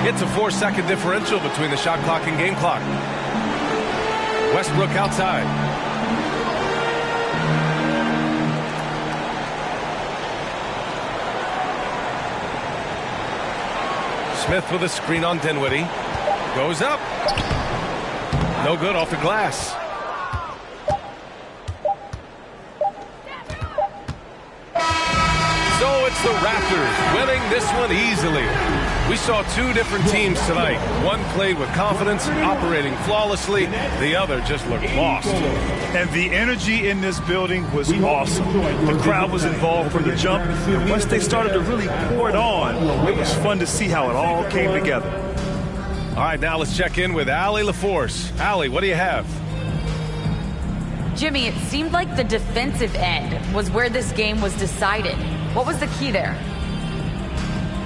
It's a 4-second differential between the shot clock and game clock. Westbrook outside. Smith with a screen on Dinwiddie. Goes up. No good off the glass. So it's the Raptors winning this one easily. We saw two different teams tonight. One played with confidence, operating flawlessly. The other just looked lost. And the energy in this building was awesome. The crowd was involved from the jump. And once they started to really pour it on, it was fun to see how it all came together. All right, now let's check in with Allie LaForce. Allie, what do you have? Jimmy, it seemed like the defensive end was where this game was decided. What was the key there?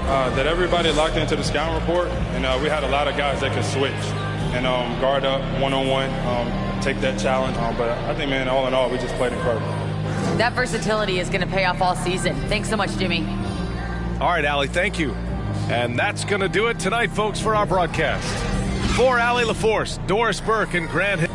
That everybody locked into the scouting report, and we had a lot of guys that could switch and guard up one-on-one, take that challenge. But I think, man, all in all, we just played incredible. That versatility is going to pay off all season. Thanks so much, Jimmy. All right, Allie, thank you. And that's going to do it tonight, folks, for our broadcast. For Allie LaForce, Doris Burke, and Grant Hill.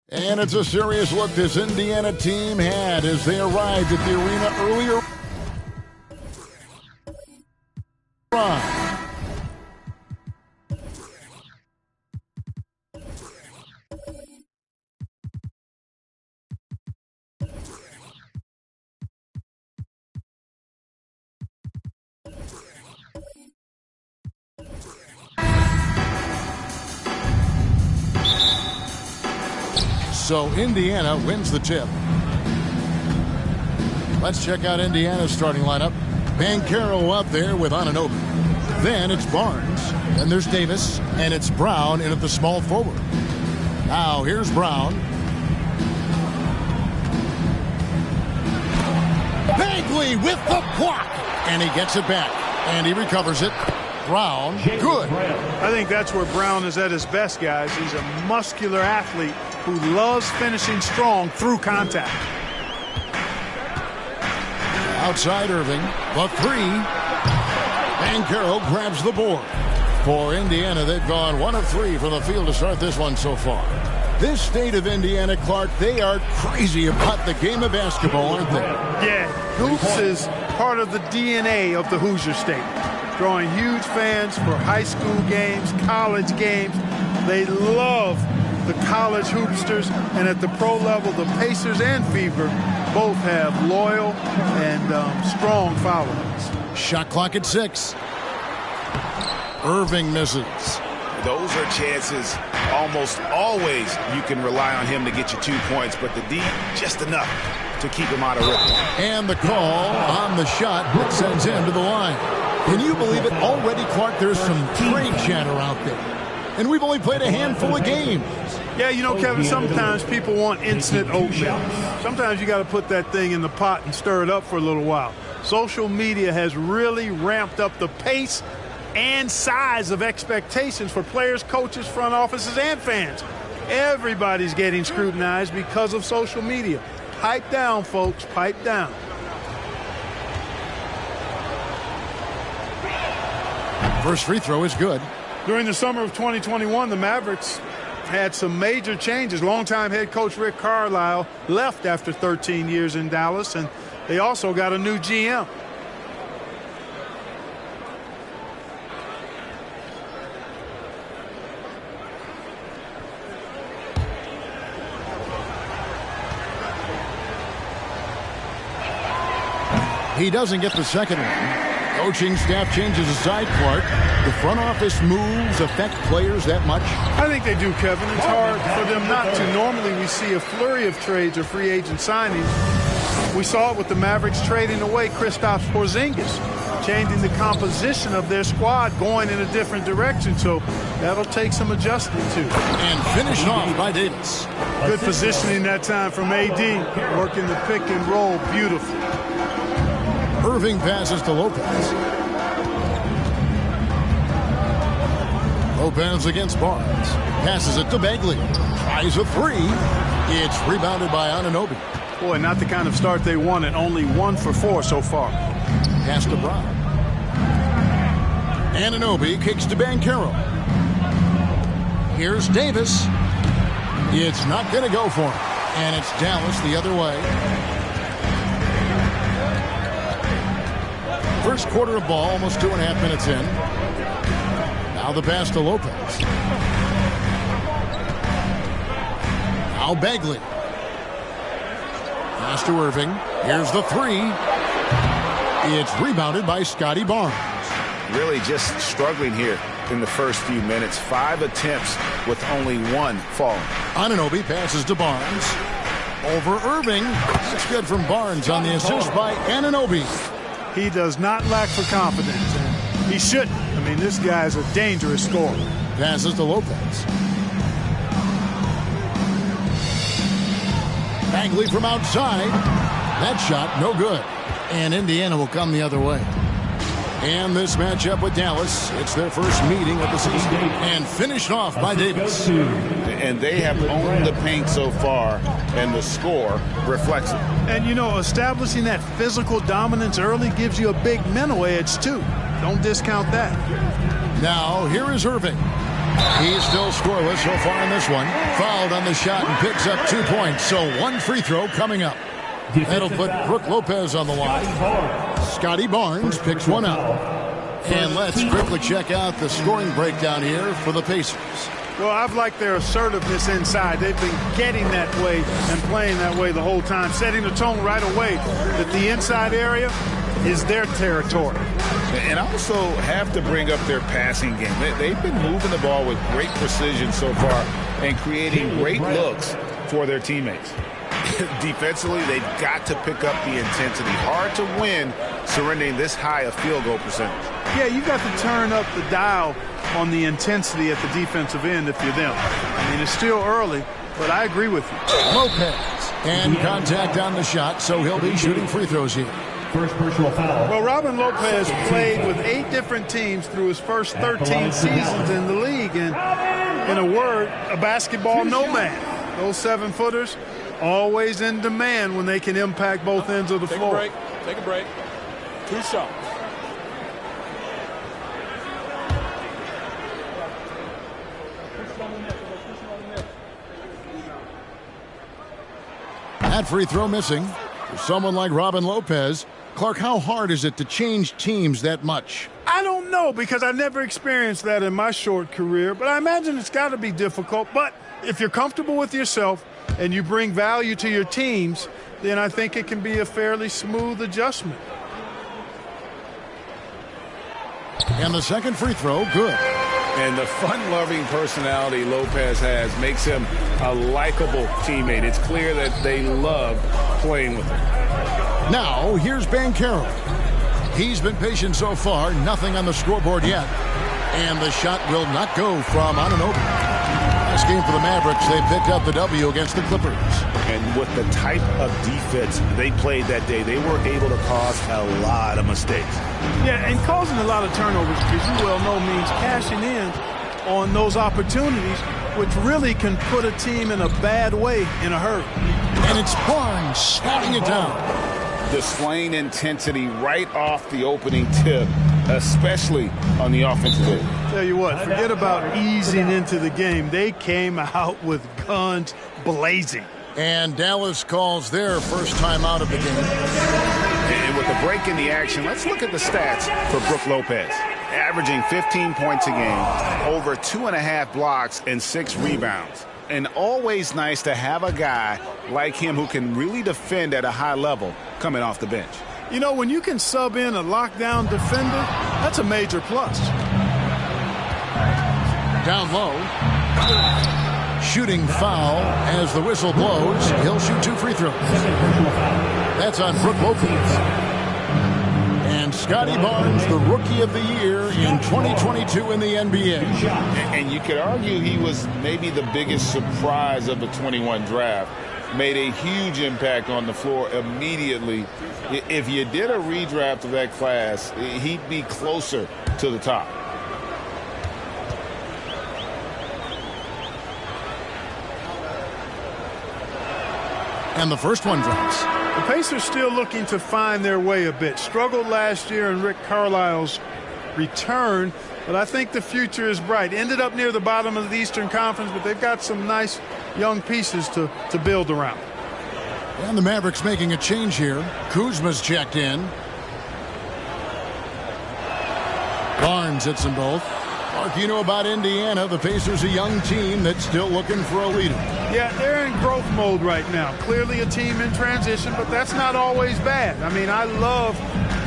And it's a serious look this Indiana team had as they arrived at the arena earlier. So Indiana wins the tip. Let's check out Indiana's starting lineup. Banchero out there with Anunoby. Then it's Barnes. Then there's Davis. And it's Brown in at the small forward. Now here's Brown. Bagley with the block. And he gets it back. And he recovers it. Brown, good. I think that's where Brown is at his best, guys. He's a muscular athlete who loves finishing strong through contact. Outside Irving, the three. Banchero grabs the board. For Indiana, they've gone 1 of 3 from the field to start this one so far. This state of Indiana, Clark, they are crazy about the game of basketball, aren't they? Yeah, hoops is part of the DNA of the Hoosier State. Drawing huge fans for high school games, college games. They love the college hoopsters, and at the pro level, the Pacers and Fever both have loyal and strong followings. Shot clock at 6. Irving misses. Those are chances almost always you can rely on him to get you 2 points, but the D, just enough to keep him out of rhythm. And the call on the shot that sends him to the line. Can you believe it? Already, Clark, there's some trade chatter out there. And we've only played a handful of games. Yeah, you know, Kevin, sometimes people want instant oatmeal. Sometimes you got to put that thing in the pot and stir it up for a little while. Social media has really ramped up the pace and size of expectations for players, coaches, front offices, and fans. Everybody's getting scrutinized because of social media. Pipe down, folks. Pipe down. First free throw is good. During the summer of 2021, the Mavericks had some major changes. Longtime head coach Rick Carlisle left after 13 years in Dallas, and They also got a new GM. He doesn't get the second one. Coaching staff changes aside, Clark. The front office moves affect players that much? I think they do, Kevin. It's hard for them not to. Normally we see a flurry of trades or free agent signings. We saw it with the Mavericks trading away Kristaps Porzingis, changing the composition of their squad, going in a different direction. So that'll take some adjusting to. And finished off by Davis. Good positioning that time from AD, working the pick and roll beautifully. Irving passes to Lopez. Lopez against Barnes. Passes it to Bagley. Tries a three. It's rebounded by Anunoby. Boy, not the kind of start they wanted. Only 1 for 4 so far. Pass to Brown. Anunoby kicks to Banchero. Here's Davis. It's not going to go for him. And it's Dallas the other way. First quarter of ball, almost 2.5 minutes in. Now the pass to Lopez. Now Bagley. Pass to Irving. Here's the three. It's rebounded by Scotty Barnes. Really just struggling here in the first few minutes. 5 attempts with only 1 falling. Anunoby passes to Barnes. Over Irving. It's good from Barnes on the assist by Anunoby. He does not lack for confidence. And he shouldn't. I mean, this guy's a dangerous scorer. Passes to Lopez. Bagley from outside. That shot, no good. And Indiana will come the other way. And this matchup with Dallas, it's their first meeting of the season. And finished off by Davis. And they have owned the paint so far, and the score reflects it. And, you know, establishing that physical dominance early gives you a big mental edge, too. Don't discount that. Now, here is Irving. He's still scoreless so far in this one. Fouled on the shot and picks up 2 points. So 1 free throw coming up. That'll put Brook Lopez on the line. Scotty Barnes picks one out. And let's quickly check out the scoring breakdown here for the Pacers. Well, I've liked their assertiveness inside. They've been getting that way and playing that way the whole time, setting the tone right away that the inside area is their territory. And I also have to bring up their passing game. They've been moving the ball with great precision so far and creating great looks for their teammates. Defensively, they've got to pick up the intensity. Hard to win surrendering this high a field goal percentage. Yeah, you got to turn up the dial on the intensity at the defensive end if you're them. I mean, it's still early, but I agree with you. Lopez. And contact on the shot, so he'll be shooting free throws here. First personal foul. Well, Robin Lopez played with 8 different teams through his first 13 seasons in the league. And in a word, a basketball nomad. Those 7-footers always in demand when they can impact both ends of the floor. Take a break. 2 shots. That free throw missing. For someone like Robin Lopez, Clark, how hard is it to change teams that much? I don't know, because I never experienced that in my short career, but I imagine it's got to be difficult. But if you're comfortable with yourself and you bring value to your teams, then I think it can be a fairly smooth adjustment. And the second free throw, good. And the fun-loving personality Lopez has makes him a likable teammate. It's clear that they love playing with him. Now, here's Banchero. He's been patient so far, nothing on the scoreboard yet. And the shot will not go from Anunoby. Last game for the Mavericks, they picked up the W against the Clippers. And with the type of defense they played that day, they were able to cause a lot of mistakes. Yeah, and causing a lot of turnovers, as you well know, means cashing in on those opportunities, which really can put a team in a bad way in a hurry. And it's Barnes sliding it down. Displaying intensity right off the opening tip, especially on the offensive end. Tell you what, forget about easing into the game. They came out with guns blazing. And Dallas calls their first time out of the game. And with the break in the action, let's look at the stats for Brook Lopez. Averaging 15 points a game, over 2.5 blocks, and 6 rebounds. And always nice to have a guy like him who can really defend at a high level coming off the bench. You know, when you can sub in a lockdown defender, that's a major plus. Down low. Shooting foul as the whistle blows. He'll shoot 2 free throws. That's on Brook Lopez. And Scotty Barnes, the Rookie of the Year in 2022 in the NBA. And you could argue he was maybe the biggest surprise of the 21 draft. Made a huge impact on the floor immediately. If you did a redraft of that class, he'd be closer to the top. And the first one drops. The Pacers still looking to find their way a bit. Struggled last year in Rick Carlisle's return, but I think the future is bright. Ended up near the bottom of the Eastern Conference, but they've got some nice young pieces to build around. And the Mavericks making a change here. Kuzma's checked in. Barnes hits them both. Mark, you know about Indiana. The Pacers, a young team that's still looking for a leader. Yeah, they're in growth mode right now. Clearly a team in transition, but that's not always bad. I mean, I love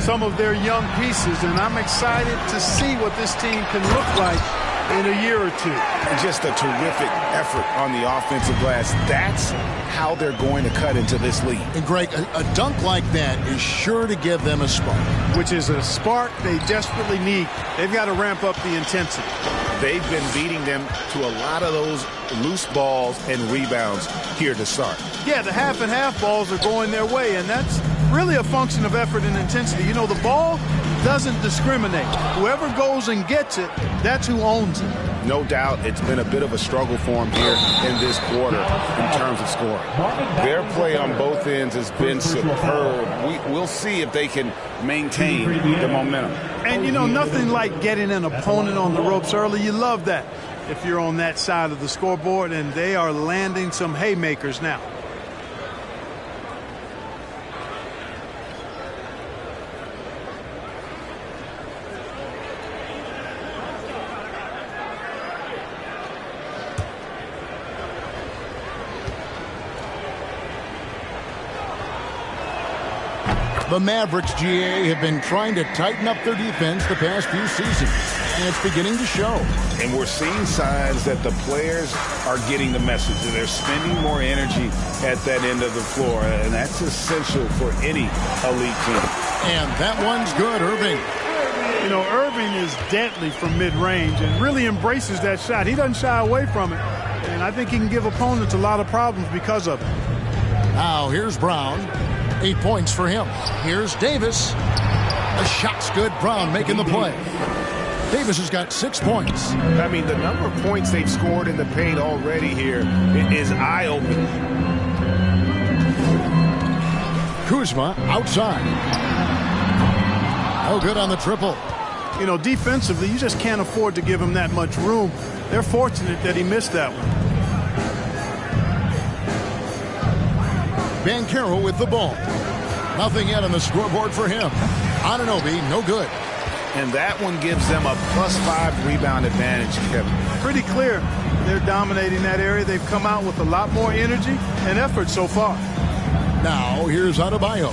some of their young pieces, and I'm excited to see what this team can look like in a year or two. And just a terrific effort on the offensive glass. That's how they're going to cut into this league. And Greg, a dunk like that is sure to give them a spark. Which is a spark they desperately need. They've got to ramp up the intensity. They've been beating them to a lot of those loose balls and rebounds here to start. Yeah, the half and half balls are going their way, and that's really a function of effort and intensity. You know, the ball doesn't discriminate. Whoever goes and gets it, that's who owns it. No doubt it's been a bit of a struggle for them here in this quarter in terms of scoring. Their play on both ends has been superb. We'll see if they can maintain the momentum. And, you know, nothing like getting an opponent on the ropes early. You love that if you're on that side of the scoreboard, and they are landing some haymakers now. The Mavericks, GA, have been trying to tighten up their defense the past few seasons, and it's beginning to show. And we're seeing signs that the players are getting the message, that they're spending more energy at that end of the floor, and that's essential for any elite team. And that one's good, Irving. You know, Irving is deadly from mid-range and really embraces that shot. He doesn't shy away from it, and I think he can give opponents a lot of problems because of it. Now, here's Brown. 8 points for him. Here's Davis. The shot's good. Brown making the play. Davis has got 6 points. I mean, the number of points they've scored in the paint already here is eye-opening. Kuzma outside. Oh, good on the triple. You know, defensively, you just can't afford to give him that much room. They're fortunate that he missed that one. Banchero with the ball. Nothing yet on the scoreboard for him. Anunoby, no good. And that one gives them a +5 rebound advantage, Kevin. Pretty clear. They're dominating that area. They've come out with a lot more energy and effort so far. Now, here's Adebayo.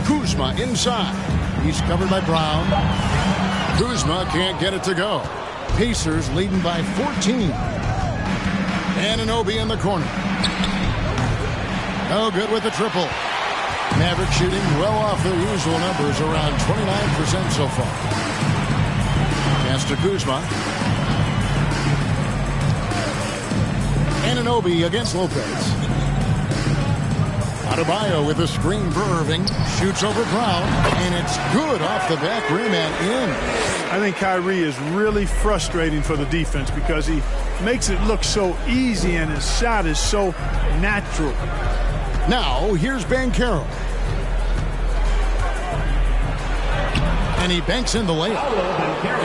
Kuzma inside. He's covered by Brown. Kuzma can't get it to go. Pacers leading by 14. Anunoby in the corner. No good with the triple. Maverick shooting well off their usual numbers, around 29% so far. Pass to Kuzma. Anunoby against Lopez. Adebayo with a screen for Irving. Shoots over Brown, and it's good off the back rim and in. I think Kyrie is really frustrating for the defense because he makes it look so easy and his shot is so natural. Now, here's Banchero. And he banks in the layup.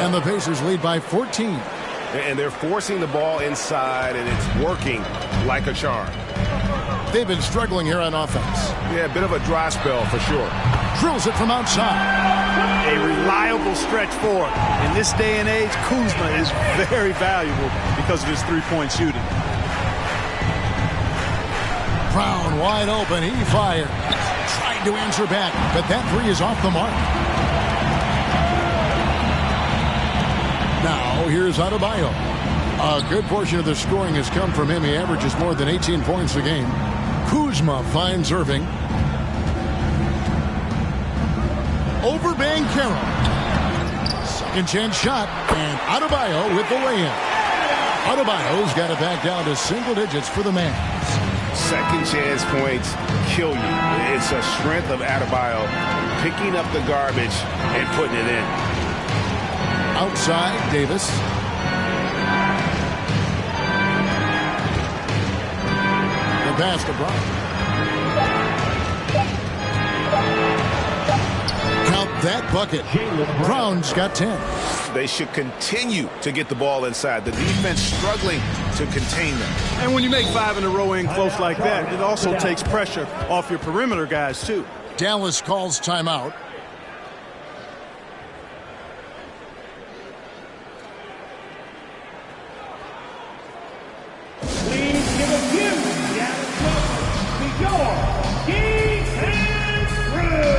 And the Pacers lead by 14. And they're forcing the ball inside, and it's working like a charm. They've been struggling here on offense. Yeah, a bit of a dry spell for sure. Drills it from outside. A reliable stretch forward. In this day and age, Kuzma is very valuable because of his three-point shooting. Brown wide open. He fired. Tried to answer back, but that three is off the mark. Now, here's Adebayo. A good portion of the scoring has come from him. He averages more than 18 points a game. Kuzma finds Irving. Over Banchero. Second chance shot, and Adebayo with the lay-in. Adebayo's got it back down to single digits for the Mavs. Second chance points kill you. It's a strength of Adebayo picking up the garbage and putting it in. Outside, Davis. The pass to Brown. Count that bucket. Brown's got 10. They should continue to get the ball inside. The defense struggling to contain them. And when you make 5 in a row in close like that, it also takes pressure off your perimeter guys, too. Dallas calls timeout. Please give a view to your defense crew.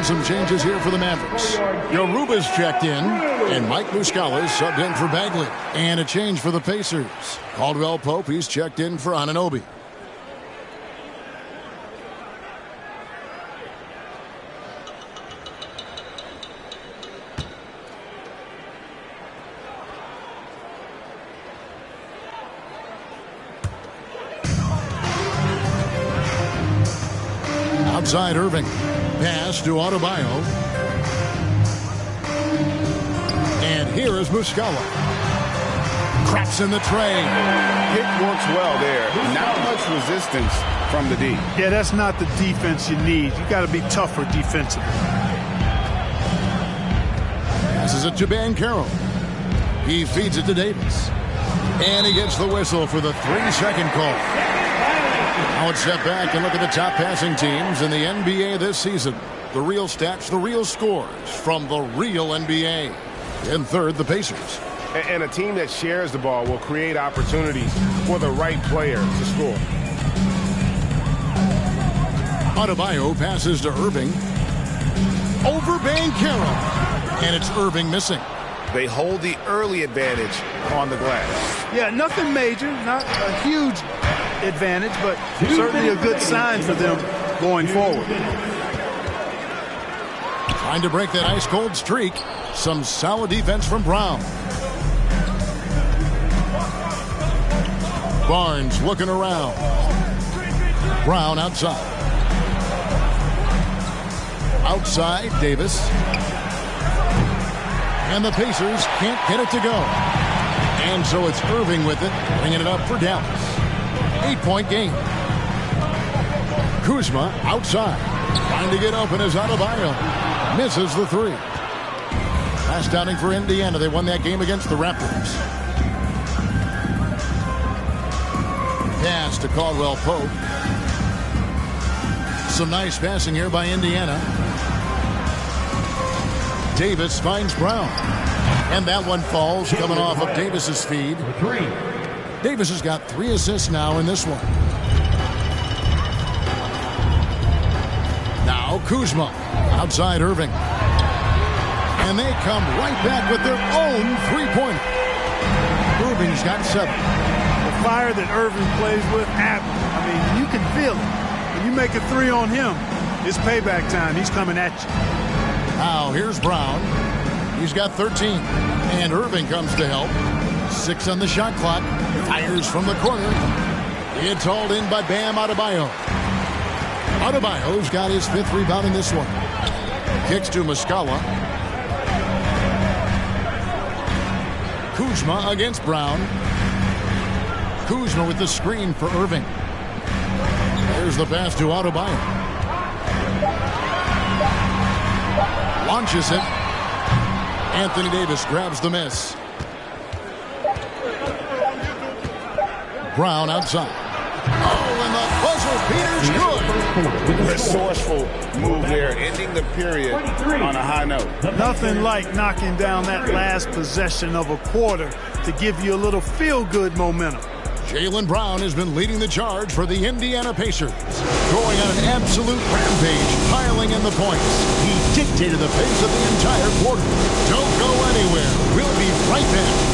Some changes here for the Mavericks. Yoruba's checked in, and Mike Muscala subbed in for Bagley. And a change for the Pacers. Caldwell Pope, he's checked in for Anunoby. Outside Irving. Pass to Adebayo. And here is Muscala. Cracks in the tray. Hit works well there. Not much resistance from the D. Yeah, that's not the defense you need. You got to be tougher defensively. Passes it to Banchero. He feeds it to Davis. And he gets the whistle for the 3-second call. Now let's step back and look at the top passing teams in the NBA this season. The real stats, the real scores from the real NBA. In third, the Pacers. And a team that shares the ball will create opportunities for the right player to score. Adebayo passes to Irving. Over Banchero. And it's Irving missing. They hold the early advantage on the glass. Yeah, nothing major, not a huge advantage, but certainly a good sign for them going forward. Trying to break that ice-cold streak. Some solid defense from Brown. Barnes looking around. Brown outside. Outside, Davis. And the Pacers can't get it to go. And so it's Irving with it, bringing it up for Dallas. 8-point game. Kuzma outside. Trying to get open as Adebayo. Misses the three. Last outing for Indiana. They won that game against the Raptors. Pass to Caldwell Pope. Some nice passing here by Indiana. Davis finds Brown. And that one falls coming off of Davis's feed. Davis has got 3 assists now in this one. Now Kuzma outside Irving. And they come right back with their own three-pointer. Irving's got 7. The fire that Irving plays with, I mean, you can feel it. When you make a 3 on him, it's payback time. He's coming at you. Now here's Brown. He's got 13. And Irving comes to help. 6 on the shot clock. Fires from the corner. It's hauled in by Bam Adebayo. Adebayo's got his 5th rebound in this one. Kicks to Muscala. Kuzma against Brown. Kuzma with the screen for Irving. There's the pass to Adebayo. Launches it. Anthony Davis grabs the miss. Brown outside. Oh, and the buzzer beater's good. Resourceful move there, ending the period on a high note. Nothing like knocking down that last possession of a quarter to give you a little feel-good momentum. Jaylen Brown has been leading the charge for the Indiana Pacers. Going on an absolute rampage, piling in the points. He dictated the pace of the entire quarter. Don't go anywhere. We'll be right back.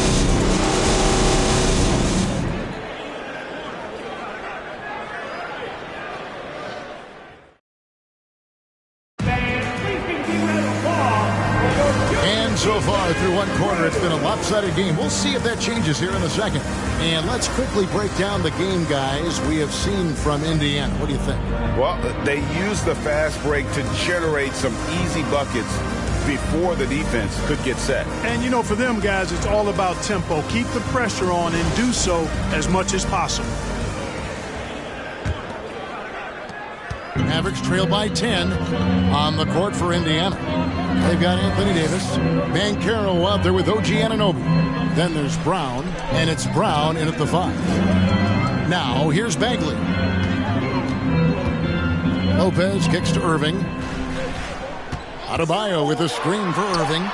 So far through one quarter, it's been a lopsided game. We'll see if that changes here in the second. And let's quickly break down the game, guys, we have seen from Indiana. What do you think? Well, they used the fast break to generate some easy buckets before the defense could get set. And, you know, for them guys, it's all about tempo. Keep the pressure on and do so as much as possible. Mavericks trail by 10 on the court for Indiana. They've got Anthony Davis, Banchero out there with OG Anunoby. Then there's Brown, and it's Brown in at the 5. Now here's Bagley. Lopez kicks to Irving. Adebayo with a screen for Irving.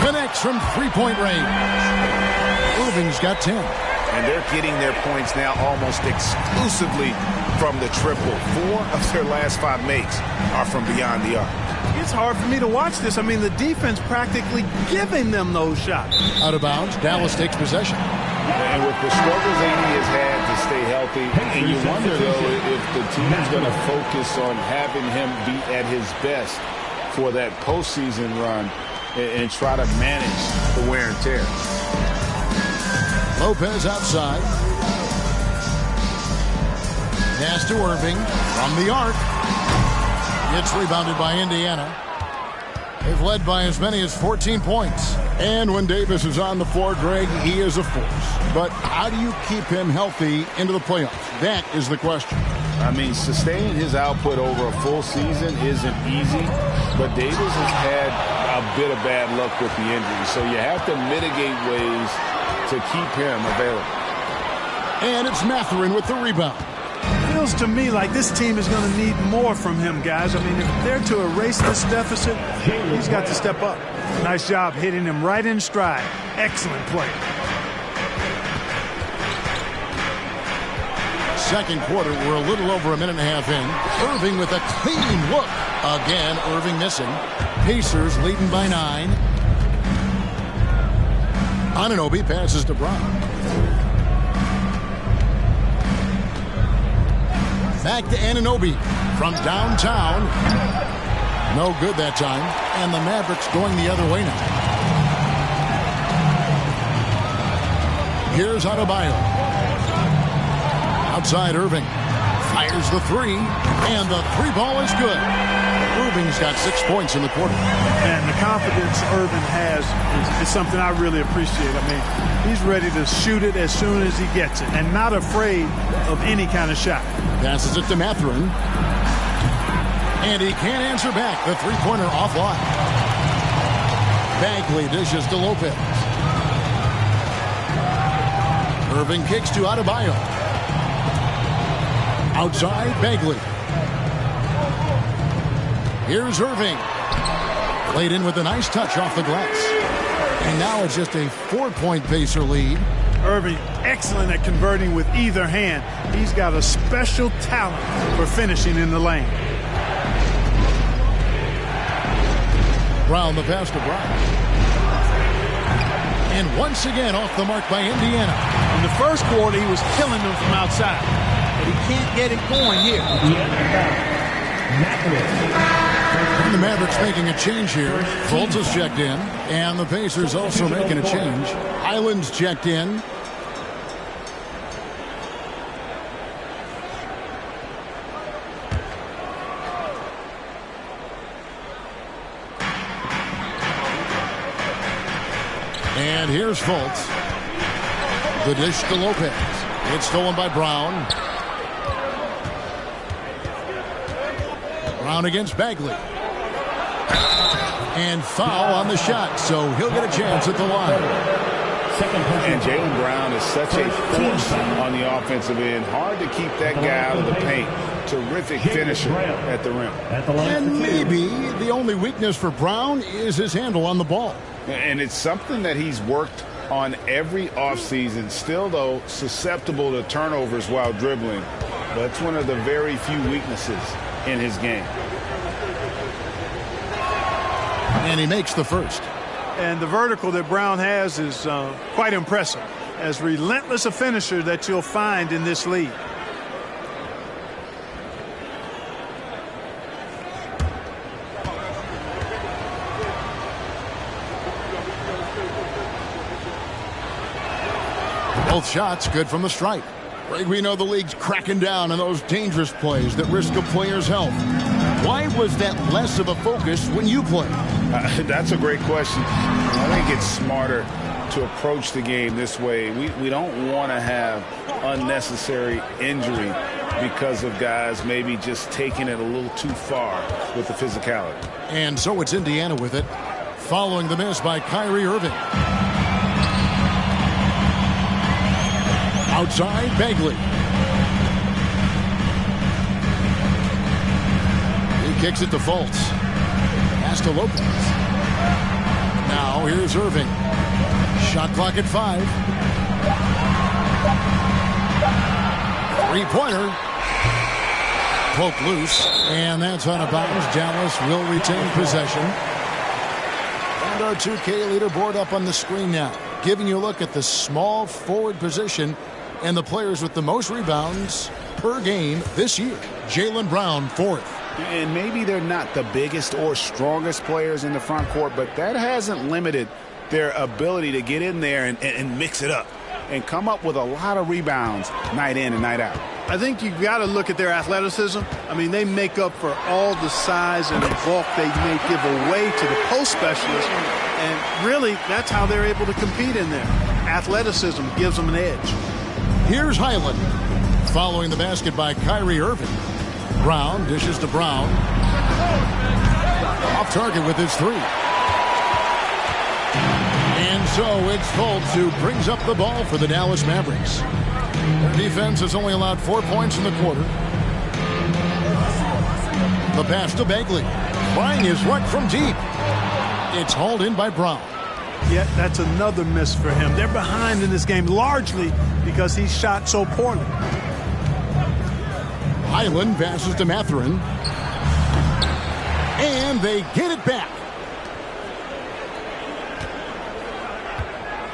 Connects from three-point range. Irving's got 10. And they're getting their points now almost exclusively from the triple. 4 of their last 5 makes are from beyond the arc. It's hard for me to watch this. I mean, the defense practically giving them those shots. Out of bounds, Dallas takes possession. And with the struggles AD has had to stay healthy, and you wonder, though, if the team's going to focus on having him be at his best for that postseason run and try to manage the wear and tear. Lopez outside. Pass to Irving from the arc. It's rebounded by Indiana. They've led by as many as 14 points. And when Davis is on the floor, Greg, he is a force. But how do you keep him healthy into the playoffs? That is the question. I mean, sustaining his output over a full season isn't easy, but Davis has had a bit of bad luck with the injury. So you have to mitigate ways to keep him available. And it's Mathurin with the rebound. Feels to me like this team is going to need more from him, guys. I mean, if they're to erase this deficit, he's got to step up. Nice job hitting him right in stride. Excellent play. Second quarter, we're a little over a minute and a half in. Irving with a clean look. Again, Irving missing. Pacers leading by 9. Anunoby passes to Brown. Back to Anunoby from downtown. No good that time. And the Mavericks going the other way now. Here's Adebayo. Outside Irving. Fires the 3. And the 3 ball is good. Irving's got 6 points in the quarter. And the confidence Irving has is something I really appreciate. I mean, he's ready to shoot it as soon as he gets it and not afraid of any kind of shot. Passes it to Mathurin. And he can't answer back. The three-pointer offline. Bagley dishes to Lopez. Irving kicks to Adebayo. Outside, Bagley. Here's Irving. Played in with a nice touch off the glass. And now it's just a 4-point Pacer lead. Irving, excellent at converting with either hand. He's got a special talent for finishing in the lane. Brown, the pass to Brown. And once again off the mark by Indiana. In the first quarter, he was killing them from outside. But he can't get it going here. And the Mavericks making a change here. Fultz is checked in. And the Pacers also making a change. Highland's checked in. And here's Fultz. The dish to Lopez. It's stolen by Brown. Brown against Bagley. And foul on the shot, so he'll get a chance at the line. And Jaylen Brown is such a force on the offensive end. Hard to keep that guy out of the paint. Terrific finisher at the rim. And maybe the only weakness for Brown is his handle on the ball. And it's something that he's worked on every offseason. Still, though, susceptible to turnovers while dribbling. But it's one of the very few weaknesses in his game. And he makes the first. And the vertical that Brown has is quite impressive. As relentless a finisher that you'll find in this league. Both shots good from the stripe. We know the league's cracking down on those dangerous plays that risk a player's health. Why was that less of a focus when you played? That's a great question. I think it's smarter to approach the game this way. We don't want to have unnecessary injury because of guys maybe just taking it a little too far with the physicality. And so it's Indiana with it, following the miss by Kyrie Irving. Outside, Bagley. He kicks it to Fultz. Pass to Lopez. Now here's Irving. Shot clock at 5. 3-pointer. Poked loose. And that's out of bounds. Dallas will retain possession. And our 2K leaderboard up on the screen now, giving you a look at the small forward position and the players with the most rebounds per game this year. Jaylen Brown, 4th. And maybe they're not the biggest or strongest players in the front court, but that hasn't limited their ability to get in there and mix it up and come up with a lot of rebounds night in and night out. I think you've got to look at their athleticism. I mean, they make up for all the size and the bulk they may give away to the post specialists. And really, that's how they're able to compete in there. Athleticism gives them an edge. Here's Highland. Following the basket by Kyrie Irving. Brown dishes to Brown. Off target with his 3. And so it's Fultz who brings up the ball for the Dallas Mavericks. Their defense has only allowed 4 points in the quarter. The pass to Bagley. Trying his luck from deep. It's hauled in by Brown. Yet that's another miss for him. They're behind in this game largely because he shot so poorly. Highland passes to Mathurin. And they get it back.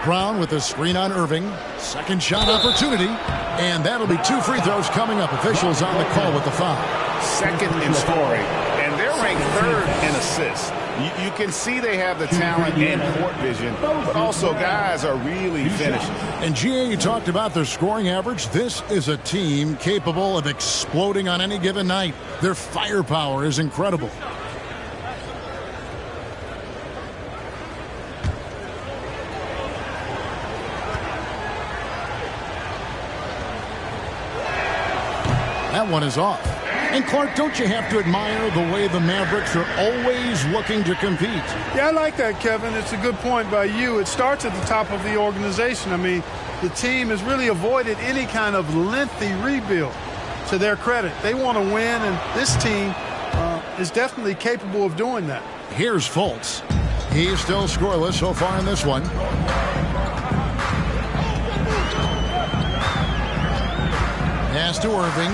Brown with a screen on Irving. Second shot opportunity. And that'll be 2 free throws coming up. Officials on the call with the foul. Second in scoring. And they're ranked 3rd in assists. You can see they have the talent and court vision, but also guys are really finishing. And GA, you talked about their scoring average. This is a team capable of exploding on any given night. Their firepower is incredible. That one is off. And Clark, don't you have to admire the way the Mavericks are always looking to compete? Yeah, I like that, Kevin. It's a good point by you. It starts at the top of the organization. I mean, the team has really avoided any kind of lengthy rebuild. To their credit, they want to win, and this team is definitely capable of doing that. Here's Fultz. He's still scoreless so far in this one. Pass to Irving.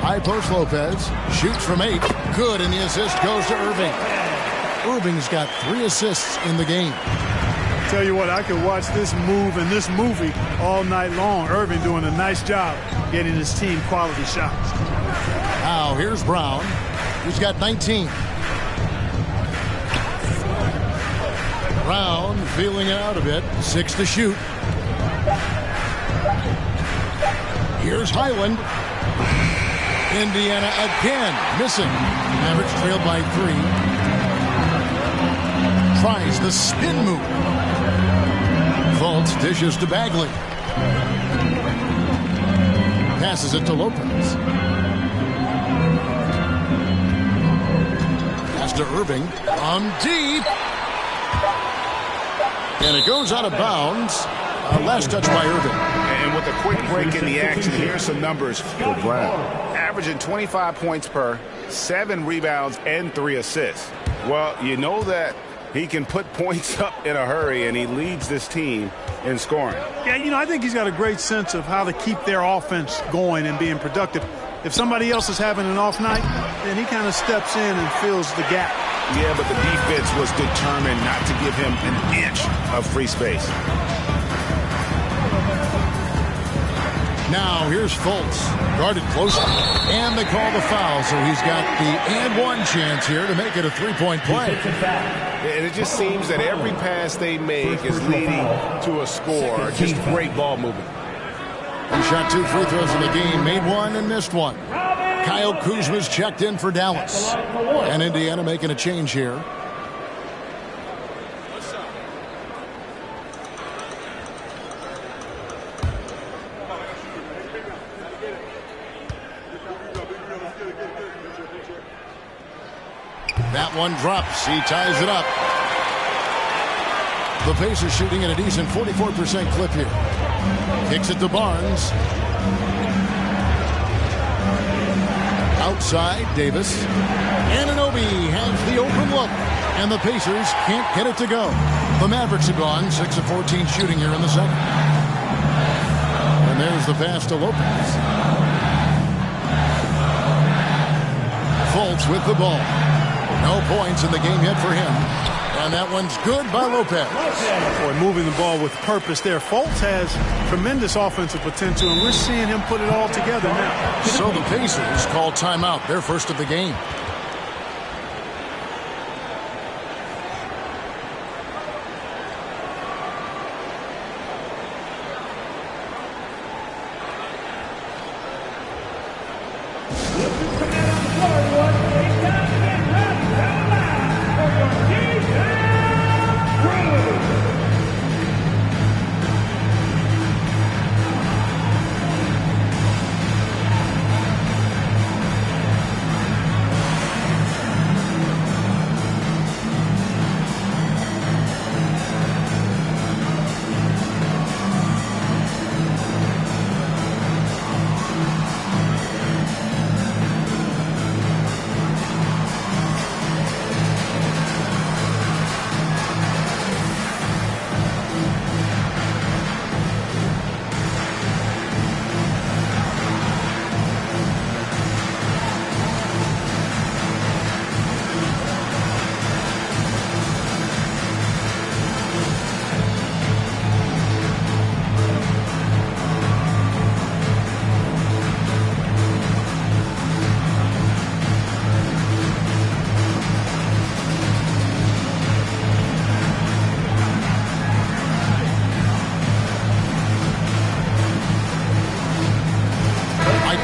High post Lopez. Shoots from 8. Good, and the assist goes to Irving. Irving's got 3 assists in the game. Tell you what, I could watch this move and this movie all night long. Irving doing a nice job getting his team quality shots. Now here's Brown. He's got 19. Brown feeling out a bit. 6 to shoot. Here's Highland. Indiana again missing. Mavericks trailed by 3. Tries the spin move. Fultz dishes to Bagley. Passes it to Lopez. Pass to Irving. Deep. And it goes out of bounds. Last touch by Irving. And with a quick break in the action, here's some numbers for Brown. Averaging 25 points per, 7 rebounds, and 3 assists. Well, you know that he can put points up in a hurry, and he leads this team in scoring. Yeah, you know, I think he's got a great sense of how to keep their offense going and being productive. If somebody else is having an off night, then he kind of steps in and fills the gap. Yeah, but the defense was determined not to give him an inch of free space. Now here's Fultz, guarded closely, and they call the foul, so he's got the and one chance here to make it a 3-point play. And it just seems that every pass they make is leading to a score. Just great ball movement. He shot 2 free throws in the game, made 1 and missed 1. Kyle Kuzma's checked in for Dallas, and Indiana making a change here. That one drops. He ties it up. The Pacers shooting at a decent 44% clip here. Kicks it to Barnes. Outside, Davis. Anunoby has the open look. And the Pacers can't get it to go. The Mavericks have gone 6 of 14 shooting here in the second. And there's the pass to Lopez. Fultz with the ball. No points in the game yet for him. And that one's good by Lopez. Boy, moving the ball with purpose there. Fultz has tremendous offensive potential, and we're seeing him put it all together now. So the Pacers call timeout, their first of the game.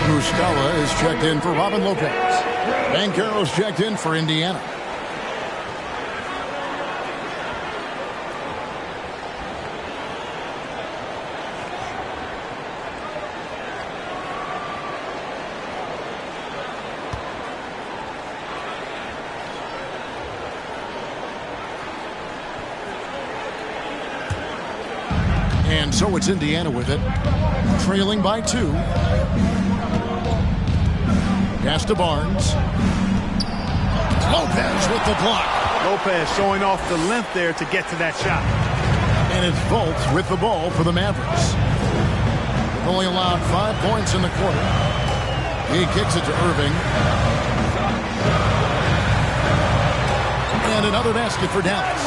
Muscala is checked in for Robin Lopez. Banchero's checked in for Indiana. And so it's Indiana with it, trailing by 2. Pass to Barnes. Lopez with the block. Lopez showing off the length there to get to that shot. And it's Fultz with the ball for the Mavericks. They've only allowed 5 points in the quarter. He kicks it to Irving. And another basket for Dallas.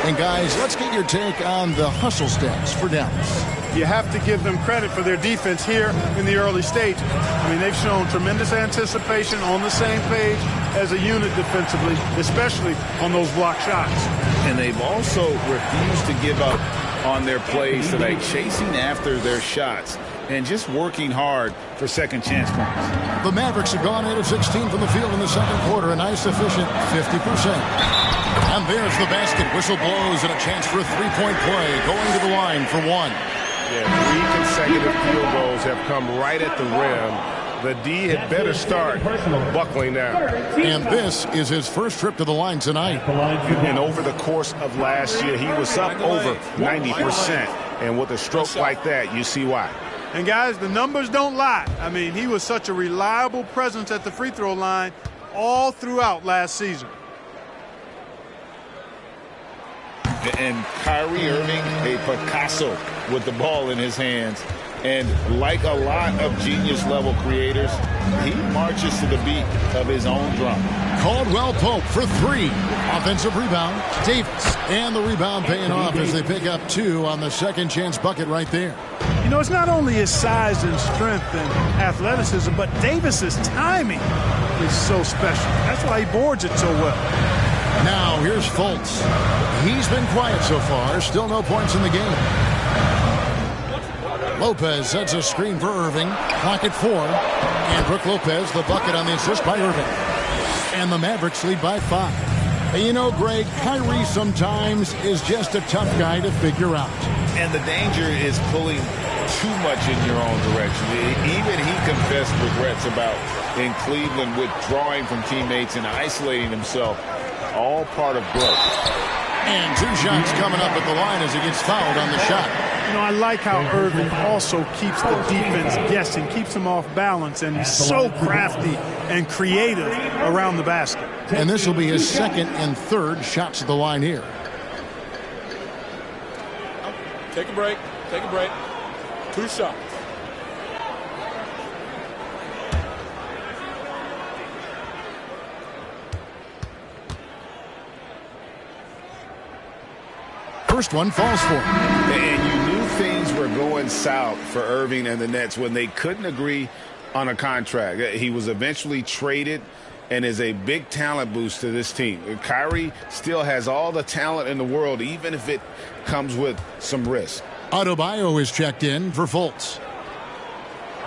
And guys, let's get your take on the hustle stats for Dallas. You have to give them credit for their defense here in the early stage. I mean, they've shown tremendous anticipation, on the same page as a unit defensively, especially on those block shots. And they've also refused to give up on their plays today, chasing after their shots and just working hard for second chance points. The Mavericks have gone 8 of 16 from the field in the second quarter, a nice efficient 50%. And there's the basket. Whistle blows and a chance for a three-point play, going to the line for one. Yeah, 3 consecutive field goals have come right at the rim. The D had better start buckling now. And this is his first trip to the line tonight. And over the course of last year, he was up over 90%. And with a stroke like that, you see why. And guys, the numbers don't lie. I mean, he was such a reliable presence at the free throw line all throughout last season. And Kyrie Irving, a Picasso with the ball in his hands. And like a lot of genius-level creators, he marches to the beat of his own drum. Caldwell Pope for 3. Offensive rebound, Davis. And the rebound paying off as they pick up 2 on the second chance bucket right there. You know, it's not only his size and strength and athleticism, but Davis's timing is so special. That's why he boards it so well. Now here's Fultz. He's been quiet so far. Still no points in the game. Lopez sets a screen for Irving. Clock at 4. And Brook Lopez, the bucket on the assist by Irving. And the Mavericks lead by 5. And you know, Greg, Kyrie sometimes is just a tough guy to figure out. And the danger is pulling too much in your own direction. Even he confessed regrets about in Cleveland withdrawing from teammates and isolating himself. All part of growth. And 2 shots coming up at the line as he gets fouled on the shot. You know, I like how Irving also keeps the defense guessing, keeps them off balance, and he's so crafty and creative around the basket. And this will be his second and third shots at the line here. Take a break. Take a break. 2 shots. First one falls for him. And you knew things were going south for Irving and the Nets when they couldn't agree on a contract. He was eventually traded and is a big talent boost to this team. Kyrie still has all the talent in the world, even if it comes with some risk. Adebayo is checked in for Fultz.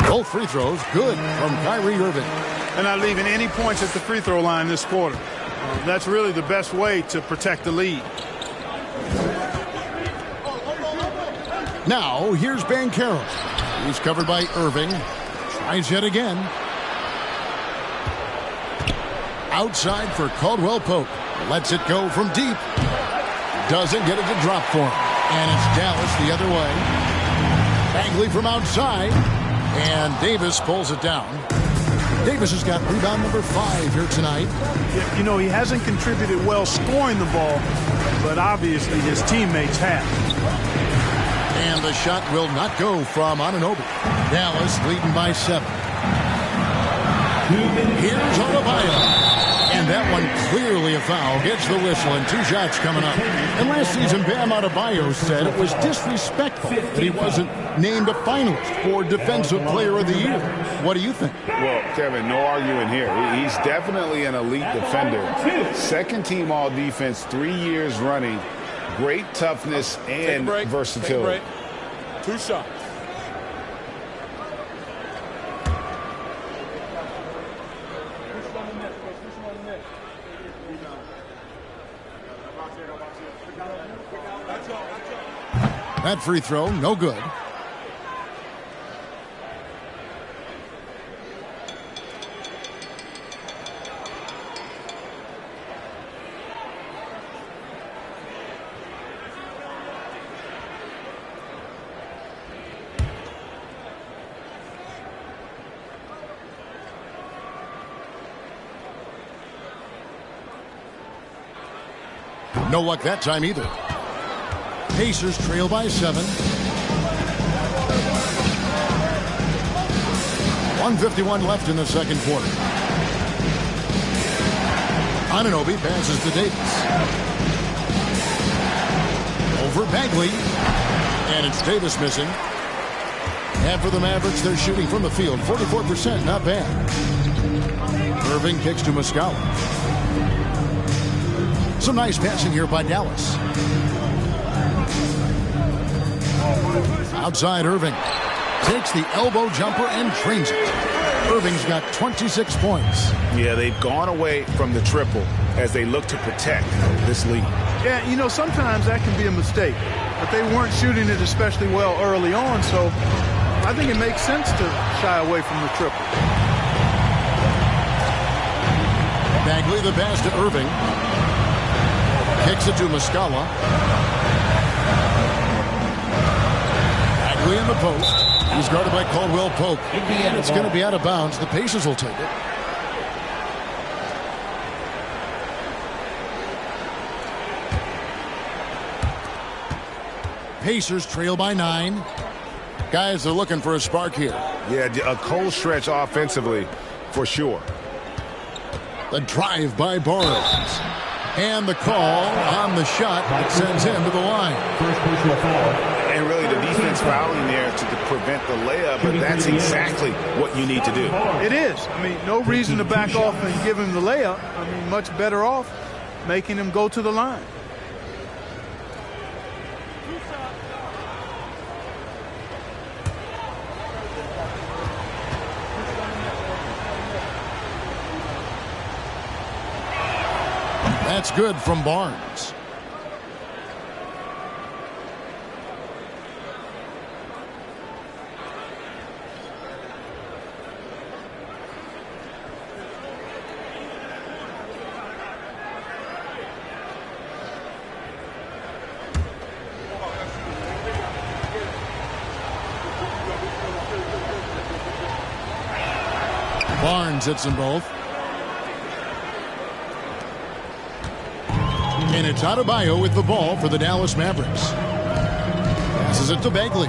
Both free throws good from Kyrie Irving. And not leaving any points at the free throw line this quarter. That's really the best way to protect the lead. Now, here's Banchero. He's covered by Irving. Tries yet again. Outside for Caldwell Pope. Lets it go from deep. Doesn't get it to drop for him. And it's Dallas the other way. Bagley from outside. And Davis pulls it down. Davis has got rebound number 5 here tonight. You know, he hasn't contributed well scoring the ball, but obviously his teammates have. And the shot will not go from Anunoby. Dallas leading by 7. Here's Adebayo. And that one clearly a foul. Gets the whistle and 2 shots coming up. And last season, Bam Adebayo said it was disrespectful that he wasn't named a finalist for Defensive Player of the Year. What do you think? Well, Kevin, no arguing here. He's definitely an elite defender. Second team all defense 3 years running. Great toughness and versatility. 2 shots. That free throw, no good. No luck that time either. Pacers trail by 7. 1:51 left in the second quarter. Anunoby passes to Davis. Over Bagley. And it's Davis missing. And for the Mavericks, they're shooting from the field 44%, not bad. Irving kicks to Muscala. Some nice passing here by Dallas. Outside Irving. Takes the elbow jumper and trains it. Irving's got 26 points. Yeah, they've gone away from the triple as they look to protect this lead. Yeah, you know, sometimes that can be a mistake. But they weren't shooting it especially well early on, so I think it makes sense to shy away from the triple. Bagley the pass to Irving. Kicks it to Muscala. Bagley in the post. He's guarded by Caldwell Pope. And it's going to be out of bounds. The Pacers will take it. Pacers trail by 9. Guys are looking for a spark here. Yeah, a cold stretch offensively for sure. The drive by Barnes. And the call on the shot that sends him to the line. First personal foul. And really the defense fouling there to prevent the layup, but that's exactly what you need to do. It is. I mean, no reason to back off and give him the layup. I mean, much better off making him go to the line. That's good from Barnes. Barnes hits them both. And it's Adebayo with the ball for the Dallas Mavericks. Passes it to Bagley.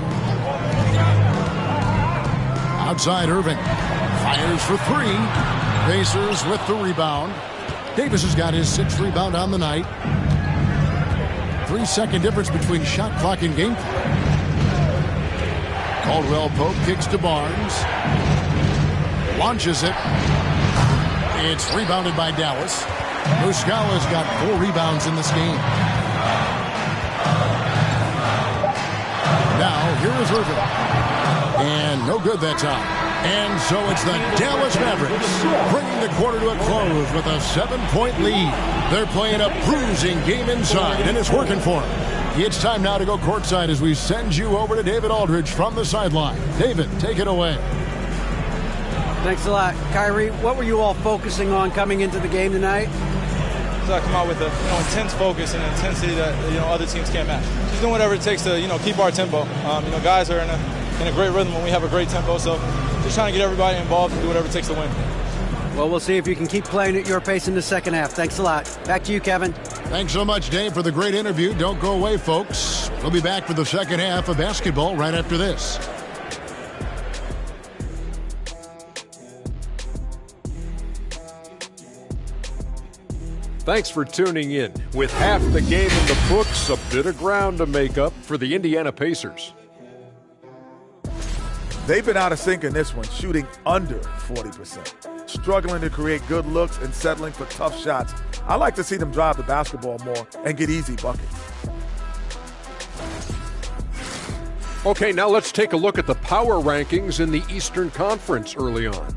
Outside Irving. Fires for 3. Pacers with the rebound. Davis has got his 6th rebound on the night. 3-second difference between shot clock and game clock. Caldwell Pope kicks to Barnes. Launches it. It's rebounded by Dallas. Muscala's got 4 rebounds in this game. Now, here is Irving. And no good that time. And so it's the Dallas Mavericks bringing the quarter to a close with a 7-point lead. They're playing a bruising game inside, and it's working for them. It's time now to go courtside as we send you over to David Aldridge from the sideline. David, take it away. Thanks a lot. Kyrie, what were you all focusing on coming into the game tonight? So I come out with a intense focus and intensity that other teams can't match. Just doing whatever it takes to keep our tempo. Guys are in a great rhythm when we have a great tempo. So just trying to get everybody involved and do whatever it takes to win. Well, we'll see if you can keep playing at your pace in the second half. Thanks a lot. Back to you, Kevin. Thanks so much, Dave, for the great interview. Don't go away, folks. We'll be back for the second half of basketball right after this. Thanks for tuning in. With half the game in the books, a bit of ground to make up for the Indiana Pacers. They've been out of sync in this one, shooting under 40%. Struggling to create good looks and settling for tough shots. I like to see them drive the basketball more and get easy buckets. Okay, now let's take a look at the power rankings in the Eastern Conference early on.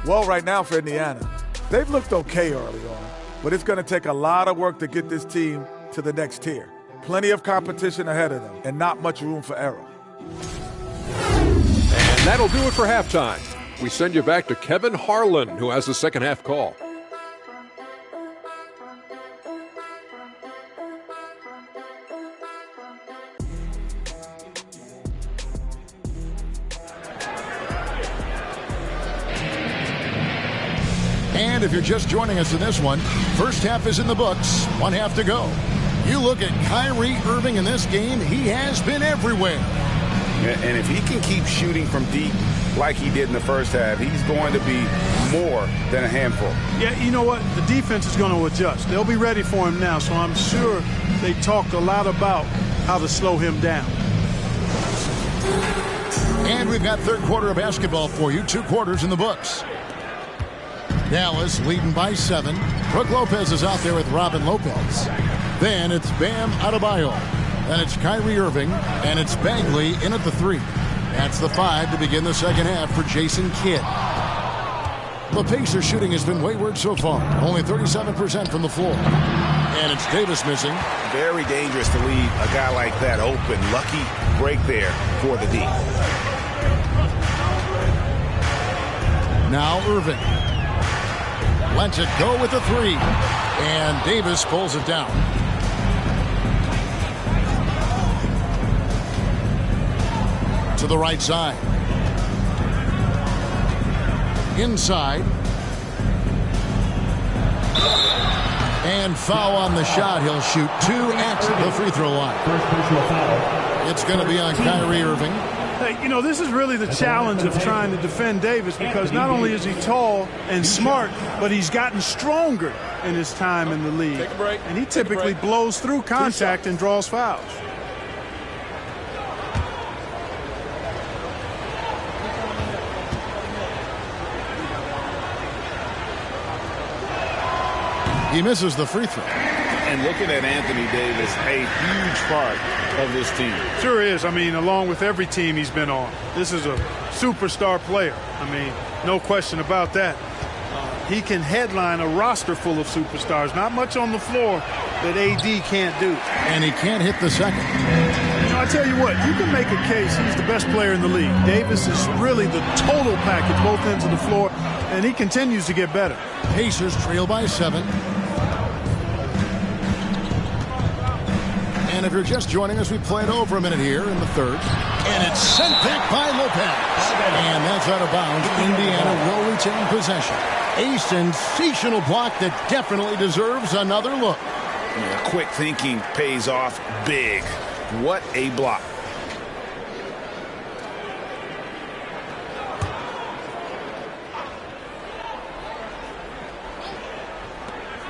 Well, right now for Indiana, they've looked okay early on, but it's going to take a lot of work to get this team to the next tier. Plenty of competition ahead of them and not much room for error. And that'll do it for halftime. We send you back to Kevin Harlan, who has the second half call. And if you're just joining us in this one, first half is in the books, 1 half to go. You look at Kyrie Irving in this game, he has been everywhere. And if he can keep shooting from deep like he did in the first half, he's going to be more than a handful. Yeah, you know what? The defense is going to adjust. They'll be ready for him now, so I'm sure they talked a lot about how to slow him down. And we've got third quarter of basketball for you. 2 quarters in the books. Dallas leading by 7. Brook Lopez is out there with Robin Lopez. Then it's Bam Adebayo. Then it's Kyrie Irving. And it's Bagley in at the 3. That's the 5 to begin the second half for Jason Kidd. The Pacers shooting has been wayward so far. Only 37% from the floor. And it's Davis missing. Very dangerous to leave a guy like that open. Lucky break there for the D. Now Irving. Lets it go with the 3. And Davis pulls it down. To the right side. Inside. And foul on the shot. He'll shoot 2 at the free throw line. It's going to be on Kyrie Irving. Hey, you know, this is really the challenge of trying to defend Davis, because not only is he tall and smart, but he's gotten stronger in his time in the league. Take a break. And he typically blows through contact and draws fouls. He misses the free throw. And looking at Anthony Davis, a huge part of this team. Sure is. I mean, along with every team he's been on. This is a superstar player. I mean, no question about that. He can headline a roster full of superstars. Not much on the floor that AD can't do. And he can't hit the second. You know, I tell you what, you can make a case he's the best player in the league. Davis is really the total package, both ends of the floor, and he continues to get better. Pacers trail by 7. And if you're just joining us, we played over a minute here in the third. And it's sent back by Lopez. And that's out of bounds. Indiana will retain possession. A sensational block that definitely deserves another look. Yeah, quick thinking pays off big. What a block.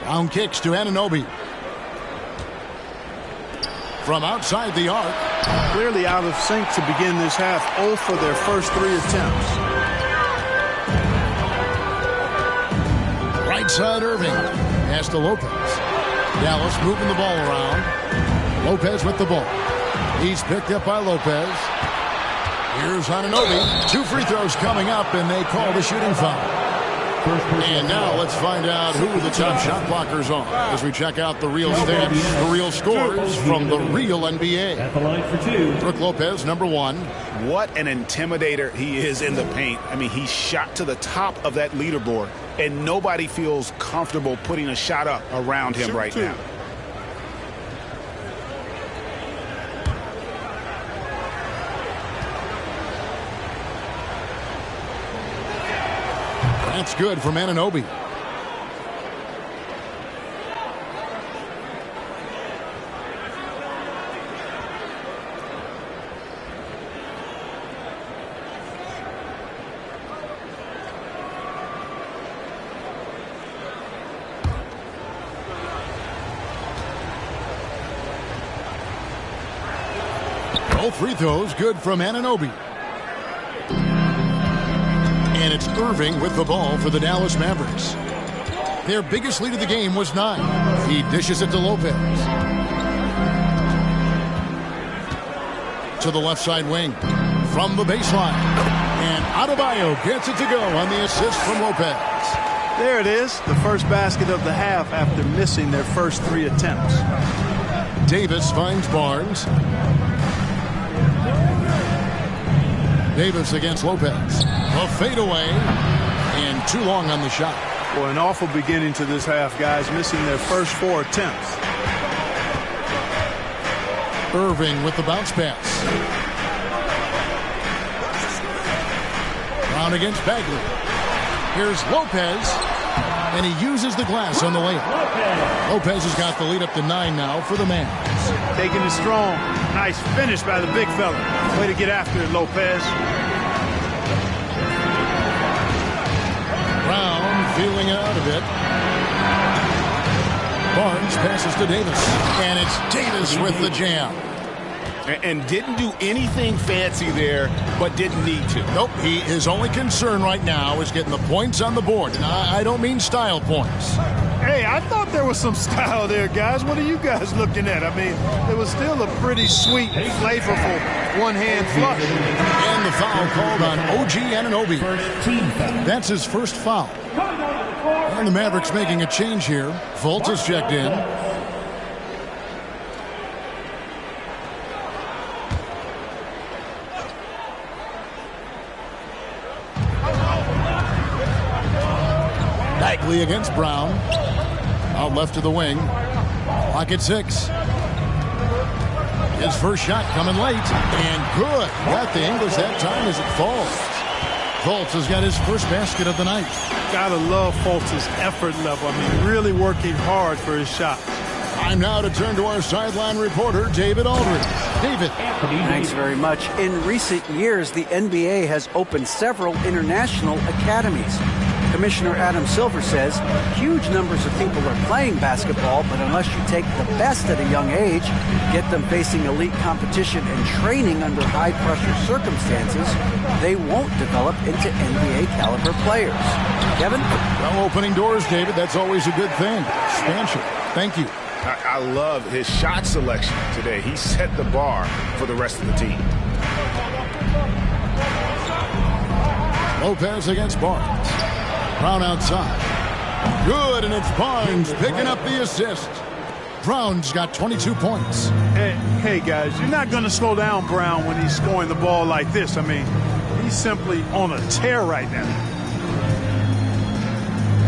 Round kicks to Anunoby. From outside the arc. Clearly out of sync to begin this half. 0 for their first 3 attempts. Right side Irving. Pass to Lopez. Dallas moving the ball around. Lopez with the ball. He's picked up by Lopez. Here's Anunoby. 2 free throws coming up, and they call the shooting foul. And now let's find out who the top shot blockers are as we check out the real stats, the real scores from the real NBA. At the line for 2. Brook Lopez, number 1. What an intimidator he is in the paint. I mean, he shot to the top of that leaderboard, and nobody feels comfortable putting a shot up around him right now. That's good from Anunoby. Both free throws good from Anunoby. And it's Irving with the ball for the Dallas Mavericks. Their biggest lead of the game was 9. He dishes it to Lopez. To the left side wing. From the baseline. And Adebayo gets it to go on the assist from Lopez. There it is. The first basket of the half after missing their first 3 attempts. Davis finds Barnes. Davis against Lopez. A fadeaway, and too long on the shot. Well, an awful beginning to this half, guys, missing their first 4 attempts. Irving with the bounce pass. Brown against Bagley. Here's Lopez. and he uses the glass on the layup. Lopez has got the lead up to 9 now for the Mavs. Taking it strong. Nice finish by the big fella. Way to get after it, Lopez. Brown feeling it out a bit. Barnes passes to Davis, and it's Davis with the jam. And didn't do anything fancy there, but didn't need to. Nope, his only concern right now is getting the points on the board. And I don't mean style points. Hey, I thought there was some style there, guys. What are you guys looking at? I mean, it was still a pretty sweet, flavorful one-hand flush. And the foul called on OG Anunoby. That's his first foul. And the Mavericks making a change here. Fultz is checked in. Bagley against Brown. Out left to the wing. Clock at 6. His first shot coming late. And good. Got the English that time as it falls. Fultz has got his first basket of the night. Gotta love Fultz's effort level. I mean, really working hard for his shot. Time now to turn to our sideline reporter, David Aldridge. David. Thanks very much. In recent years, the NBA has opened several international academies. Commissioner Adam Silver says huge numbers of people are playing basketball, but unless you take the best at a young age, get them facing elite competition and training under high-pressure circumstances, they won't develop into NBA-caliber players. Kevin? Well, opening doors, David. That's always a good thing. Expansion. Thank you. I love his shot selection today. He set the bar for the rest of the team. Lopez against Barnes. Brown outside. Good, and it's Barnes picking up the assist. Brown's got 22 points. Hey, guys, you're not going to slow down Brown when he's scoring the ball like this. I mean, he's simply on a tear right now.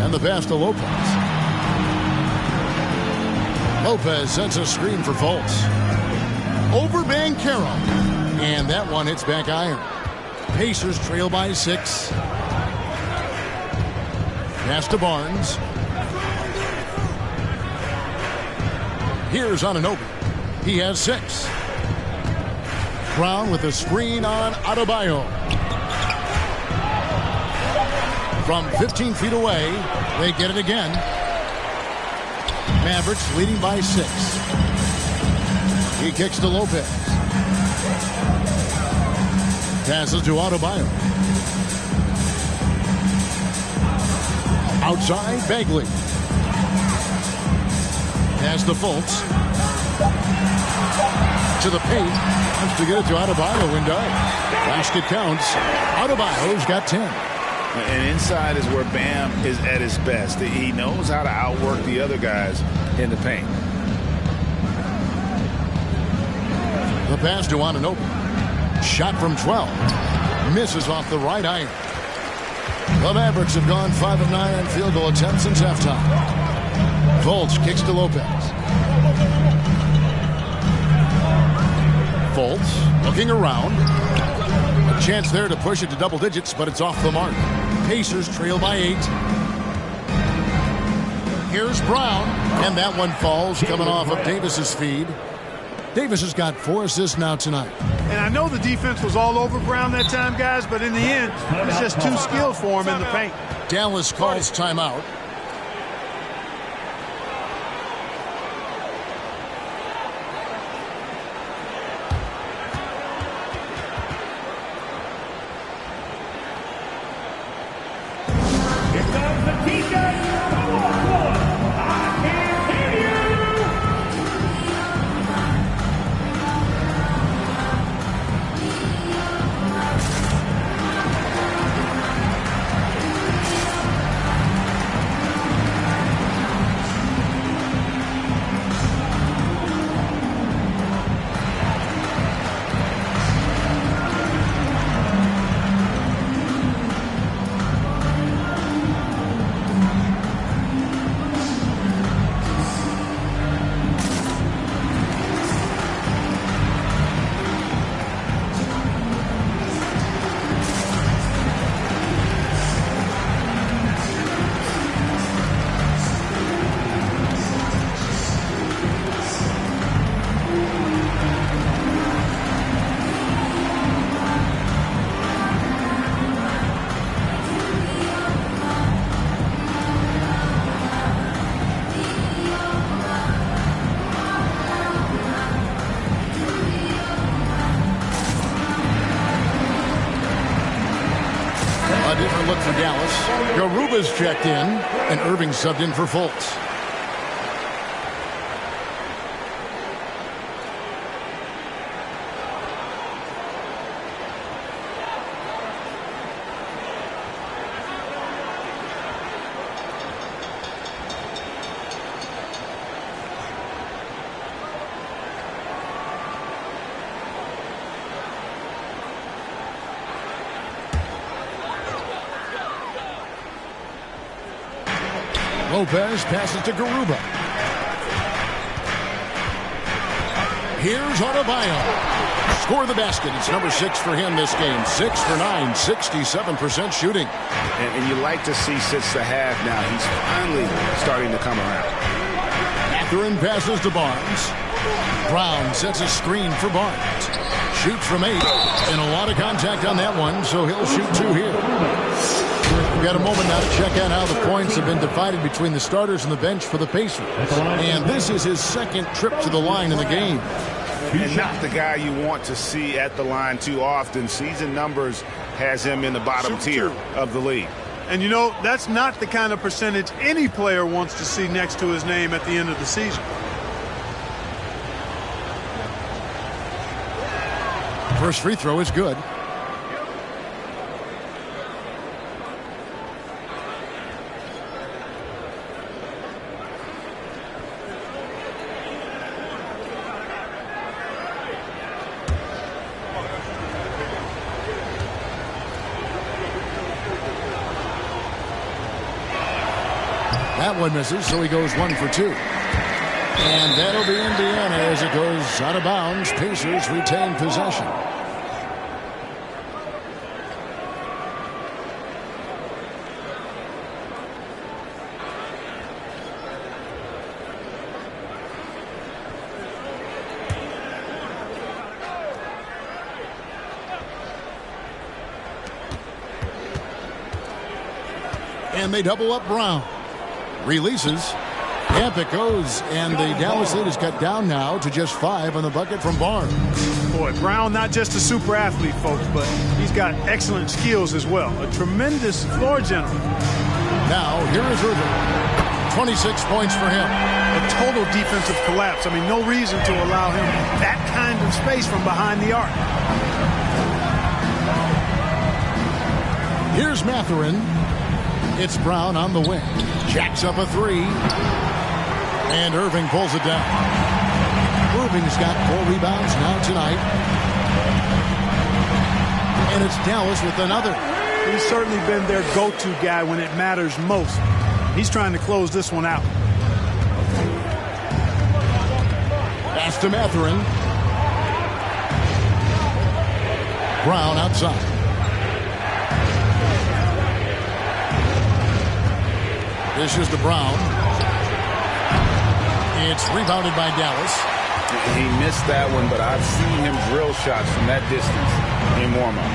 And the pass to Lopez. Lopez sets a screen for Fultz. Over Banchero. And that one hits back iron. Pacers trail by 6. Pass to Barnes. Here's Anunoby. He has 6. Brown with a screen on Adebayo. From 15 feet away, they get it again. Mavericks leading by 6. He kicks to Lopez. Passes to Adebayo. Outside, Bagley. Pass to Fultz. To the paint. Wants to get it to Adebayo and does. Basket counts. Adebayo's got 10. And inside is where Bam is at his best. He knows how to outwork the other guys in the paint. The pass to Anunoby. Shot from 12. Misses off the right iron. The Mavericks have gone 5 of 9 on field goal attempts since halftime. Fultz kicks to Lopez. Fultz looking around. A chance there to push it to double digits, but it's off the mark. Pacers trail by 8. Here's Brown, and that one falls coming off of Davis's feed. Davis has got 4 assists now tonight. And I know the defense was all over Brown that time, guys, but in the end, it's just too skilled for him in the paint. Dallas calls timeout. A different look for Dallas. Garuba's checked in, and Irving subbed in for Fultz. Lopez passes to Garuba. Here's Adebayo. Score the basket. It's number 6 for him this game. 6 for 9, 67% shooting. And you like to see since the half now. He's finally starting to come around. Mathurin passes to Barnes. Brown sets a screen for Barnes. Shoots from 8. And a lot of contact on that one, so he'll shoot 2 here. We've got a moment now to check out how the points have been divided between the starters and the bench for the Pacers. And this is his second trip to the line in the game. And not the guy you want to see at the line too often. Season numbers has him in the bottom tier of the league. And, you know, that's not the kind of percentage any player wants to see next to his name at the end of the season. First free throw is good. That one misses, so he goes 1 for 2. And that'll be Indiana as it goes out of bounds. Pacers retain possession. And they double up Brown. Releases. Up it goes, and the Dallas lead is cut down now to just 5 on the bucket from Barnes. Boy, Brown not just a super athlete, folks, but he's got excellent skills as well. A tremendous floor general. Now, here is Irving. 26 points for him. A total defensive collapse. I mean, no reason to allow him that kind of space from behind the arc. Here's Mathurin. It's Brown on the wing. Jacks up a 3. And Irving pulls it down. Irving's got 4 rebounds now tonight. And it's Dallas with another. He's certainly been their go-to guy when it matters most. He's trying to close this one out. Pass to Mathurin. Brown outside. This is to Brown. It's rebounded by Dallas. He missed that one, but I've seen him drill shots from that distance in warm-up.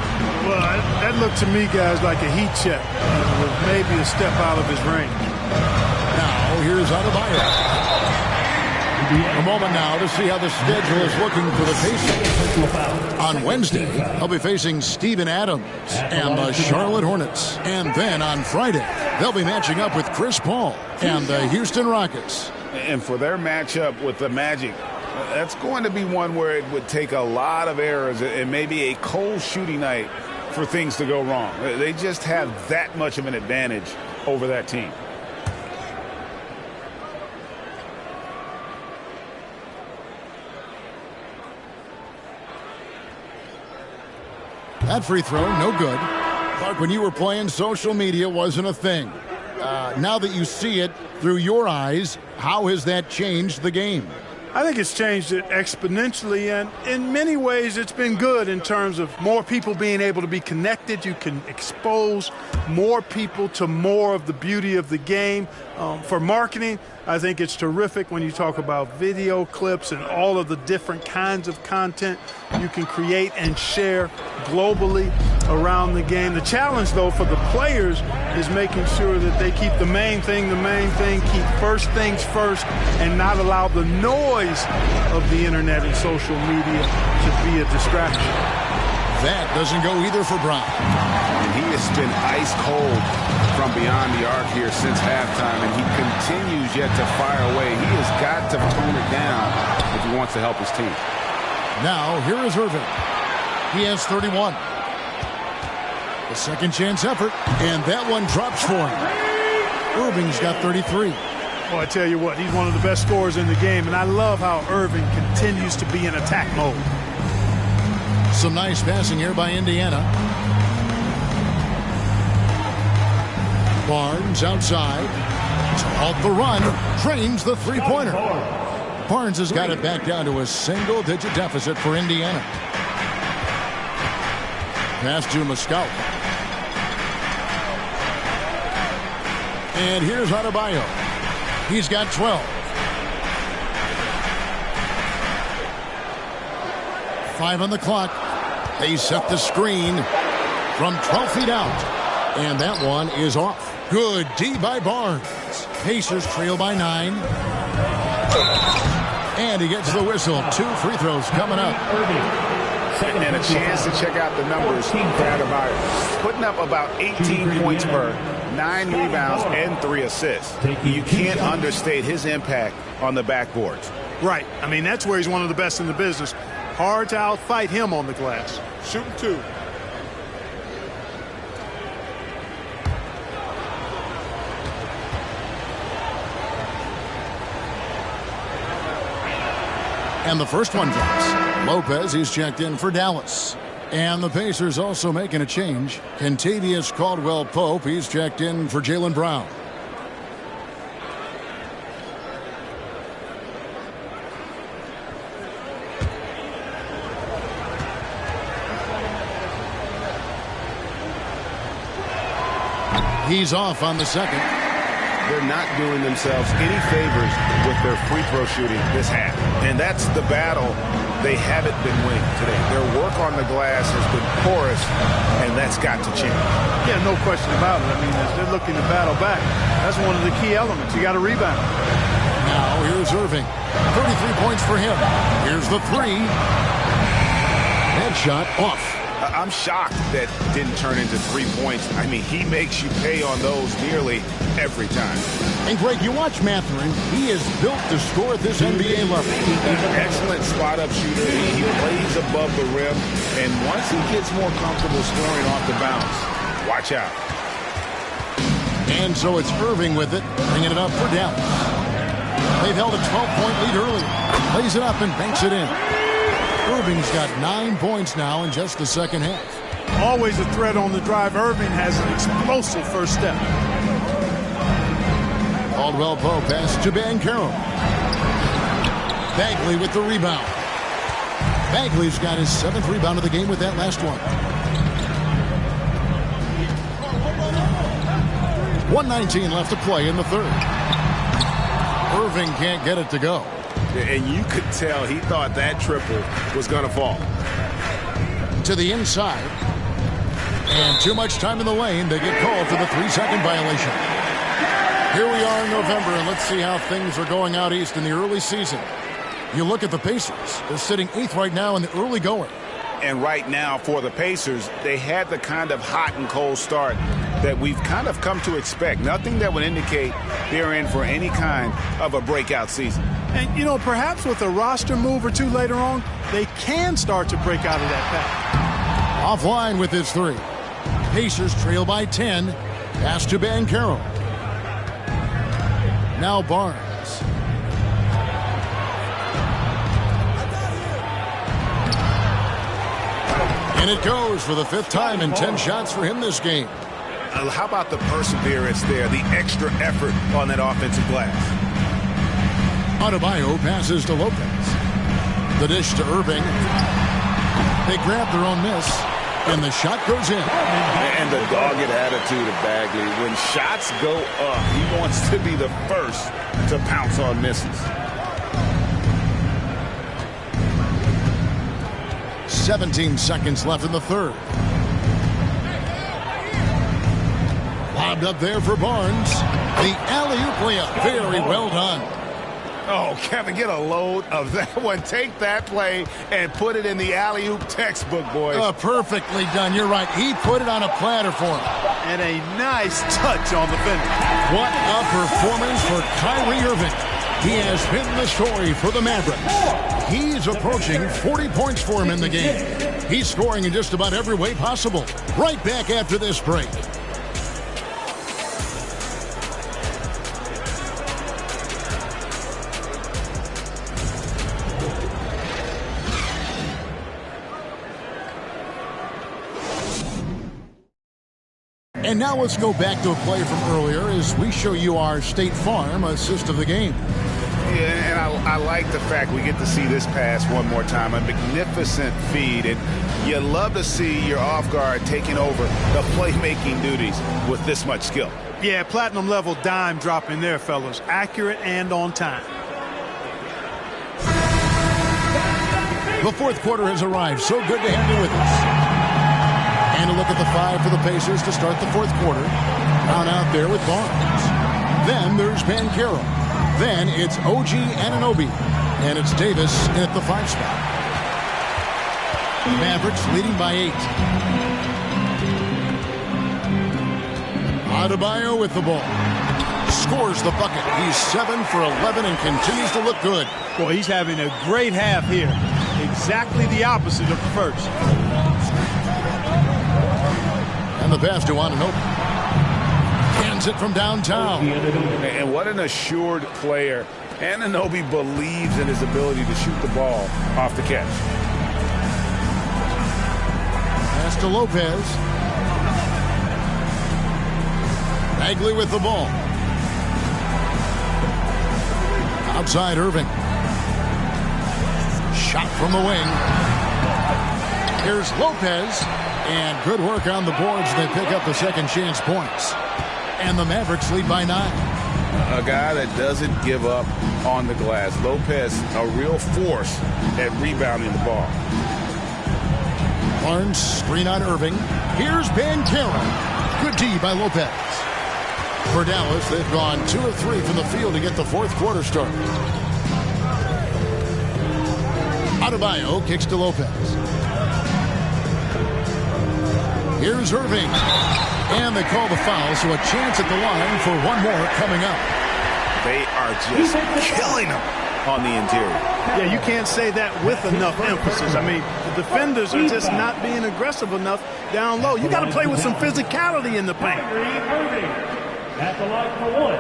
Well, that looked to me, guys, like a heat check with maybe a step out of his range. Now, here's Adebayo. A moment now to see how the schedule is looking for the Pacers. On Wednesday, they'll be facing Steven Adams and the Charlotte Hornets. And then on Friday, they'll be matching up with Chris Paul and the Houston Rockets. And for their matchup with the Magic, that's going to be one where it would take a lot of errors and maybe a cold shooting night for things to go wrong. They just have that much of an advantage over that team. That free throw, no good. Clark, when you were playing, social media wasn't a thing. Now that you see it through your eyes, how has that changed the game? I think it's changed it exponentially, and in many ways it's been good in terms of more people being able to be connected. You can expose more people to more of the beauty of the game. For marketing, I think it's terrific when you talk about video clips and all of the different kinds of content you can create and share globally around the game. The challenge, though, for the players is making sure that they keep the main thing, keep first things first, and not allow the noise of the internet and social media to be a distraction. That doesn't go either for Brown. He has been ice cold from beyond the arc here since halftime, and he continues yet to fire away. He has got to tone it down if he wants to help his team. Now, here is Irving. He has 31. The second chance effort, and that one drops for him. Irving's got 33. Well, I tell you what, he's one of the best scorers in the game, and I love how Irving continues to be in attack mode. Some nice passing here by Indiana. Barnes outside. To halt the run, drains the three-pointer. Barnes has got it back down to a single-digit deficit for Indiana. Pass to Moscow. And here's Adebayo. He's got 12. 5 on the clock. They set the screen from 12 feet out. And that one is off. Good D by Barnes. Pacers trail by 9. And he gets the whistle. 2 free throws coming up. And a chance to check out the numbers for Adebayo. Putting up about 18 points per, 9 rebounds, and 3 assists. You can't understate his impact on the backboards. Right. I mean, that's where he's one of the best in the business. Hard to outfight him on the glass. Shooting 2. And the first one drops. Lopez, he's checked in for Dallas. And the Pacers also making a change. Kentavious Caldwell-Pope, he's checked in for Jaylen Brown. He's off on the second. They're not doing themselves any favors with their free throw shooting this half. And that's the battle they haven't been winning today. Their work on the glass has been porous, and that's got to change. Yeah, no question about it. I mean, as they're looking to battle back, that's one of the key elements. You got to rebound. Now here's Irving. 33 points for him. Here's the 3. Headshot off. I'm shocked that didn't turn into 3 points. I mean, he makes you pay on those nearly every time. And Greg, you watch Mathurin. He is built to score at this NBA level. He's an excellent spot-up shooter. He plays above the rim. And once he gets more comfortable scoring off the bounce, watch out. And so it's Irving with it, bringing it up for Dallas. They've held a 12-point lead earlier. Plays it up and banks it in. Irving's got 9 points now in just the second half. Always a threat on the drive. Irving has an explosive first step. Caldwell-Pope pass to Banchero. Bagley with the rebound. Bagley's got his 7th rebound of the game with that last one. 1:19 left to play in the third. Irving can't get it to go. And you could tell he thought that triple was going to fall. To the inside. And too much time in the lane. They get called for the 3-second violation. Here we are in November, and let's see how things are going out east in the early season. You look at the Pacers. They're sitting 8th right now in the early going. And right now for the Pacers, they had the kind of hot and cold start that we've kind of come to expect. Nothing that would indicate they're in for any kind of a breakout season. And, you know, perhaps with a roster move or two later on, they can start to break out of that path. Offline with his 3. Pacers trail by 10. Pass to Banchero. Now Barnes. And it goes for the 5th time and 10 shots for him this game. How about the perseverance there, the extra effort on that offensive glass? Adebayo passes to Lopez. The dish to Irving. They grab their own miss, and the shot goes in. And the dogged attitude of Bagley. When shots go up, he wants to be the first to pounce on misses. 17 seconds left in the third. Lobbed up there for Barnes. The alley-oop layup. Very well done. Oh, Kevin, get a load of that one. Take that play and put it in the alley-oop textbook, boys. Perfectly done. You're right. He put it on a platter for him. And a nice touch on the finish. What a performance for Kyrie Irving. He has been the story for the Mavericks. He's approaching 40 points for him in the game. He's scoring in just about every way possible. Right back after this break. And now let's go back to a play from earlier as we show you our State Farm assist of the game. Yeah, and I like the fact we get to see this pass one more time. A magnificent feed, and you love to see your off guard taking over the playmaking duties with this much skill. Yeah, platinum level dime drop in there, fellas. Accurate and on time. The fourth quarter has arrived. So good to have you with us. And a look at the five for the Pacers to start the fourth quarter. Brown out there with Barnes. Then there's Banchero. Then it's OG Anunoby. And it's Davis in at the 5 spot. Mavericks leading by 8. Adebayo with the ball. Scores the bucket. He's 7 for 11 and continues to look good. Boy, he's having a great half here. Exactly the opposite of the first. And the pass to Anunoby. Hands it from downtown. And what an assured player. Anunoby believes in his ability to shoot the ball off the catch. Pass to Lopez. Bagley with the ball. Outside Irving. Shot from the wing. Here's Lopez. And good work on the boards. They pick up the second chance points. And the Mavericks lead by 9. A guy that doesn't give up on the glass. Lopez, a real force at rebounding the ball. Barnes, screen on Irving. Here's Banchero. Good D by Lopez. For Dallas, they've gone 2 of 3 from the field to get the fourth quarter started. Adebayo kicks to Lopez. Here's Irving. And they call the foul, so a chance at the line for one more coming up. They are just killing them on the interior. Yeah, you can't say that with enough emphasis. I mean, the defenders are just not being aggressive enough down low. You got to play with some physicality in the paint. At the line for one.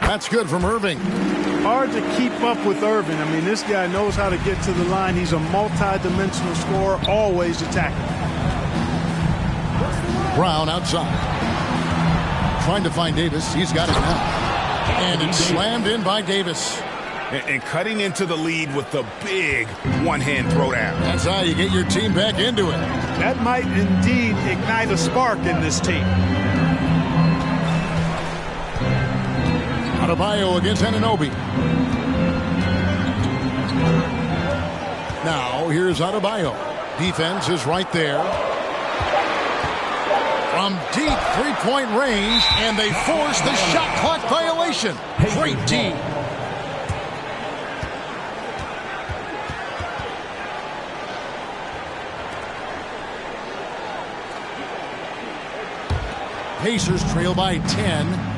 That's good from Irving. Hard to keep up with Irving. I mean, this guy knows how to get to the line. He's a multi-dimensional scorer, always attacking. Brown outside. Trying to find Davis. He's got it now. And it's slammed in by Davis. And cutting into the lead with the big one-hand throwdown. That's how you get your team back into it. That might indeed ignite a spark in this team. Adebayo against Anunoby. Now, here's Adebayo. Defense is right there. From deep three-point range, and they force the shot clock violation. Great D. Pacers trail by 10.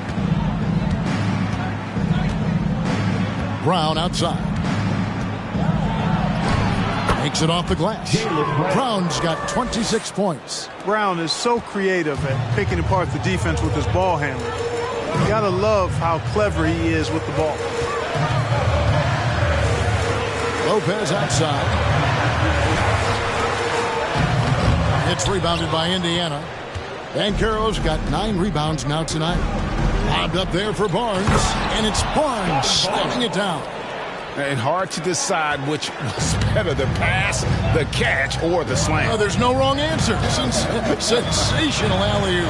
Brown outside. Makes it off the glass. Brown's got 26 points. Brown is so creative at picking apart the defense with his ball handling. You gotta love how clever he is with the ball. Lopez outside. It's rebounded by Indiana. Banchero's got 9 rebounds now tonight. Lobbed up there for Barnes, and it's Barnes slamming it down. And hard to decide which was better, the pass, the catch, or the slam. Oh, there's no wrong answer. Sensational alley-oop.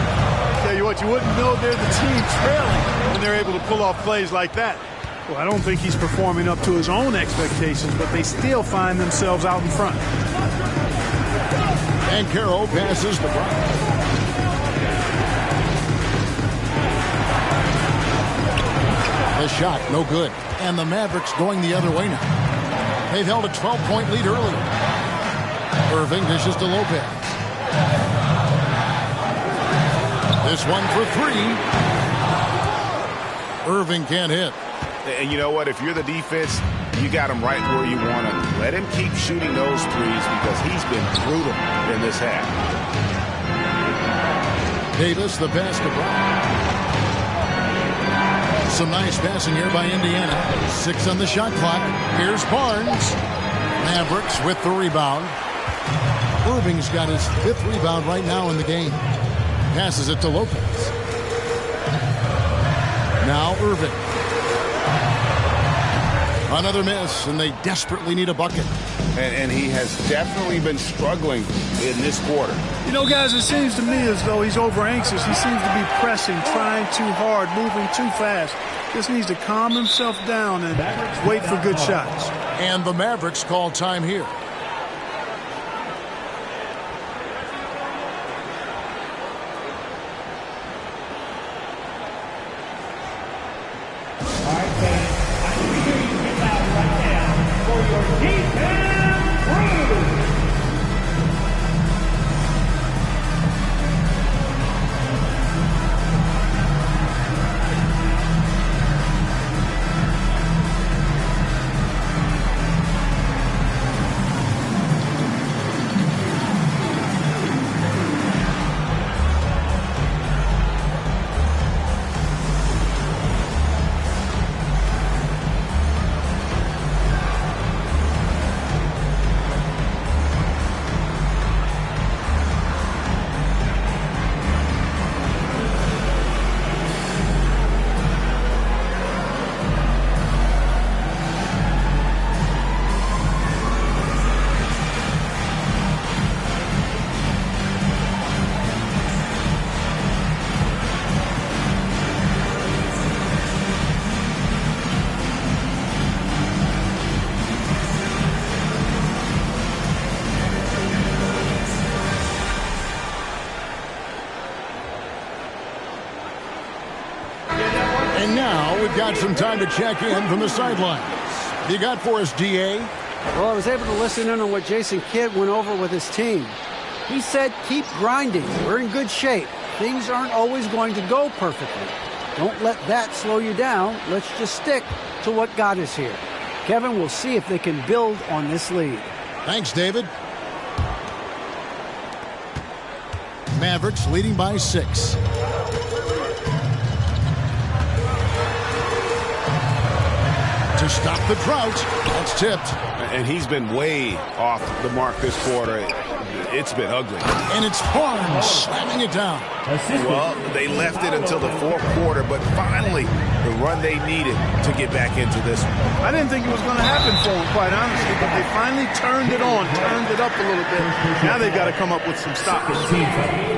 Tell you what, you wouldn't know they're the team trailing when they're able to pull off plays like that. Well, I don't think he's performing up to his own expectations, but they still find themselves out in front. And Carroll passes to Brown. The shot, no good. And the Mavericks going the other way now. They've held a 12-point lead earlier. Irving dishes to Lopez. This one for three. Irving can't hit. And you know what? If you're the defense, you got him right where you want him. Let him keep shooting those threes because he's been brutal in this half. Davis, the pass to Brown. Some nice passing here by Indiana. 6 on the shot clock. Here's Barnes. Mavericks with the rebound. Irving's got his 5th rebound right now in the game. Passes it to Lopez. Now Irving. Another miss, and they desperately need a bucket. And he has definitely been struggling in this quarter. You know, guys, it seems to me as though he's over anxious. He seems to be pressing, trying too hard, moving too fast. Just needs to calm himself down and wait for good shots. And the Mavericks call time here. And now we've got some time to check in from the sidelines. You got for us, DA? Well, I was able to listen in on what Jason Kidd went over with his team. He said, keep grinding. We're in good shape. Things aren't always going to go perfectly. Don't let that slow you down. Let's just stick to what got us here. Kevin, we'll see if they can build on this lead. Thanks, David. Mavericks leading by 6. To stop the drought. That's tipped. And he's been way off the mark this quarter. It's been ugly. And it's Barnes slamming it down. Well, they left it until the 4th quarter, but finally the run they needed to get back into this one. I didn't think it was going to happen for them, quite honestly, but they finally turned it on, turned it up a little bit. Now they've got to come up with some stops.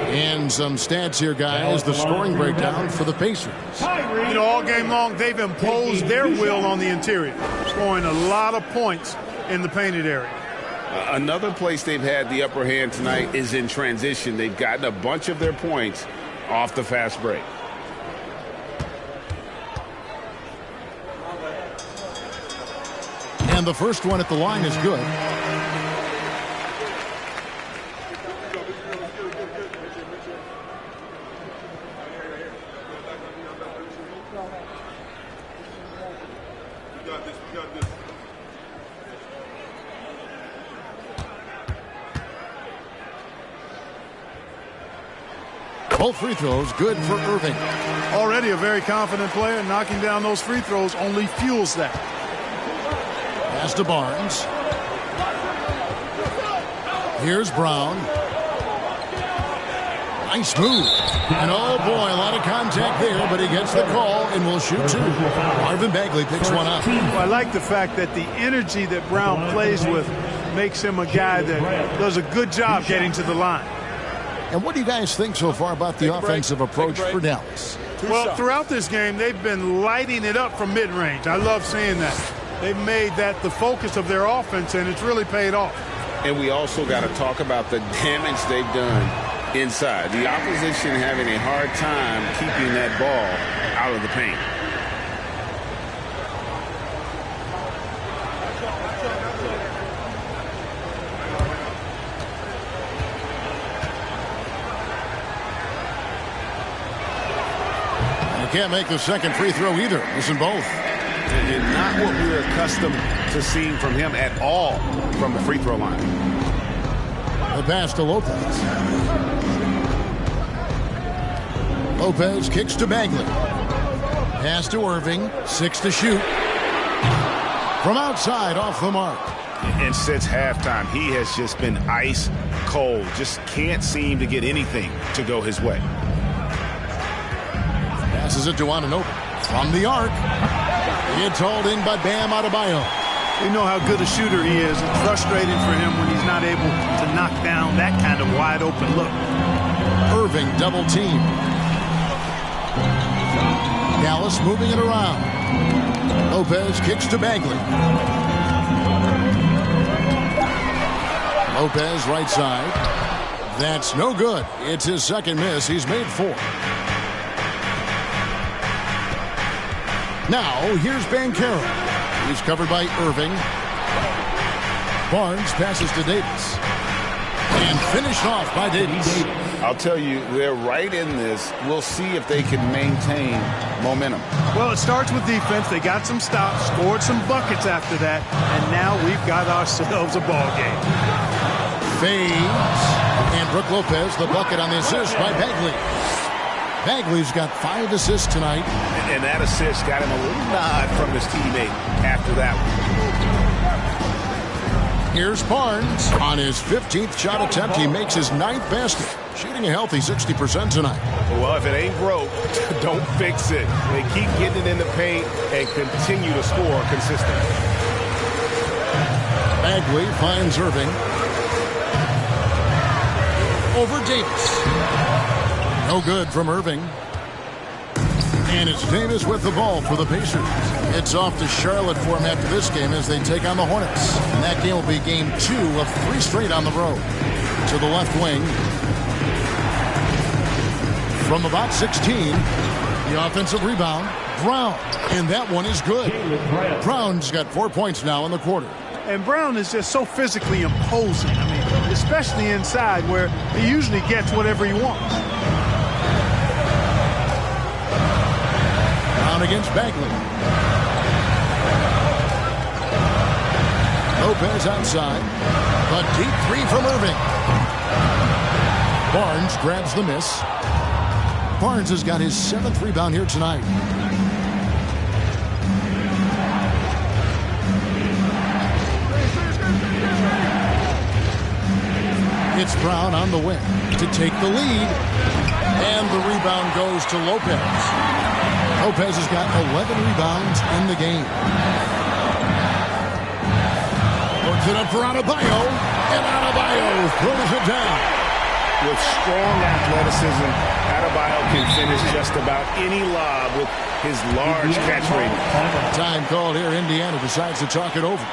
And some stats here, guys. The scoring breakdown for the Pacers. You know, all game long, they've imposed their will on the interior, scoring a lot of points in the painted area. Another place they've had the upper hand tonight is in transition. They've gotten a bunch of their points off the fast break. And the first one at the line is good. Both free throws good for Irving. Already a very confident player. Knocking down those free throws only fuels that. Pass to Barnes. Here's Brown. Nice move. And oh boy, a lot of contact there, but he gets the call and will shoot 2. Marvin Bagley picks one up. I like the fact that the energy that Brown plays with makes him a guy that does a good job getting to the line. And what do you guys think so far about the offensive approach for Dallas? Well, throughout this game, they've been lighting it up from mid-range. I love seeing that. They've made that the focus of their offense, and it's really paid off. And we also got to talk about the damage they've done inside. The opposition having a hard time keeping that ball out of the paint. Can't make the second free throw either. Missing both. And not what we're accustomed to seeing from him at all from the free throw line. The pass to Lopez. Lopez kicks to Bagley. Pass to Irving. 6 to shoot. From outside, off the mark. And since halftime, he has just been ice cold. Just can't seem to get anything to go his way. Passes it to Anunoby. From the arc. It's hauled in by Bam Adebayo. We know how good a shooter he is. It's frustrating for him when he's not able to knock down that kind of wide open look. Irving double team. Dallas moving it around. Lopez kicks to Bagley. Lopez right side. That's no good. It's his second miss. He's made 4. Now, here's Banchero. He's covered by Irving. Barnes passes to Davis. And finished off by Davis. I'll tell you, they're right in this. We'll see if they can maintain momentum. Well, it starts with defense. They got some stops, scored some buckets after that, and now we've got ourselves a ball game. Fades. And Brook Lopez, the bucket on the assist by Bagley. Bagley's got 5 assists tonight. And that assist got him a little nod from his teammate after that one. Here's Barnes. On his 15th shot attempt, he makes his 9th basket. Shooting a healthy 60% tonight. Well, if it ain't broke, don't fix it. They keep getting it in the paint and continue to score consistently. Bagley finds Irving. Over Davis. No good from Irving. And it's Davis with the ball for the Pacers. It's off to Charlotte for him after this game as they take on the Hornets. And that game will be game 2 of 3 straight on the road. To the left wing. From about 16, the offensive rebound, Brown. And that one is good. Brown's got 4 points now in the quarter. And Brown is just so physically imposing. I mean, especially inside where he usually gets whatever he wants. Against Bagley. Lopez outside. A deep 3 from Irving. Barnes grabs the miss. Barnes has got his 7th rebound here tonight. It's Brown on the wing to take the lead. And the rebound goes to Lopez. Lopez has got 11 rebounds in the game. Works it up for Adebayo, and Adebayo throws it down. With strong athleticism, Adebayo can finish just about any lob with his large catch rate. Time called here. Indiana decides to talk it over.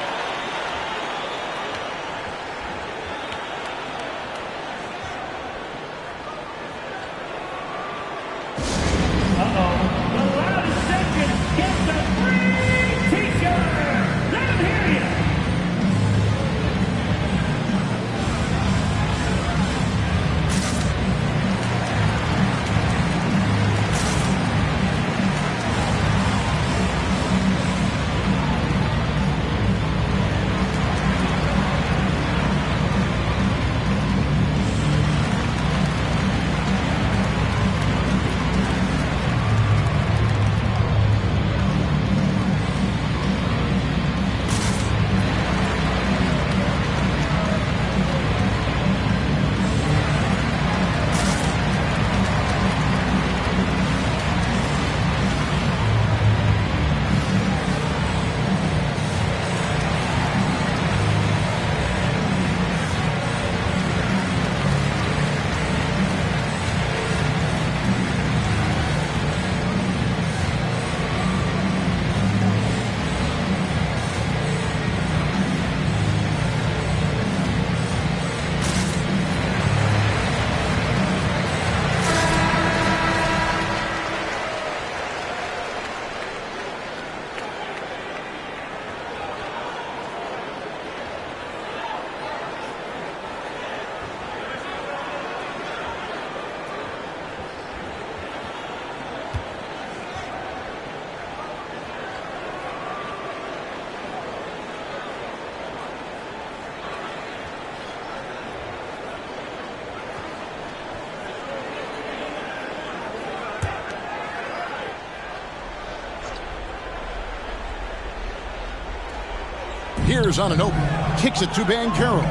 Here's on an open. Kicks it to Banchero.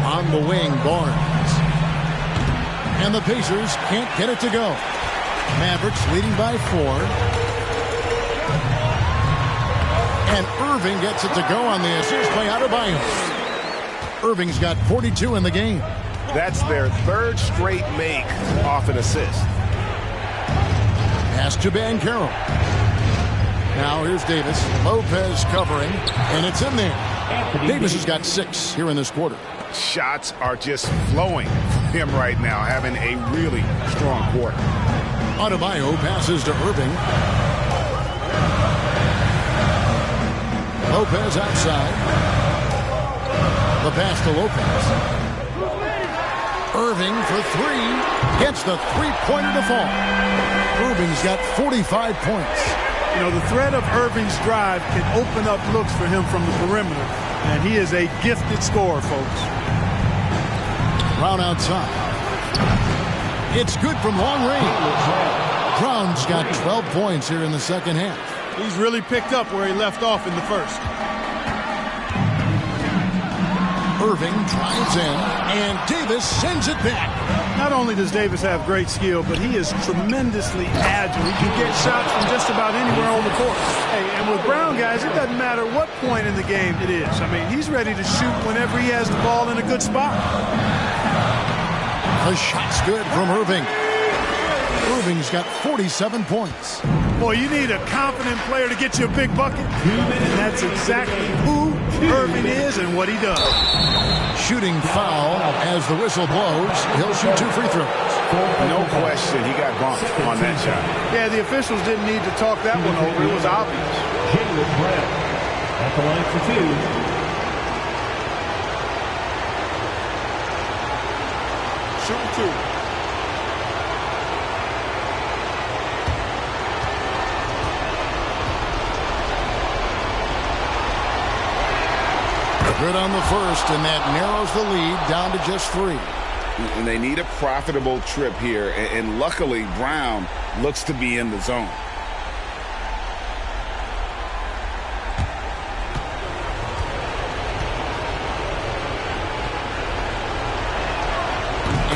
On the wing, Barnes. And the Pacers can't get it to go. Mavericks leading by 4. And Irving gets it to go on the assist by Adebayo. Irving's got 42 in the game. That's their 3rd straight make off an assist. Pass to Banchero. Now here's Davis. Lopez covering, and it's in there. Davis has got 6 here in this quarter. Shots are just flowing for him right now, having a really strong quarter. Adebayo passes to Irving. Lopez outside. The pass to Lopez. Irving for 3. Gets the three-pointer to fall. Irving's got 45 points. You know, the threat of Irving's drive can open up looks for him from the perimeter. And he is a gifted scorer, folks. Brown outside. It's good from long range. Brown's got 12 points here in the second half. He's really picked up where he left off in the first. Irving drives in, and Davis sends it back. Not only does Davis have great skill, but he is tremendously agile. He can get shots from just about anywhere on the court. Hey, and with Brown, guys, it doesn't matter what point in the game it is. I mean, he's ready to shoot whenever he has the ball in a good spot. The shot's good from Irving. Irving's got 47 points. Boy, you need a confident player to get you a big bucket. And that's exactly who Irving is and what he does. Shooting foul as the whistle blows. He'll shoot 2 free throws. No question, he got bumped on that shot. Yeah, the officials didn't need to talk that one over. It was obvious. Jalen Brown at the line for 2. Shooting 2. Good on the first, and that narrows the lead down to just 3. And they need a profitable trip here, and luckily Brown looks to be in the zone.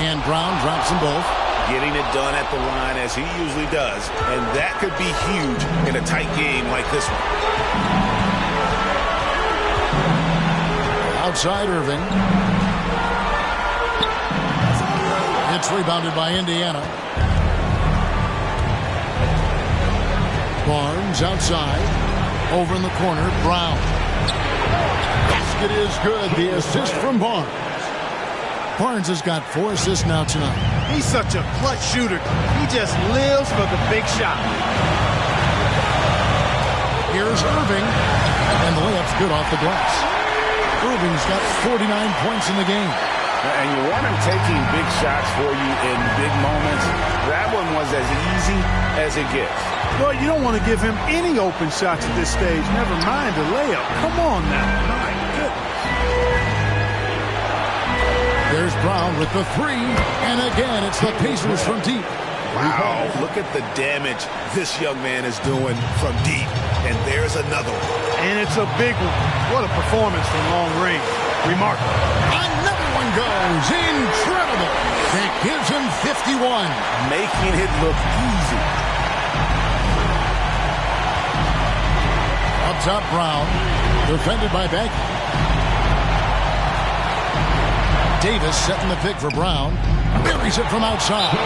And Brown drops them both. Getting it done at the line as he usually does, and that could be huge in a tight game like this one. Outside Irving. It's rebounded by Indiana. Barnes outside. Over in the corner, Brown. Basket is good. The assist from Barnes. Barnes has got 4 assists now tonight. He's such a clutch shooter. He just lives for the big shot. Here's Irving. And the layup's good off the glass. Irving's got 49 points in the game. And you want him taking big shots for you in big moments. That one was as easy as it gets. Well, you don't want to give him any open shots at this stage. Never mind a layup. Come on now. My goodness. There's Brown with the 3. And again, it's the Pacers from deep. Wow, look at the damage this young man is doing from deep. And there's another one. And it's a big one. What a performance from long range. Remarkable. Another one goes. Incredible. That gives him 51. Making it look easy. Up top, Brown. Defended by Becky. Davis setting the pick for Brown. Buries it from outside.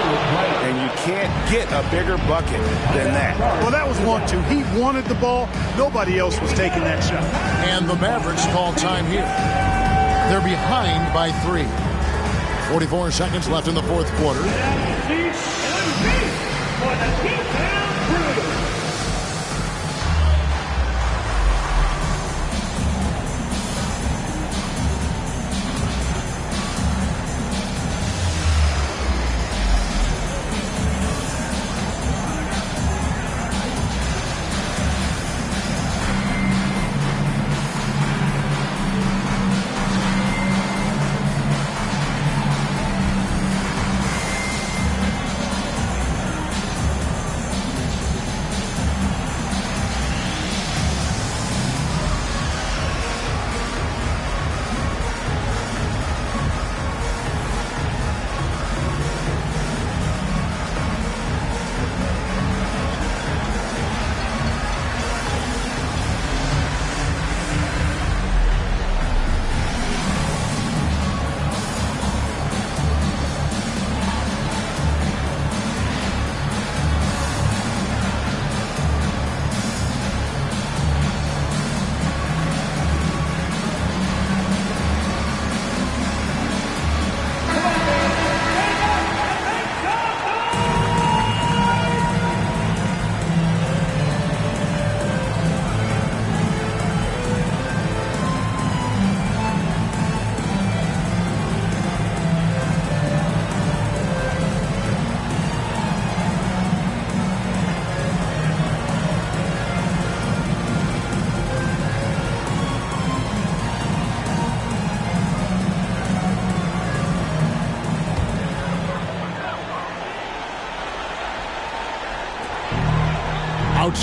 And you can't get a bigger bucket than that. Well, that was 1-2. He wanted the ball. Nobody else was taking that shot. And the Mavericks call time here. They're behind by 3. 44 seconds left in the fourth quarter.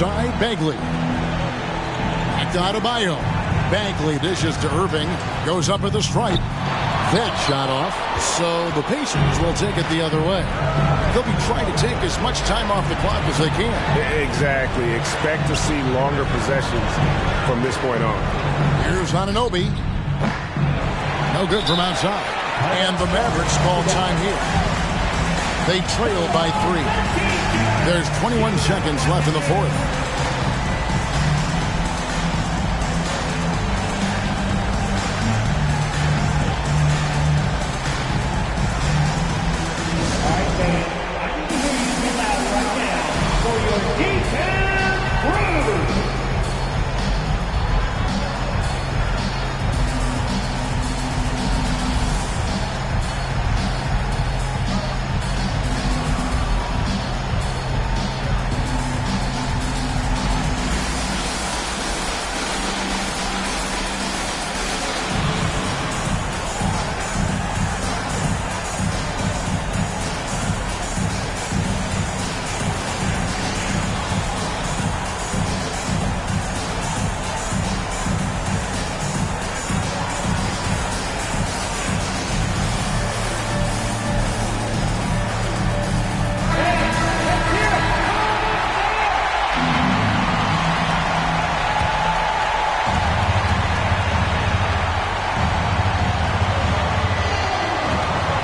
Outside, Bagley. Back to Adebayo. Bagley dishes to Irving. Goes up at the stripe. That shot off. So the Pacers will take it the other way. They'll be trying to take as much time off the clock as they can. Exactly. Expect to see longer possessions from this point on. Here's Anunoby. No good from outside. And the Mavericks call time here. They trail by 3. There's 21 seconds left in the fourth.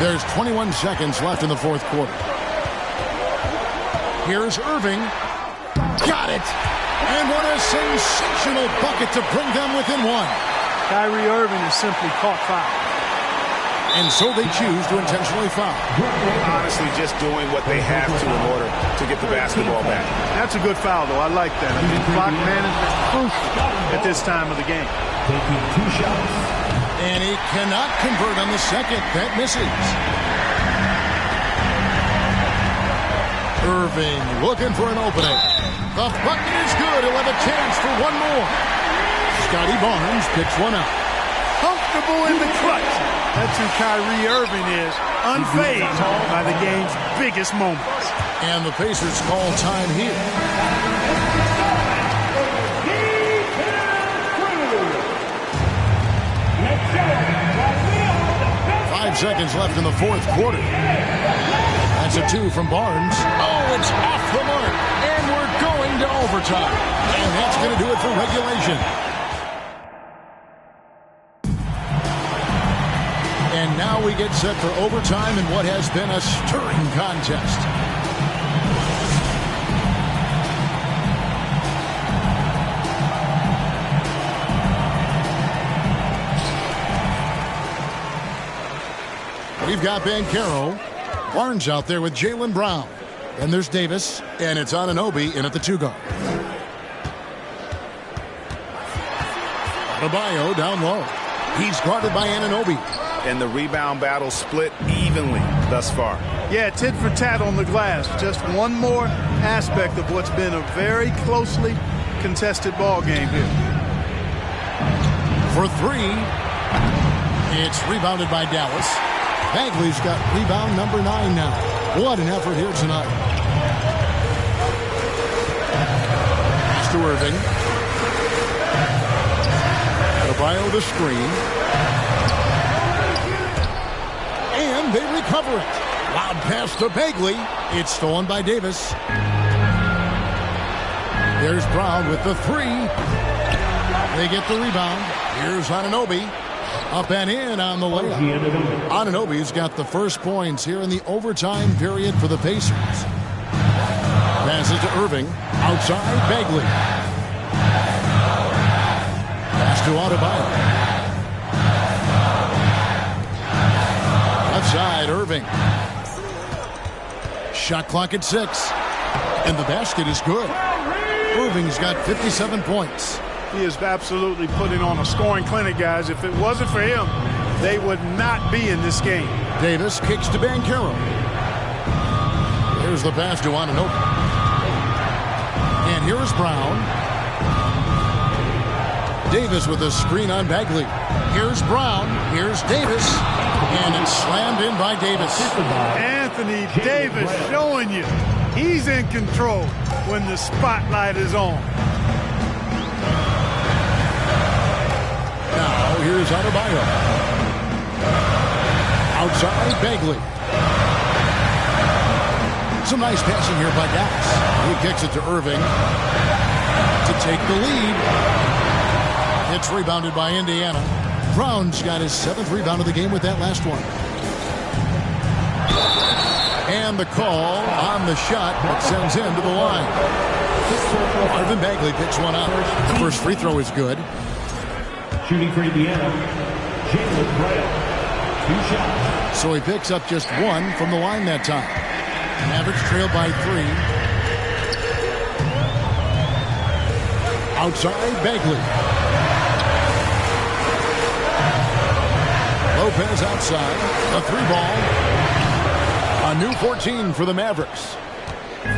There's 21 seconds left in the fourth quarter. Here's Irving. Got it! And what a sensational bucket to bring them within 1. Kyrie Irving is simply caught foul. And so they choose to intentionally foul. Honestly, just doing what they have to in order to get the basketball back. That's a good foul, though. I like that. I mean, clock management is crucial at this time of the game. Taking 2 shots. And he cannot convert on the second. That misses. Irving looking for an opening. The bucket is good. He'll have a chance for one more. Scotty Barnes picks one up. Comfortable in the clutch. That's who Kyrie Irving is. Unfazed by the game's biggest moments. And the Pacers call time here. 5 seconds left in the fourth quarter. That's a 2 from Barnes. Oh, it's off the mark. And we're going to overtime. And that's going to do it for regulation. And now we get set for overtime in what has been a stirring contest. We've got Banchero. Barnes out there with Jaylen Brown. Then there's Davis, and it's Anunoby in at the 2 guard. Adebayo down low. He's guarded by Anunoby. And the rebound battle split evenly thus far. Yeah, tit for tat on the glass. Just one more aspect of what's been a very closely contested ball game here. For 3, it's rebounded by Dallas. Bagley's got rebound number 9 now. What an effort here tonight. Pass to Irving. Adebayo the screen. And they recover it. Loud pass to Bagley. It's stolen by Davis. There's Brown with the 3. They get the rebound. Here's Anunoby. Up and in on the layup. Anunoby's got the first points here in the overtime period for the Pacers. Passes to Irving. Outside, Bagley. Pass to Adebayo. Left side, Irving. Shot clock at 6. And the basket is good. Irving's got 57 points. He is absolutely putting on a scoring clinic, guys. If it wasn't for him, they would not be in this game. Davis kicks to Banchero. Here's the pass to Anunoby. And here's Brown. Davis with a screen on Bagley. Here's Brown. Here's Davis. And it's slammed in by Davis. Anthony Davis showing you he's in control. when the spotlight is on. Now, here's Adebayo. Outside, Bagley. Some nice passing here by Dallas. He kicks it to Irving to take the lead. It's rebounded by Indiana. Brown's got his 7th rebound of the game with that last one. And the call on the shot that sends him to the line. Marvin Bagley picks one up. The first free throw is good. Shooting for Indiana, Jalen Brown. 2 shots. So he picks up just 1 from the line that time. Mavericks trail by 3. Outside, Bagley. Lopez outside. A 3-ball. A new 14 for the Mavericks.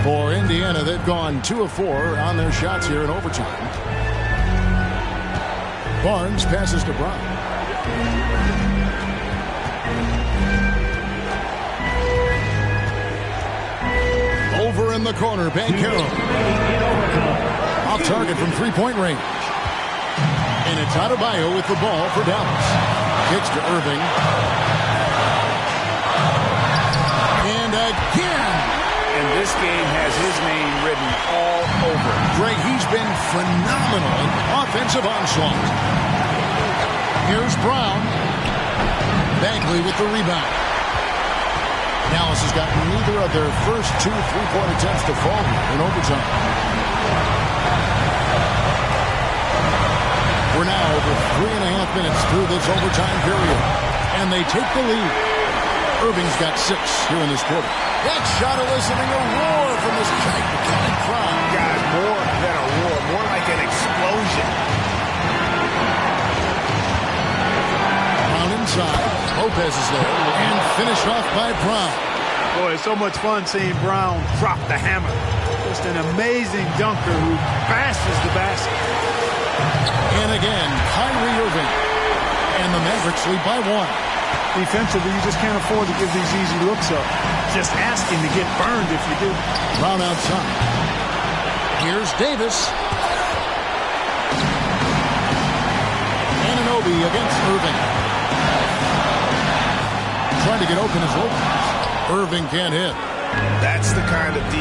For Indiana, they've gone 2 of 4 on their shots here in overtime. Barnes passes to Brown. Over in the corner, Banchero. Off target from 3-point range. And it's Adebayo with the ball for Dallas. Kicks to Irving. And again. And this game has his name written all over. Greg, he's been phenomenal in offensive onslaught. Here's Brown. Bagley with the rebound. Dallas has gotten neither of their first 2 3-point attempts to fall here in overtime. We're now over 3.5 minutes through this overtime period. And they take the lead. Irving's got 6 here in this quarter. That shot eliciting a roar from this gigantic crowd. Guys, more than a roar, more like an explosion. Brown inside. Lopez is there. And finished off by Brown. Boy, it's so much fun seeing Brown drop the hammer. Just an amazing dunker who bashes the basket. And again, Kyrie Irving. And the Mavericks lead by 1. Defensively, you just can't afford to give these easy looks up. Just asking to get burned if you do. Brown outside. Here's Davis. Anunoby against Irving. Trying to get open as Lopez. Irving can't hit. That's the kind of D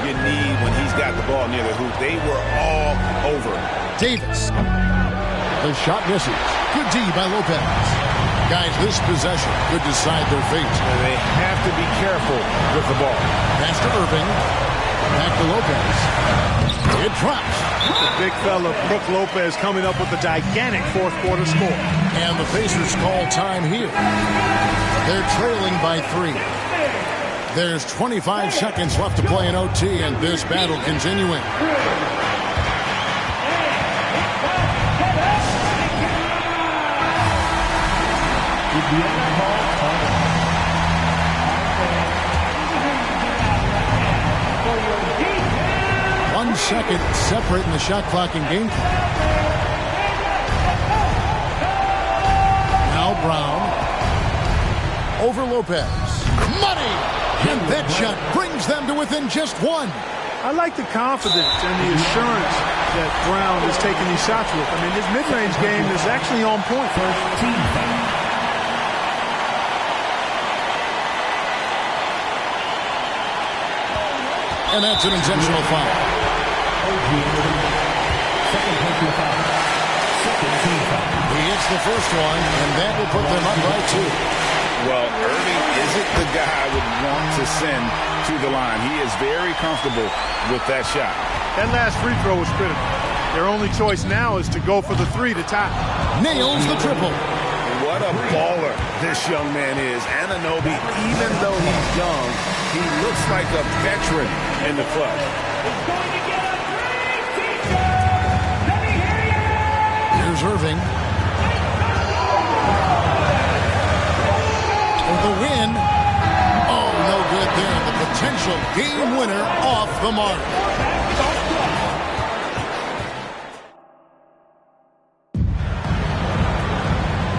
you need when he's got the ball near the hoop. They were all over. Davis. The shot misses. Good D by Lopez. Guys, this possession could decide their fate. They have to be careful with the ball. Pass to Irving. Back to Lopez. It drops. The big fella, Brook Lopez, coming up with a gigantic fourth-quarter score. And the Pacers call time here. They're trailing by 3. There's 25 seconds left to play in OT, and this battle continuing. One second separating the shot clock and game clock. Now Brown. Over Lopez. Money! And that shot brings them to within just 1. I like the confidence and the assurance that Brown is taking these shots with. I mean, his mid-range game is actually on point. And that's an intentional foul. He hits the first one, and that will put them up by 2. Well, Irving isn't the guy I would want to send to the line. He is very comfortable with that shot. That last free throw was critical. Their only choice now is to go for the 3 to tie. Nails the triple. What a baller this young man is. Anunoby, even though he's young, he looks like a veteran in the club. Here's Irving. For the win. Oh, no good there. The potential game winner off the mark.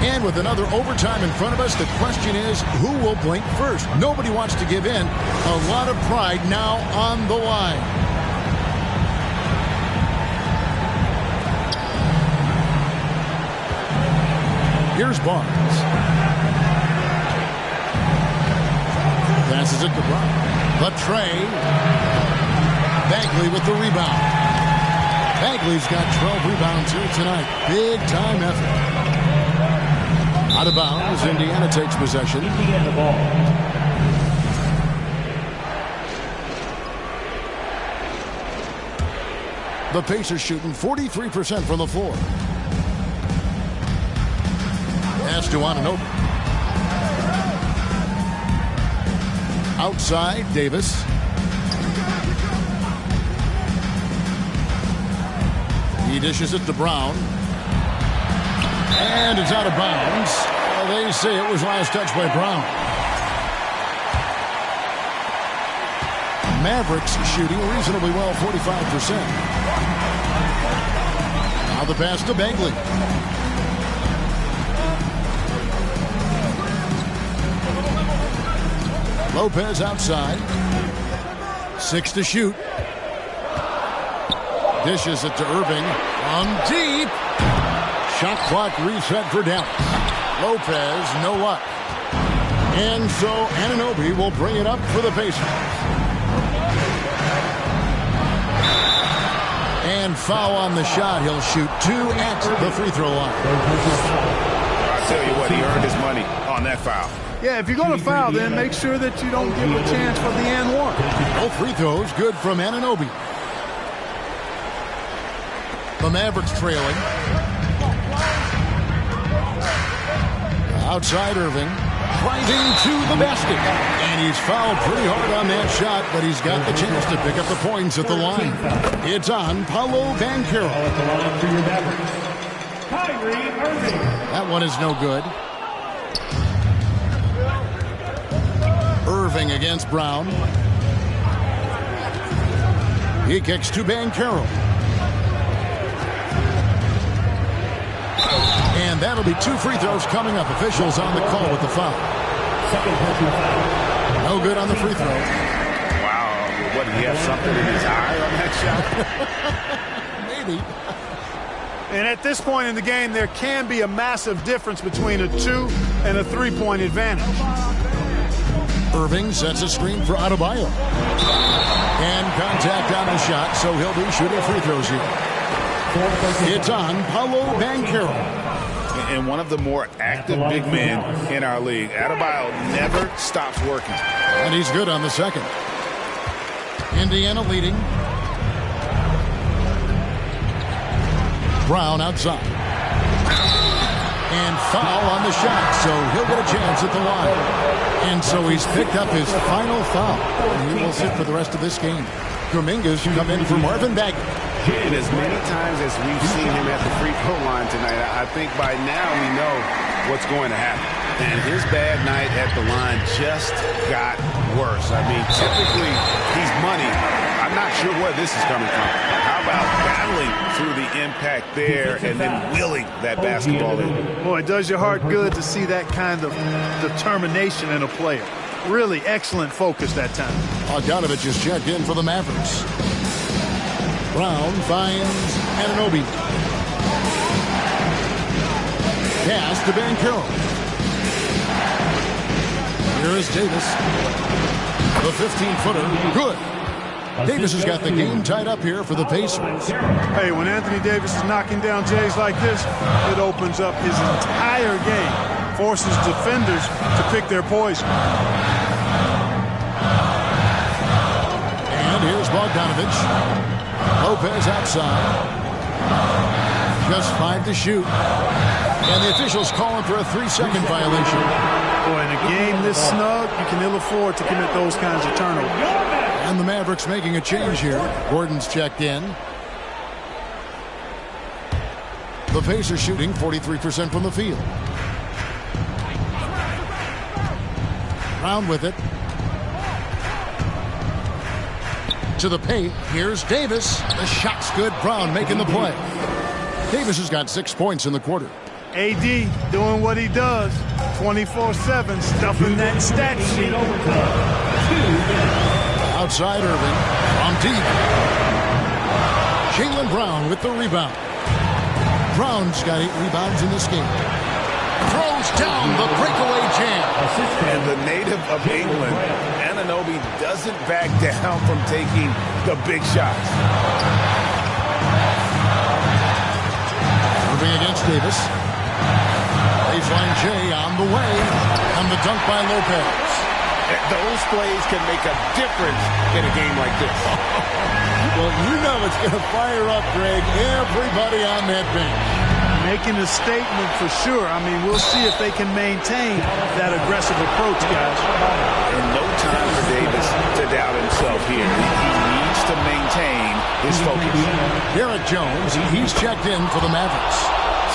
And with another overtime in front of us, the question is, who will blink first? Nobody wants to give in. A lot of pride now on the line. Here's Barnes. Passes it to Brown. The tray. Bagley with the rebound. Bagley's got 12 rebounds here tonight. Big time effort. Out of bounds. Indiana takes possession. Indiana ball. The Pacers shooting 43% from the floor. Pass to Anunoby. Outside, Davis. He dishes it to Brown. And it's out of bounds. They say it was last touched by Brown. Mavericks shooting reasonably well, 45%. Now the pass to Bagley. Lopez outside. 6 to shoot. Dishes it to Irving. On deep. Shot clock reset for Dallas. Lopez, no luck. And so Anunoby will bring it up for the Pacers. And foul on the shot. He'll shoot 2 at the free throw line. I'll tell you what, he earned his money on that foul. Yeah, if you're going to foul, then make sure that you don't give a chance for the and one. Both free throws good from Anunoby. The Mavericks trailing. Outside Irving. Driving to the basket. And he's fouled pretty hard on that shot, but he's got the chance to pick up the points at the line. It's on Paolo Banchero. That one is no good. Irving against Brown. He kicks to Banchero. And that'll be 2 free throws coming up. Officials on the call with the foul. No good on the free throw. Wow. What, did he have something in his eye on that shot? Maybe. And at this point in the game, there can be a massive difference between a 2 and a 3-point advantage. Irving sets a screen for Adebayo. And contact on the shot, so he'll be shooting free throws here. It's on Paolo Banchero. And one of the more active big men in our league. Adebayo never stops working. And he's good on the second. Indiana leading. Brown outside. And foul on the shot, so he'll get a chance at the line. And so he's picked up his final foul. And he will sit for the rest of this game. Kuminga's come in for Marvin Bagley. And as many times as we've seen him at the free throw line tonight, I think by now we know what's going to happen. And his bad night at the line just got worse. I mean, typically he's money. I'm not sure where this is coming from. How about battling through the impact there and then wheeling that basketball in? Boy, it does your heart good to see that kind of determination in a player. Really excellent focus that time. Bogdanovich is checked in for the Mavericks. Brown finds Anunoby. Pass to Banchero. Here is Davis. The 15-footer. Good. Davis has got the game tied up here for the Pacers. Hey, when Anthony Davis is knocking down Jays like this, it opens up his entire game. Forces defenders to pick their poison. And here's Bogdanovich. Lopez outside. Just 5 to shoot. And the officials calling for a 3-second violation. Boy, in a game this snug, you can ill afford to commit those kinds of turnovers. And the Mavericks making a change here. Gordon's checked in. The Pacers shooting 43% from the field. Brown with it. To the paint. Here's Davis. The shot's good. Brown making the play. Davis has got 6 points in the quarter. AD doing what he does. 24/7, stuffing that stat sheet. Outside Irving. From deep. Jaylen Brown with the rebound. Brown's got 8 rebounds in this game. throws down the breakaway jam. And the native of England, Anunoby, doesn't back down from taking the big shots. Irving against Davis. Baseline J on the way. And the dunk by Lopez. Those plays can make a difference in a game like this. Well, you know it's going to fire up, Greg, everybody on that bench. Making a statement for sure. I mean, we'll see if they can maintain that aggressive approach, guys. And no time for Davis to doubt himself here. He needs to maintain his focus. Derek Jones, he's checked in for the Mavericks.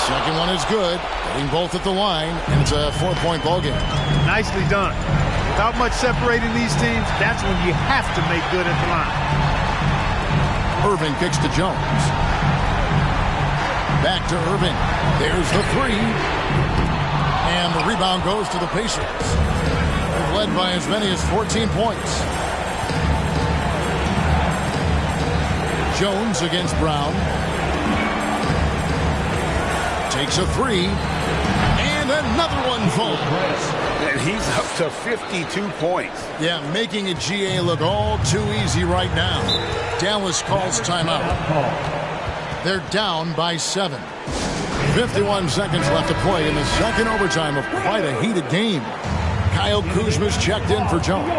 Second one is good, getting both at the line, and it's a 4-point ball game. Nicely done. Without much separating these teams, that's when you have to make good at the line. Irving kicks to Jones. Back to Irving. There's the three. And the rebound goes to the Pacers. They've led by as many as 14 points. Jones against Brown. Takes a three. And another one falls. And he's up to 52 points. Yeah, making a GA look all too easy right now. Dallas calls timeout. They're down by 7. 51 seconds left to play in the second overtime of quite a heated game. Kyle Kuzma's checked in for Jones.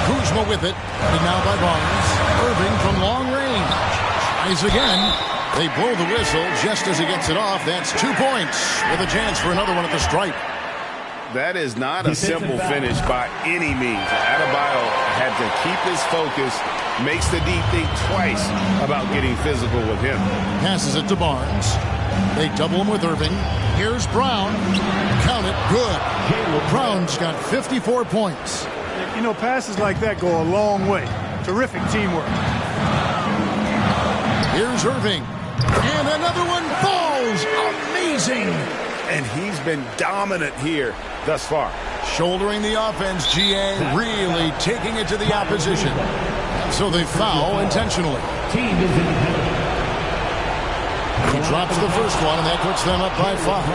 Kuzma with it. And now by Barnes. Irving from long range. Tries again. They blow the whistle just as he gets it off. That's 2 points with a chance for another one at the stripe. That is not a simple finish by any means. Adebayo had to keep his focus, makes the D think twice about getting physical with him. Passes it to Barnes. They double him with Irving. Here's Brown. Count it. Good. Brown's got 54 points. You know, passes like that go a long way. Terrific teamwork. Here's Irving. And another one falls. Amazing. And he's been dominant here thus far. Shouldering the offense, GA really taking it to the opposition. So they foul intentionally. He drops the first one, and that puts them up by 5.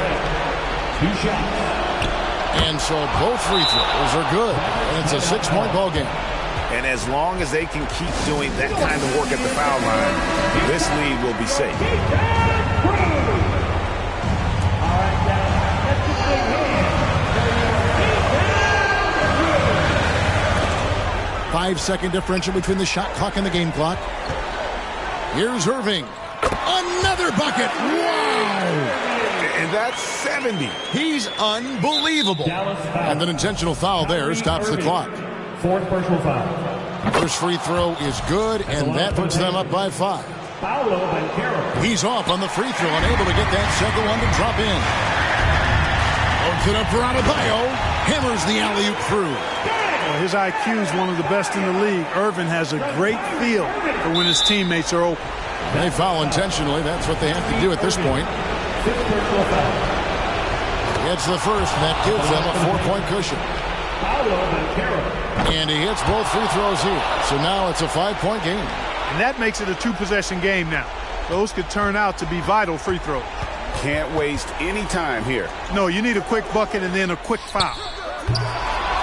And so both free throws are good. And it's a 6-point ball game. And as long as they can keep doing that kind of work at the foul line, this lead will be safe. 5-second differential between the shot clock and the game clock. Here's Irving. Another bucket. Wow. And that's 70. He's unbelievable. And an intentional foul there stops the clock. Fourth personal foul. First free throw is good, and that puts them up by 5. He's off on the free throw, unable to get that second one to drop in. Opens it up for Adebayo. Hammers the alley-oop through. Well, his IQ is one of the best in the league. Irvin has a great feel for when his teammates are open. They foul intentionally. That's what they have to do at this point. It's the first, and that gives them a 4-point cushion. And he hits both free throws here. So now it's a 5-point game. And that makes it a 2-possession game now. Those could turn out to be vital free throws. Can't waste any time here. No, you need a quick bucket and then a quick foul.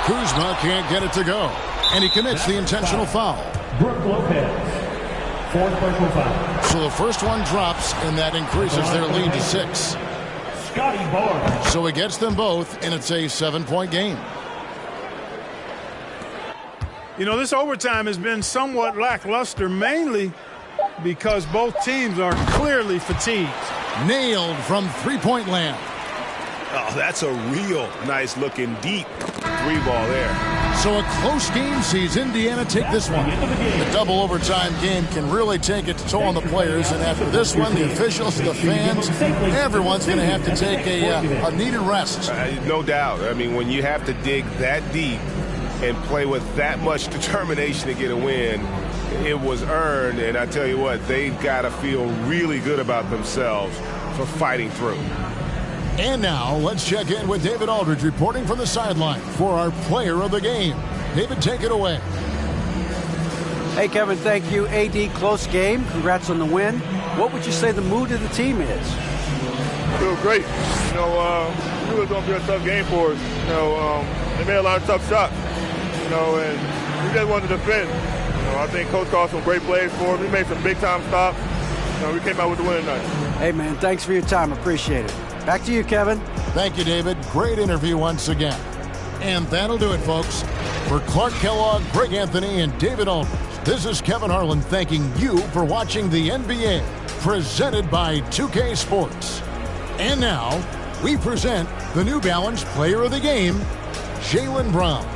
Kuzma can't get it to go. And he commits the intentional foul. Brook Lopez. Fourth personal foul. So the first one drops, and that increases their lead to 6. Scotty Barnes. So he gets them both, and it's a 7-point game. You know, this overtime has been somewhat lackluster, mainly because both teams are clearly fatigued. Nailed from three-point land. Oh, that's a real nice-looking deep 3-ball there. So a close game sees Indiana take this one. The double overtime game can really take its toll on the players, and after this one, the officials, the fans, everyone's going to have to take a needed rest. No doubt. I mean, when you have to dig that deep and play with that much determination to get a win, it was earned, and I tell you what, they've got to feel really good about themselves for fighting through. And now, let's check in with David Aldridge reporting from the sideline for our player of the game. David, take it away. Hey, Kevin, thank you. AD, close game. Congrats on the win. What would you say the mood of the team is? Feel great. We knew it was going to be a tough game for us. They made a lot of tough shots, and we just wanted to defend. I think Coach called some great plays for us. We made some big-time stops. We came out with the win tonight. Hey, man, thanks for your time. Appreciate it. Back to you, Kevin. Thank you, David. Great interview once again. And that'll do it, folks. For Clark Kellogg, Greg Anthony, and David Aldridge, this is Kevin Harlan thanking you for watching the NBA, presented by 2K Sports. And now, we present the New Balance Player of the Game, Jaylen Brown.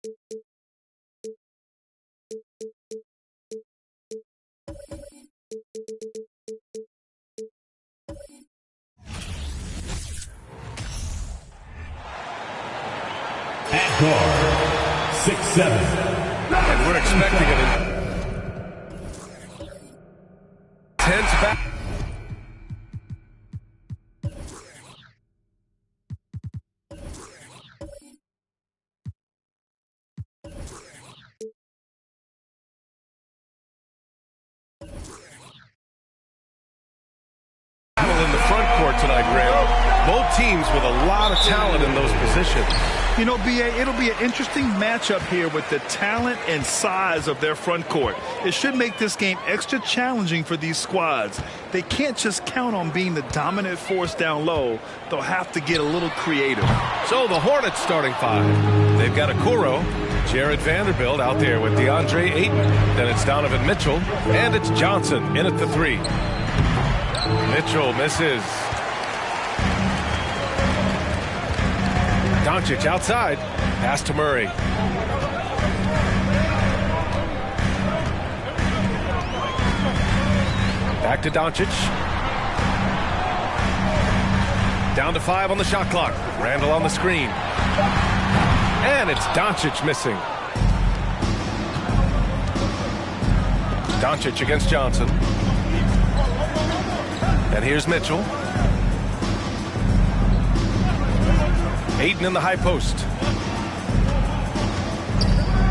At guard, 6'7". And we're expecting an intense back. In the front court tonight, Graham. Both teams with a lot of talent in those positions. You know, B.A., it'll be an interesting matchup here with the talent and size of their front court. It should make this game extra challenging for these squads. They can't just count on being the dominant force down low. They'll have to get a little creative. So the Hornets starting five. They've got Okoro, Jared Vanderbilt out there with DeAndre Ayton. Then it's Donovan Mitchell, and it's Johnson in at the three. Mitchell misses. Doncic outside. Pass to Murray. Back to Doncic. Down to 5 on the shot clock. Randall on the screen. And it's Doncic missing. Doncic against Johnson. And here's Mitchell. Ayton in the high post.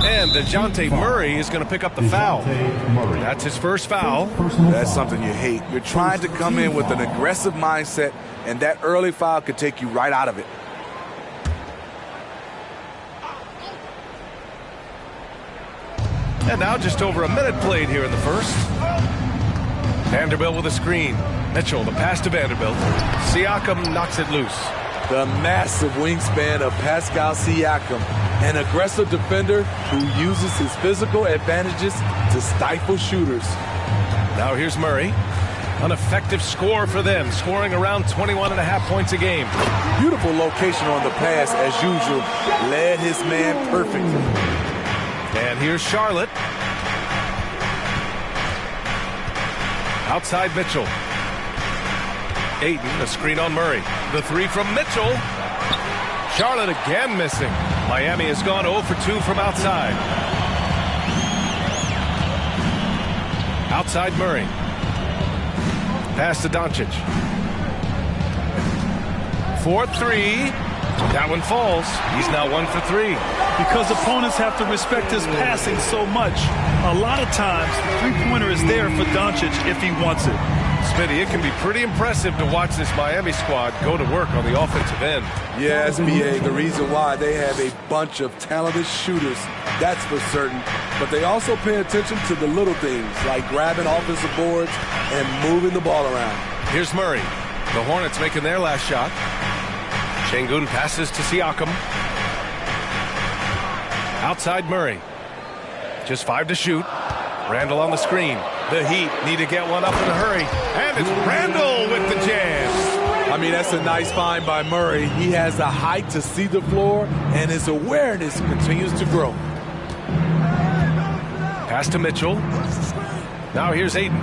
And DeJounte Murray is going to pick up the foul. That's his first foul. That's something you hate. You're trying to come in with an aggressive mindset, and that early foul could take you right out of it. And now just over a minute played here in the first. Vanderbilt with a screen. Mitchell, the pass to Vanderbilt. Siakam knocks it loose. The massive wingspan of Pascal Siakam, an aggressive defender who uses his physical advantages to stifle shooters. Now here's Murray. An effective score for them, scoring around 21.5 points a game. Beautiful location on the pass, as usual. Led his man perfectly. And here's Charlotte. Outside Mitchell. Ayton, a screen on Murray. The three from Mitchell. Charlotte again missing. Miami has gone 0 for 2 from outside. Outside Murray. Pass to Doncic. 4-3. That one falls. He's now 1 for 3. Because opponents have to respect his passing so much. A lot of times, the three-pointer is there for Doncic if he wants it. Smitty, it can be pretty impressive to watch this Miami squad go to work on the offensive end. Yes, B.A., the reason why they have a bunch of talented shooters, that's for certain. But they also pay attention to the little things, like grabbing offensive boards and moving the ball around. Here's Murray. The Hornets making their last shot. Şengün passes to Siakam. Outside Murray. Just 5 to shoot. Randall on the screen. The Heat need to get one up in a hurry. And it's Randall with the jam. I mean, that's a nice find by Murray. He has the height to see the floor, and his awareness continues to grow. Pass to Mitchell. Now here's Ayton.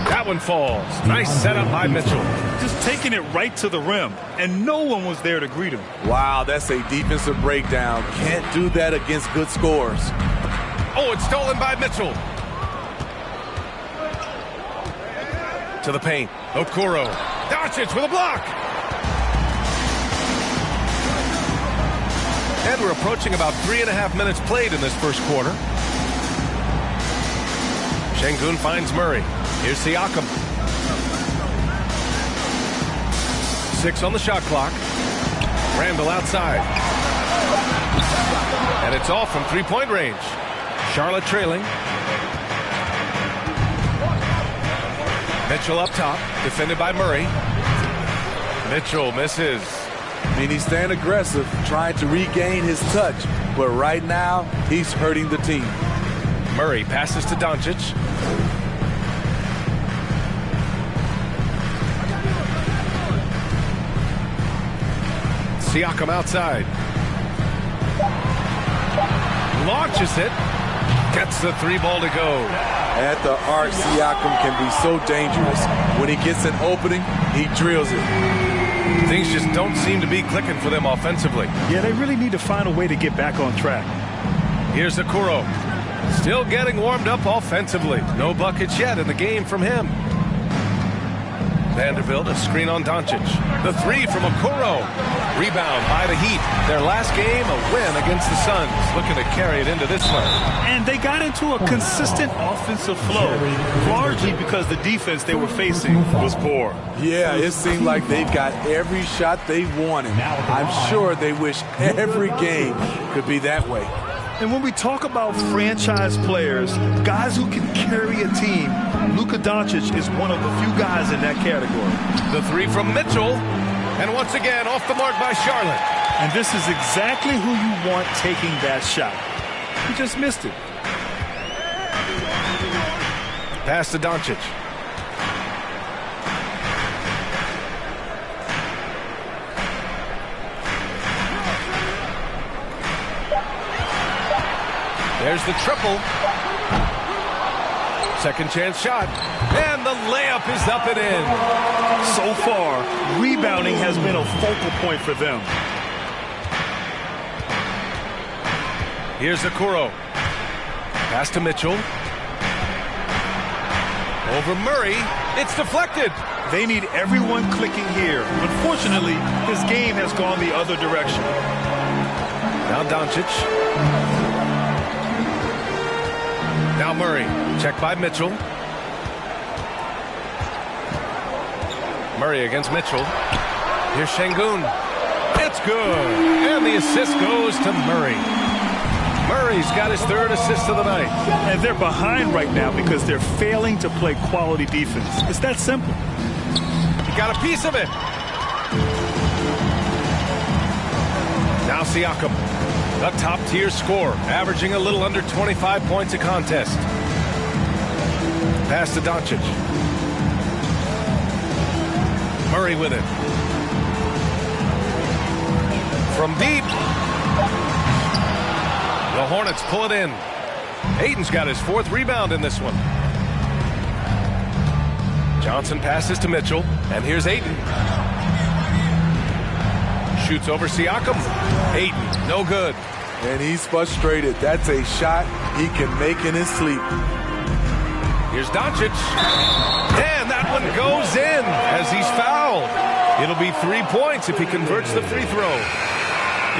That one falls. Nice setup by Mitchell. Just taking it right to the rim, and no one was there to greet him. Wow, that's a defensive breakdown. Can't do that against good scores. Oh, it's stolen by Mitchell. To the paint. Okoro. Doncic with a block. And we're approaching about 3.5 minutes played in this first quarter. Şengün finds Murray. Here's Siakam. 6 on the shot clock. Randall outside. And it's off from three-point range. Charlotte trailing. Mitchell up top, defended by Murray. Mitchell misses. I mean, he's staying aggressive, trying to regain his touch, but right now, he's hurting the team. Murray passes to Doncic. Siakam outside. Launches it. Gets the 3-ball to go. At the arc, Siakam can be so dangerous. When he gets an opening, he drills it. Things just don't seem to be clicking for them offensively. Yeah, they really need to find a way to get back on track. Here's Okoro. Still getting warmed up offensively. No buckets yet in the game from him. Vanderbilt, a screen on Doncic. The 3 from Okoro. Rebound by the Heat. Their last game, a win against the Suns. Looking to carry it into this one. And they got into a consistent offensive flow, largely because the defense they were facing was poor. Yeah, it seemed like they've got every shot they wanted. I'm sure they wish every game could be that way. And when we talk about franchise players, guys who can carry a team, Luka Doncic is one of the few guys in that category. The 3 from Mitchell. And once again, off the mark by Charlotte. And this is exactly who you want taking that shot. He just missed it. Pass to Doncic. There's the triple. Second chance shot. And the layup is up and in. So far, rebounding has been a focal point for them. Here's Okoro. Pass to Mitchell. Over Murray. It's deflected. They need everyone clicking here. Unfortunately, his game has gone the other direction. Now Doncic. Now Murray. Check by Mitchell. Murray against Mitchell. Here's Şengün. It's good. And the assist goes to Murray. Murray's got his 3rd assist of the night. And they're behind right now because they're failing to play quality defense. It's that simple. He got a piece of it. Now Siakam. A top-tier scorer, averaging a little under 25 points a contest. Pass to Doncic. Murray with it. From deep. The Hornets pull it in. Ayton's got his 4th rebound in this one. Johnson passes to Mitchell, and here's Ayton. Shoots over Siakam. Ayton, no good. And he's frustrated. That's a shot he can make in his sleep. Here's Doncic. And that one goes in as he's fouled. It'll be 3 points if he converts the free throw.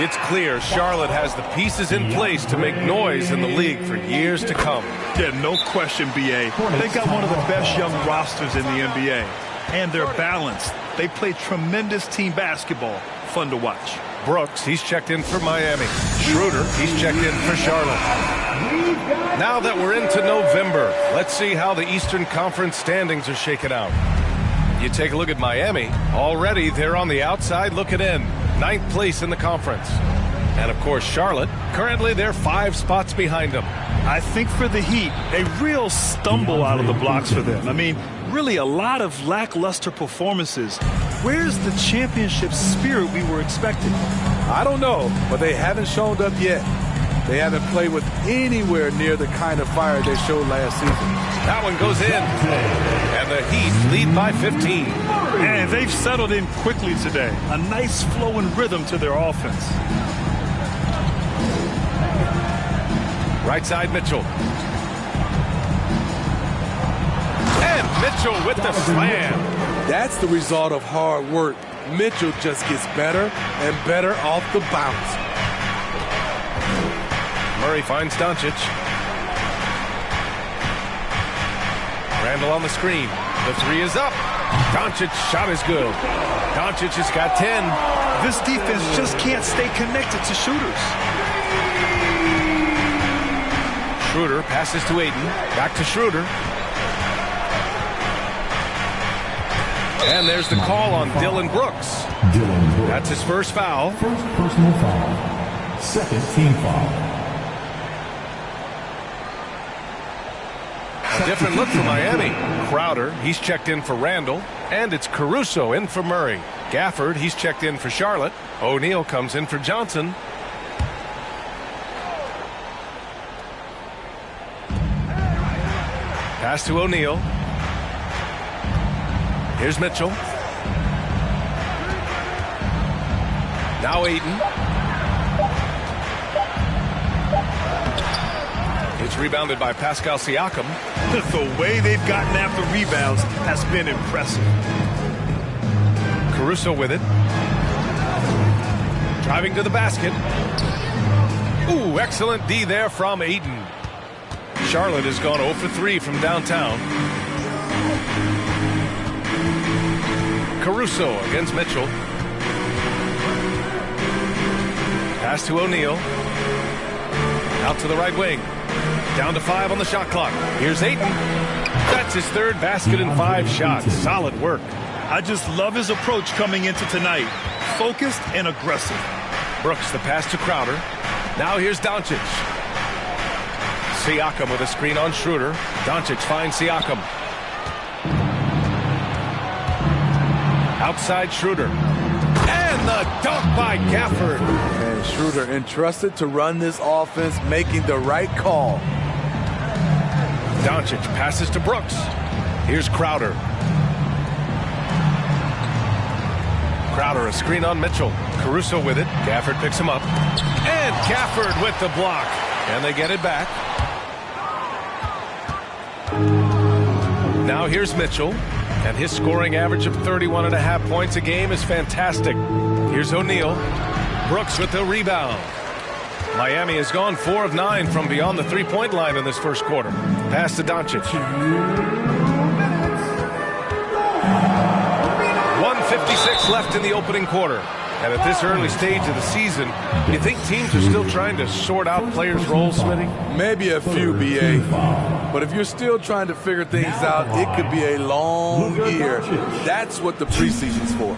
It's clear Charlotte has the pieces in place to make noise in the league for years to come. Yeah, no question, B.A. They got one of the best young rosters in the NBA. And they're balanced. They play tremendous team basketball. Fun to watch. Brooks, he's checked in for Miami. Schroeder, he's checked in for Charlotte. Now that we're into November, let's see how the Eastern Conference standings are shaken out. You take a look at Miami. Already, they're on the outside looking in. 9th place in the conference. And, of course, Charlotte, currently they're 5 spots behind them. I think for the Heat, a real stumble out of the blocks for them. I mean, really a lot of lackluster performances. Where's the championship spirit we were expecting? I don't know, but they haven't shown up yet. They haven't played with anywhere near the kind of fire they showed last season. That one goes in. And the Heat lead by 15. And they've settled in quickly today. A nice flow and rhythm to their offense. Right side, Mitchell. And Mitchell with the slam. That's the result of hard work. Mitchell just gets better and better off the bounce. Murray finds Doncic. Randall on the screen. The 3 is up. Doncic's shot is good. Doncic has got 10. This defense just can't stay connected to shooters. Schroeder passes to Ayton. Back to Schroeder. And there's the call on Dillon Brooks. That's his first foul. First personal foul. 2nd team foul. A different look for Miami. Crowder, he's checked in for Randall. And it's Caruso in for Murray. Gafford, he's checked in for Charlotte. O'Neal comes in for Johnson. Pass to O'Neal. Here's Mitchell. Now Ayton. It's rebounded by Pascal Siakam. The way they've gotten after rebounds has been impressive. Caruso with it. Driving to the basket. Ooh, excellent D there from Ayton. Charlotte has gone 0 for 3 from downtown. Caruso against Mitchell. Pass to O'Neal. Out to the right wing. Down to 5 on the shot clock. Here's Ayton. That's his third basket in 5 shots. Solid work. I just love his approach coming into tonight. Focused and aggressive. Brooks, the pass to Crowder. Now here's Doncic. Siakam with a screen on Schroeder. Doncic finds Siakam. Outside Schroeder. And the dunk by Gafford. And Schroeder entrusted to run this offense, making the right call. Doncic passes to Brooks. Here's Crowder. Crowder, a screen on Mitchell. Caruso with it. Gafford picks him up. And Gafford with the block. And they get it back. Now here's Mitchell. And his scoring average of 31.5 points a game is fantastic. Here's O'Neal. Brooks with the rebound. Miami has gone 4 of 9 from beyond the three-point line in this first quarter. Pass to Doncic. 1:56 left in the opening quarter. And at this early stage of the season, you think teams are still trying to sort out players' roles, Smitty? Maybe a few, B.A. But if you're still trying to figure things out, it could be a long year. That's what the preseason's for.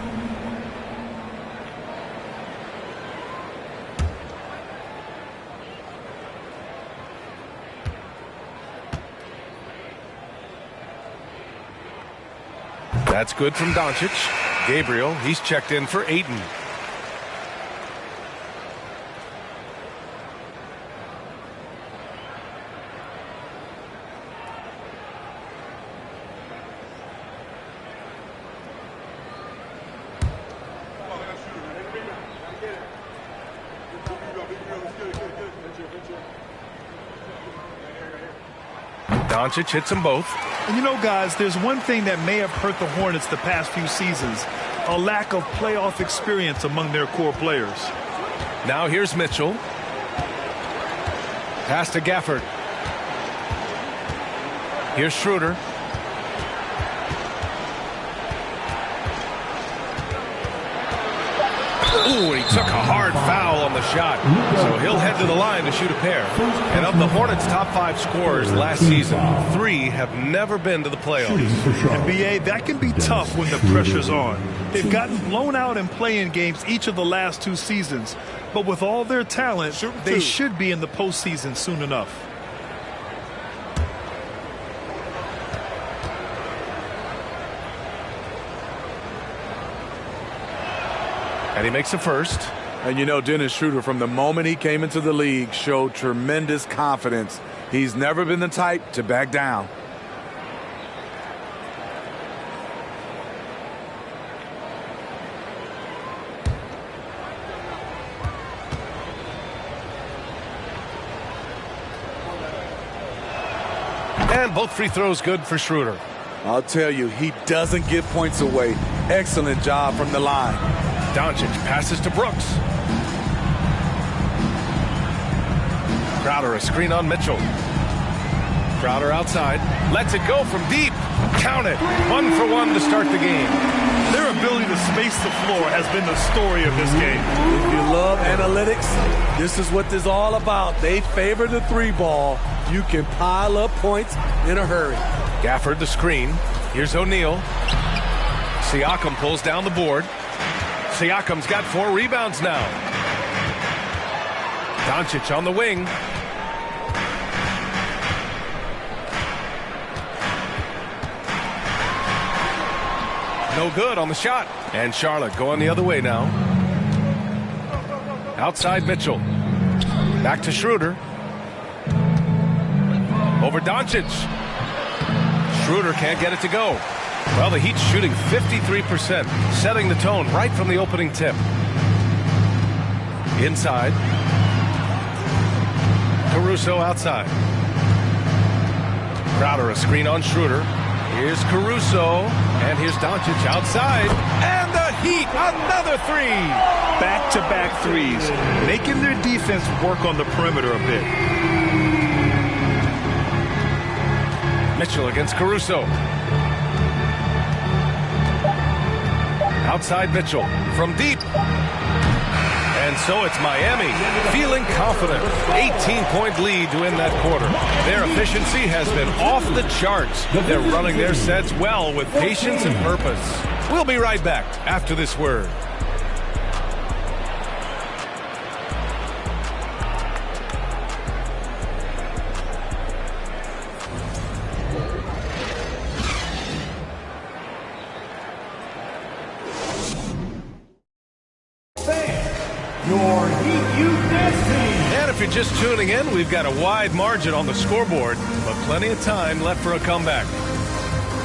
That's good from Doncic. Gabriel, he's checked in for Ayton. Doncic hits them both. And you know, guys, there's one thing that may have hurt the Hornets the past few seasons, a lack of playoff experience among their core players. Now here's Mitchell. Pass to Gafford. Here's Schroeder. Ooh, he took a hard foul on the shot. So he'll head to the line to shoot a pair. And of the Hornets' top 5 scorers last season, 3 have never been to the playoffs. And B.A., that can be tough when the pressure's on. They've gotten blown out in play-in games each of the last 2 seasons. But with all their talent, they should be in the postseason soon enough. And he makes the first. And you know, Dennis Schroeder, from the moment he came into the league, showed tremendous confidence. He's never been the type to back down. And both free throws good for Schroeder. I'll tell you, he doesn't give points away. Excellent job from the line. Doncic passes to Brooks. Crowder, a screen on Mitchell. Crowder outside. Lets it go from deep. Count it. 1 for 1 to start the game. Their ability to space the floor has been the story of this game. If you love analytics, this is what this is all about. They favor the 3-ball. You can pile up points in a hurry. Gafford the screen. Here's O'Neal. Siakam pulls down the board. Siakam's got 4 rebounds now. Doncic on the wing. No good on the shot. And Charlotte going the other way now. Outside Mitchell. Back to Schroeder. Over Doncic. Schroeder can't get it to go. Well, the Heat's shooting 53%, setting the tone right from the opening tip. Inside. Caruso outside. Crowder a screen on Schroeder. Here's Caruso, and here's Doncic outside, and the Heat, another three. Back-to-back threes, making their defense work on the perimeter a bit. Mitchell against Caruso. Outside Mitchell from deep. And so it's Miami feeling confident. 18-point lead to end that quarter. Their efficiency has been off the charts. They're running their sets well with patience and purpose. We'll be right back after this word. Your Heat Youth Nest team. And if you're just tuning in, we've got a wide margin on the scoreboard, but plenty of time left for a comeback.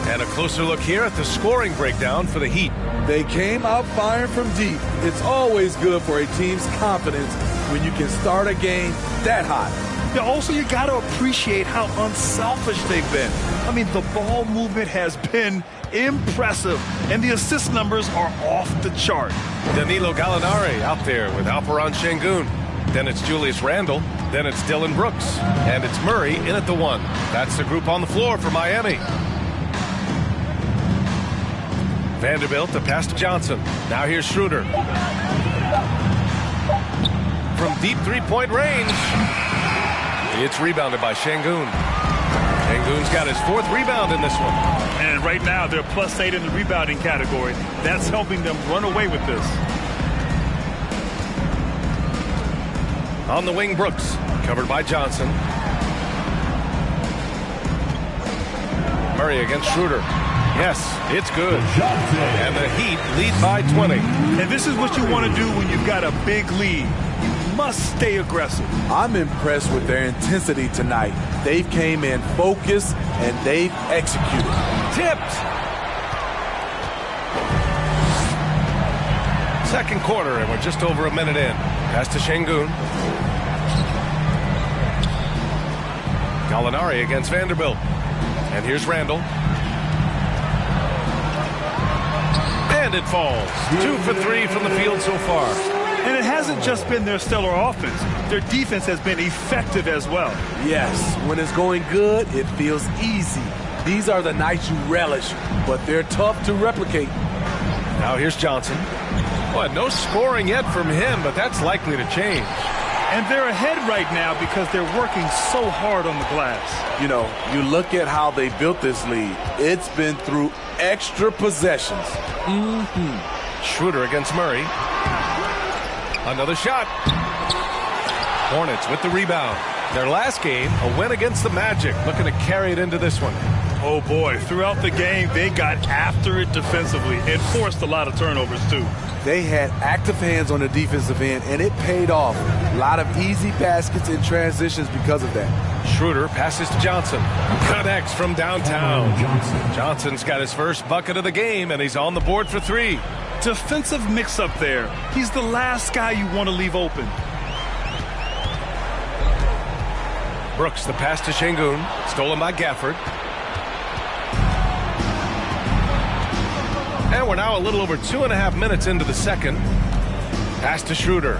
And a closer look here at the scoring breakdown for the Heat. They came out firing from deep. It's always good for a team's confidence when you can start a game that hot. Yeah, also, you got to appreciate how unselfish they've been. I mean, the ball movement has been impressive, and the assist numbers are off the chart. Danilo Gallinari out there with Alperen Şengün. Then it's Julius Randle. Then it's Dillon Brooks. And it's Murray in at the one. That's the group on the floor for Miami. Vanderbilt to pass to Johnson. Now here's Schroeder. From deep three-point range. It's rebounded by Şengün. Şengün's got his fourth rebound in this one. And right now, they're +8 in the rebounding category. That's helping them run away with this. On the wing, Brooks, covered by Johnson. Murray against Schroeder. Yes, it's good. And the Heat lead by 20. And this is what you want to do when you've got a big lead. You must stay aggressive. I'm impressed with their intensity tonight. They've came in focused and they've executed. Tipped. Second quarter, and we're just over a minute in. Pass to Şengün. Gallinari against Vanderbilt. And here's Randle. And it falls. 2 for 3 from the field so far. And it hasn't just been their stellar offense. Their defense has been effective as well. Yes, when it's going good, it feels easy. These are the nights you relish, but they're tough to replicate. Now here's Johnson. Well, no scoring yet from him, but that's likely to change. And they're ahead right now because they're working so hard on the glass. You know, you look at how they built this lead. It's been through extra possessions. Schroeder against Murray. Another shot. Hornets with the rebound. Their last game, a win against the Magic, looking to carry it into this one. Oh boy, throughout the game, they got after it defensively and forced a lot of turnovers too. They had active hands on the defensive end, and it paid off. A lot of easy baskets and transitions because of that. Schroeder passes to Johnson. Connects from downtown. Johnson's got his first bucket of the game, and he's on the board for 3. Defensive mix-up there. He's the last guy you want to leave open. Brooks, the pass to Şengün. Stolen by Gafford. And we're now a little over 2.5 minutes into the second. Pass to Schroeder.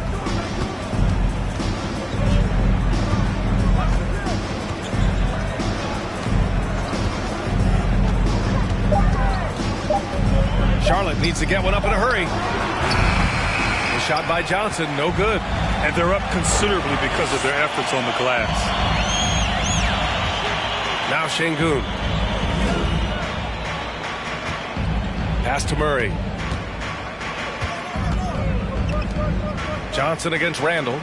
Charlotte needs to get one up in a hurry. The shot by Johnson, no good. And they're up considerably because of their efforts on the glass. Now Şengün. Pass to Murray. Johnson against Randle.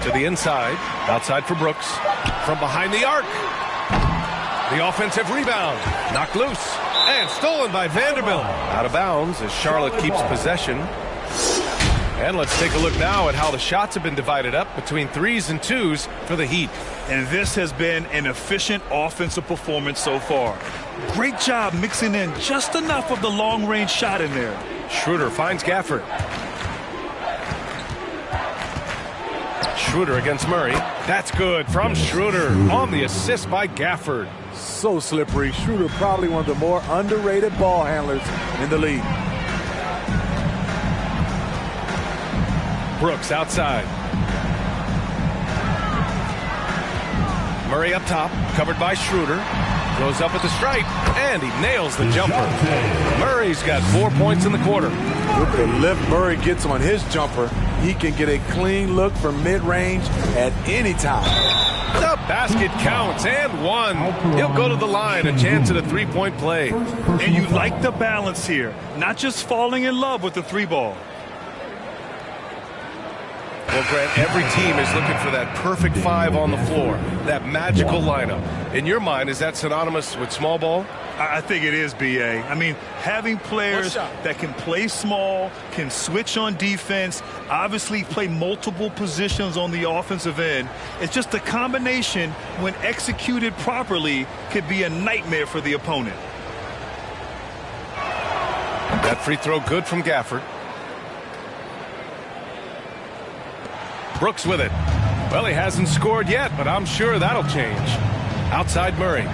To the inside. Outside for Brooks. From behind the arc. The offensive rebound. Knocked loose. And stolen by Vanderbilt. Out of bounds as Charlotte keeps possession. And let's take a look now at how the shots have been divided up between 3s and 2s for the Heat. And this has been an efficient offensive performance so far. Great job mixing in just enough of the long-range shot in there. Schroeder finds Gafford. Schroeder against Murray. That's good from Schroeder on the assist by Gafford. So slippery. Schroeder probably one of the more underrated ball handlers in the league. Brooks outside. Murray up top, covered by Schroeder. Goes up at the stripe, and he nails the jumper. Murray's got 4 points in the quarter. With the lift Murray gets on his jumper, he can get a clean look from mid-range at any time. The basket counts, and one. He'll go to the line, a chance at a three-point play. And you like the balance here, not just falling in love with the three ball. Well, Grant, every team is looking for that perfect 5 on the floor, that magical lineup. In your mind, is that synonymous with small ball? I think it is, B.A. I mean, having players that can play small, can switch on defense, obviously play multiple positions on the offensive end. It's just a combination, when executed properly, could be a nightmare for the opponent. That free throw good from Gafford. Brooks with it. Well, he hasn't scored yet, but I'm sure that'll change. Outside Murray.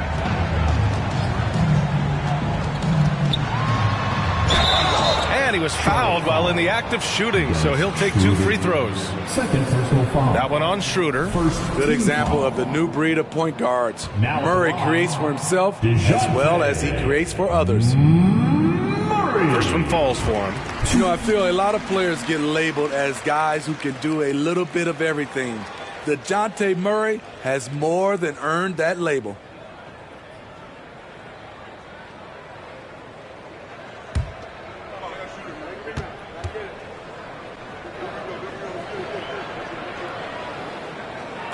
And he was fouled while in the act of shooting, so he'll take 2 free throws. That one on Schroeder. Good example of the new breed of point guards. Murray creates for himself as well as he creates for others. First one falls for him. You know, I feel a lot of players get labeled as guys who can do a little bit of everything. DeJounte Murray has more than earned that label.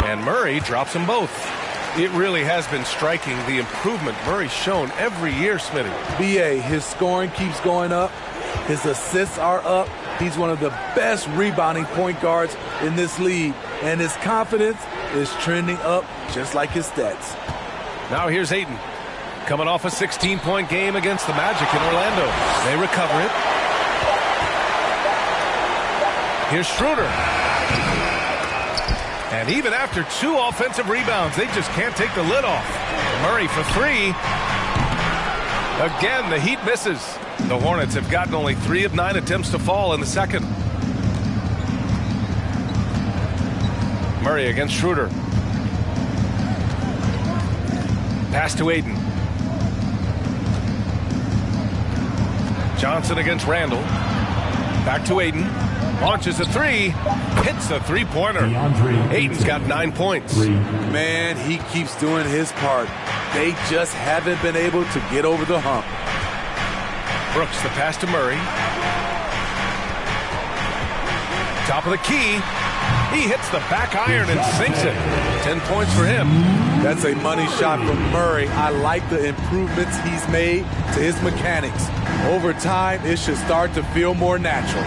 And Murray drops them both. It really has been striking, the improvement Murray's shown every year, Smitty. B.A., his scoring keeps going up. His assists are up. He's one of the best rebounding point guards in this league. And his confidence is trending up just like his stats. Now here's Ayton. Coming off a 16-point game against the Magic in Orlando. They recover it. Here's Schroeder. And even after 2 offensive rebounds, they just can't take the lid off. Murray for 3. Again, the Heat misses. The Hornets have gotten only 3 of 9 attempts to fall in the second. Murray against Schroeder. Pass to Ayton. Johnson against Randall. Back to Ayton. Launches a 3. Hits a three-pointer. Ayton's got 9 points. Man, he keeps doing his part. They just haven't been able to get over the hump. Brooks, the pass to Murray. Top of the key. He hits the back iron and sinks it. 10 points for him. That's a money shot from Murray. I like the improvements he's made to his mechanics. Over time, it should start to feel more natural.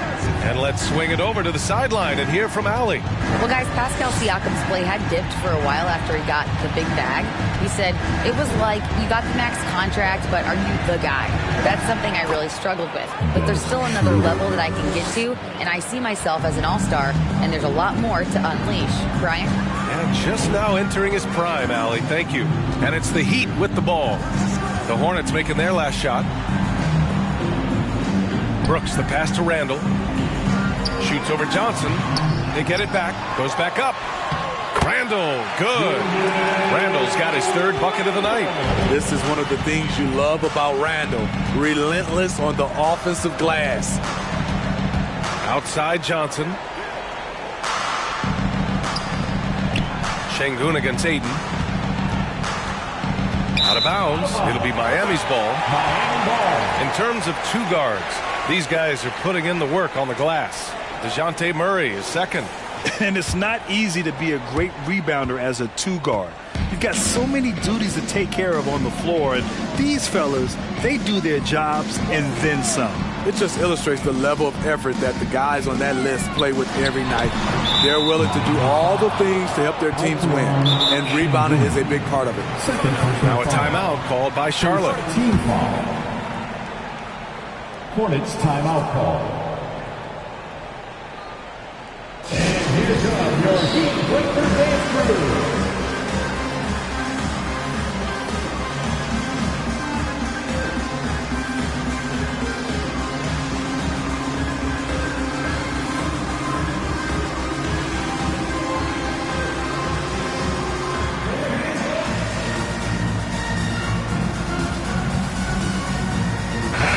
And let's swing it over to the sideline and hear from Allie. Well, guys, Pascal Siakam's play had dipped for a while after he got the big bag. He said, it was like, you got the max contract, but are you the guy? That's something I really struggled with. But there's still another level that I can get to, and I see myself as an all-star, and there's a lot more to unleash. Brian? And just now entering his prime, Allie. Thank you. And it's the Heat with the ball. The Hornets making their last shot. Brooks, the pass to Randall. Shoots over Johnson. They get it back. Goes back up. Randall, good. Randall's got his 3rd bucket of the night. This is one of the things you love about Randall. Relentless on the offensive glass. Outside Johnson. Şengün against Ayton. Out of bounds. It'll be Miami's ball. In terms of 2 guards, these guys are putting in the work on the glass. DeJounte Murray is second. And it's not easy to be a great rebounder as a 2 guard. You've got so many duties to take care of on the floor, and these fellas, they do their jobs and then some. It just illustrates the level of effort that the guys on that list play with every night. They're willing to do all the things to help their teams win, and rebounding is a big part of it. Now a timeout called by Charlotte. Team foul. Hornets timeout call. And here comes your Heat Breaker dance crew.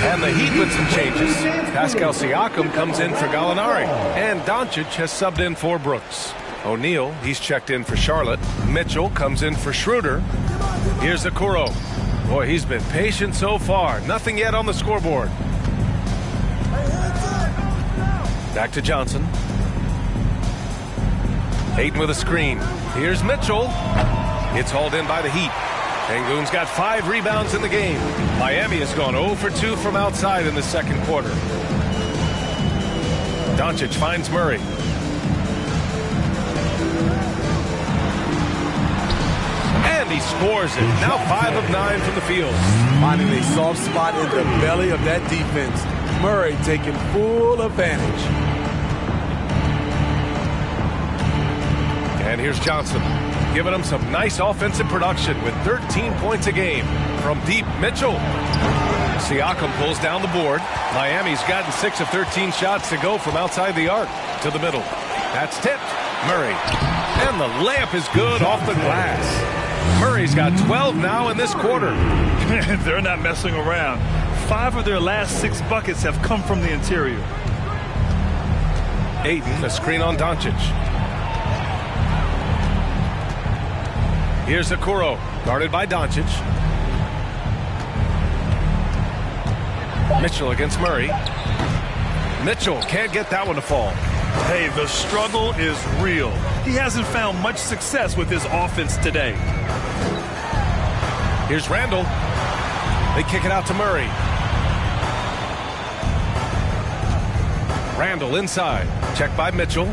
And the Heat with some changes. Pascal Siakam comes in for Gallinari. And Doncic has subbed in for Brooks. O'Neal, he's checked in for Charlotte. Mitchell comes in for Schroeder. Here's Okoro. Boy, he's been patient so far. Nothing yet on the scoreboard. Back to Johnson. Ayton with a screen. Here's Mitchell. It's hauled in by the Heat. Sengun's got 5 rebounds in the game. Miami has gone 0 for 2 from outside in the second quarter. Doncic finds Murray. And he scores it. Now 5 of 9 from the field. Finding a soft spot in the belly of that defense. Murray taking full advantage. And here's Johnson, giving them some nice offensive production with 13 points a game. From deep, Mitchell. Siakam pulls down the board. Miami's gotten 6 of 13 shots to go from outside the arc to the middle. That's tipped. Murray. And the layup is good off the glass. Murray's got 12 now in this quarter. They're not messing around. 5 of their last 6 buckets have come from the interior. Ayton, a screen on Doncic. Here's Okoro, guarded by Doncic. Mitchell against Murray. Mitchell can't get that one to fall. Hey, the struggle is real. He hasn't found much success with his offense today. Here's Randall. They kick it out to Murray. Randall inside. Checked by Mitchell.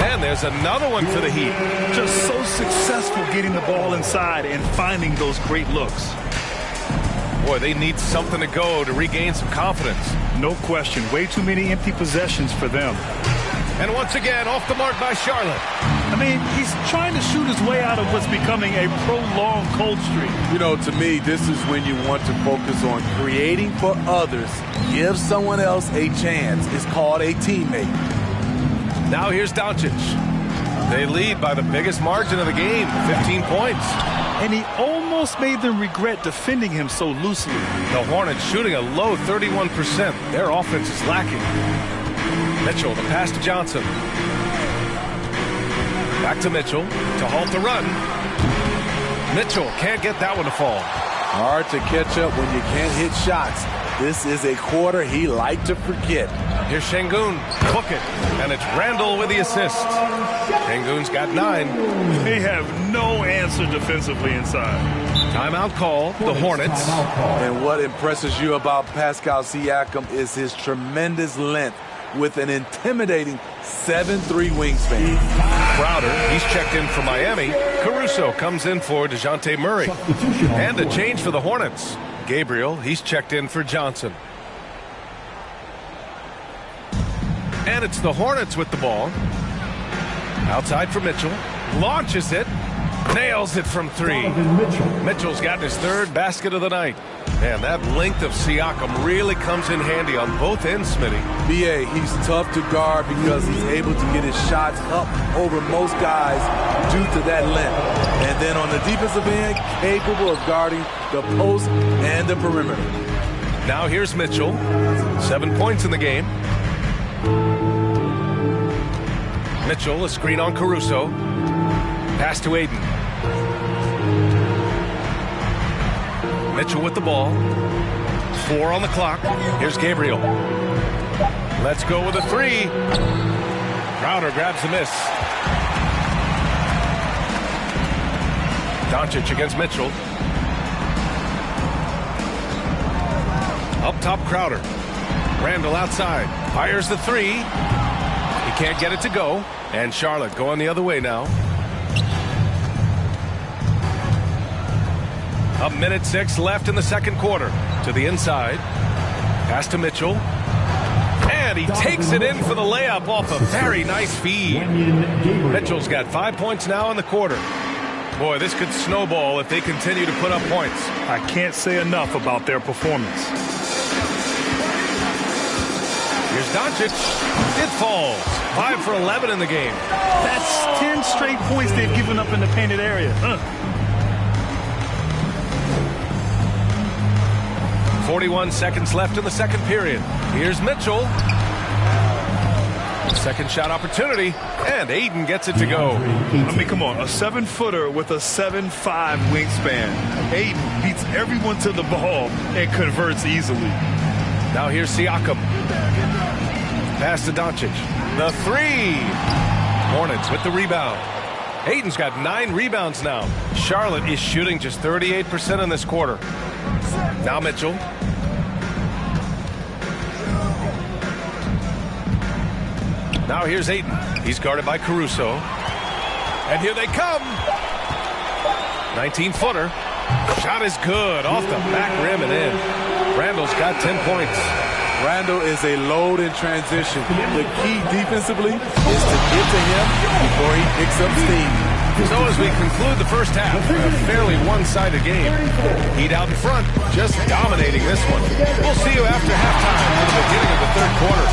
And there's another one for the Heat. Just so successful getting the ball inside and finding those great looks. Boy, they need something to go to regain some confidence. No question. Way too many empty possessions for them. And once again, off the mark by Charlotte. I mean, he's trying to shoot his way out of what's becoming a prolonged cold streak. You know, to me, this is when you want to focus on creating for others. Give someone else a chance. It's called a teammate. Now here's Doncic. They lead by the biggest margin of the game, 15 points. And he almost made them regret defending him so loosely. The Hornets shooting a low 31%. Their offense is lacking. Mitchell, the pass to Johnson. Back to Mitchell to halt the run. Mitchell can't get that one to fall. Hard to catch up when you can't hit shots. This is a quarter he liked to forget. Here's Sengun. Hook it. And it's Randall with the assist. Sengun's got 9. They have no answer defensively inside. Timeout call, the Hornets. And what impresses you about Pascal Siakam is his tremendous length with an intimidating 7'3" wingspan. Crowder, he's checked in for Miami. Caruso comes in for DeJounte Murray. And a change for the Hornets. Gabriel, he's checked in for Johnson. And it's the Hornets with the ball. Outside for Mitchell. Launches it. Nails it from 3. Mitchell's gotten his 3rd basket of the night. Man, that length of Siakam really comes in handy on both ends, Smitty. B.A., he's tough to guard because he's able to get his shots up over most guys due to that length. And then on the defensive end, capable of guarding the post and the perimeter. Now here's Mitchell. 7 points in the game. Mitchell, a screen on Caruso. Pass to Ayton. Mitchell with the ball. 4 on the clock. Here's Gabriel. Let's go with a 3. Crowder grabs the miss. Doncic against Mitchell. Up top, Crowder. Randall outside. Fires the three. He can't get it to go. And Charlotte going the other way now. 1:06 left in the second quarter. To the inside. Pass to Mitchell. And he takes it in for the layup off a very nice feed. Mitchell's got 5 points now in the quarter. Boy, this could snowball if they continue to put up points. I can't say enough about their performance. Here's Doncic. It falls. 5 for 11 in the game. That's 10 straight points they've given up in the painted area. 41 seconds left in the second period. Here's Mitchell. Second shot opportunity, and Ayton gets it to go. I mean, come on, a 7-footer with a 7'5" wingspan. Ayton beats everyone to the ball and converts easily. Now here's Siakam. Pass to Doncic. The three. Hornets with the rebound. Ayton's got 9 rebounds now. Charlotte is shooting just 38% in this quarter. Now Mitchell. Now here's Ayton. He's guarded by Caruso. And here they come. 19-footer. Shot is good. Off the back rim and in. Randall's got 10 points. Randall is a load in transition. The key defensively is to get to him before he picks up steam. So as we conclude the first half, a fairly one-sided game. Heat out in front, just dominating this one. We'll see you after halftime for the beginning of the third quarter.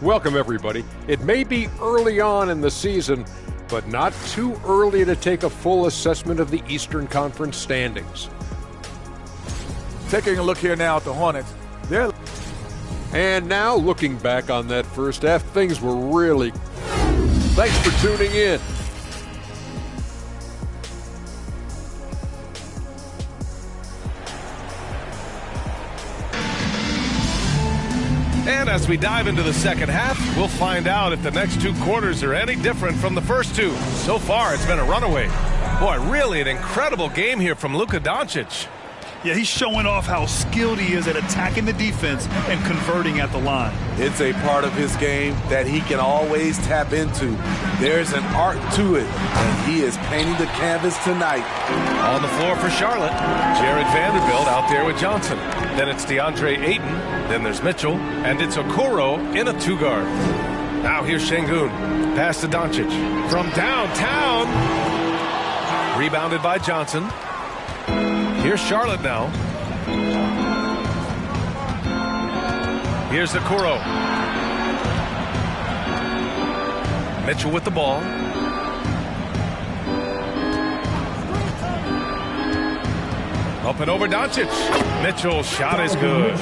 Welcome, everybody. It may be early on in the season, but not too early to take a full assessment of the Eastern Conference standings. Taking a look here now at the Hornets. And now, looking back on that first half, things were really... Thanks for tuning in. And as we dive into the second half, we'll find out if the next 2 quarters are any different from the first 2. So far, it's been a runaway. Boy, really an incredible game here from Luka Doncic. Yeah, he's showing off how skilled he is at attacking the defense and converting at the line. It's a part of his game that he can always tap into. There's an art to it, and he is painting the canvas tonight. On the floor for Charlotte, Jared Vanderbilt out there with Johnson. Then it's DeAndre Ayton. Then there's Mitchell. And it's Okoro in a 2-guard. Now here's Şengün. Pass to Doncic. From downtown. Rebounded by Johnson. Here's Charlotte now. Here's Okoro. Mitchell with the ball. Up and over Doncic. Mitchell's shot is good.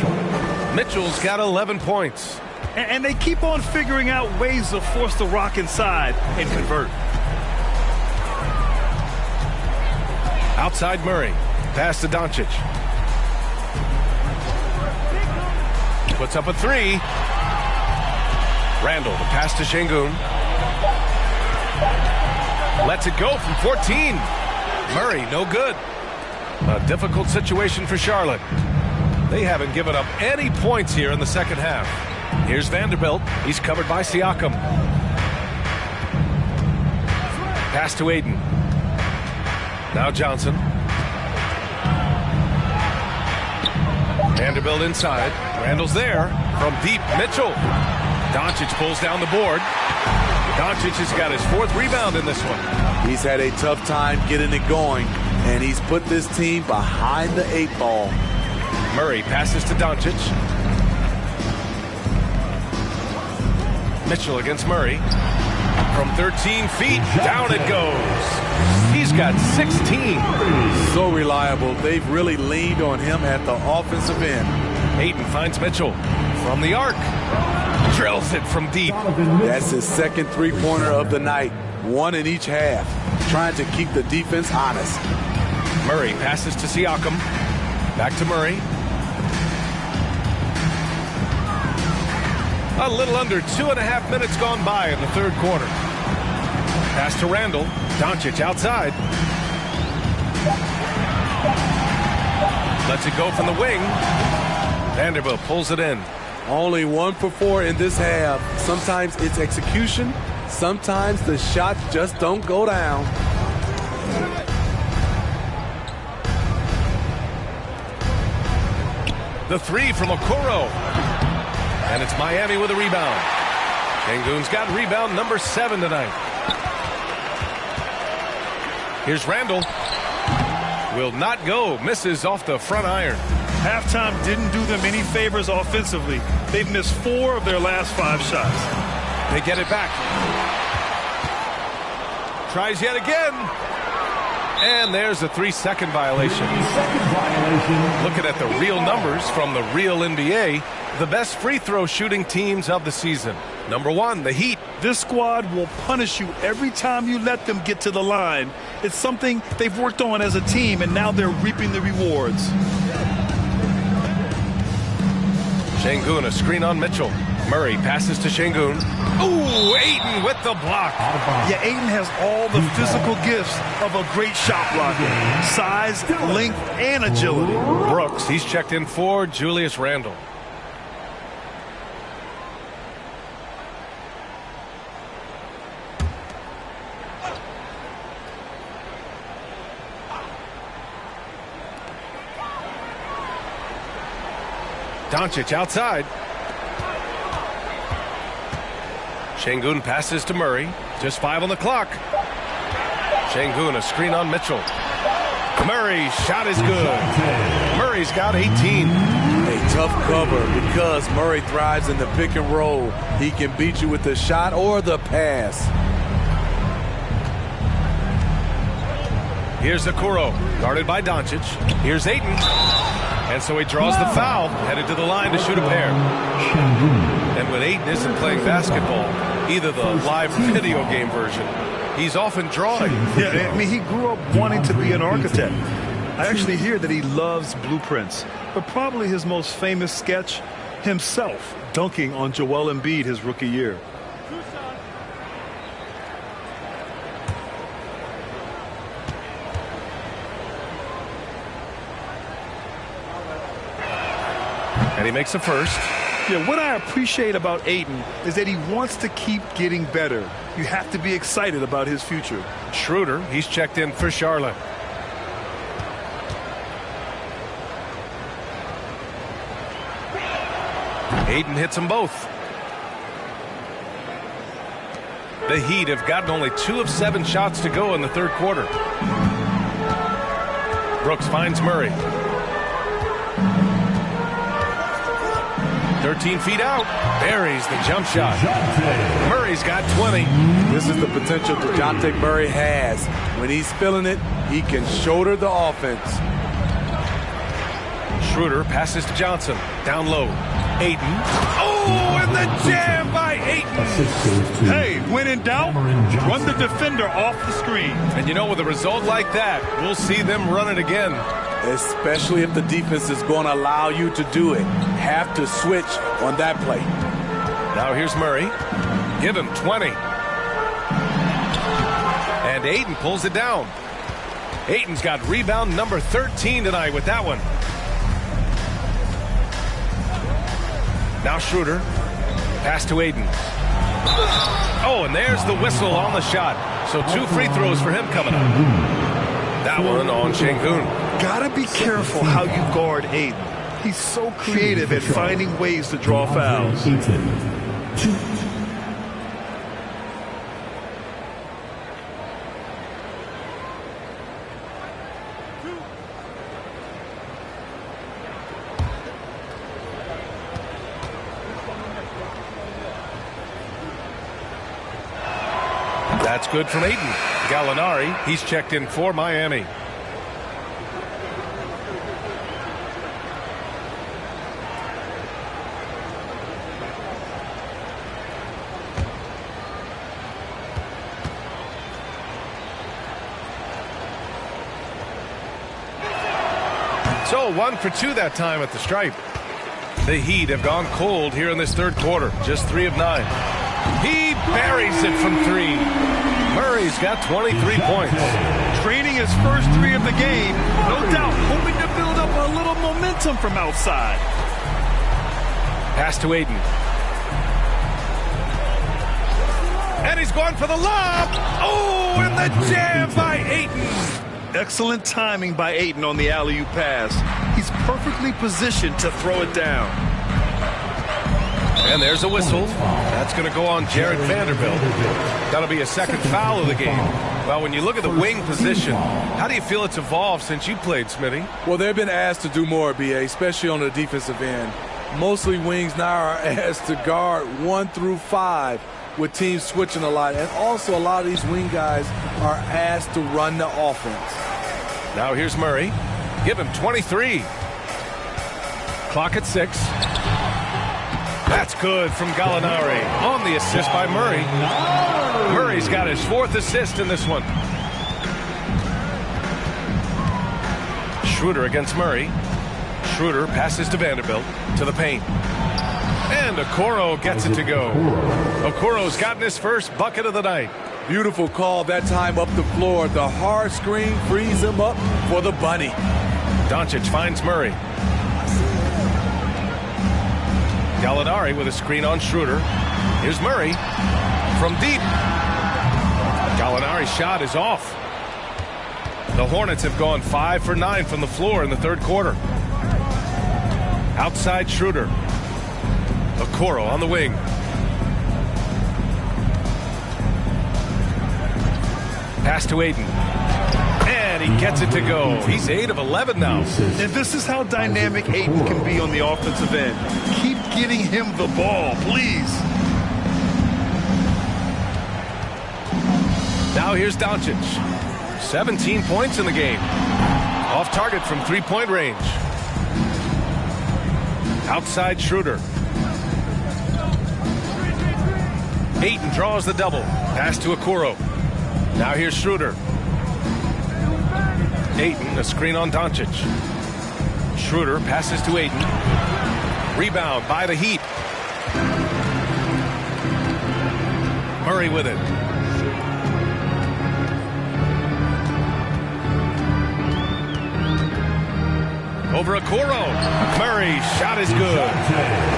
Mitchell's got 11 points. And they keep on figuring out ways to force the Rock inside and convert. Outside Murray. Pass to Doncic. Puts up a 3. Randall, the pass to Şengün. Lets it go from 14. Murray, no good. A difficult situation for Charlotte. They haven't given up any points here in the second half. Here's Vanderbilt. He's covered by Siakam. Pass to Ayton. Now Johnson. Vanderbilt inside. Randall's there. From deep, Mitchell. Doncic pulls down the board. Doncic has got his 4th rebound in this one. He's had a tough time getting it going, and he's put this team behind the 8 ball. Murray passes to Doncic. Mitchell against Murray. From 13 feet, down it goes. He's got 16. So reliable. They've really leaned on him at the offensive end. Ayton finds Mitchell from the arc. Drills it from deep. That's his 2nd three-pointer of the night. 1 in each half. Trying to keep the defense honest. Murray passes to Siakam. Back to Murray. A little under 2.5 minutes gone by in the 3rd quarter. Pass to Randall. Doncic outside. Lets it go from the wing. Vanderbilt pulls it in. Only 1 for 4 in this half. Sometimes it's execution. Sometimes the shots just don't go down. The 3 from Okoro. And it's Miami with a rebound. Sengun's got rebound number 7 tonight. Here's Randall. Will not go. Misses off the front iron. Halftime didn't do them any favors offensively. They've missed 4 of their last 5 shots. They get it back. Tries yet again. And there's a 3-second violation. Looking at the real numbers from the real NBA, the best free throw shooting teams of the season. Number 1, the Heat. This squad will punish you every time you let them get to the line. It's something they've worked on as a team, and now they're reaping the rewards. Sengun, a screen on Mitchell. Murray passes to Sengun. Ooh, Ayton with the block. Yeah, Ayton has all the physical gifts of a great shot blocker. Size, length, and agility. Brooks, he's checked in for Julius Randle. Doncic outside. Sengun passes to Murray. Just 5 on the clock. Sengun, a screen on Mitchell. Murray's shot is good. Murray's got 18. A tough cover because Murray thrives in the pick and roll. He can beat you with the shot or the pass. Here's Okoro, guarded by Doncic. Here's Ayton. And so he draws the foul, headed to the line to shoot a pair. And when Ayton isn't playing basketball, either the live video game version, he's often drawing. Yeah, I mean, he grew up wanting to be an architect. I actually hear that he loves blueprints, but probably his most famous sketch, himself dunking on Joel Embiid his rookie year. And he makes a first. Yeah, what I appreciate about Ayton is that he wants to keep getting better. You have to be excited about his future. Schroeder, he's checked in for Charlotte. Ayton hits them both. The Heat have gotten only 2 of 7 shots to go in the 3rd quarter. Brooks finds Murray. 13 feet out. Buries the jump shot. Murray's got 20. This is the potential DeJounte Murray has. When he's feeling it, he can shoulder the offense. Schroeder passes to Johnson. Down low. Ayton. Oh, and the jam by Ayton. Hey, when in doubt, run the defender off the screen. And you know, with a result like that, we'll see them run it again. Especially if the defense is going to allow you to do it. Have to switch on that play. Now here's Murray. Give him 20. And Ayton pulls it down. Ayton's got rebound number 13 tonight with that one. Now Schroeder. Pass to Ayton. Oh, and there's the whistle on the shot. So 2 free throws for him coming up. That one on Sengun. Gotta be careful how you guard Ayton. He's so creative at finding ways to draw fouls. That's good from Ayton. Gallinari, he's checked in for Miami. So 1 for 2 that time at the stripe. The Heat have gone cold here in this third quarter. Just 3 of 9. He buries it from 3. Murray's got 23 points. Training his first 3 of the game. No doubt hoping to build up a little momentum from outside. Pass to Ayton. And he's going for the lob. Oh, and the jam by Ayton. Excellent timing by Ayton on the alley-oop pass. He's perfectly positioned to throw it down. And there's a whistle. That's going to go on Jared Vanderbilt. That'll be a second foul of the game. Well, when you look at the wing position, how do you feel it's evolved since you played, Smitty? Well, they've been asked to do more, B.A., especially on the defensive end. Mostly wings now are asked to guard 1 through 5 with teams switching a lot. And also a lot of these wing guys are asked to run the offense. Now here's Murray. Give him 23. Clock at 6. That's good from Gallinari on the assist by Murray. Murray's got his 4th assist in this one. Schroeder against Murray. Schroeder passes to Vanderbilt to the paint. And Okoro gets it to go. Okoro's gotten his first bucket of the night. Beautiful call that time up the floor. The hard screen frees him up for the bunny. Doncic finds Murray. Gallinari with a screen on Schroeder. Here's Murray from deep. Gallinari's shot is off. The Hornets have gone 5 for 9 from the floor in the third quarter. Outside Schroeder. Okoro on the wing. Pass to Ayton. And he gets it to go. He's 8 of 11 now. And this is how dynamic Ayton can be on the offensive end. Keep getting him the ball, please. Now here's Doncic. 17 points in the game. Off target from 3-point range. Outside Schroeder. Ayton draws the double. Pass to Okoro. Now here's Schroeder. Ayton, a screen on Doncic. Schroeder passes to Ayton. Rebound by the Heat. Murray with it. Over Okoro. Murray's shot is good.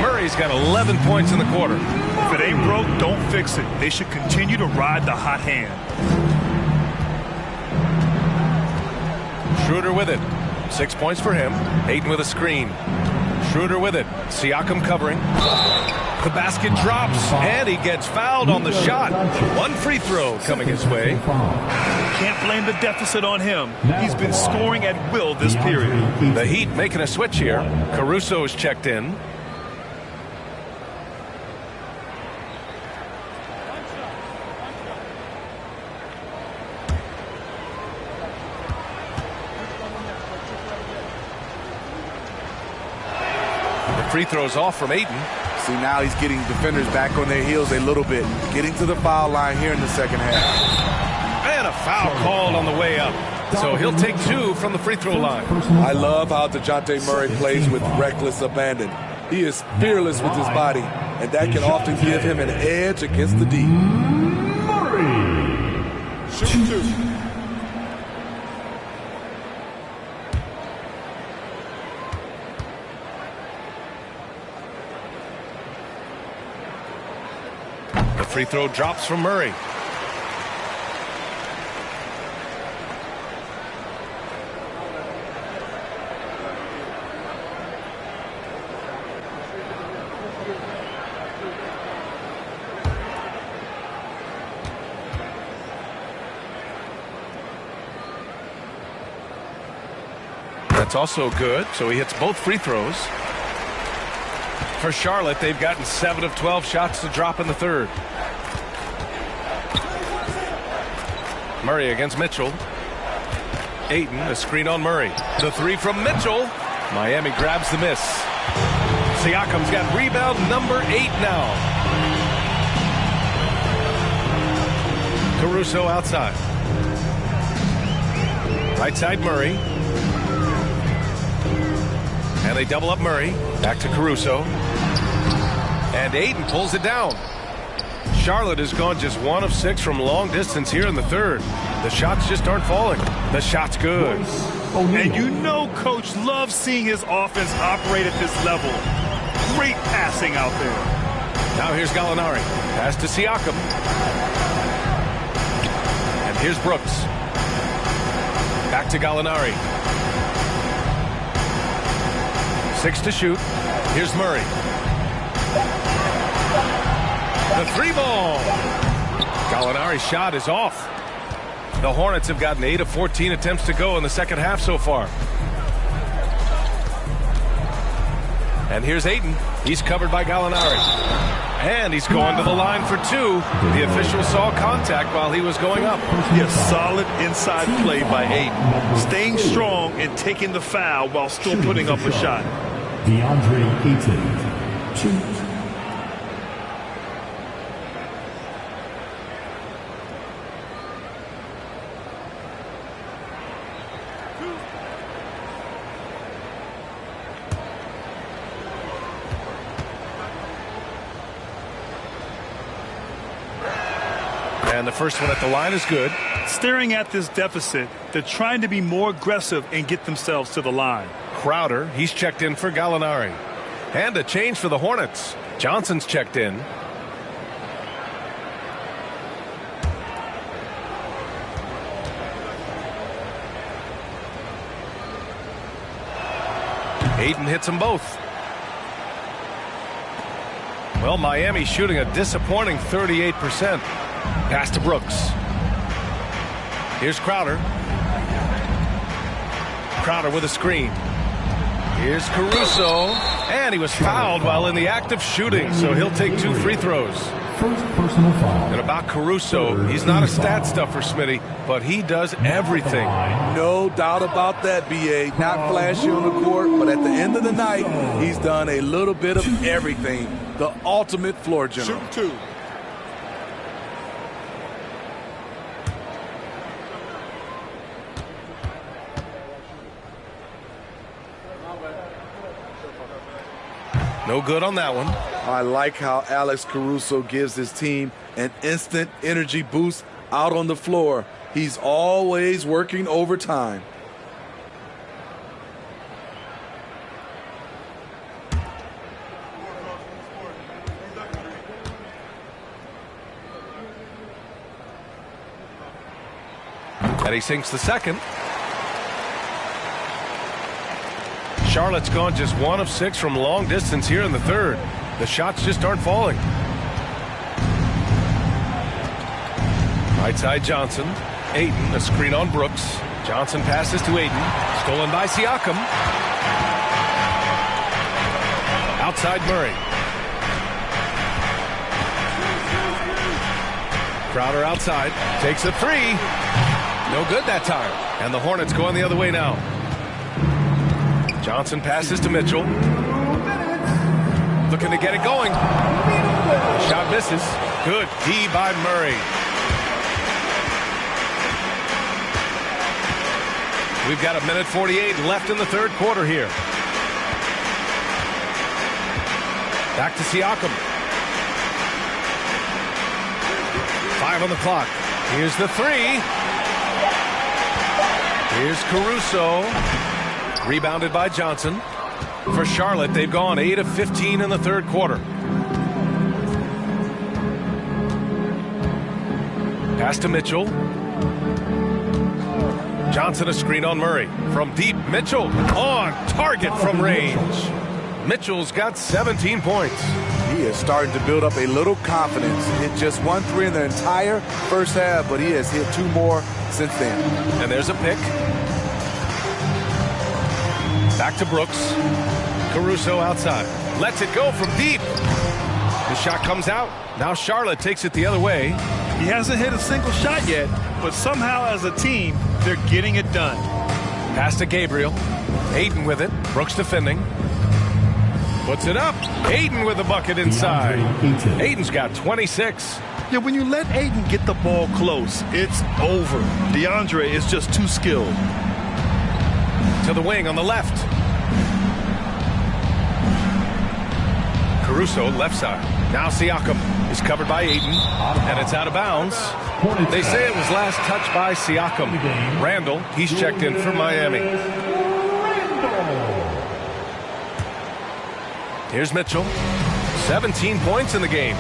Murray's got 11 points in the quarter. If it ain't broke, don't fix it. They should continue to ride the hot hand. Schroeder with it. 6 points for him. Ayton with a screen. Schroeder with it. Siakam covering. The basket drops, and he gets fouled on the shot. 1 free throw coming his way. Can't blame the deficit on him. He's been scoring at will this period. The Heat making a switch here. Caruso's checked in. Free throws off from Ayton. See, now he's getting defenders back on their heels a little bit. Getting to the foul line here in the second half. And a foul called on the way up. So he'll take 2 from the free throw line. I love how DeJounte Murray plays with reckless abandon. He is fearless with his body, and that can often give him an edge against the D. Murray. Shoot 2. The free throw drops from Murray. That's also good, so he hits both free throws. For Charlotte, they've gotten 7 of 12 shots to drop in the third. Murray against Mitchell. Ayton, a screen on Murray. The three from Mitchell. Miami grabs the miss. Siakam's got rebound number 8 now. Caruso outside. Right side Murray. And they double up Murray. Back to Caruso. And Ayton pulls it down. Charlotte has gone just 1 of 6 from long distance here in the third. The shots just aren't falling. The shot's good. And you know Coach loves seeing his offense operate at this level. Great passing out there. Now here's Gallinari. Pass to Siakam. And here's Brooks. Back to Gallinari. 6 to shoot. Here's Murray. The 3-ball. Gallinari's shot is off. The Hornets have gotten 8 of 14 attempts to go in the second half so far. And here's Ayton. He's covered by Gallinari. And he's going to the line for 2. The official saw contact while he was going up. Yes, solid inside play by Ayton. Staying strong and taking the foul while still putting up a shot. DeAndre Ayton. Shoot. And the first one at the line is good. Staring at this deficit, they're trying to be more aggressive and get themselves to the line. Crowder, he's checked in for Gallinari. And a change for the Hornets. Johnson's checked in. Ayton hits them both. Well, Miami shooting a disappointing 38%. Pass to Brooks. Here's Crowder. Crowder with a screen. Here's Caruso. And he was fouled while in the act of shooting, so he'll take 2 free throws. First personal foul. And about Caruso, he's not a stat stuffer, Smitty, but he does everything. No doubt about that, B.A. Not flashy on the court, but at the end of the night, he's done a little bit of everything. The ultimate floor general. Shoot 2. No good on that one. I like how Alex Caruso gives his team an instant energy boost out on the floor. He's always working overtime. And he sinks the second. Charlotte's gone just 1 of 6 from long distance here in the third. The shots just aren't falling. Right side Johnson. Ayton, a screen on Brooks. Johnson passes to Ayton. Stolen by Siakam. Outside Murray. Crowder outside. Takes a 3. No good that time. And the Hornets going the other way now. Johnson passes to Mitchell. Looking to get it going. Shot misses. Good D by Murray. We've got 1:48 left in the third quarter here. Back to Siakam. 5 on the clock. Here's the 3. Here's Caruso. Rebounded by Johnson. For Charlotte, they've gone 8 of 15 in the third quarter. Pass to Mitchell. Johnson a screen on Murray. From deep, Mitchell on target from range. Mitchell's got 17 points. He is starting to build up a little confidence. Hit just 1 3 in the entire first half, but he has hit 2 more since then. And there's a pick. Back to Brooks. Caruso outside. Lets it go from deep. The shot comes out. Now Charlotte takes it the other way. He hasn't hit a single shot yet, but somehow as a team, they're getting it done. Pass to Gabriel. Ayton with it. Brooks defending. Puts it up. Ayton with the bucket inside. Ayton's got 26. Yeah, when you let Ayton get the ball close, it's over. DeAndre is just too skilled. To the wing on the left. Caruso left side. Now Siakam is covered by Ayton, and it's out of bounds. They say it was last touched by Siakam. Randall, he's checked in for Miami. Here's Mitchell. 17 points in the game.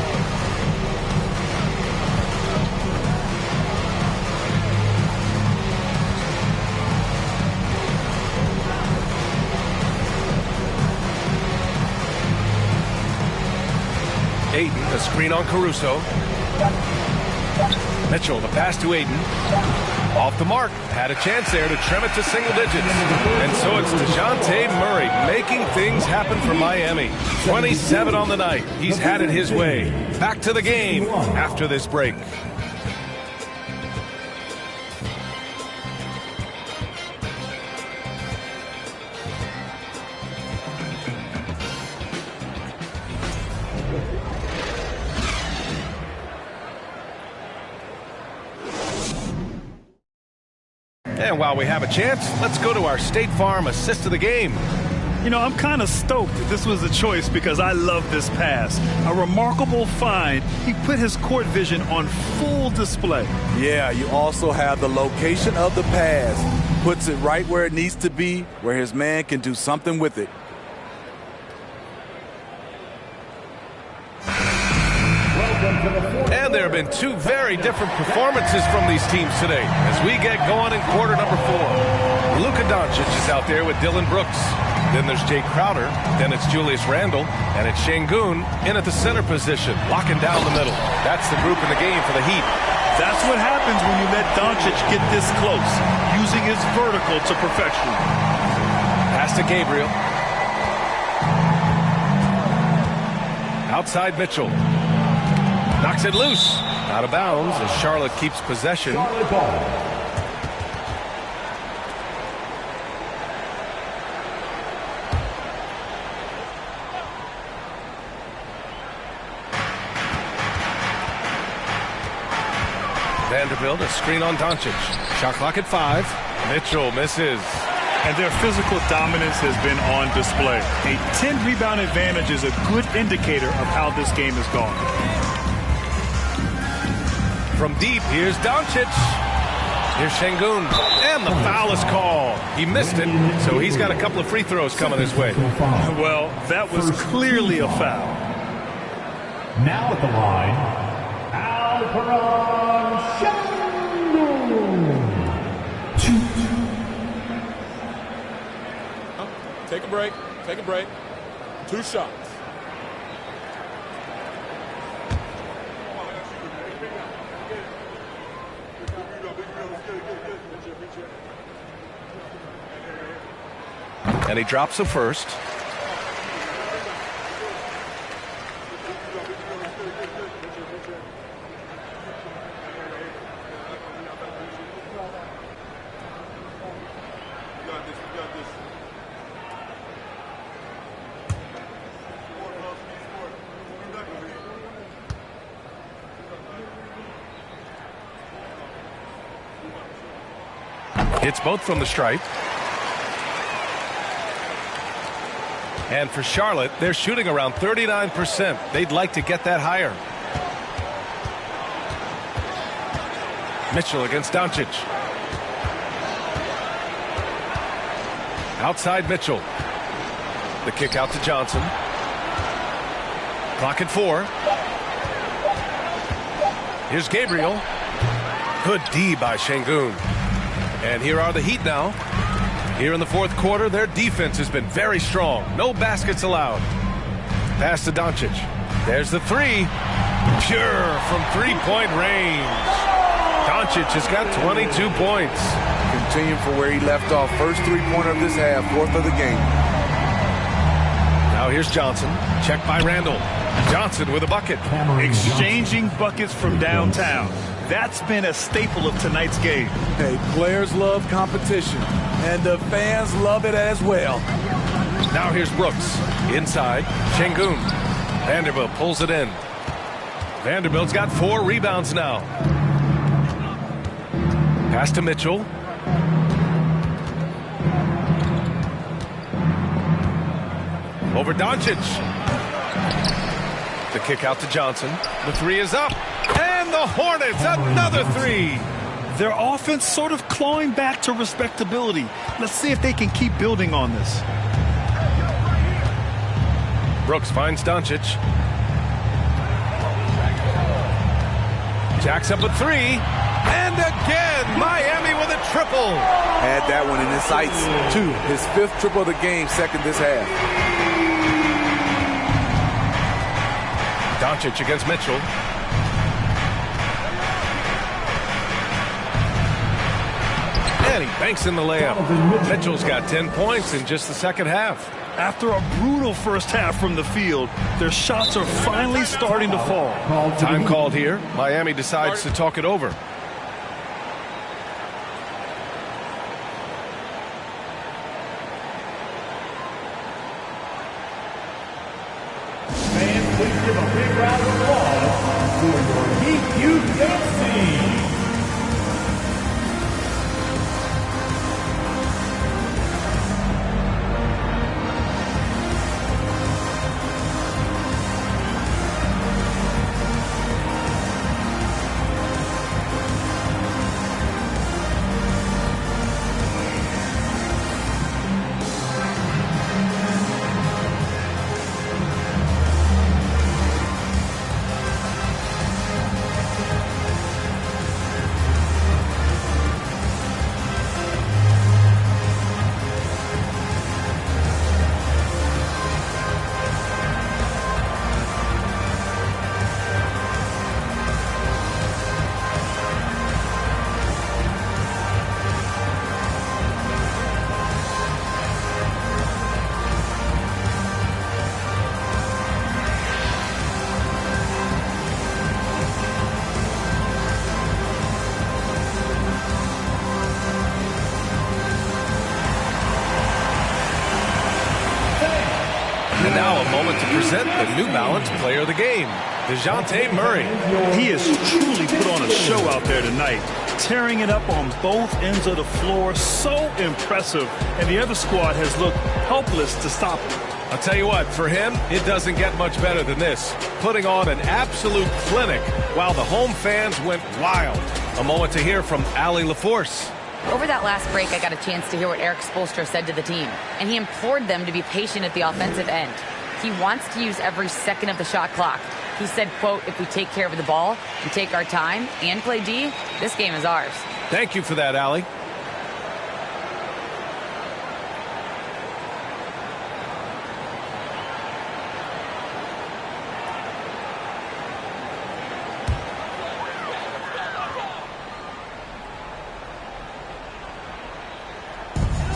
Ayton, a screen on Caruso. Mitchell, the pass to Ayton. Off the mark. Had a chance there to trim it to single digits. And so it's DeJounte Murray making things happen for Miami. 27 on the night. He's had it his way. Back to the game after this break. And while we have a chance, let's go to our State Farm assist of the game. You know, I'm kind of stoked that this was a choice because I love this pass. A remarkable find. He put his court vision on full display. Yeah, you also have the location of the pass. Puts it right where it needs to be, where his man can do something with it. And there have been two very different performances from these teams today as we get going in quarter number 4. Luka Doncic is out there with Dylan Brooks. Then there's Jay Crowder. Then it's Julius Randle. And it's Şengün in at the center position, locking down the middle. That's the group in the game for the Heat. That's what happens when you let Doncic get this close, using his vertical to perfection. Pass to Gabriel. Outside Mitchell. Knocks it loose. Out of bounds as Charlotte keeps possession. Vanderbilt, a screen on Doncic. Shot clock at 5. Mitchell misses. And their physical dominance has been on display. A 10-rebound advantage is a good indicator of how this game has gone. From deep, here's Doncic. Here's Şengün. And the foul is called. He missed it, so he's got a couple of free throws coming his way. Well, that was clearly a foul. Now at the line, Alperen Şengün. Take a break. Take a break. 2 shots. And he drops the first. Hits both from the stripe. And for Charlotte, they're shooting around 39%. They'd like to get that higher. Mitchell against Doncic. Outside Mitchell. The kick out to Johnson. Clock at 4. Here's Gabriel. Good D by Şengün. And here are the Heat now. Here in the fourth quarter, their defense has been very strong. No baskets allowed. Pass to Doncic. There's the 3. Pure from three-point range. Doncic has got 22 points. continue from where he left off. First three-pointer of this half, fourth of the game. Now here's Johnson. Checked by Randall. Johnson with a bucket. Exchanging buckets from downtown. That's been a staple of tonight's game. Hey, players love competition, and the fans love it as well. Now here's Brooks. Inside, Şengün. Vanderbilt pulls it in. Vanderbilt's got 4 rebounds now. Pass to Mitchell. Over Doncic. The kick out to Johnson. The three is up. And the Hornets, another three. Their offense sort of clawing back to respectability. Let's see if they can keep building on this. Brooks finds Doncic. Jacks up a three. And again, Miami with a triple. Had that one in his sights, too. His 5th triple of the game, second this half. Doncic against Mitchell. And he banks in the layup. Mitchell's got 10 points in just the second half. After a brutal first half from the field, their shots are finally starting to fall. Time called here. Miami decides to talk it over. Fans, please give a big round of applause for your Heat UFC. And now a moment to present the New Balance Player of the Game, DeJounte Murray. He has truly put on a show out there tonight, tearing it up on both ends of the floor. So impressive, and the other squad has looked helpless to stop him. I'll tell you what, for him, it doesn't get much better than this. Putting on an absolute clinic while the home fans went wild. A moment to hear from Allie LaForce. Over that last break, I got a chance to hear what Eric Spoelstra said to the team, and he implored them to be patient at the offensive end. He wants to use every second of the shot clock. He said, quote, if we take care of the ball and take our time and play D, this game is ours. Thank you for that, Allie.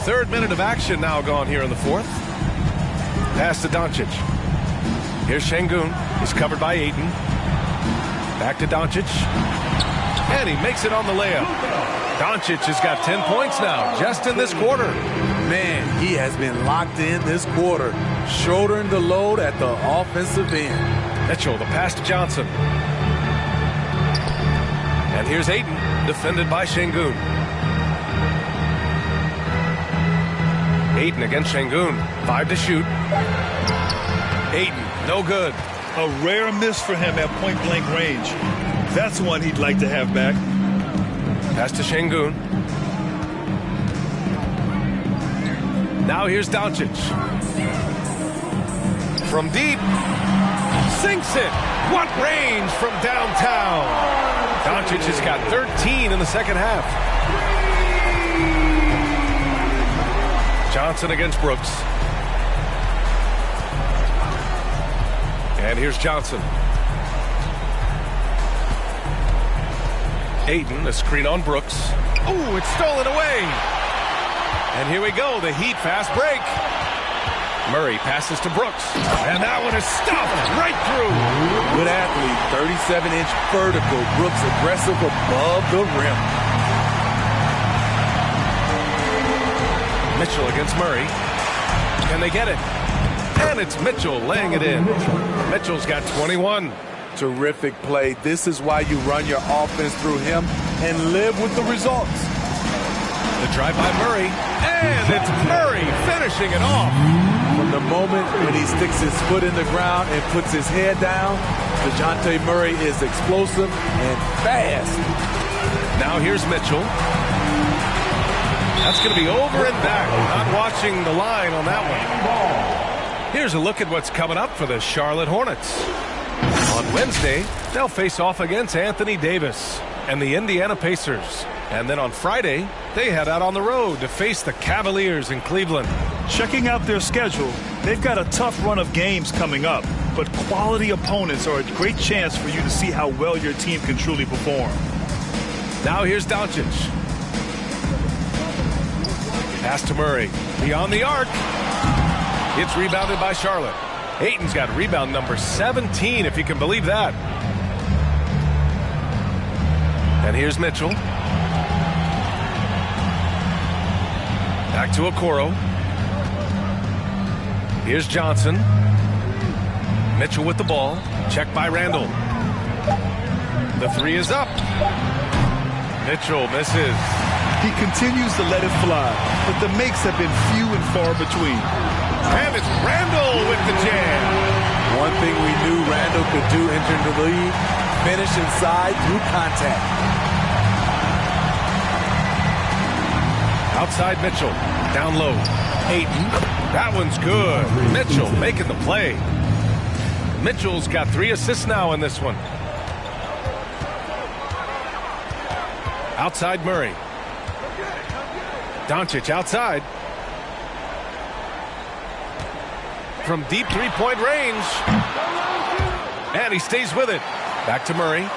Third minute of action now gone here in the fourth. Pass to Doncic. Here's Şengün. He's covered by Ayton. Back to Doncic. And he makes it on the layup. Doncic has got 10 points now, just in this quarter. Man, he has been locked in this quarter, shouldering the load at the offensive end. Mitchell, the pass to Johnson. And here's Ayton, defended by Şengün. Ayton against Şengün. 5 to shoot. Ayton, no good. A rare miss for him at point-blank range. That's one he'd like to have back. Pass to Şengün. Now here's Doncic. From deep. Sinks it. What range from downtown. Doncic has got 13 in the second half. Johnson against Brooks. And here's Johnson. Ayton, a screen on Brooks. Ooh, it's stolen away. And here we go, the Heat fast break. Murray passes to Brooks, and that one is stopped right through. Good athlete, 37-inch vertical. Brooks aggressive above the rim. Mitchell against Murray. Can they get it? And it's Mitchell laying it in. Mitchell's got 21. Terrific play. This is why you run your offense through him and live with the results. The drive by Murray, and it's Murray finishing it off. From the moment when he sticks his foot in the ground and puts his head down, DeJounte Murray is explosive and fast. Now here's Mitchell. That's going to be over and back. Not watching the line on that one. Here's a look at what's coming up for the Charlotte Hornets. On Wednesday, they'll face off against Anthony Davis and the Indiana Pacers. And then on Friday, they head out on the road to face the Cavaliers in Cleveland. Checking out their schedule, they've got a tough run of games coming up, but quality opponents are a great chance for you to see how well your team can truly perform. Now here's Doncic. Pass to Murray. Beyond the arc. It's rebounded by Charlotte. Ayton's got rebound number 17, if you can believe that. And here's Mitchell. Back to Okoro. Here's Johnson. Mitchell with the ball. Checked by Randall. The three is up. Mitchell misses. He continues to let it fly, but the makes have been few and far between. And it's Randall with the jam. One thing we knew Randall could do entering the league, finish inside through contact. Outside Mitchell, down low. Ayton, that one's good. Mitchell making the play. Mitchell's got 3 assists now in this one. Outside Murray. Doncic outside. From deep three-point range. And he stays with it. Back to Murray.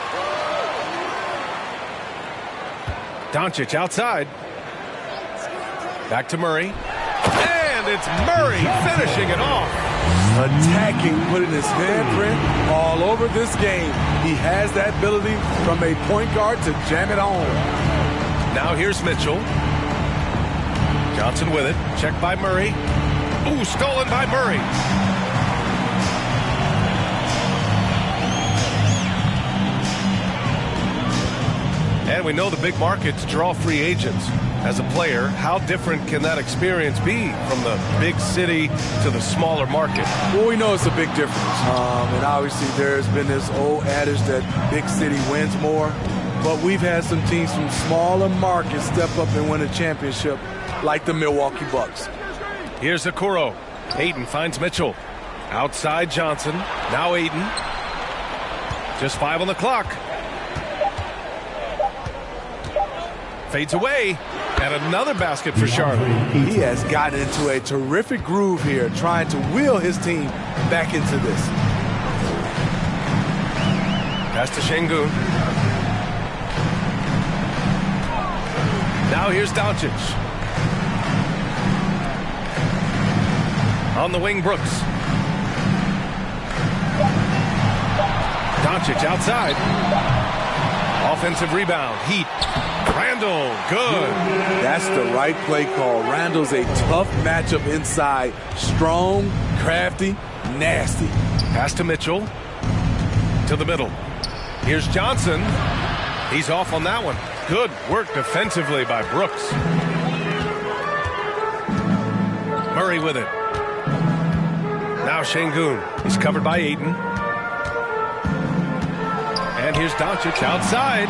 Doncic outside. Back to Murray. And it's Murray finishing it off. Attacking, putting his handprint all over this game. He has that ability from a point guard to jam it home. Now here's Mitchell. Johnson with it. Checked by Murray. Ooh, stolen by Murray. And we know the big markets draw free agents. As a player, how different can that experience be from the big city to the smaller market? Well, we know it's a big difference. And obviously there's been this old adage that big city wins more. But we've had some teams from smaller markets step up and win a championship, like the Milwaukee Bucks. Here's Okoro. Ayton finds Mitchell. Outside Johnson. Now Ayton. Just 5 on the clock. Fades away. And another basket for Charlotte. He has gotten into a terrific groove here, trying to wheel his team back into this. Pass to Şengün. Now here's Doncic. On the wing, Brooks. Doncic outside. Offensive rebound. Heat. Randall, good. That's the right play call. Randall's a tough matchup inside. Strong, crafty, nasty. Pass to Mitchell. To the middle. Here's Johnson. He's off on that one. Good work defensively by Brooks. Murray with it. Now Şengün. He's covered by Ayton. And here's Doncic outside.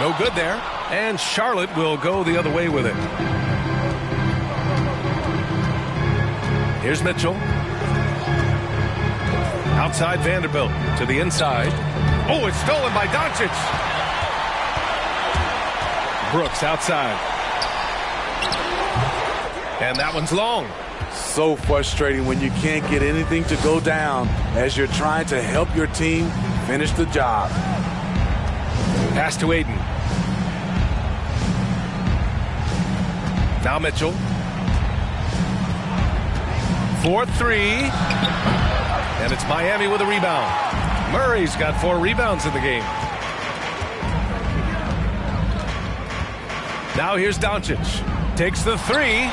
No good there. And Charlotte will go the other way with it. Here's Mitchell. Outside Vanderbilt to the inside. Oh, it's stolen by Doncic. Brooks outside. And that one's long. So frustrating when you can't get anything to go down as you're trying to help your team finish the job. Pass to Ayton. Now Mitchell. 4-3. And it's Miami with a rebound. Murray's got 4 rebounds in the game. Now here's Doncic. Takes the 3.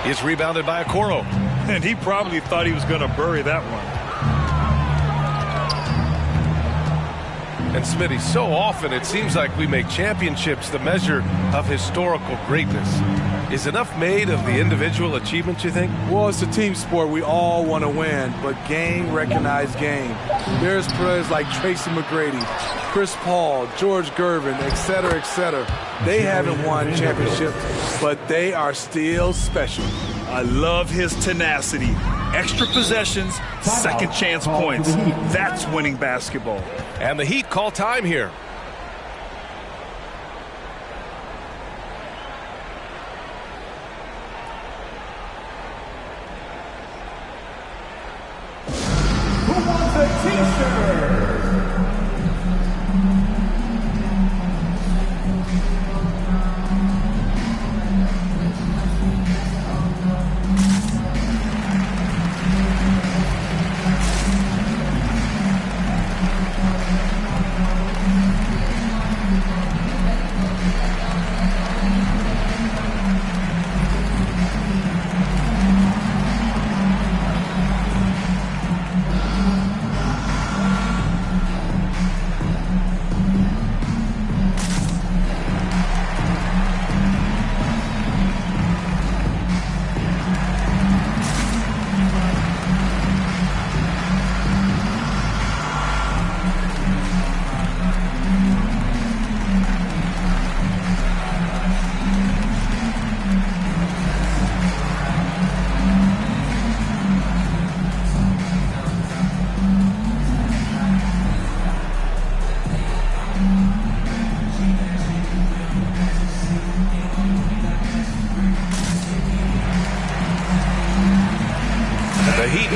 He's rebounded by Okoro. And he probably thought he was going to bury that one. And Smitty, so often it seems like we make championships the measure of historical greatness. Is enough made of the individual achievements, you think? Well, it's a team sport. We all want to win, but game recognized game. There's players like Tracy McGrady, Chris Paul, George Gervin, et cetera, They haven't won championships, but they are still special. I love his tenacity. Extra possessions, second chance points. That's winning basketball. And the Heat call time here. Who wants a t-shirt?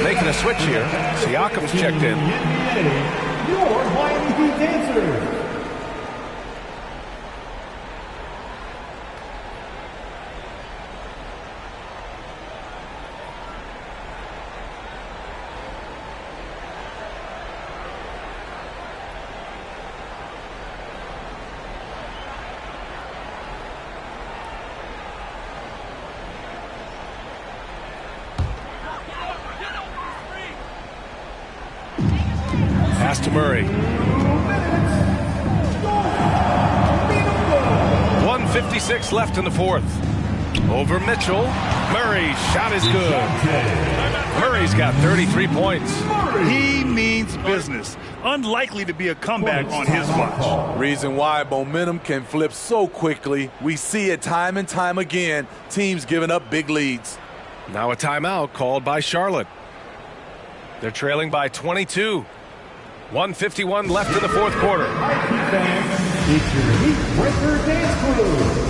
Making a switch here. Siakam's checked in. Your Miami Heat dancers. Pass to Murray. 1:56 left in the fourth. Over Mitchell. Murray's shot is good. Murray's got 33 points. He means business. Unlikely to be a comeback on his watch. Reason why momentum can flip so quickly. We see it time and time again. Teams giving up big leads. Now a timeout called by Charlotte. They're trailing by 22. 1:51 left in the fourth quarter. It's your Heat Breaker Dance Crew.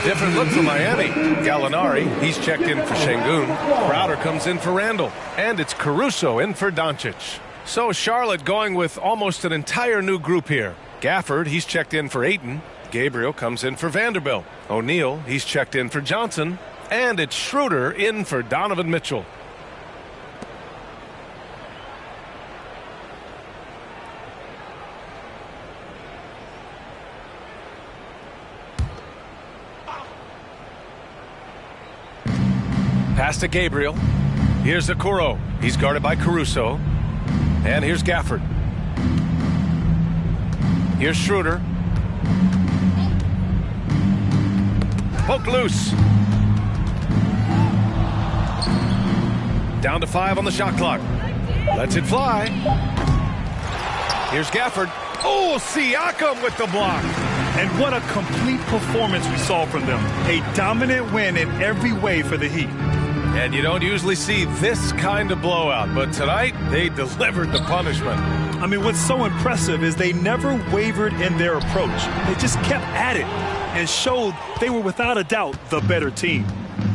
Different look for Miami. Gallinari, he's checked in for Şengün. Crowder comes in for Randall. And it's Caruso in for Doncic. So Charlotte going with almost an entire new group here. Gafford, he's checked in for Ayton. Gabriel comes in for Vanderbilt. O'Neal, he's checked in for Johnson. And it's Schroeder in for Donovan Mitchell. Pass to Gabriel. Here's Okoro. He's guarded by Caruso. And here's Gafford. Here's Schroeder. Poke loose. Down to 5 on the shot clock. Lets it fly. Here's Gafford. Oh, Siakam with the block. And what a complete performance we saw from them. A dominant win in every way for the Heat. And you don't usually see this kind of blowout, but tonight they delivered the punishment. I mean, what's so impressive is they never wavered in their approach. They just kept at it and showed they were without a doubt the better team.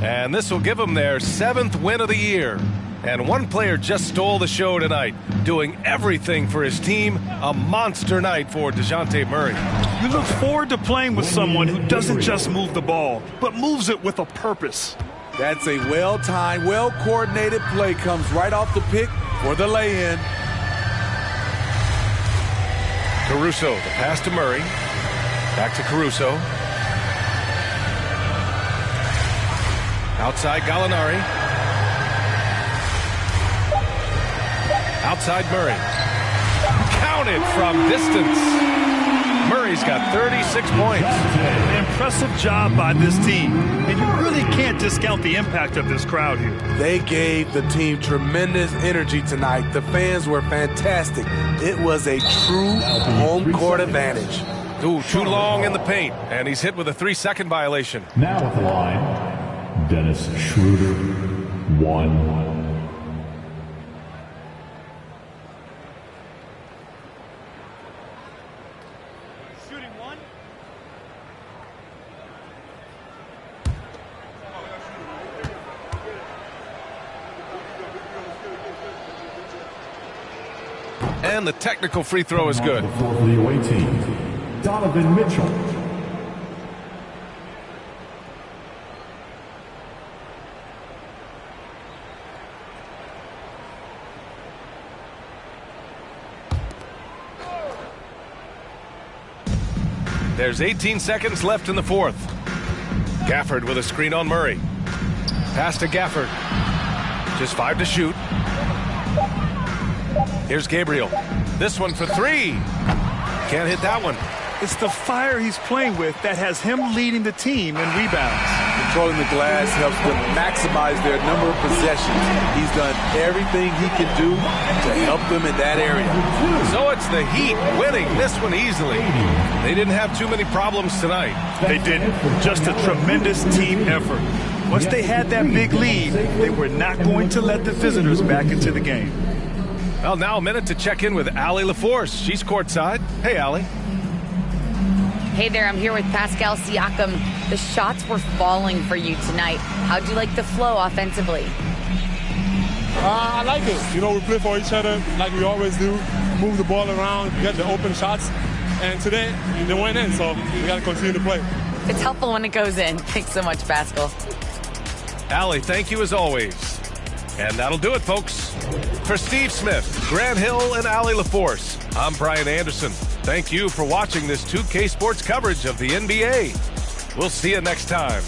And this will give them their 7th win of the year. And one player just stole the show tonight, doing everything for his team. A monster night for DeJounte Murray. You look forward to playing with someone who doesn't just move the ball, but moves it with a purpose. That's a well-timed, well-coordinated play. Comes right off the pick for the lay-in. Caruso, the pass to Murray. Back to Caruso. Outside Gallinari. Outside Murray. Counted from distance. Murray's got 36 points. An impressive job by this team. And you really can't discount the impact of this crowd here. They gave the team tremendous energy tonight. The fans were fantastic. It was a true home court advantage. Ooh, too long in the paint. And he's hit with a 3-second violation. Now at the line, Dennis Schroeder, 1. And the technical free throw is good. For the away team, Donovan Mitchell. There's 18 seconds left in the 4th. Gafford with a screen on Murray. Pass to Gafford. Just 5 to shoot. Here's Gabriel. This one for 3. Can't hit that one. It's the fire he's playing with that has him leading the team in rebounds. Controlling the glass helps them maximize their number of possessions. He's done everything he can do to help them in that area. So it's the Heat winning this one easily. They didn't have too many problems tonight. They didn't. Just a tremendous team effort. Once they had that big lead, they were not going to let the visitors back into the game. Well, now a minute to check in with Allie LaForce. She's courtside. Hey, Allie. Hey there, I'm here with Pascal Siakam. The shots were falling for you tonight. How'd you like the flow offensively? I like it. You know, we play for each other like we always do. Move the ball around, get the open shots. And today, they went in, so we got to continue to play. It's helpful when it goes in. Thanks so much, Pascal. Allie, thank you as always. And that'll do it, folks. For Steve Smith, Grant Hill, and Allie LaForce, I'm Brian Anderson. Thank you for watching this 2K Sports coverage of the NBA. We'll see you next time.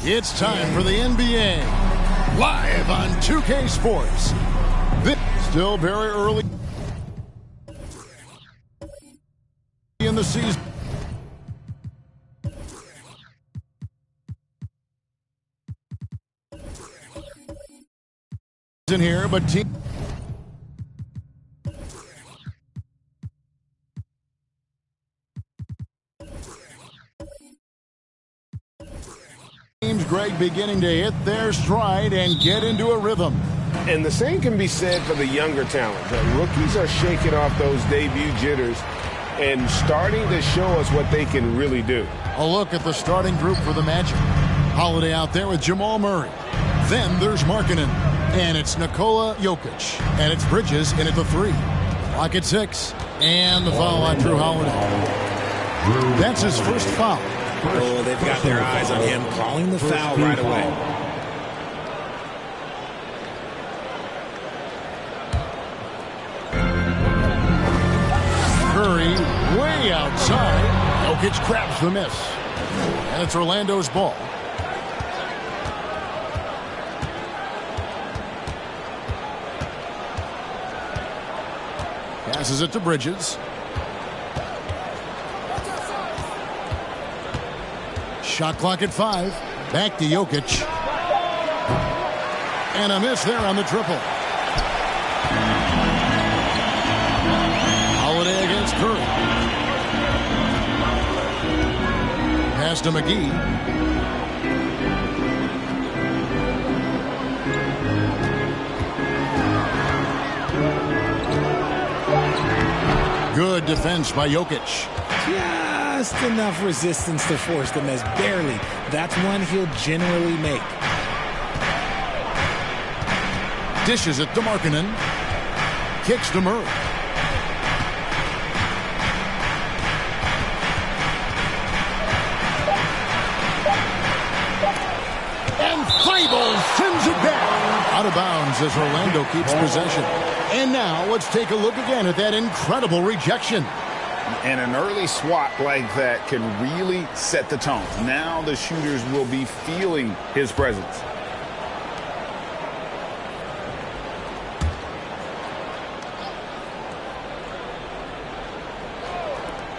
It's time for the NBA, live on 2K Sports. This still very early in the season. In here, but teams Greg beginning to hit their stride and get into a rhythm. And the same can be said for the younger talent. The rookies are shaking off those debut jitters and starting to show us what they can really do. A look at the starting group for the Magic. Holiday out there with Jamal Murray. Then there's Markkanen. And it's Nikola Jokic. And it's Bridges in at the 3. Clock at 6. And the foul on Drew Holiday. That's his first foul. Oh, they've got their eyes on him, calling the foul right away. Curry way outside. Jokic grabs the miss. And it's Orlando's ball. Passes it to Bridges. Shot clock at 5. Back to Jokic. And a miss there on the triple. Holiday against Curry. Pass to McGee. Good defense by Jokic. Just enough resistance to force them as barely. That's one he'll generally make. Dishes it to Markkanen. Kicks to Murray. And Thibault sends it back. Out of bounds as Orlando keeps possession. And now let's take a look again at that incredible rejection. And an early swat like that can really set the tone. Now the shooters will be feeling his presence.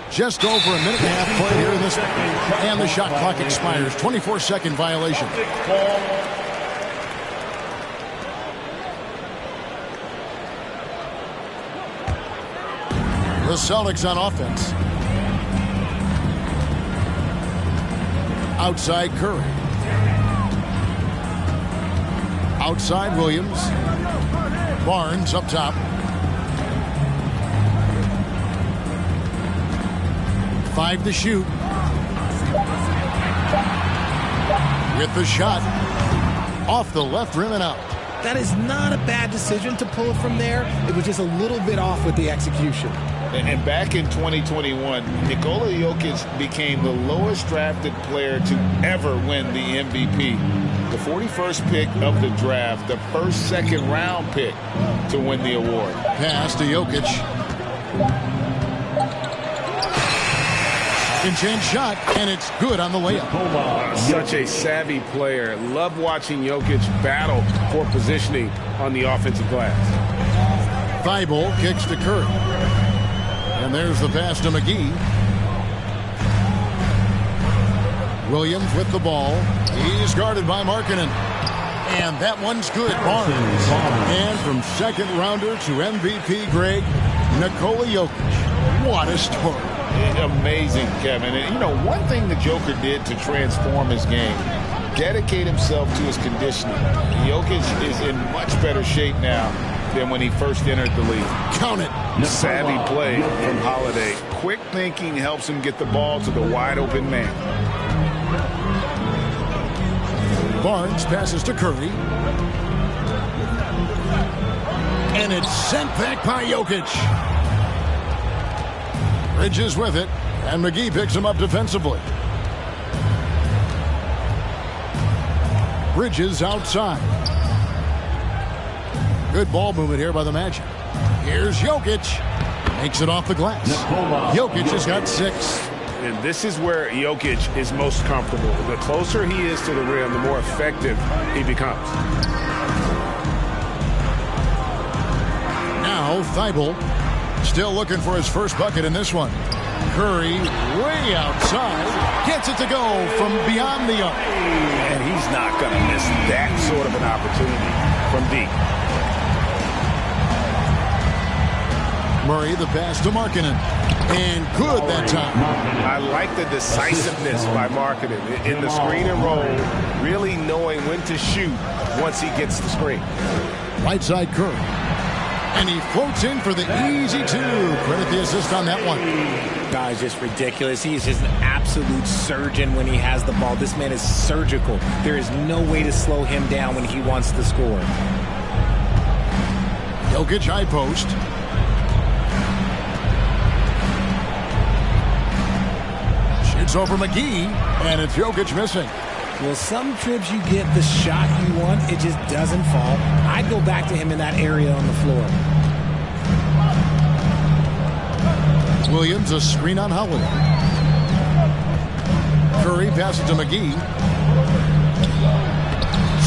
Just over a minute and a half play here in this one. And the shot clock expires. 24-second violation. The Celtics on offense. Outside Curry. Outside Williams. Barnes up top. 5 to shoot. With the shot. Off the left rim and out. That is not a bad decision to pull it from there. It was just a little bit off with the execution. And back in 2021, Nikola Jokic became the lowest drafted player to ever win the MVP. The 41st pick of the draft, the first second-round pick to win the award. Pass to Jokic. Second-chance shot, and it's good on the layup. Such a savvy player. Love watching Jokic battle for positioning on the offensive glass. Thibault kicks to Curry. And there's the pass to McGee. Williams with the ball. He's guarded by Markkanen. And that one's good. Barnes. And from second rounder to MVP grade, Nikola Jokic. What a story. Amazing, Kevin. And, you know, one thing the Joker did to transform his game, dedicate himself to his conditioning. Jokic is in much better shape now than when he first entered the league. Count it. Savvy play from Holiday. Quick thinking helps him get the ball to the wide open man. Barnes passes to Curry. And it's sent back by Jokic. Bridges with it. And McGee picks him up defensively. Bridges outside. Good ball movement here by the Magic. Here's Jokic. Makes it off the glass. Jokic has got 6. And this is where Jokic is most comfortable. The closer he is to the rim, the more effective he becomes. Now Thibault still looking for his first bucket in this one. Curry way outside. Gets it to go from beyond the arc. And he's not going to miss that sort of an opportunity from deep. Murray the pass to Markkanen. And good that time. I like the decisiveness by Markkanen in the screen and roll, really knowing when to shoot once he gets the screen. Right side Curry. And he floats in for the easy 2. Credit the assist on that one. Guys, just ridiculous. He is just an absolute surgeon when he has the ball. This man is surgical. There is no way to slow him down when he wants to score. Jokic high post. Shoots over McGee, and it's Jokic missing. Well, some trips you get the shot you want, it just doesn't fall. I'd go back to him in that area on the floor. Williams, a screen on Holiday. Curry passes to McGee.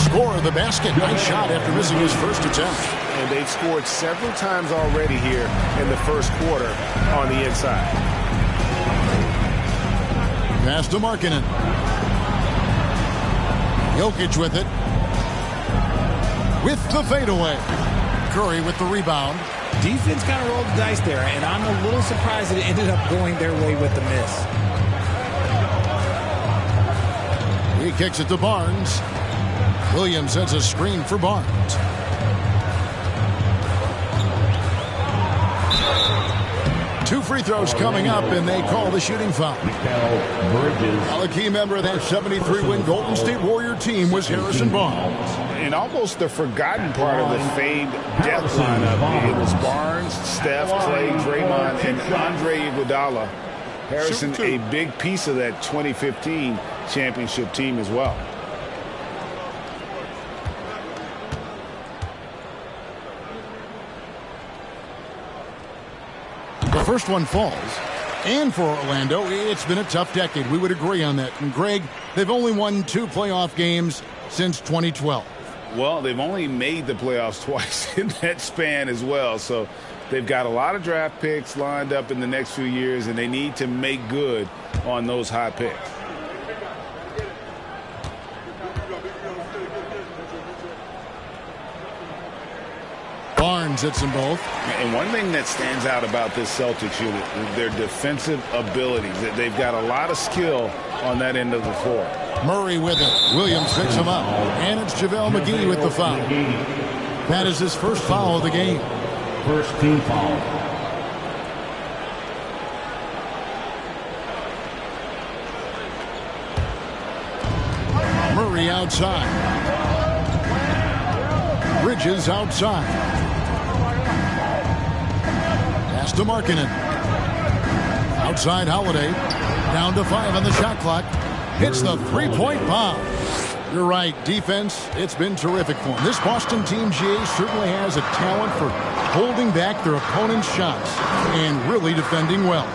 Score the basket. Nice shot after missing his first attempt. And they've scored several times already here in the first quarter on the inside. Pass to Markkanen. Jokic with it. with the fadeaway. Curry with the rebound. Defense kind of rolled the dice there, and I'm a little surprised that it ended up going their way with the miss. He kicks it to Barnes. Williams sets a screen for Barnes. Two free throws coming up, and they call the shooting foul. Well, a key member of that 73-win Golden State Warrior team was Harrison Barnes. And almost the forgotten part of the famed death lineup. It was Barnes, Steph, Clay, Draymond, and Andre Iguodala. Harrison, a big piece of that 2015 championship team as well. The first one falls. And for Orlando, it's been a tough decade. We would agree on that. And Greg, they've only won 2 playoff games since 2012. Well, they've only made the playoffs twice in that span as well. So they've got a lot of draft picks lined up in the next few years, and they need to make good on those high picks. Barnes hits them both. And one thing that stands out about this Celtics unit, their defensive abilities. They've got a lot of skill on that end of the floor. Murray with it. Williams picks him up. And it's JaVale McGee with the foul. That is his first foul of the game. First team foul. Murray outside. Bridges outside. Pass to Markkanen. Outside Holiday. Down to 5 on the shot clock. Hits the three-point bomb. You're right. Defense, it's been terrific for him. This Boston team, GA, certainly has a talent for holding back their opponent's shots and really defending well.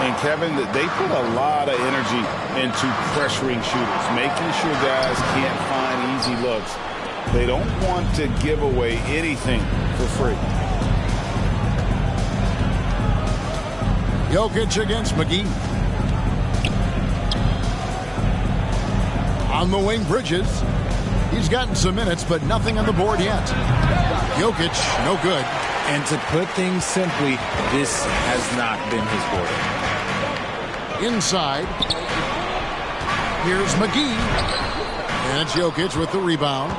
And, Kevin, they put a lot of energy into pressuring shooters, making sure guys can't find easy looks. They don't want to give away anything for free. Jokic against McGee. On the wing, Bridges. He's gotten some minutes, but nothing on the board yet. Jokic, no good. And to put things simply, this has not been his quarter. Inside. Here's McGee. And it's Jokic with the rebound.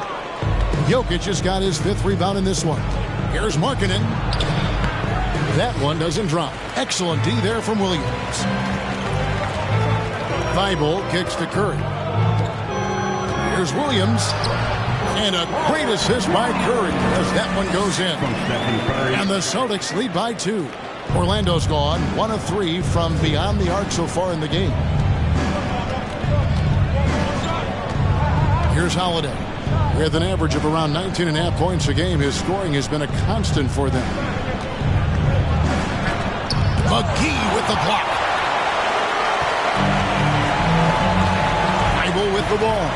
Jokic has got his 5th rebound in this one. Here's Markkanen. That one doesn't drop. Excellent D there from Williams. Thibault kicks to Curry. Here's Williams. And a great assist by Curry as that one goes in. And the Celtics lead by 2. Orlando's gone 1 of 3 from beyond the arc so far in the game. Here's Holiday. With an average of around 19.5 points a game, his scoring has been a constant for them. McGee with the block. Thibault with the ball.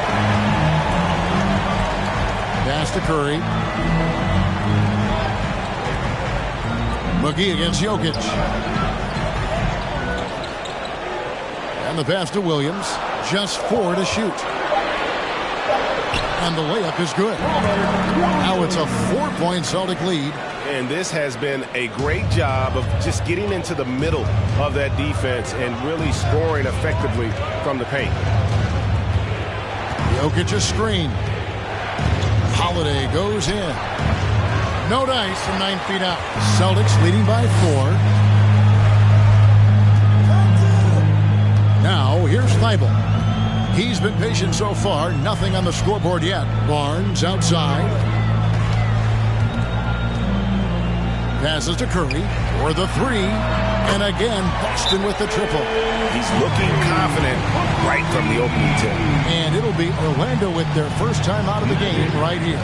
Pass to Curry. McGee against Jokic. And the pass to Williams. Just 4 to shoot. And the layup is good. Now it's a 4-point Celtic lead. And this has been a great job of just getting into the middle of that defense and really scoring effectively from the paint. Jokic a screen. Holiday goes in. No dice from 9 feet out. Celtics leading by 4. Now here's Thibault. He's been patient so far. Nothing on the scoreboard yet. Barnes outside. Passes to Curry for the 3. And again, Boston with the triple. He's looking confident right from the opening tip. And it'll be Orlando with their first time out of the game right here.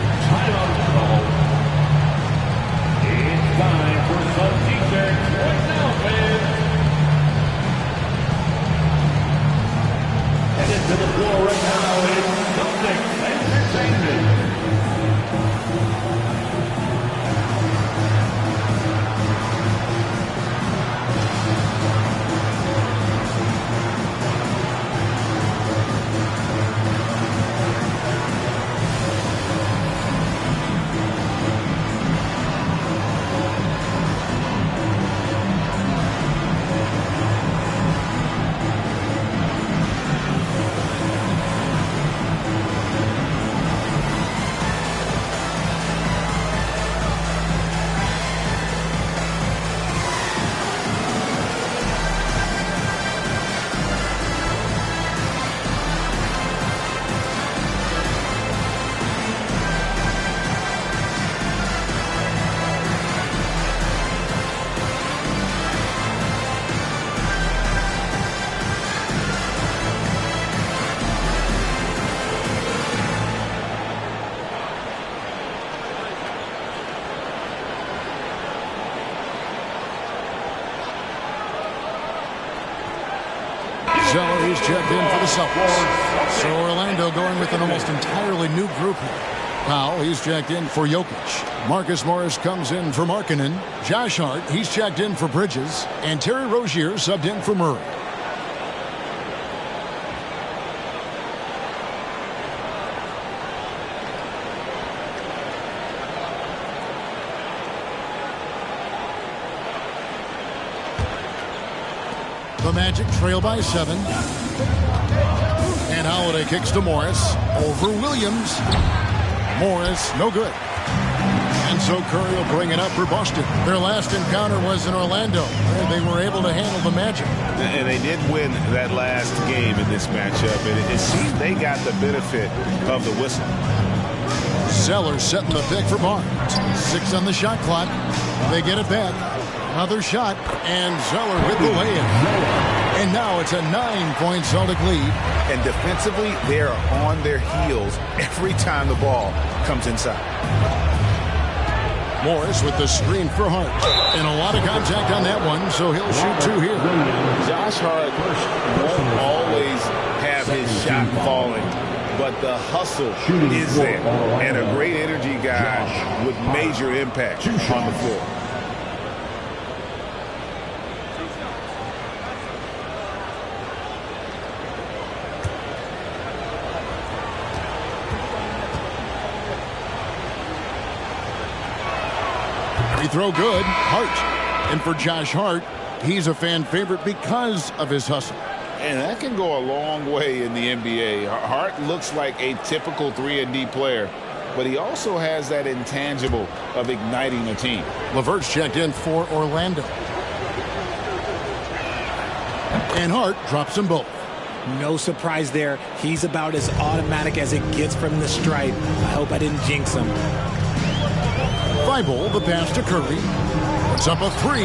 It's time for some t-shirts right now, fans. Headed to the floor right now is Celtics Entertainment. Zeller, he's checked in for the Celtics. So Orlando going with an almost entirely new group here. Powell, he's checked in for Jokic. Marcus Morris comes in for Markkanen. Josh Hart, he's checked in for Bridges. And Terry Rozier subbed in for Murray. The Magic trail by 7. And Holiday kicks to Morris. Over Williams. Morris, no good. And so Curry will bring it up for Boston. Their last encounter was in Orlando, where they were able to handle the Magic. And they did win that last game in this matchup, and it seemed they got the benefit of the whistle. Zeller setting the pick for Barnes. 6 on the shot clock. They get it back. Another shot, and Zeller with the lay-in. And now it's a 9-point Celtic lead. And defensively, they are on their heels every time the ball comes inside. Morris with the screen for Hart. And a lot of contact on that one, so he'll shoot 2 here. Josh Hart won't always have his shot falling, but the hustle is there. And a great energy guy with major impact on the floor. Free throw good. Hart. And for Josh Hart, he's a fan favorite because of his hustle. And that can go a long way in the NBA. Hart looks like a typical 3-and-D player, but he also has that intangible of igniting the team. LeVert's checked in for Orlando. And Hart drops them both. No surprise there. He's about as automatic as it gets from the stripe. I hope I didn't jinx him. Thibault, the pass to Curry. It's up a 3.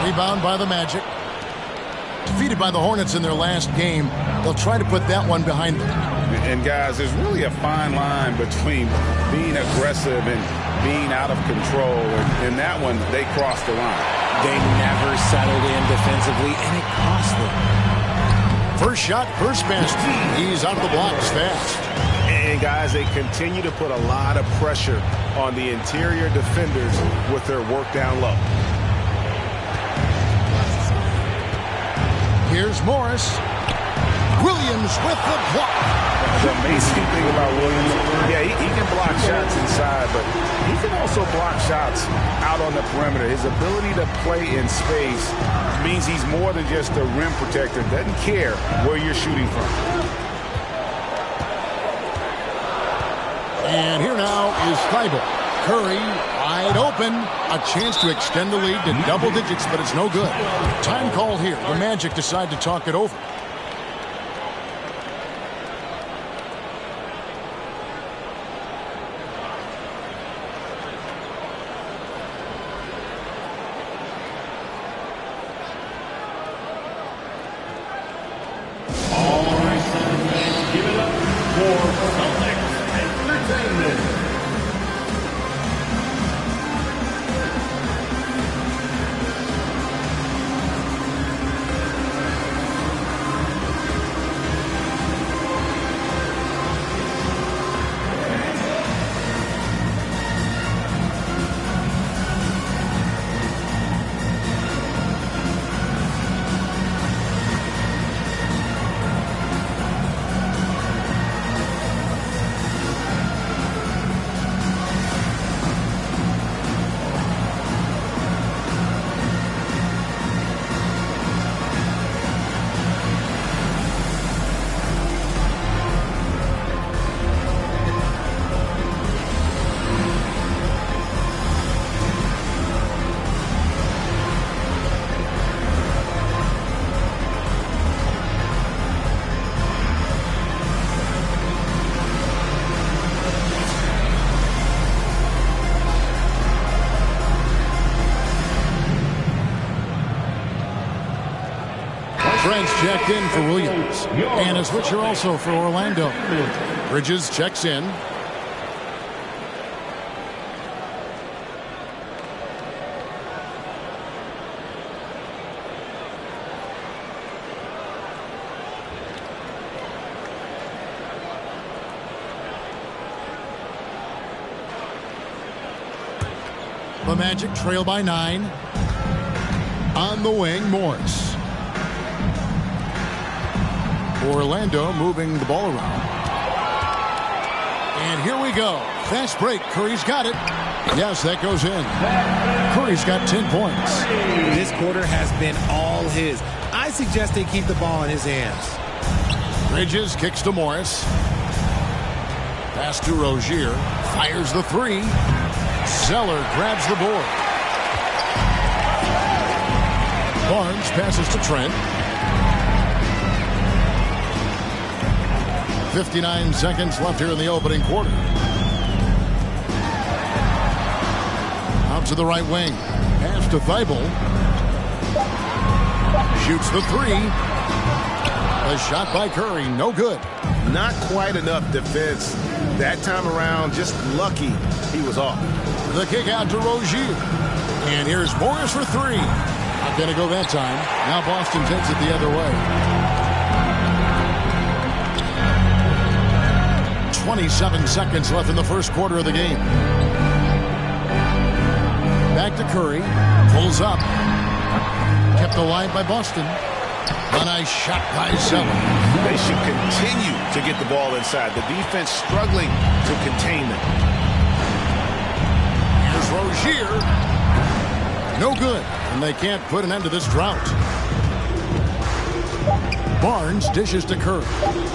Rebound by the Magic. Defeated by the Hornets in their last game. They'll try to put that one behind them. And guys, there's really a fine line between being aggressive and being out of control. And that one, they crossed the line. They never settled in defensively, and it cost them. First shot, first basket. He's out of the blocks fast. And guys, they continue to put a lot of pressure on the interior defenders with their work down low. Here's Morris. Williams with the block. The amazing thing about Williams, yeah, he can block shots inside, but he can also block shots out on the perimeter. His ability to play in space means he's more than just a rim protector. Doesn't care where you're shooting from. And here now is Thibault. Curry wide open. A chance to extend the lead to double digits, but it's no good. Time called here. The Magic decide to talk it over. Trent's checked in for Williams. And a switcher also for Orlando. Bridges checks in. The Magic trail by 9. On the wing, Morris. Orlando moving the ball around. And here we go. Fast break. Curry's got it. Yes, that goes in. Curry's got 10 points. This quarter has been all his. I suggest they keep the ball in his hands. Bridges kicks to Morris. Pass to Rozier. Fires the 3. Zeller grabs the board. Barnes passes to Trent. 59 seconds left here in the opening quarter. Out to the right wing. Pass to Thibault. Shoots the 3. A shot by Curry. No good. Not quite enough defense that time around. Just lucky he was off. The kick out to Rozier. And here's Morris for 3. Not going to go that time. Now Boston takes it the other way. 27 seconds left in the first quarter of the game. Back to Curry. Pulls up. Kept alive by Boston. A nice shot by Zeller. They should continue to get the ball inside. The defense struggling to contain them. Here's Rozier. No good. And they can't put an end to this drought. Barnes dishes to Curry.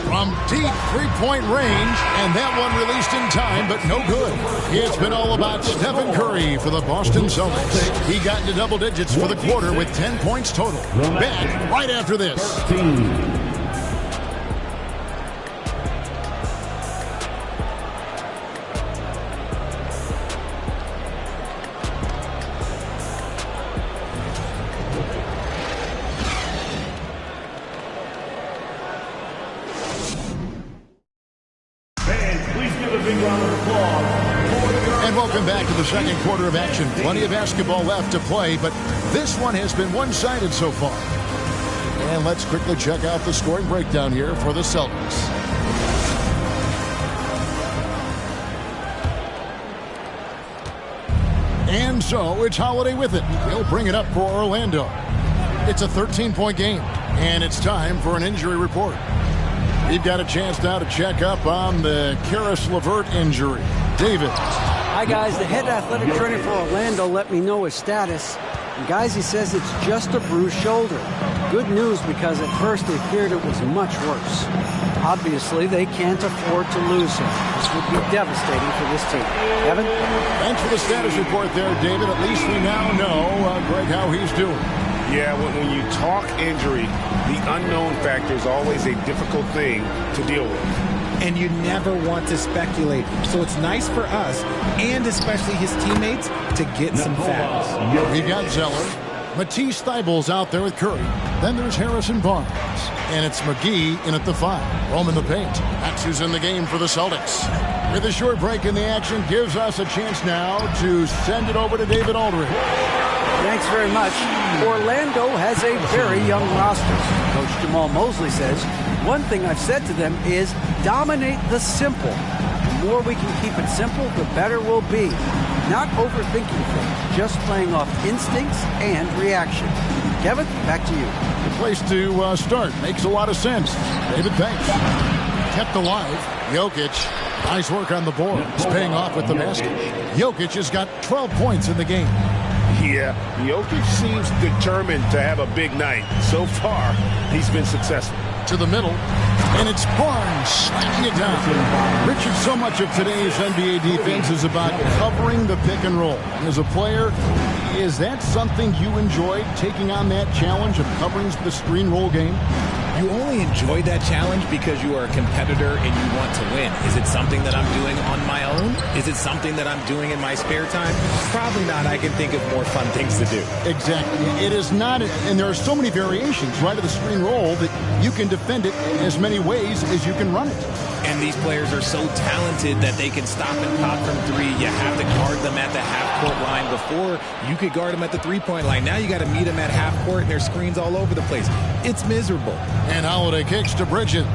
From deep three-point range, and that one released in time, but no good. It's been all about Stephen Curry for the Boston Celtics. He got into double digits for the quarter with 10 points total. Back right after this. And welcome back to the second quarter of action. Plenty of basketball left to play, but this one has been one-sided so far. And let's quickly check out the scoring breakdown here for the Celtics. And so it's Holiday with it. He'll bring it up for Orlando. It's a 13-point game, and it's time for an injury report. We've got a chance now to check up on the Caris LeVert injury. David. Hi, guys. The head athletic trainer for Orlando let me know his status. And, guys, he says it's just a bruised shoulder. Good news, because at first they feared it was much worse. Obviously, they can't afford to lose him. This would be devastating for this team. Kevin? Thanks for the status report there, David. At least we now know, Greg, how he's doing. Yeah, when you talk injury, the unknown factor is always a difficult thing to deal with. And you never want to speculate. So it's nice for us, and especially his teammates, to get some facts. We got Zeller. Matisse Thybulle's out there with Curry. Then there's Harrison Barnes. And it's McGee in at the 5. Rome in the paint. That's who's in the game for the Celtics. With a short break in the action, gives us a chance now to send it over to David Aldridge. Thanks very much. Orlando has a very young roster. Coach Jamal Mosley says, one thing I've said to them is dominate the simple. The more we can keep it simple, the better we'll be. Not overthinking things, just playing off instincts and reaction. Kevin, back to you. The place to start. Makes a lot of sense. David, thanks. Kept alive. Jokic. Nice work on the board. It's paying off with the basket. Jokic has got 12 points in the game. Yeah, Jokic seems determined to have a big night. So far, he's been successful. To the middle, and it's Barnes slamming it down. Richard, so much of today's NBA defense is about covering the pick and roll. As a player, is that something you enjoyed, taking on that challenge of covering the screen roll game? You only enjoy that challenge because you are a competitor and you want to win. Is it something that I'm doing on my own? Is it something that I'm doing in my spare time? Probably not. I can think of more fun things to do. Exactly. It is not, and there are so many variations, right, of the screen roll that you can defend it as many ways as you can run it. And these players are so talented that they can stop and pop from 3. You have to guard them at the half-court line. Before, you could guard them at the 3-point line. Now you got to meet them at half-court, and there's screens all over the place. It's miserable. And Holiday kicks to Bridges.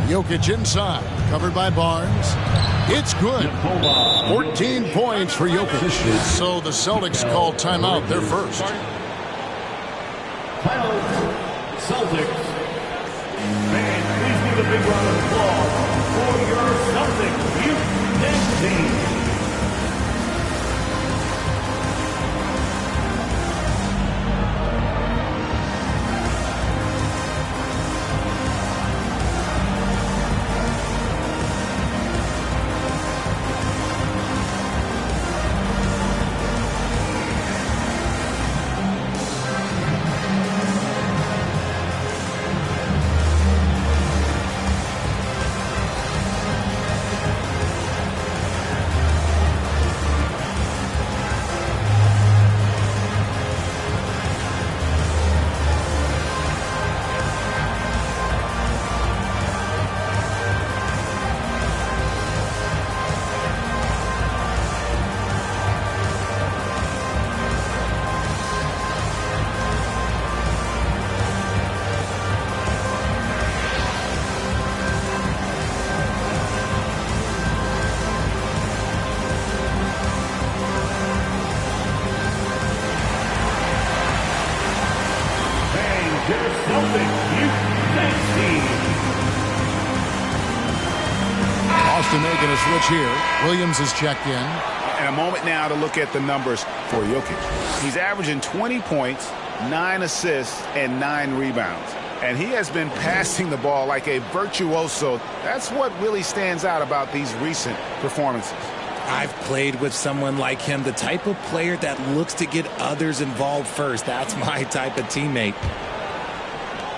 Jokic inside. Covered by Barnes. It's good. 14 points for Jokic. So the Celtics call timeout. They're first. Celtics. Man, please give a big round of applause for your Celtics youth team. Austin making a switch here. Williams is checked in. And a moment now to look at the numbers for Jokic. He's averaging 20 points, 9 assists, and 9 rebounds. And he has been passing the ball like a virtuoso. That's what really stands out about these recent performances. I've played with someone like him, the type of player that looks to get others involved first. That's my type of teammate.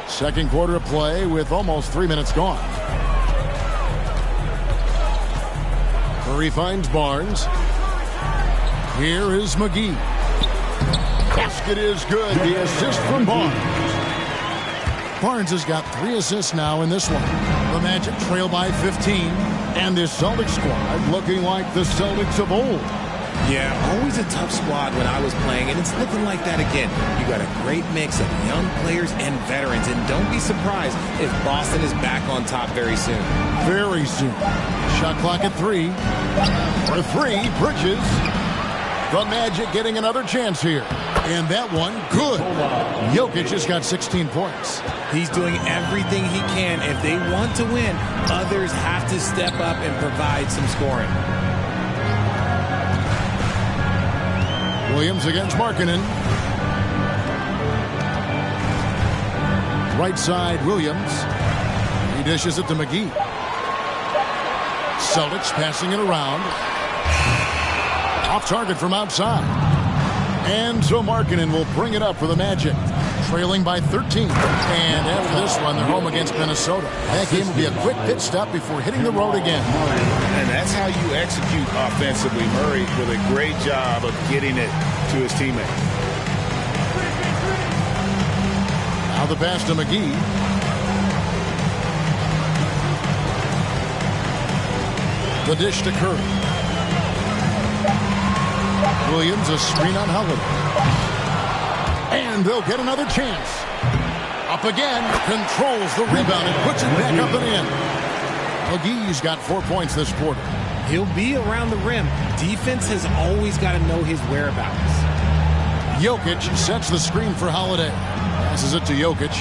Second quarter of play with almost 3 minutes gone. Curry finds Barnes. Here is McGee. Basket is good. The assist from Barnes. Barnes has got 3 assists now in this one. The Magic trail by 15. And this Celtics squad looking like the Celtics of old. Yeah, always a tough squad when I was playing, and it's looking like that again. You got a great mix of young players and veterans, and don't be surprised if Boston is back on top very soon. Very soon. Shot clock at 3. For 3, Bridges. The Magic getting another chance here. And that one, good. Jokic has got 16 points. He's doing everything he can. If they want to win, others have to step up and provide some scoring. Williams against Markkanen. Right side, Williams. He dishes it to McGee. Celtics passing it around. Off target from outside. And so Markkanen will bring it up for the Magic. Trailing by 13. And after this one, they're home against Minnesota. That game will be a quick pit stop before hitting the road again. And that's how you execute offensively. Murray with a great job of getting it to his teammate. Now the pass to McGee. The dish to Curry. Williams, a screen on Holiday. And they'll get another chance. Up again, controls the rebound and puts it back up and in. McGee's got 4 points this quarter. He'll be around the rim. Defense has always got to know his whereabouts. Jokic sets the screen for Holiday. Passes it to Jokic.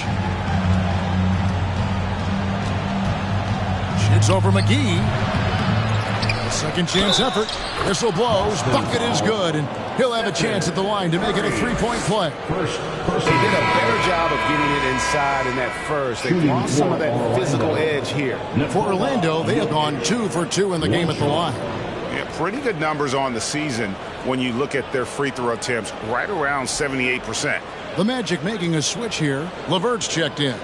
Shoots over McGee. A second chance effort. Whistle blows. Bucket is good. And he'll have a chance at the line to make it a 3-point play. They did a better job of getting it inside in that first. They lost some of that physical edge here. For Orlando, they have gone 2 for 2 in the game at the line. Yeah, pretty good numbers on the season when you look at their free throw attempts, right around 78%. The Magic making a switch here. LeVert's checked in.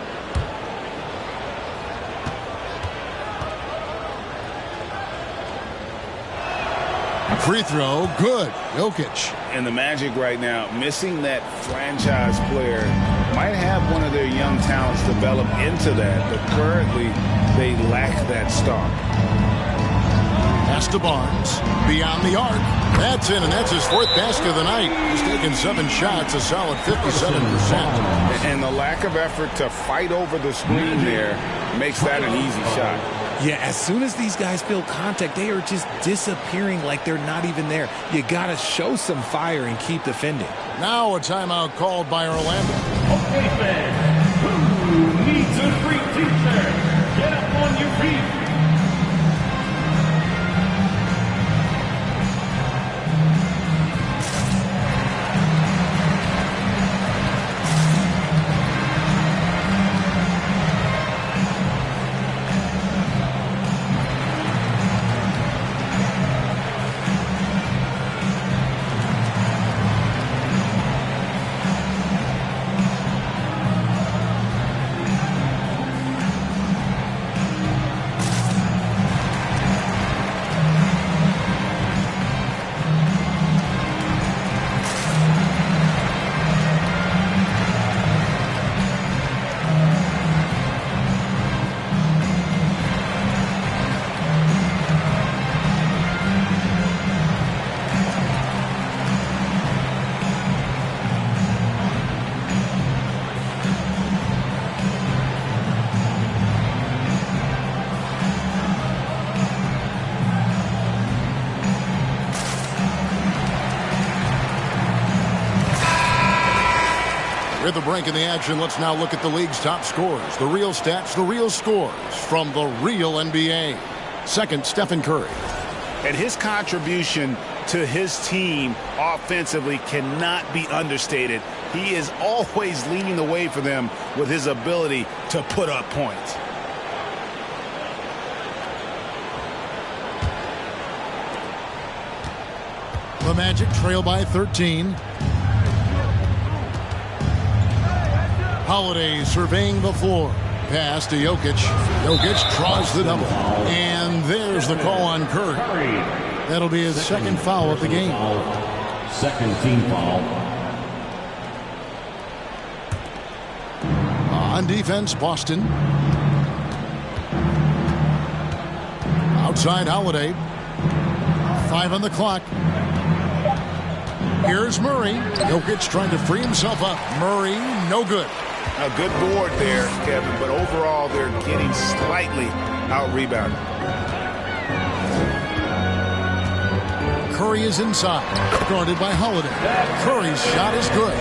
Free throw, good. Jokic. And the Magic right now, missing that franchise player, might have one of their young talents develop into that, but currently they lack that star. Pass to Barnes. Beyond the arc. That's in, and that's his 4th basket of the night. He's taken 7 shots, a solid 57%. And the lack of effort to fight over the screen there makes that an easy shot. Yeah, as soon as these guys feel contact, they are just disappearing like they're not even there. You got to show some fire and keep defending. Now a timeout called by Orlando. Okay, fans, who needs a free t-shirt? Get up on your feet. With the break in the action, let's now look at the league's top scorers. The real stats, the real scores from the real NBA. Second, Stephen Curry. And his contribution to his team offensively cannot be understated. He is always leading the way for them with his ability to put up points. The Magic trail by 13. Holiday surveying the floor. Pass to Jokic. Jokic draws the double. And there's the call on Curry. That'll be his second foul of the game. Second team foul. On defense, Boston. Outside Holiday. 5 on the clock. Here's Murray. Jokic trying to free himself up. Murray, no good. A good board there, Kevin, but overall they're getting slightly out-rebounded. Curry is inside, guarded by Holiday. Curry's shot is good.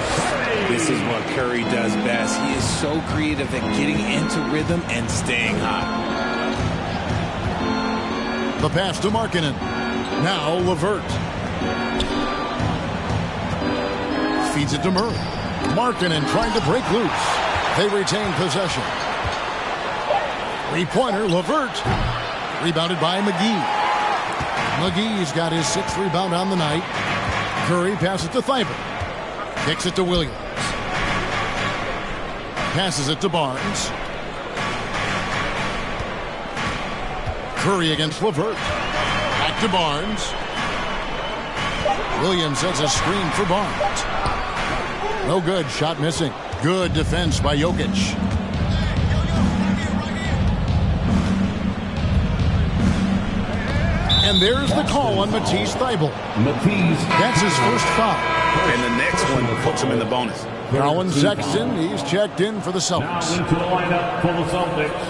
This is what Curry does best. He is so creative at getting into rhythm and staying hot. The pass to Markkanen. Now LeVert. Feeds it to Murray. Markkanen trying to break loose. They retain possession. Three-pointer, LeVert. Rebounded by McGee. McGee's got his 6th rebound on the night. Curry passes to Thibault. Kicks it to Williams. Passes it to Barnes. Curry against LeVert. Back to Barnes. Williams sets a screen for Barnes. No good. Shot missing. Good defense by Jokic. And there's the call on Matisse Thybulle. That's his first foul. And the next one puts him in the bonus. Colin Sexton, he's checked in for the Celtics. Now into the lineup for the Celtics,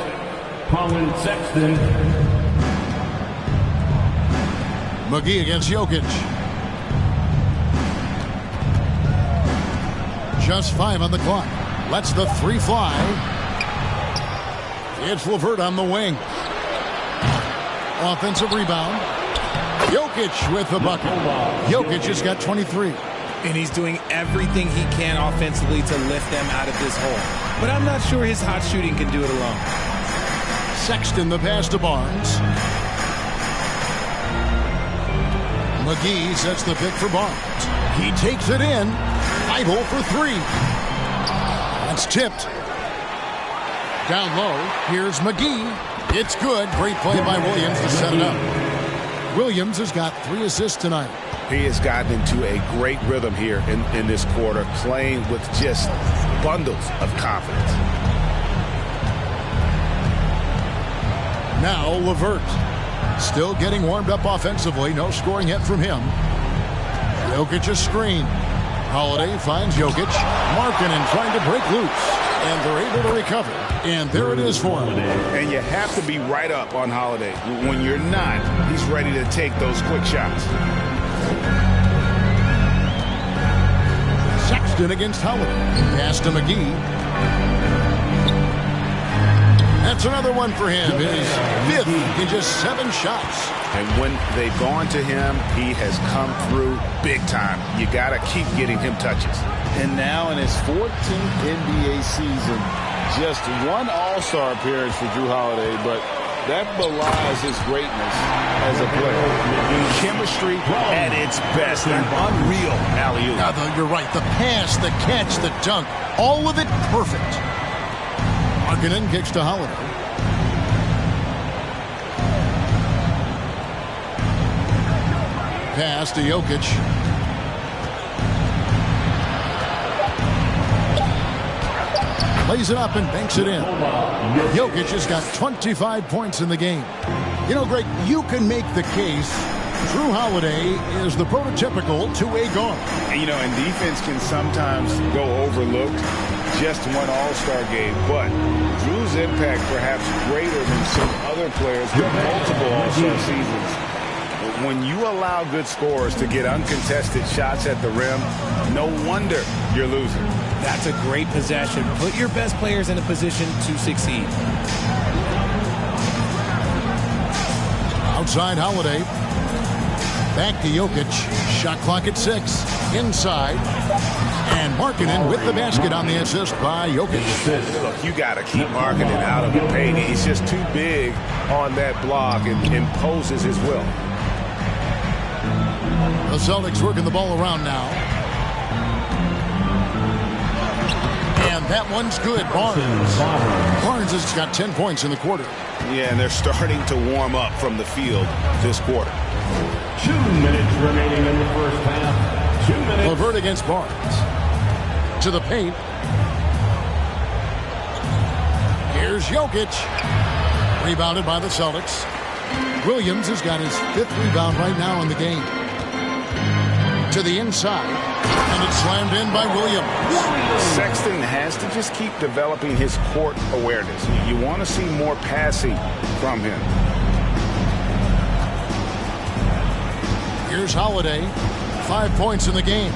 Colin Sexton. McGee against Jokic. Just 5 on the clock. Lets the 3 fly. It's LeVert on the wing. Offensive rebound. Jokic with the bucket. Jokic has got 23. And he's doing everything he can offensively to lift them out of this hole. But I'm not sure his hot shooting can do it alone. Sexton the pass to Barnes. McGee sets the pick for Barnes. He takes it in. Thybulle for 3. That's tipped. Down low. Here's McGee. It's good. Great play by Williams to set it up. Williams has got 3 assists tonight. He has gotten into a great rhythm here in this quarter, playing with just bundles of confidence. Now LeVert. Still getting warmed up offensively. No scoring yet from him. Jokic a screen. Holiday finds Jokic. Markkanen trying to break loose. and they're able to recover. And there it is for him. And you have to be right up on Holiday. When you're not, he's ready to take those quick shots. Sexton against Holiday. Pass to McGee. That's another one for him. His 5th in just 7 shots. And when they've gone to him, he has come through big time. You got to keep getting him touches. And now in his 14th NBA season, just one All-Star appearance for Jrue Holiday, but that belies his greatness as a player. Chemistry at its best. An unreal alley-oop. You're right. The pass, the catch, the dunk, all of it perfect. Markkanen kicks to Holiday. Pass to Jokic. Lays it up and banks it in. Jokic has got 25 points in the game. You know, Greg, you can make the case Jrue Holiday is the prototypical two-way guard. And, you know, and defense can sometimes go overlooked. Just one All-Star game, but Jrue's impact perhaps greater than some other players with multiple All-Star seasons. When you allow good scorers to get uncontested shots at the rim, no wonder you're losing. That's a great possession. Put your best players in a position to succeed. Outside Holiday. Back to Jokic. Shot clock at 6. Inside. And Markkanen with the basket on the assist by Jokic. Look, you got to keep Markkanen out of the paint. He's just too big on that block and imposes his will. The Celtics working the ball around now. And that one's good. Barnes has got 10 points in the quarter. Yeah, and they're starting to warm up from the field this quarter. 2 minutes remaining in the first half. 2 minutes. LeVert against Barnes. To the paint. Here's Jokic. Rebounded by the Celtics. Williams has got his 5th rebound right now in the game. To the inside. And it's slammed in by Williams. Sexton has to just keep developing his court awareness. You want to see more passing from him. Here's Holiday. 5 points in the game.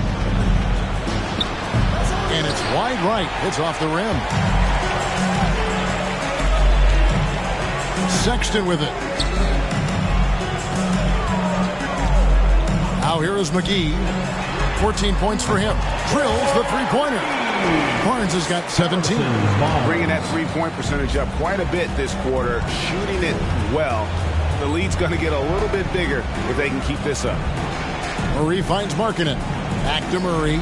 And it's wide right. It's off the rim. Sexton with it. Now here is McGee. 14 points for him. Drills the three-pointer. Barnes has got 17. Bringing that three-point percentage up quite a bit this quarter. Shooting it well. The lead's going to get a little bit bigger if they can keep this up. Murray finds Markkanen. Back to Murray.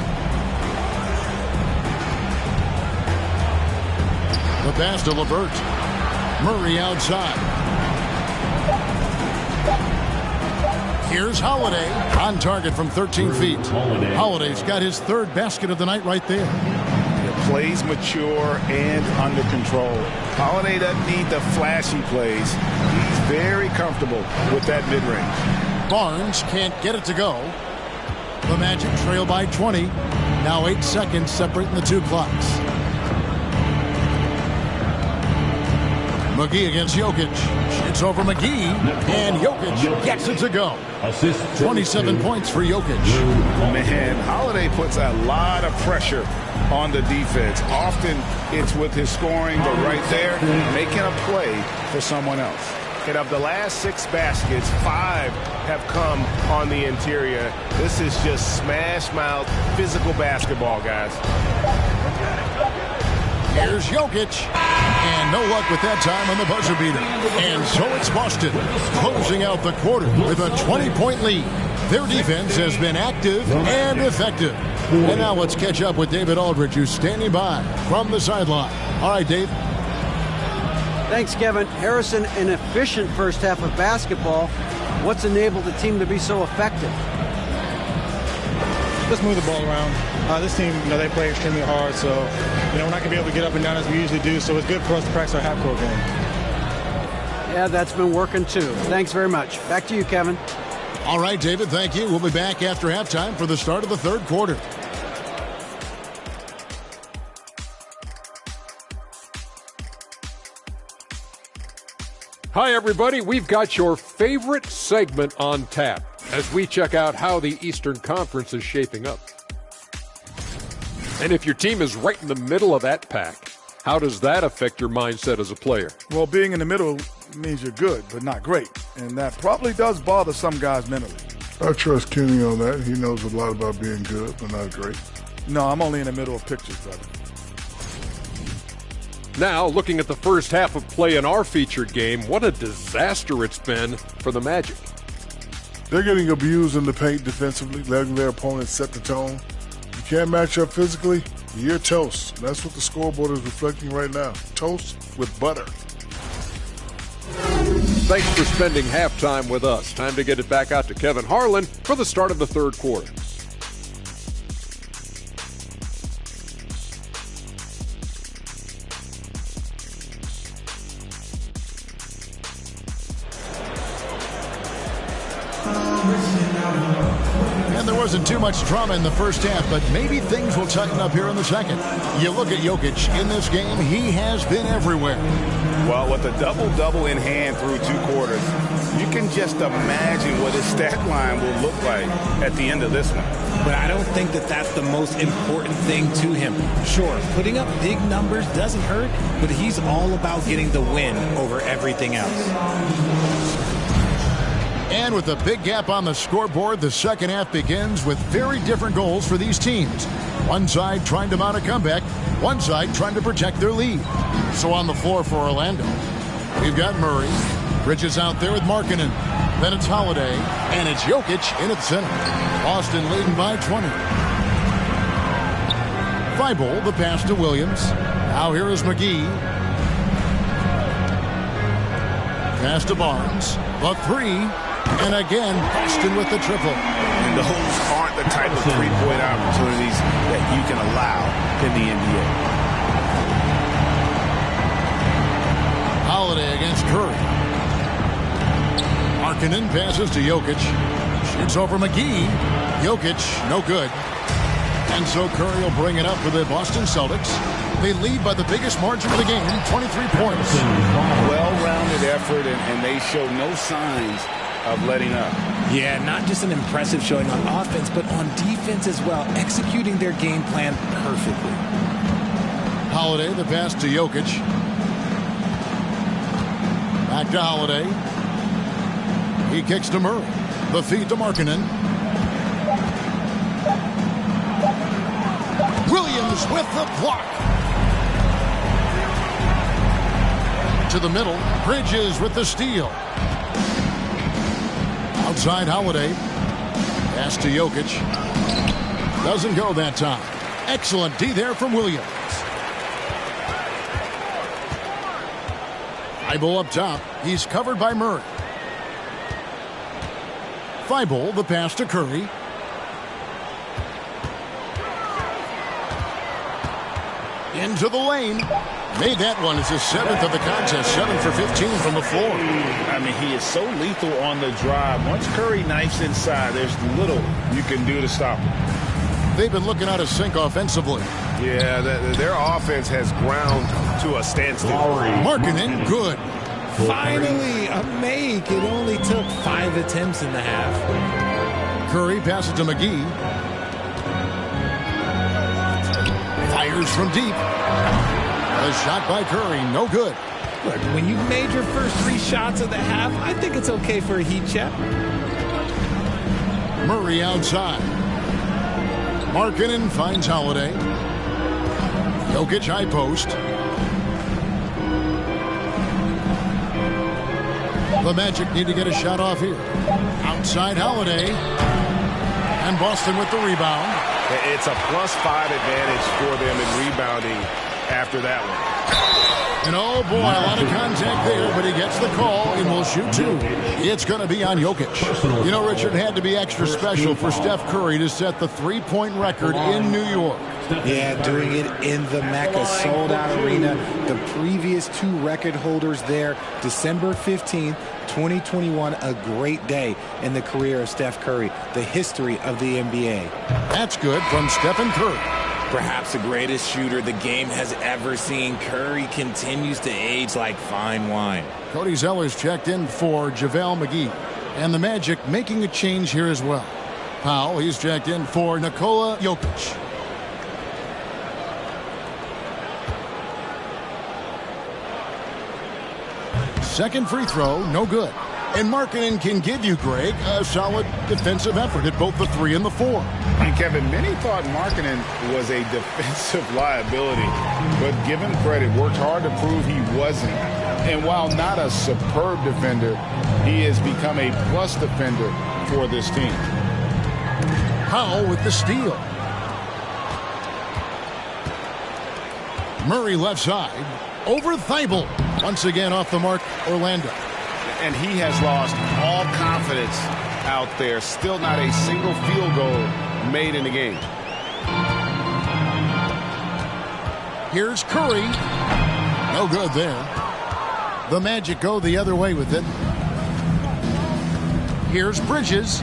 The pass to LeVert. Murray outside. Here's Holiday on target from 13 feet. Holiday's got his 3rd basket of the night right there. He plays mature and under control. Holiday doesn't need the flashy plays. He's very comfortable with that mid-range. Barnes can't get it to go. The Magic trail by 20. Now 8 seconds separating the 2 clocks. McGee against Jokic. It's over McGee. And Jokic gets it to go. 27 points for Jokic. Man, Holiday puts a lot of pressure on the defense. Often it's with his scoring, but right there, making a play for someone else. And of the last 6 baskets, 5 have come on the interior. This is just smash-mouth physical basketball, guys. Here's Jokic. And no luck with that time on the buzzer beater. And so it's Boston closing out the quarter with a 20-point lead. Their defense has been active and effective. And now let's catch up with David Aldridge, who's standing by from the sideline. All right, Dave. Thanks, Kevin. Harrison, an efficient first half of basketball. What's enabled the team to be so effective? Just move the ball around. This team, they play extremely hard, so, we're not going to be able to get up and down as we usually do, so it's good for us to practice our half-court game. Yeah, that's been working, too. Thanks very much. Back to you, Kevin. All right, David, thank you. We'll be back after halftime for the start of the 3rd quarter. Hi, everybody. We've got your favorite segment on tap as we check out how the Eastern Conference is shaping up. And if your team is right in the middle of that pack, how does that affect your mindset as a player? Well, being in the middle means you're good, but not great. And that probably does bother some guys mentally. I trust Kenny on that. He knows a lot about being good, but not great. No, I'm only in the middle of pictures, brother. Now, looking at the first half of play in our featured game, what a disaster it's been for the Magic. They're getting abused in the paint defensively, letting their opponents set the tone. You can't match up physically, you're toast. That's what the scoreboard is reflecting right now. Toast with butter. Thanks for spending halftime with us. Time to get it back out to Kevin Harlan for the start of the third quarter. And there wasn't too much drama in the first half, but maybe things will tighten up here in the second. You look at Jokic in this game, he has been everywhere. Well, with a double-double in hand through 2 quarters, you can just imagine what his stat line will look like at the end of this one. But I don't think that that's the most important thing to him. Sure, putting up big numbers doesn't hurt, but he's all about getting the win over everything else. And with a big gap on the scoreboard, the second half begins with very different goals for these teams. One side trying to mount a comeback, one side trying to protect their lead. So on the floor for Orlando, we've got Murray. Bridges out there with Markkanen. Then it's Holiday, and it's Jokic in at center. Boston leading by 20. Thibault, the pass to Williams. Now here is McGee. Pass to Barnes. The three. And again, Boston with the triple. And those aren't the type of three-point opportunities that you can allow in the NBA. Holiday against Curry. Markkanen passes to Jokic. Shoots over McGee. Jokic, no good. And so Curry will bring it up for the Boston Celtics. They lead by the biggest margin of the game, 23 points. Well-rounded effort, and they show no signs of letting up. Yeah, not just an impressive showing on offense, but on defense as well, executing their game plan perfectly. Holiday, the pass to Jokic. Back to Holiday. He kicks to Murray. The feed to Markkanen. Williams with the block. To the middle. Bridges with the steal. Outside Holiday. Pass to Jokic. Doesn't go that time. Excellent D there from Williams. Thibault up top. He's covered by Murray. Thibault, the pass to Curry. Into the lane. Made that one. It's his 7th of the contest. 7 for 15 from the floor. I mean, he is so lethal on the drive. Once Curry knifes inside, there's little you can do to stop him. They've been looking out of sync offensively. Yeah, their offense has ground to a standstill. Markkanen, good. Finally, a make. It only took 5 attempts in the half. Curry passes to McGee. Fires from deep. A shot by Curry, no good. Look, when you've made your first 3 shots of the half, I think it's okay for a heat check. Murray outside. Markkanen finds Holiday. Jokic high post. The Magic need to get a shot off here. Outside Holiday. And Boston with the rebound. It's a +5 advantage for them in rebounding after that one. And oh boy, a lot of contact there, but he gets the call and will shoot 2. It's going to be on Jokic. You know, Richard, had to be extra special for Steph Curry to set the 3-point record in New York. Yeah, doing it in the Mecca sold-out arena. The previous 2 record holders there, December 15th, 2021, a great day in the career of Steph Curry, the history of the NBA. That's good from Stephen Curry. Perhaps the greatest shooter the game has ever seen. Curry continues to age like fine wine. Cody Zeller's checked in for JaVale McGee. And the Magic making a change here as well. Powell, he's checked in for Nikola Jokic. Second free throw, no good. And Markkanen can give you, Greg, a solid defensive effort at both the 3 and the 4. And Kevin, many thought Markkanen was a defensive liability, but given credit, worked hard to prove he wasn't. And while not a superb defender, he has become a plus defender for this team. Powell with the steal. Murray left side. Over Thibault. Once again off the mark, Orlando. And he has lost all confidence out there. Still not a single field goal made in the game. Here's Curry. No good there. The Magic go the other way with it. Here's Bridges.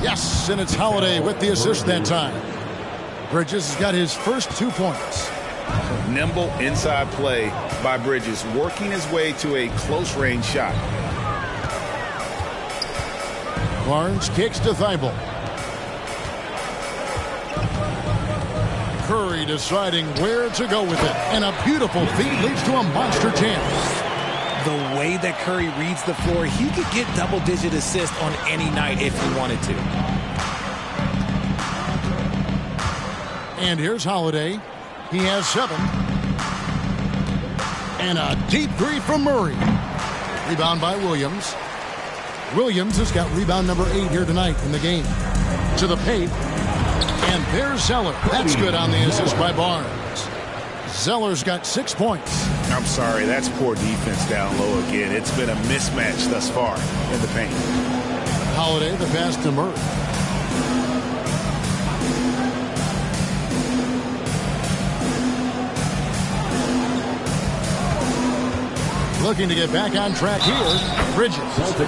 Yes, and it's Holiday with the assist that time. Bridges has got his first 2 points. Nimble inside play by Bridges, working his way to a close-range shot. Barnes kicks to Thibault. Curry deciding where to go with it. And a beautiful feed leads to a monster chance. The way that Curry reads the floor, he could get double-digit assists on any night if he wanted to. And here's Holiday. He has 7. And a deep three from Murray. Rebound by Williams. Williams has got rebound number 8 here tonight in the game. To the paint. And there's Zeller. That's good on the assist by Barnes. Zeller's got 6 points. I'm sorry, that's poor defense down low again. It's been a mismatch thus far in the paint. Holiday, the pass to Murray. Looking to get back on track here. Bridges.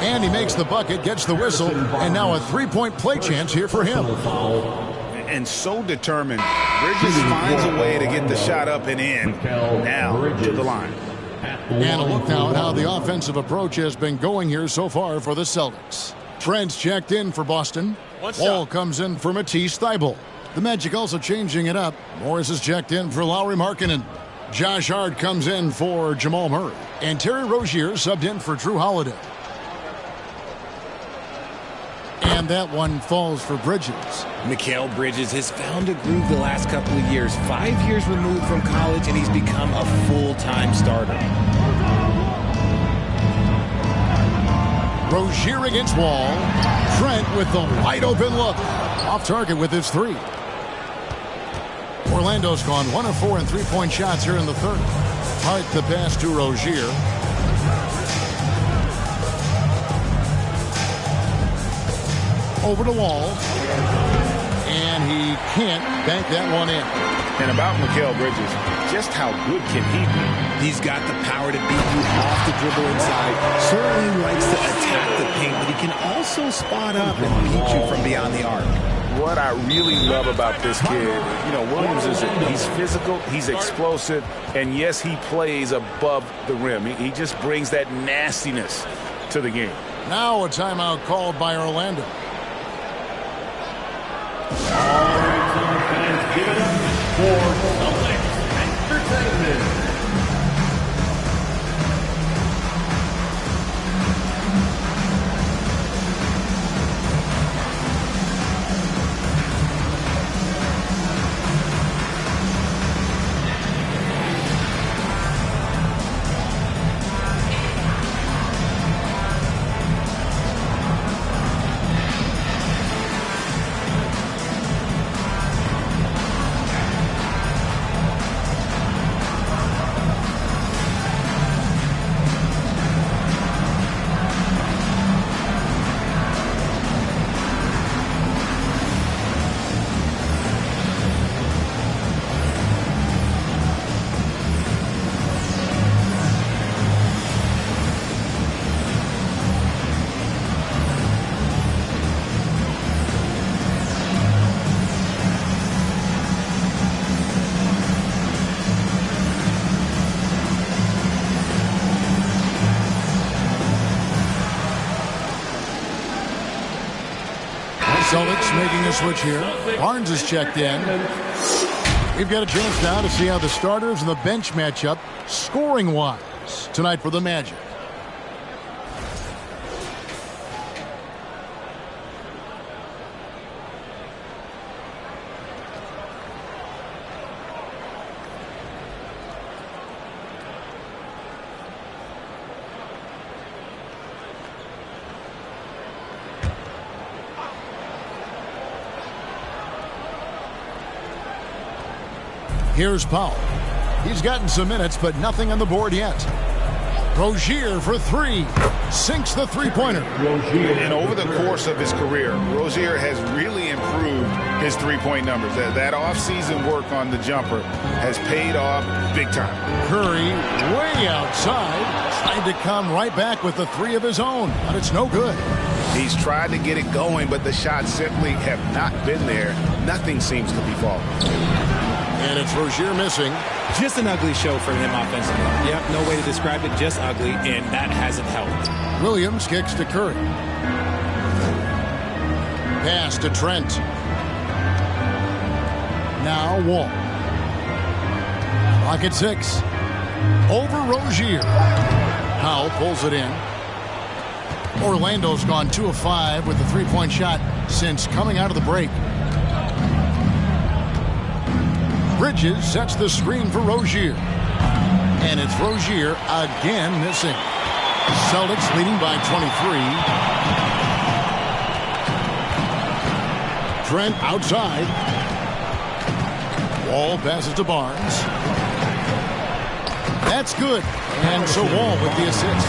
And he makes the bucket, gets the whistle, and now a 3-point play chance here for him. And so determined. Bridges finds a way to get the shot up and in. Now to the line. And a look now at how the offensive approach has been going here so far for the Celtics. Trent's checked in for Boston. Wall comes in for Matisse Thybulle. The Magic also changing it up. Morris is checked in for Lauri Markkanen. Josh Hart comes in for Jamal Murray. And Terry Rozier subbed in for Drew Holiday. And that one falls for Bridges. Mikal Bridges has found a groove the last couple of years. 5 years removed from college, and he's become a full-time starter. Rozier against Wall. Trent with the wide-open look. Off target with his 3. Orlando's gone 1 of 4 in 3-point shots here in the third. Hart the pass to Rozier. Over to Wall. And he can't bank that one in. And about Mikal Bridges, just how good can he be? He's got the power to beat you off the dribble inside. Certainly likes to attack the paint, but he can also spot up and beat you from beyond the arc. What I really love about this kid, Williams he's physical, he's explosive, and yes, he plays above the rim. He just brings that nastiness to the game. Now a timeout called by Orlando. All right, Celtics fans, give it up for Celtics Entertainment. Celtics making a switch here. Barnes is checked in. We've got a chance now to see how the starters and the bench match up scoring-wise tonight for the Magic. Here's Powell. He's gotten some minutes, but nothing on the board yet. Rozier for three. Sinks the three-pointer. And over the course of his career, Rozier has really improved his three-point numbers. That off-season work on the jumper has paid off big time. Curry way outside. Trying to come right back with the three of his own, but it's no good. He's tried to get it going, but the shots simply have not been there. Nothing seems to be falling. And it's Rozier missing. Just an ugly show for him offensively. Yep, no way to describe it, just ugly, and that hasn't helped. Williams kicks to Curry. Pass to Trent. Now Wall. Clock at 6. Over Rozier. Powell pulls it in. Orlando's gone 2 of 5 with the three-point shot since coming out of the break. Bridges sets the screen for Rozier. And it's Rozier again missing. Celtics leading by 23. Trent outside. Wall passes to Barnes. That's good. And so Wall with the assist.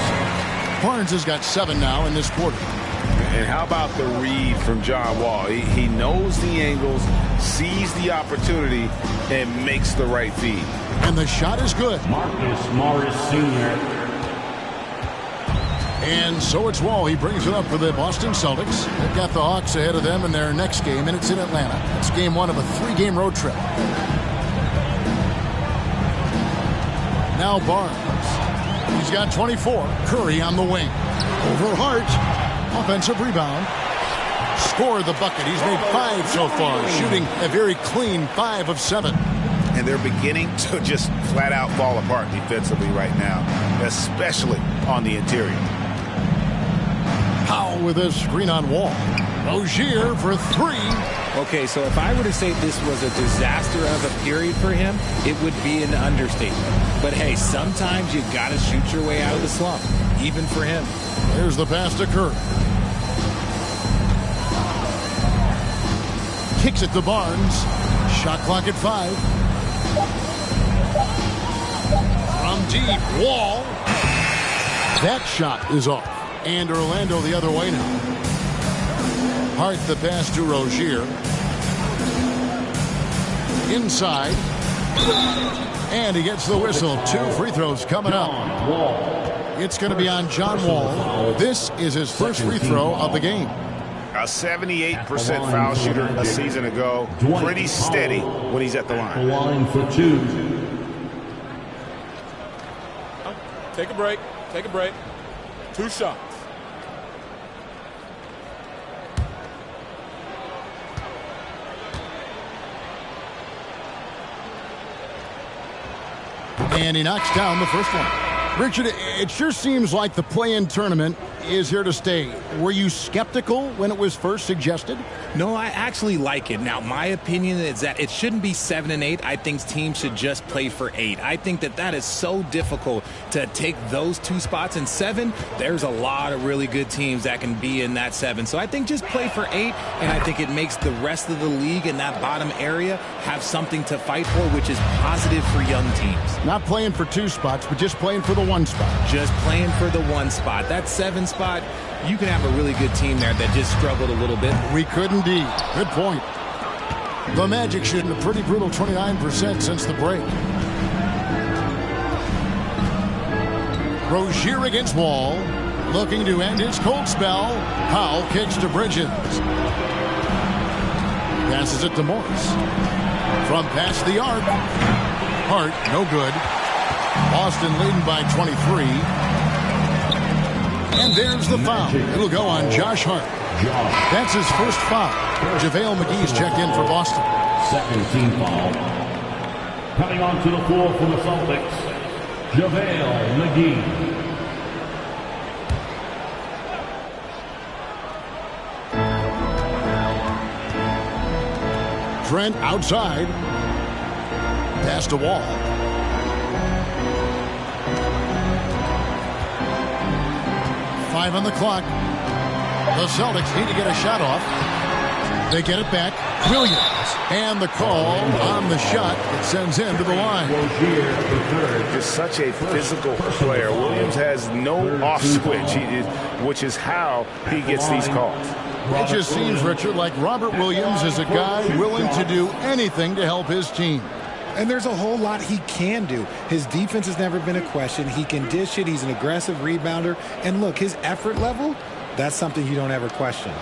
Barnes has got 7 now in this quarter. And how about the read from John Wall? He knows the angles, sees the opportunity, and makes the right feed. And the shot is good. Marcus Morris Sr. And so it's Wall. He brings it up for the Boston Celtics. They've got the Hawks ahead of them in their next game, and it's in Atlanta. It's game 1 of a 3-game road trip. Now Barnes. He's got 24. Curry on the wing. Over Hart. Offensive rebound. Scored the bucket. He's made 5 so far, shooting a very clean 5 of 7. And they're beginning to just flat out fall apart defensively right now, especially on the interior. Powell with a screen on Wall. Rozier for 3. Okay, so if I were to say this was a disaster of a period for him, it would be an understatement. But hey, sometimes you got to shoot your way out of the slump, even for him. There's the pass to Curry. Kicks it to Barnes. Shot clock at 5. From deep, Wall. That shot is off. And Orlando the other way now. Hart the pass to Rozier. Inside. And he gets the whistle. 2 free throws coming up. It's going to be on John Wall. This is his first free throw of the game. A 78% foul shooter a season ago. Pretty steady when he's at the line. Line for 2. Take a break. Take a break. 2 shots. And he knocks down the first one. Richard, it sure seems like the play-in tournament is here to stay. Were you skeptical when it was first suggested? No, I actually like it. Now, my opinion is that it shouldn't be 7 and 8. I think teams should just play for 8. I think that is so difficult to take those 2 spots. In 7, there's a lot of really good teams that can be in that 7. So I think just play for 8, and I think it makes the rest of the league in that bottom area have something to fight for, which is positive for young teams. Not playing for 2 spots, but just playing for the 1 spot. Just playing for the 1 spot. That 7 spot, you can have a really good team there that just struggled a little bit. We could indeed. Good point. The Magic shooting a pretty brutal 29% since the break. Rozier against Wall. Looking to end his cold spell. Powell kicks to Bridges. Passes it to Morris. From past the arc. Hart, no good. Boston leading by 23. And there's the foul. It'll go on Josh Hart. That's his first foul. JaVale McGee's checked in for Boston. Second team foul. Coming onto the floor for the Celtics, JaVale McGee. Trent outside. Pass to Wall. Five on the clock. The Celtics need to get a shot off. They get it back. Williams. And the call on the shot that sends him to the line. Just such a physical player. Williams has no off switch, which is how he gets these calls. It just seems, Richard, like Robert Williams is a guy willing to do anything to help his team. And there's a whole lot he can do. His defense has never been a question. He can dish it. He's an aggressive rebounder. And look, his effort level, that's something you don't ever question.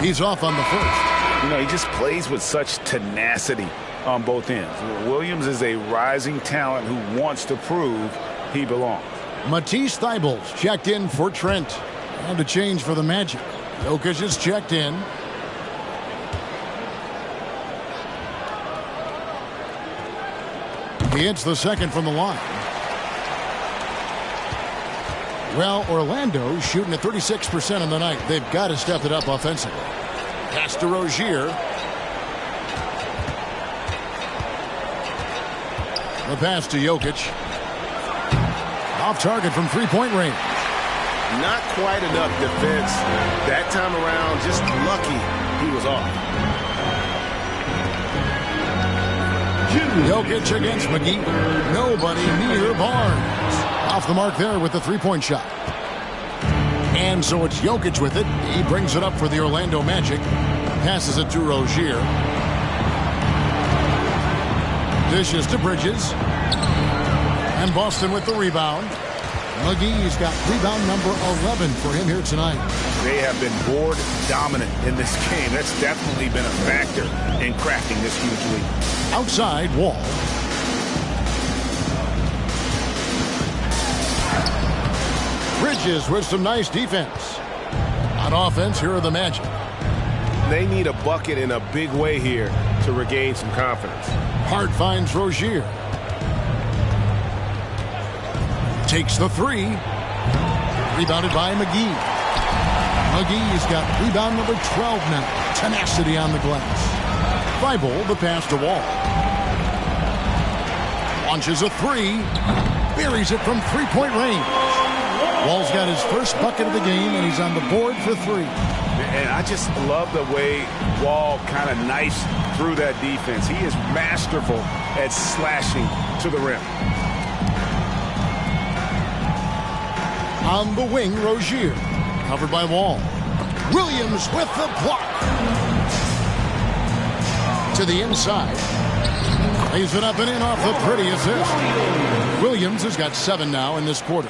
He's off on the first. You know, he just plays with such tenacity on both ends. Williams is a rising talent who wants to prove he belongs. Matisse Thybulle's checked in for Trent. And to change for the Magic. Jokic is checked in. He hits the second from the line. Well, Orlando shooting at 36% on the night. They've got to step it up offensively. Pass to Rozier. The pass to Jokic. Off target from three-point range. Not quite enough defense. That time around, just lucky he was off. Jokic against McGee. Nobody near Barnes. Off the mark there with the three-point shot. And so it's Jokic with it. He brings it up for the Orlando Magic. Passes it to Rozier. Dishes to Bridges. And Boston with the rebound. McGee's got rebound number 11 for him here tonight. They have been board dominant in this game. That's definitely been a factor in crafting this huge lead. Outside, Wall. Bridges with some nice defense. On offense, here are the Magic. They need a bucket in a big way here to regain some confidence. Hart finds Rozier. Takes the three. Rebounded by McGee. McGee's got rebound number 12 now. Tenacity on the glass. Thibault, the pass to Wall. Launches a three. Buries it from three-point range. Wall's got his first bucket of the game, and he's on the board for three. And I just love the way Wall kind of knifes through that defense. He is masterful at slashing to the rim. On the wing, Rozier. Covered by Wall. Williams with the block. To the inside. Lays it up and in off the pretty assist. Williams has got 7 now in this quarter.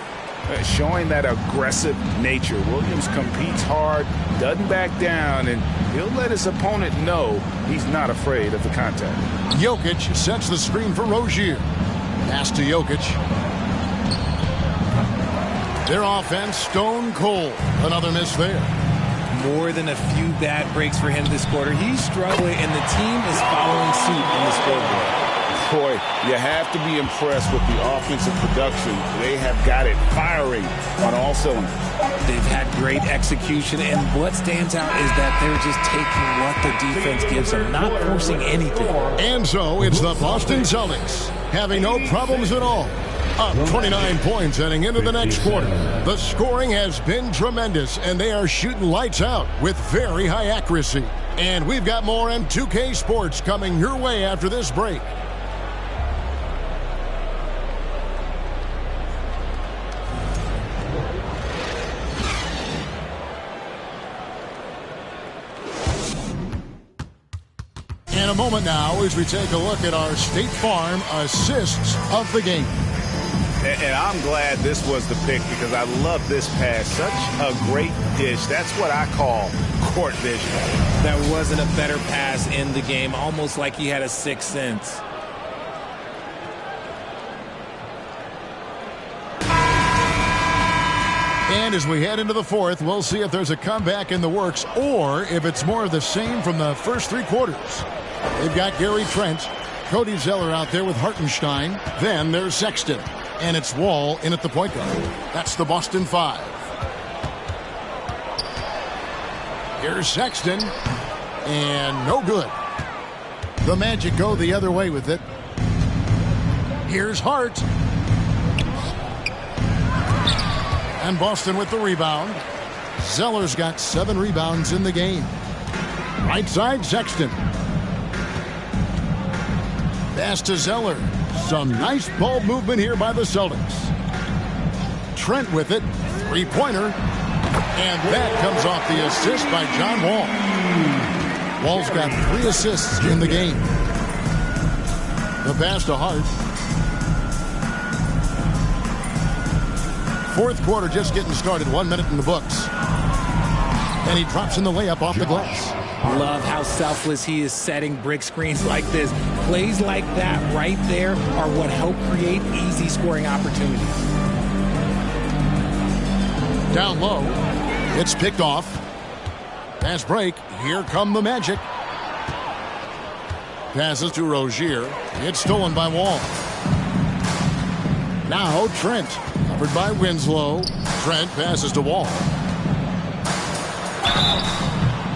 Showing that aggressive nature. Williams competes hard, doesn't back down, and he'll let his opponent know he's not afraid of the contact. Jokic sets the screen for Rozier. Pass to Jokic. Their offense stone cold. Another miss there. More than a few bad breaks for him this quarter. He's struggling, and the team is following suit on the scoreboard. Boy, you have to be impressed with the offensive production. They have got it firing on all cylinders. They've had great execution, and what stands out is that they're just taking what the defense gives them, not forcing anything. And so it's the Boston Celtics having no problems at all. Up 29 points heading into the next quarter. The scoring has been tremendous, and they are shooting lights out with very high accuracy. And we've got more M2K Sports coming your way after this break. In a moment now as we take a look at our State Farm assists of the game. And I'm glad this was the pick because I love this pass. Such a great dish. That's what I call court vision. That wasn't a better pass in the game, almost like he had a sixth sense. And as we head into the fourth, we'll see if there's a comeback in the works or if it's more of the same from the first 3 quarters. They've got Gary Trent, Cody Zeller out there with Hartenstein. Then there's Sexton. And it's Wall in at the point guard. That's the Boston 5. Here's Sexton. And no good. The Magic go the other way with it. Here's Hart. And Boston with the rebound. Zeller's got 7 rebounds in the game. Right side, Sexton. Pass to Zeller. Some nice ball movement here by the Celtics. Trent with it. 3-pointer. And that comes off the assist by John Wall. Wall's got 3 assists in the game. The pass to Hart. Fourth quarter just getting started. 1 minute in the books. And he drops in the layup off the glass. Love how selfless he is setting brick screens like this. Plays like that right there are what help create easy scoring opportunities. Down low. It's picked off. Pass break. Here come the Magic. Passes to Rozier. It's stolen by Wall. Now Trent. Covered by Winslow. Trent passes to Wall.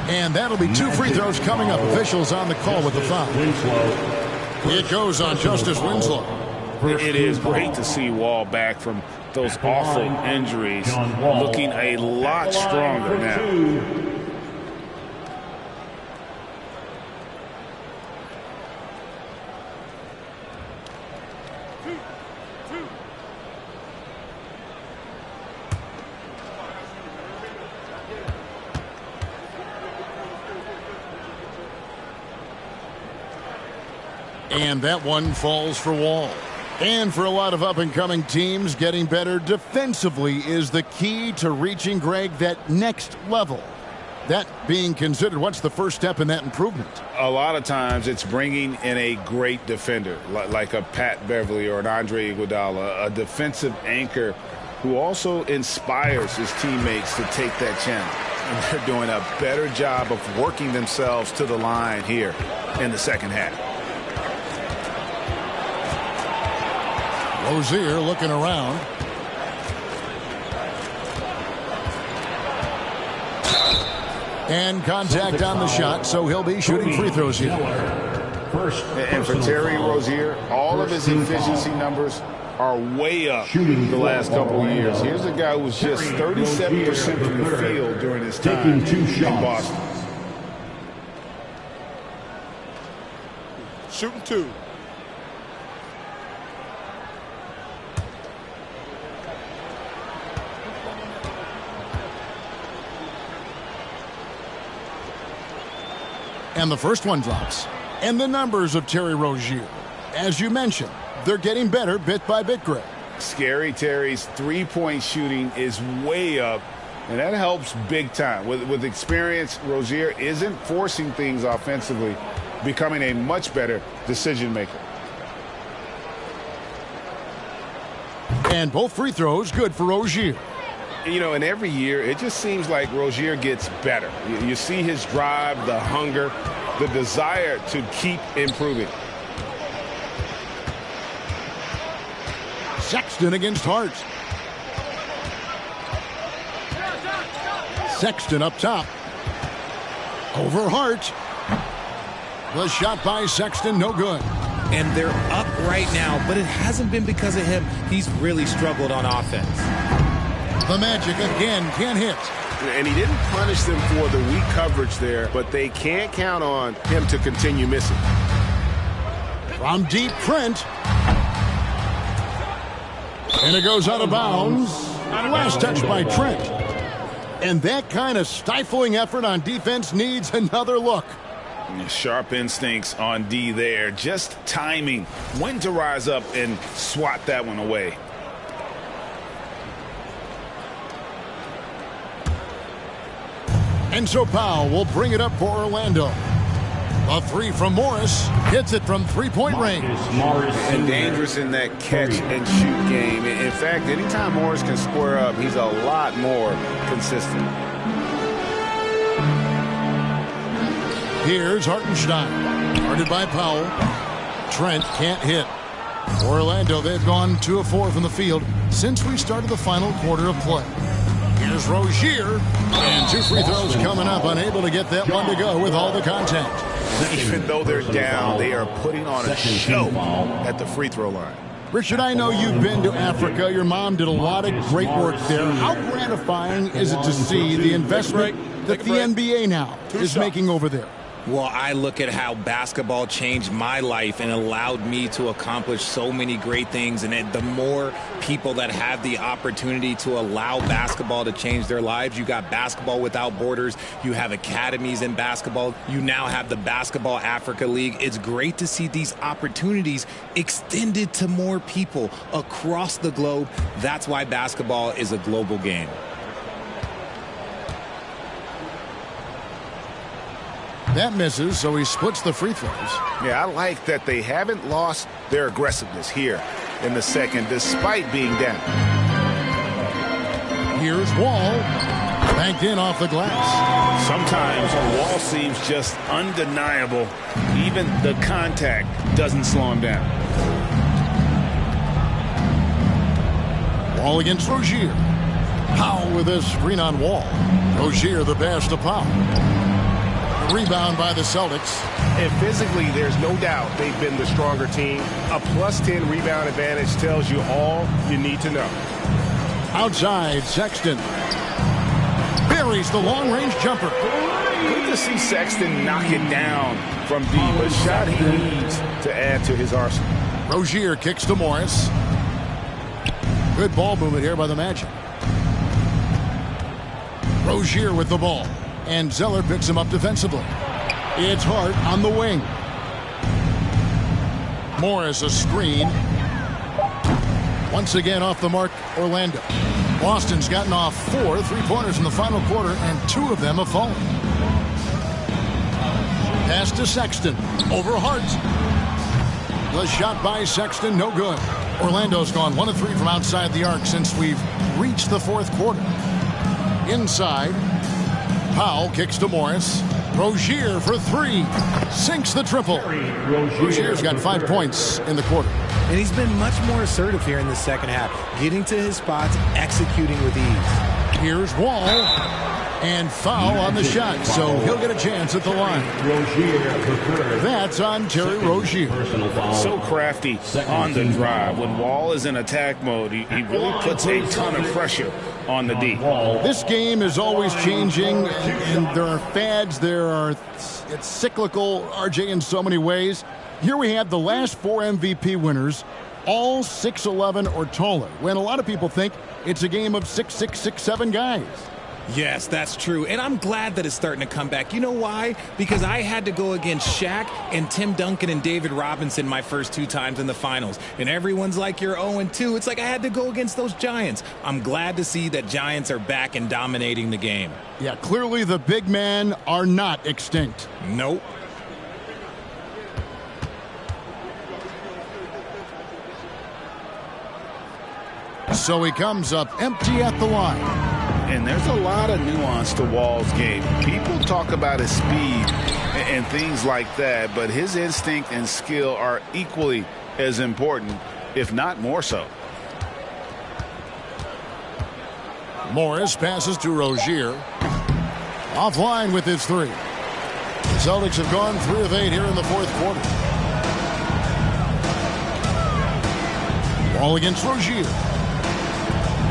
And that'll be 2 free throws coming up. Officials on the call with the foul. It goes on Justice Winslow. It is great to see Wall back from those awful injuries, looking a lot stronger now. And that one falls for Wall. And for a lot of up-and-coming teams, getting better defensively is the key to reaching, Greg, that next level. That being considered, what's the first step in that improvement? A lot of times it's bringing in a great defender, like a Pat Beverly or an Andre Iguodala, a defensive anchor who also inspires his teammates to take that challenge. And they're doing a better job of working themselves to the line here in the second half. Rozier looking around. And contact on the shot, so he'll be shooting free throws here. And for Terry Rozier, all of his efficiency numbers are way up the last couple of years. Here's a guy who was just 37% from the field during his time in Boston. Shooting 2. And the first one drops. And the numbers of Terry Rozier. As you mentioned, they're getting better bit by bit, Greg. Scary Terry's three-point shooting is way up, and that helps big time. With experience, Rozier isn't forcing things offensively, becoming a much better decision maker. And both free throws good for Rozier. You know, and every year, it just seems like Rozier gets better. You see his drive, the hunger, the desire to keep improving. Sexton against Hart. Sexton up top. Over Hart. The shot by Sexton, no good. And they're up right now, but it hasn't been because of him. He's really struggled on offense. The Magic again can't hit. And he didn't punish them for the weak coverage there, but they can't count on him to continue missing. From deep, Trent. And it goes out of bounds. Last touch by Trent. And that kind of stifling effort on defense needs another look. Sharp instincts on D there. Just timing. When to rise up and swat that one away. And so Powell will bring it up for Orlando. A three from Morris. Hits it from three-point range. And dangerous in that catch-and-shoot game. In fact, anytime Morris can square up, he's a lot more consistent. Here's Hartenstein. Guarded by Powell. Trent can't hit. Orlando, they've gone 2 of 4 from the field since we started the final quarter of play. Here's Rozier. And 2 free throws coming up. Unable to get that one to go with all the contact. Even though they're down, they are putting on a show at the free throw line. Richard, I know you've been to Africa. Your mom did a lot of great work there. How gratifying is it to see the investment that the NBA now is making over there? Well, I look at how basketball changed my life and allowed me to accomplish so many great things. And the more people that have the opportunity to allow basketball to change their lives, you got Basketball Without Borders, you have academies in basketball, you now have the Basketball Africa League. It's great to see these opportunities extended to more people across the globe. That's why basketball is a global game. That misses, so he splits the free throws. Yeah, I like that they haven't lost their aggressiveness here in the second, despite being down. Here's Wall. Banked in off the glass. Sometimes Wall seems just undeniable. Even the contact doesn't slow him down. Wall against Rozier. Powell with a screen on Wall. Rozier the pass to Powell. Rebound by the Celtics. And physically, there's no doubt they've been the stronger team. A +10 rebound advantage tells you all you need to know. Outside, Sexton. Buries the long-range jumper. Good to see Sexton knock it down from deep. A shot he needs to add to his arsenal. Rozier kicks to Morris. Good ball movement here by the Magic. Rozier with the ball. And Zeller picks him up defensively. It's Hart on the wing. Morris a screen. Once again off the mark, Orlando. Boston's gotten off 4 3-pointers in the final quarter, and 2 of them have fallen. Pass to Sexton. Over Hart. The shot by Sexton, no good. Orlando's gone 1 of 3 from outside the arc since we've reached the 4th quarter. Inside. Powell kicks to Morris. Rozier for 3. Sinks the triple. Rozier's got 5 points in the quarter. And he's been much more assertive here in the second half, getting to his spots, executing with ease. Here's Wall. And foul on the shot, so he'll get a chance at the line. That's on Terry Rozier. So crafty on the drive. When Wall is in attack mode, he really puts a ton of pressure on the D. This game is always changing, and there are fads, it's cyclical, RJ, in so many ways. Here we have the last 4 MVP winners, all 6'11" or taller, when a lot of people think it's a game of 6'6", 6'7" guys. Yes, that's true. And I'm glad that it's starting to come back. You know why? Because I had to go against Shaq and Tim Duncan and David Robinson my first 2 times in the finals. And everyone's like, you're 0-2. It's like I had to go against those Giants. I'm glad to see that Giants are back and dominating the game. Yeah, clearly the big men are not extinct. Nope. So he comes up empty at the line. And there's a lot of nuance to Wall's game. People talk about his speed and things like that, but his instinct and skill are equally as important, if not more so. Morris passes to Rozier. Offline with his 3. The Celtics have gone 3 of 8 here in the 4th quarter. Ball against Rozier.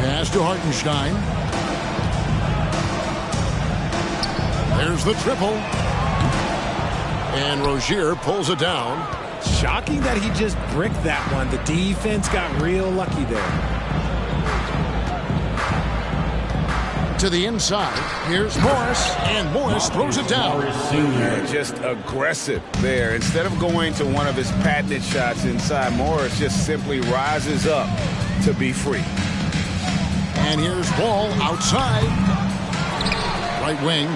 Pass to Hartenstein. There's the triple. And Rozier pulls it down. Shocking that he just bricked that one. The defense got real lucky there. To the inside. Here's Morris. And Morris throws it down. Just aggressive there. Instead of going to one of his patented shots inside, Morris just simply rises up to be free. And here's Wall outside. Right wing.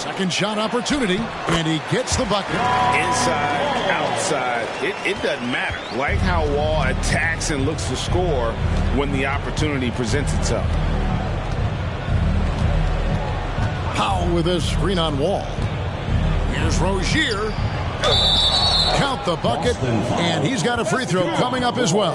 Second shot opportunity, and he gets the bucket. Inside, outside, it doesn't matter. Like how Wall attacks and looks to score when the opportunity presents itself. Powell with a screen on Wall. Here's Rozier. Count the bucket, and he's got a free throw coming up as well.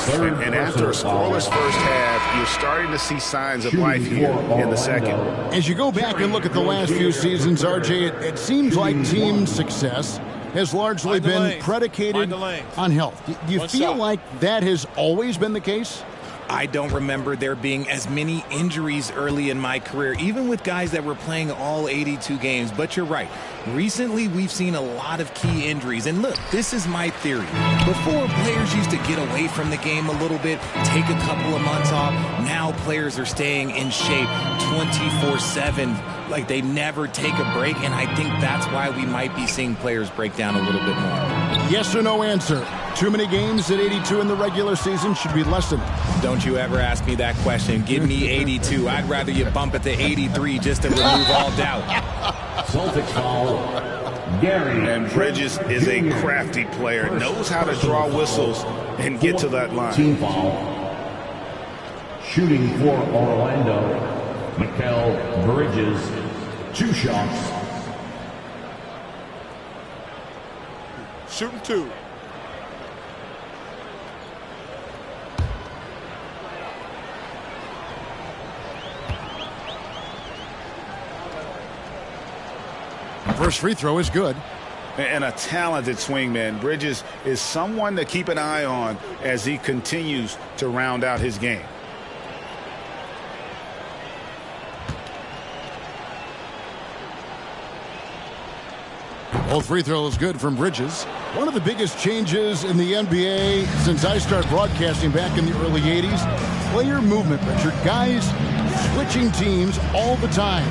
And after a scoreless first half, you're starting to see signs of life here in the second. As you go back and look at the last few seasons, RJ, it seems like team success has largely been predicated on health. Do you feel like that has always been the case? I don't remember there being as many injuries early in my career, even with guys that were playing all 82 games. But you're right. Recently, we've seen a lot of key injuries. And look, this is my theory. Before, players used to get away from the game a little bit, take a couple of months off. Now players are staying in shape 24/7. Like they never take a break. And I think that's why we might be seeing players break down a little bit more. Yes or no answer. Too many games at 82 in the regular season should be less than it. Don't you ever ask me that question. Give me 82. I'd rather you bump it to 83 just to remove all doubt. Celtics foul. Gary. And Bridges is a crafty player, knows how to draw whistles and get to that line. Team foul. Shooting for Orlando, Mikal Bridges. 2 shots. Shooting 2. First free throw is good. And a talented swingman. Bridges is someone to keep an eye on as he continues to round out his game. Both free throws good from Bridges. One of the biggest changes in the NBA since I started broadcasting back in the early 80s, player movement, Richard. Guys switching teams all the time.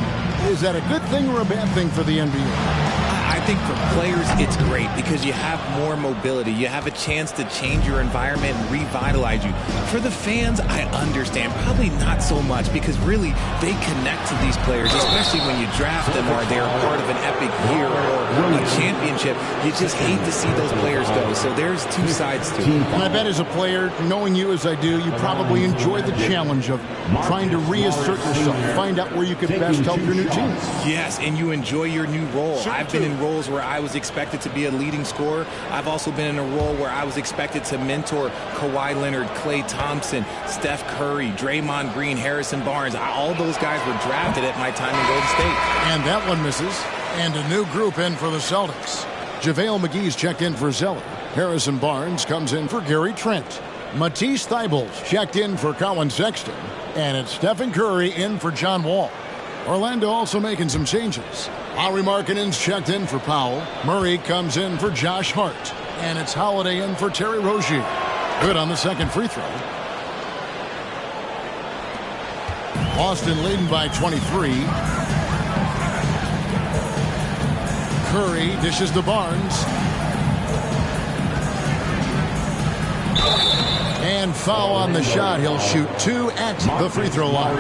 Is that a good thing or a bad thing for the NBA? I think for players, it's great because you have more mobility. You have a chance to change your environment and revitalize you. For the fans, I understand. Probably not so much because really they connect to these players, especially when you draft them or they're part of an epic year or a championship. You just hate to see those players go. So there's two sides to it. And I bet as a player, knowing you as I do, you probably enjoy the challenge of trying to reassert yourself, find out where you can best help your new team. Yes, and you enjoy your new role. I've been in roles where I was expected to be a leading scorer. I've also been in a role where I was expected to mentor Kawhi Leonard, Klay Thompson, Steph Curry, Draymond Green, Harrison Barnes. All those guys were drafted at my time in Golden State. And that one misses. And a new group in for the Celtics. JaVale McGee's checked in for Zeller. Harrison Barnes comes in for Gary Trent. Matisse Thybulle checked in for Colin Sexton. And it's Stephen Curry in for John Wall. Orlando also making some changes. Lauri Markkanen's checked in for Powell. Murray comes in for Josh Hart. And it's Holiday in for Terry Rozier. Good on the second free throw. Boston leading by 23. Curry dishes to Barnes. And foul on the shot. He'll shoot 2 at the free throw line.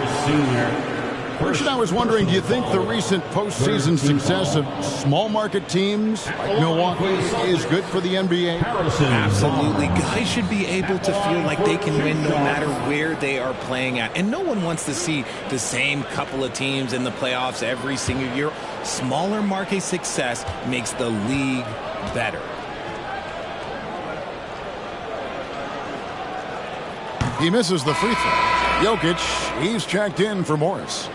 First, I was wondering, do you think the recent postseason success of small market teams like Milwaukee is good for the NBA? Absolutely. Guys should be able to feel like they can win no matter where they are playing at. And no one wants to see the same couple of teams in the playoffs every single year. Smaller market success makes the league better. He misses the free throw. Jokic, he's checked in for Morris.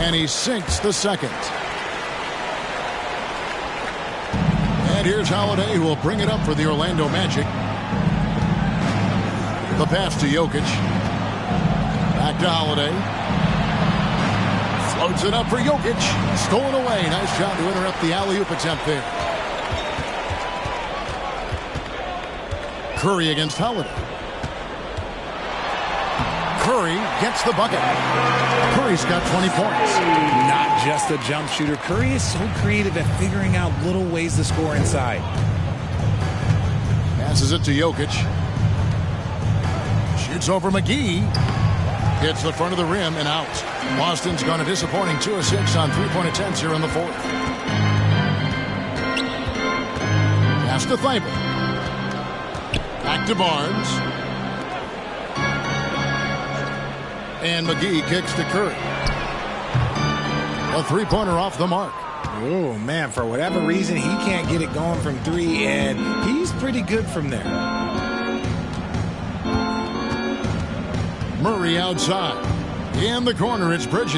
And he sinks the second. And here's Holiday, who will bring it up for the Orlando Magic. The pass to Jokic. Back to Holiday. Floats it up for Jokic. Stolen away. Nice job to interrupt the alley-oop attempt there. Curry against Holiday. Curry gets the bucket. Curry's got 20 points. Not just a jump shooter. Curry is so creative at figuring out little ways to score inside. Passes it to Jokic. Shoots over McGee. Hits the front of the rim and out. Boston's gone a disappointing 2 of 6 on three-point attempts here in the fourth. Pass to Thibault. Back to Barnes. And McGee kicks to Curry. A three-pointer off the mark. Oh, man, for whatever reason, he can't get it going from 3, and he's pretty good from there. Murray outside. In the corner, it's Bridges.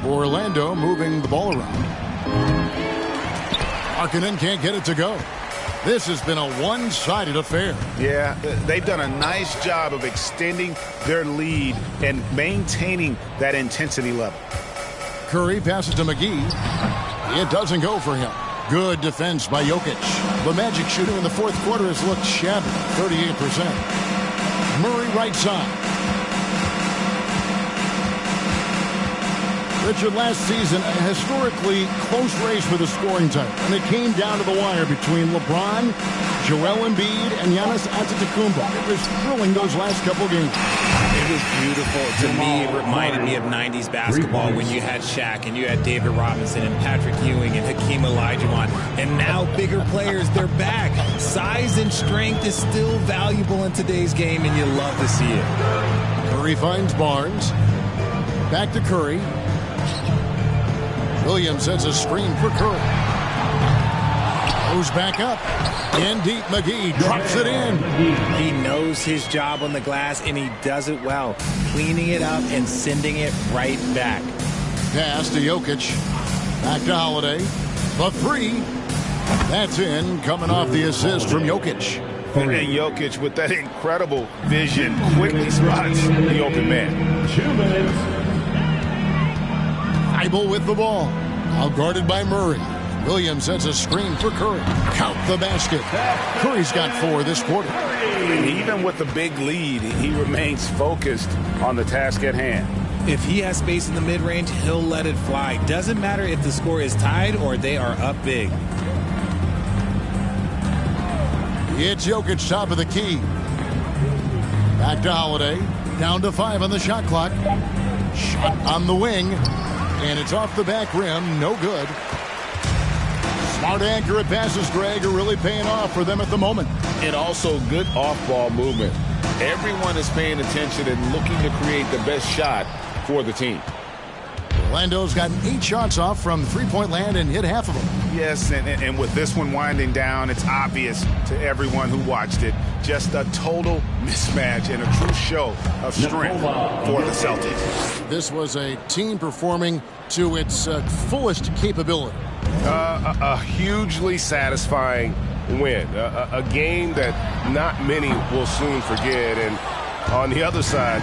Orlando moving the ball around. Markkanen can't get it to go. This has been a one-sided affair. Yeah, they've done a nice job of extending their lead and maintaining that intensity level. Curry passes to McGee. It doesn't go for him. Good defense by Jokic. The Magic shooting in the fourth quarter has looked shabby, 38%. Murray right side. Richard, last season, a historically close race for the scoring title, and it came down to the wire between LeBron, Joel Embiid, and Giannis Antetokounmpo. It was thrilling those last couple games. It was beautiful. To me, it reminded me of 90s basketball when you had Shaq and you had David Robinson and Patrick Ewing and Hakeem Olajuwon. And now bigger players, they're back. Size and strength is still valuable in today's game, and you love to see it. Curry finds Barnes. Back to Curry. Williams sets a screen for Curry. Goes back up. In deep, McGee drops it in. He knows his job on the glass, and he does it well. Cleaning it up and sending it right back. Pass to Jokic. Back to Holiday. The three. That's in, coming off the assist from Jokic. And Jokic, with that incredible vision, quickly spots the open man. 2 minutes. Thibault with the ball. Out guarded by Murray. Williams sets a screen for Curry. Count the basket. Curry's got 4 this quarter. And even with the big lead, he remains focused on the task at hand. If he has space in the mid-range, he'll let it fly. Doesn't matter if the score is tied or they are up big. It's Jokic, top of the key. Back to Holiday. Down to 5 on the shot clock. Shot on the wing. And it's off the back rim. No good. Smart, accurate passes, Greg, are really paying off for them at the moment. And also good off-ball movement. Everyone is paying attention and looking to create the best shot for the team. Orlando's gotten 8 shots off from three-point land and hit half of them. Yes, and with this one winding down, it's obvious to everyone who watched it. Just a total mismatch and a true show of strength for the Celtics. This was a team performing to its fullest capability. A hugely satisfying win. A game that not many will soon forget. And on the other side,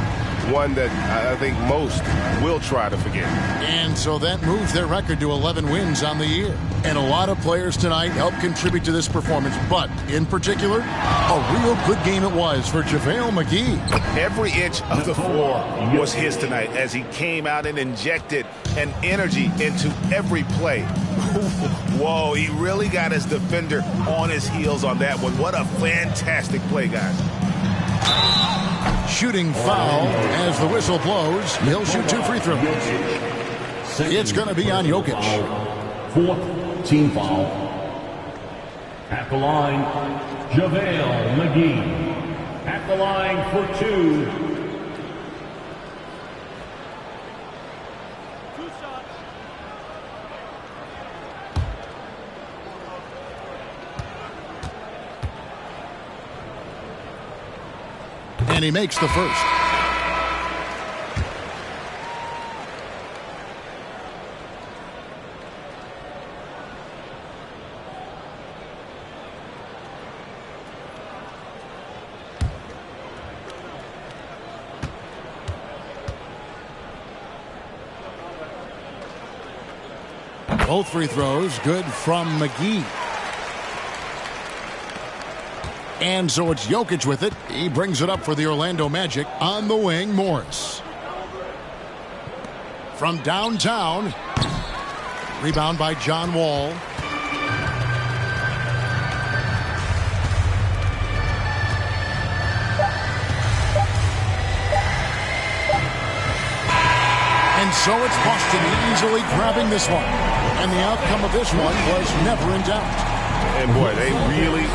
one that I think most will try to forget. And so that moves their record to 11 wins on the year. And a lot of players tonight helped contribute to this performance. But in particular, a real good game it was for JaVale McGee. Every inch of the floor was his tonight as he came out and injected an energy into every play. Whoa, he really got his defender on his heels on that one. What a fantastic play, guys. Shooting foul as the whistle blows. He'll shoot 2 free throws. It's going to be on Jokic. 4th team foul. At the line, JaVale McGee. At the line for 2. And he makes the first. Both free throws good from McGee. And so it's Jokic with it. He brings it up for the Orlando Magic. On the wing, Morris. From downtown. Rebound by John Wall. And so it's Boston easily grabbing this one. And the outcome of this one was never in doubt. And boy, they really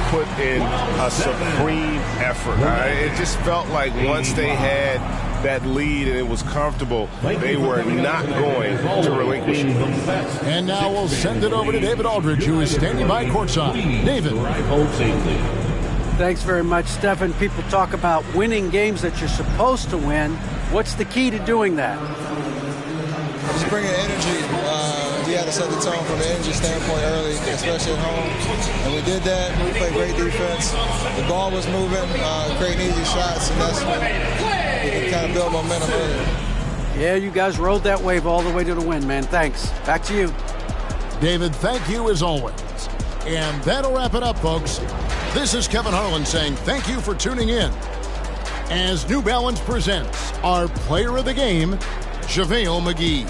put in a supreme effort. It just felt like once they had that lead and it was comfortable, they were not going to relinquish it. And now we'll send it over to David Aldridge, who is standing by courtside. David. Thanks very much, Stephen. People talk about winning games that you're supposed to win. What's the key to doing that? Just bringing energy. We had to set the tone from an energy standpoint early, especially at home. And we did that. We played great defense. The ball was moving, creating easy shots, and that's when we can kind of build momentum early. Yeah, you guys rode that wave all the way to the win, man. Thanks. Back to you. David, thank you as always. And that'll wrap it up, folks. This is Kevin Harlan saying thank you for tuning in as New Balance presents our player of the game, JaVale McGee.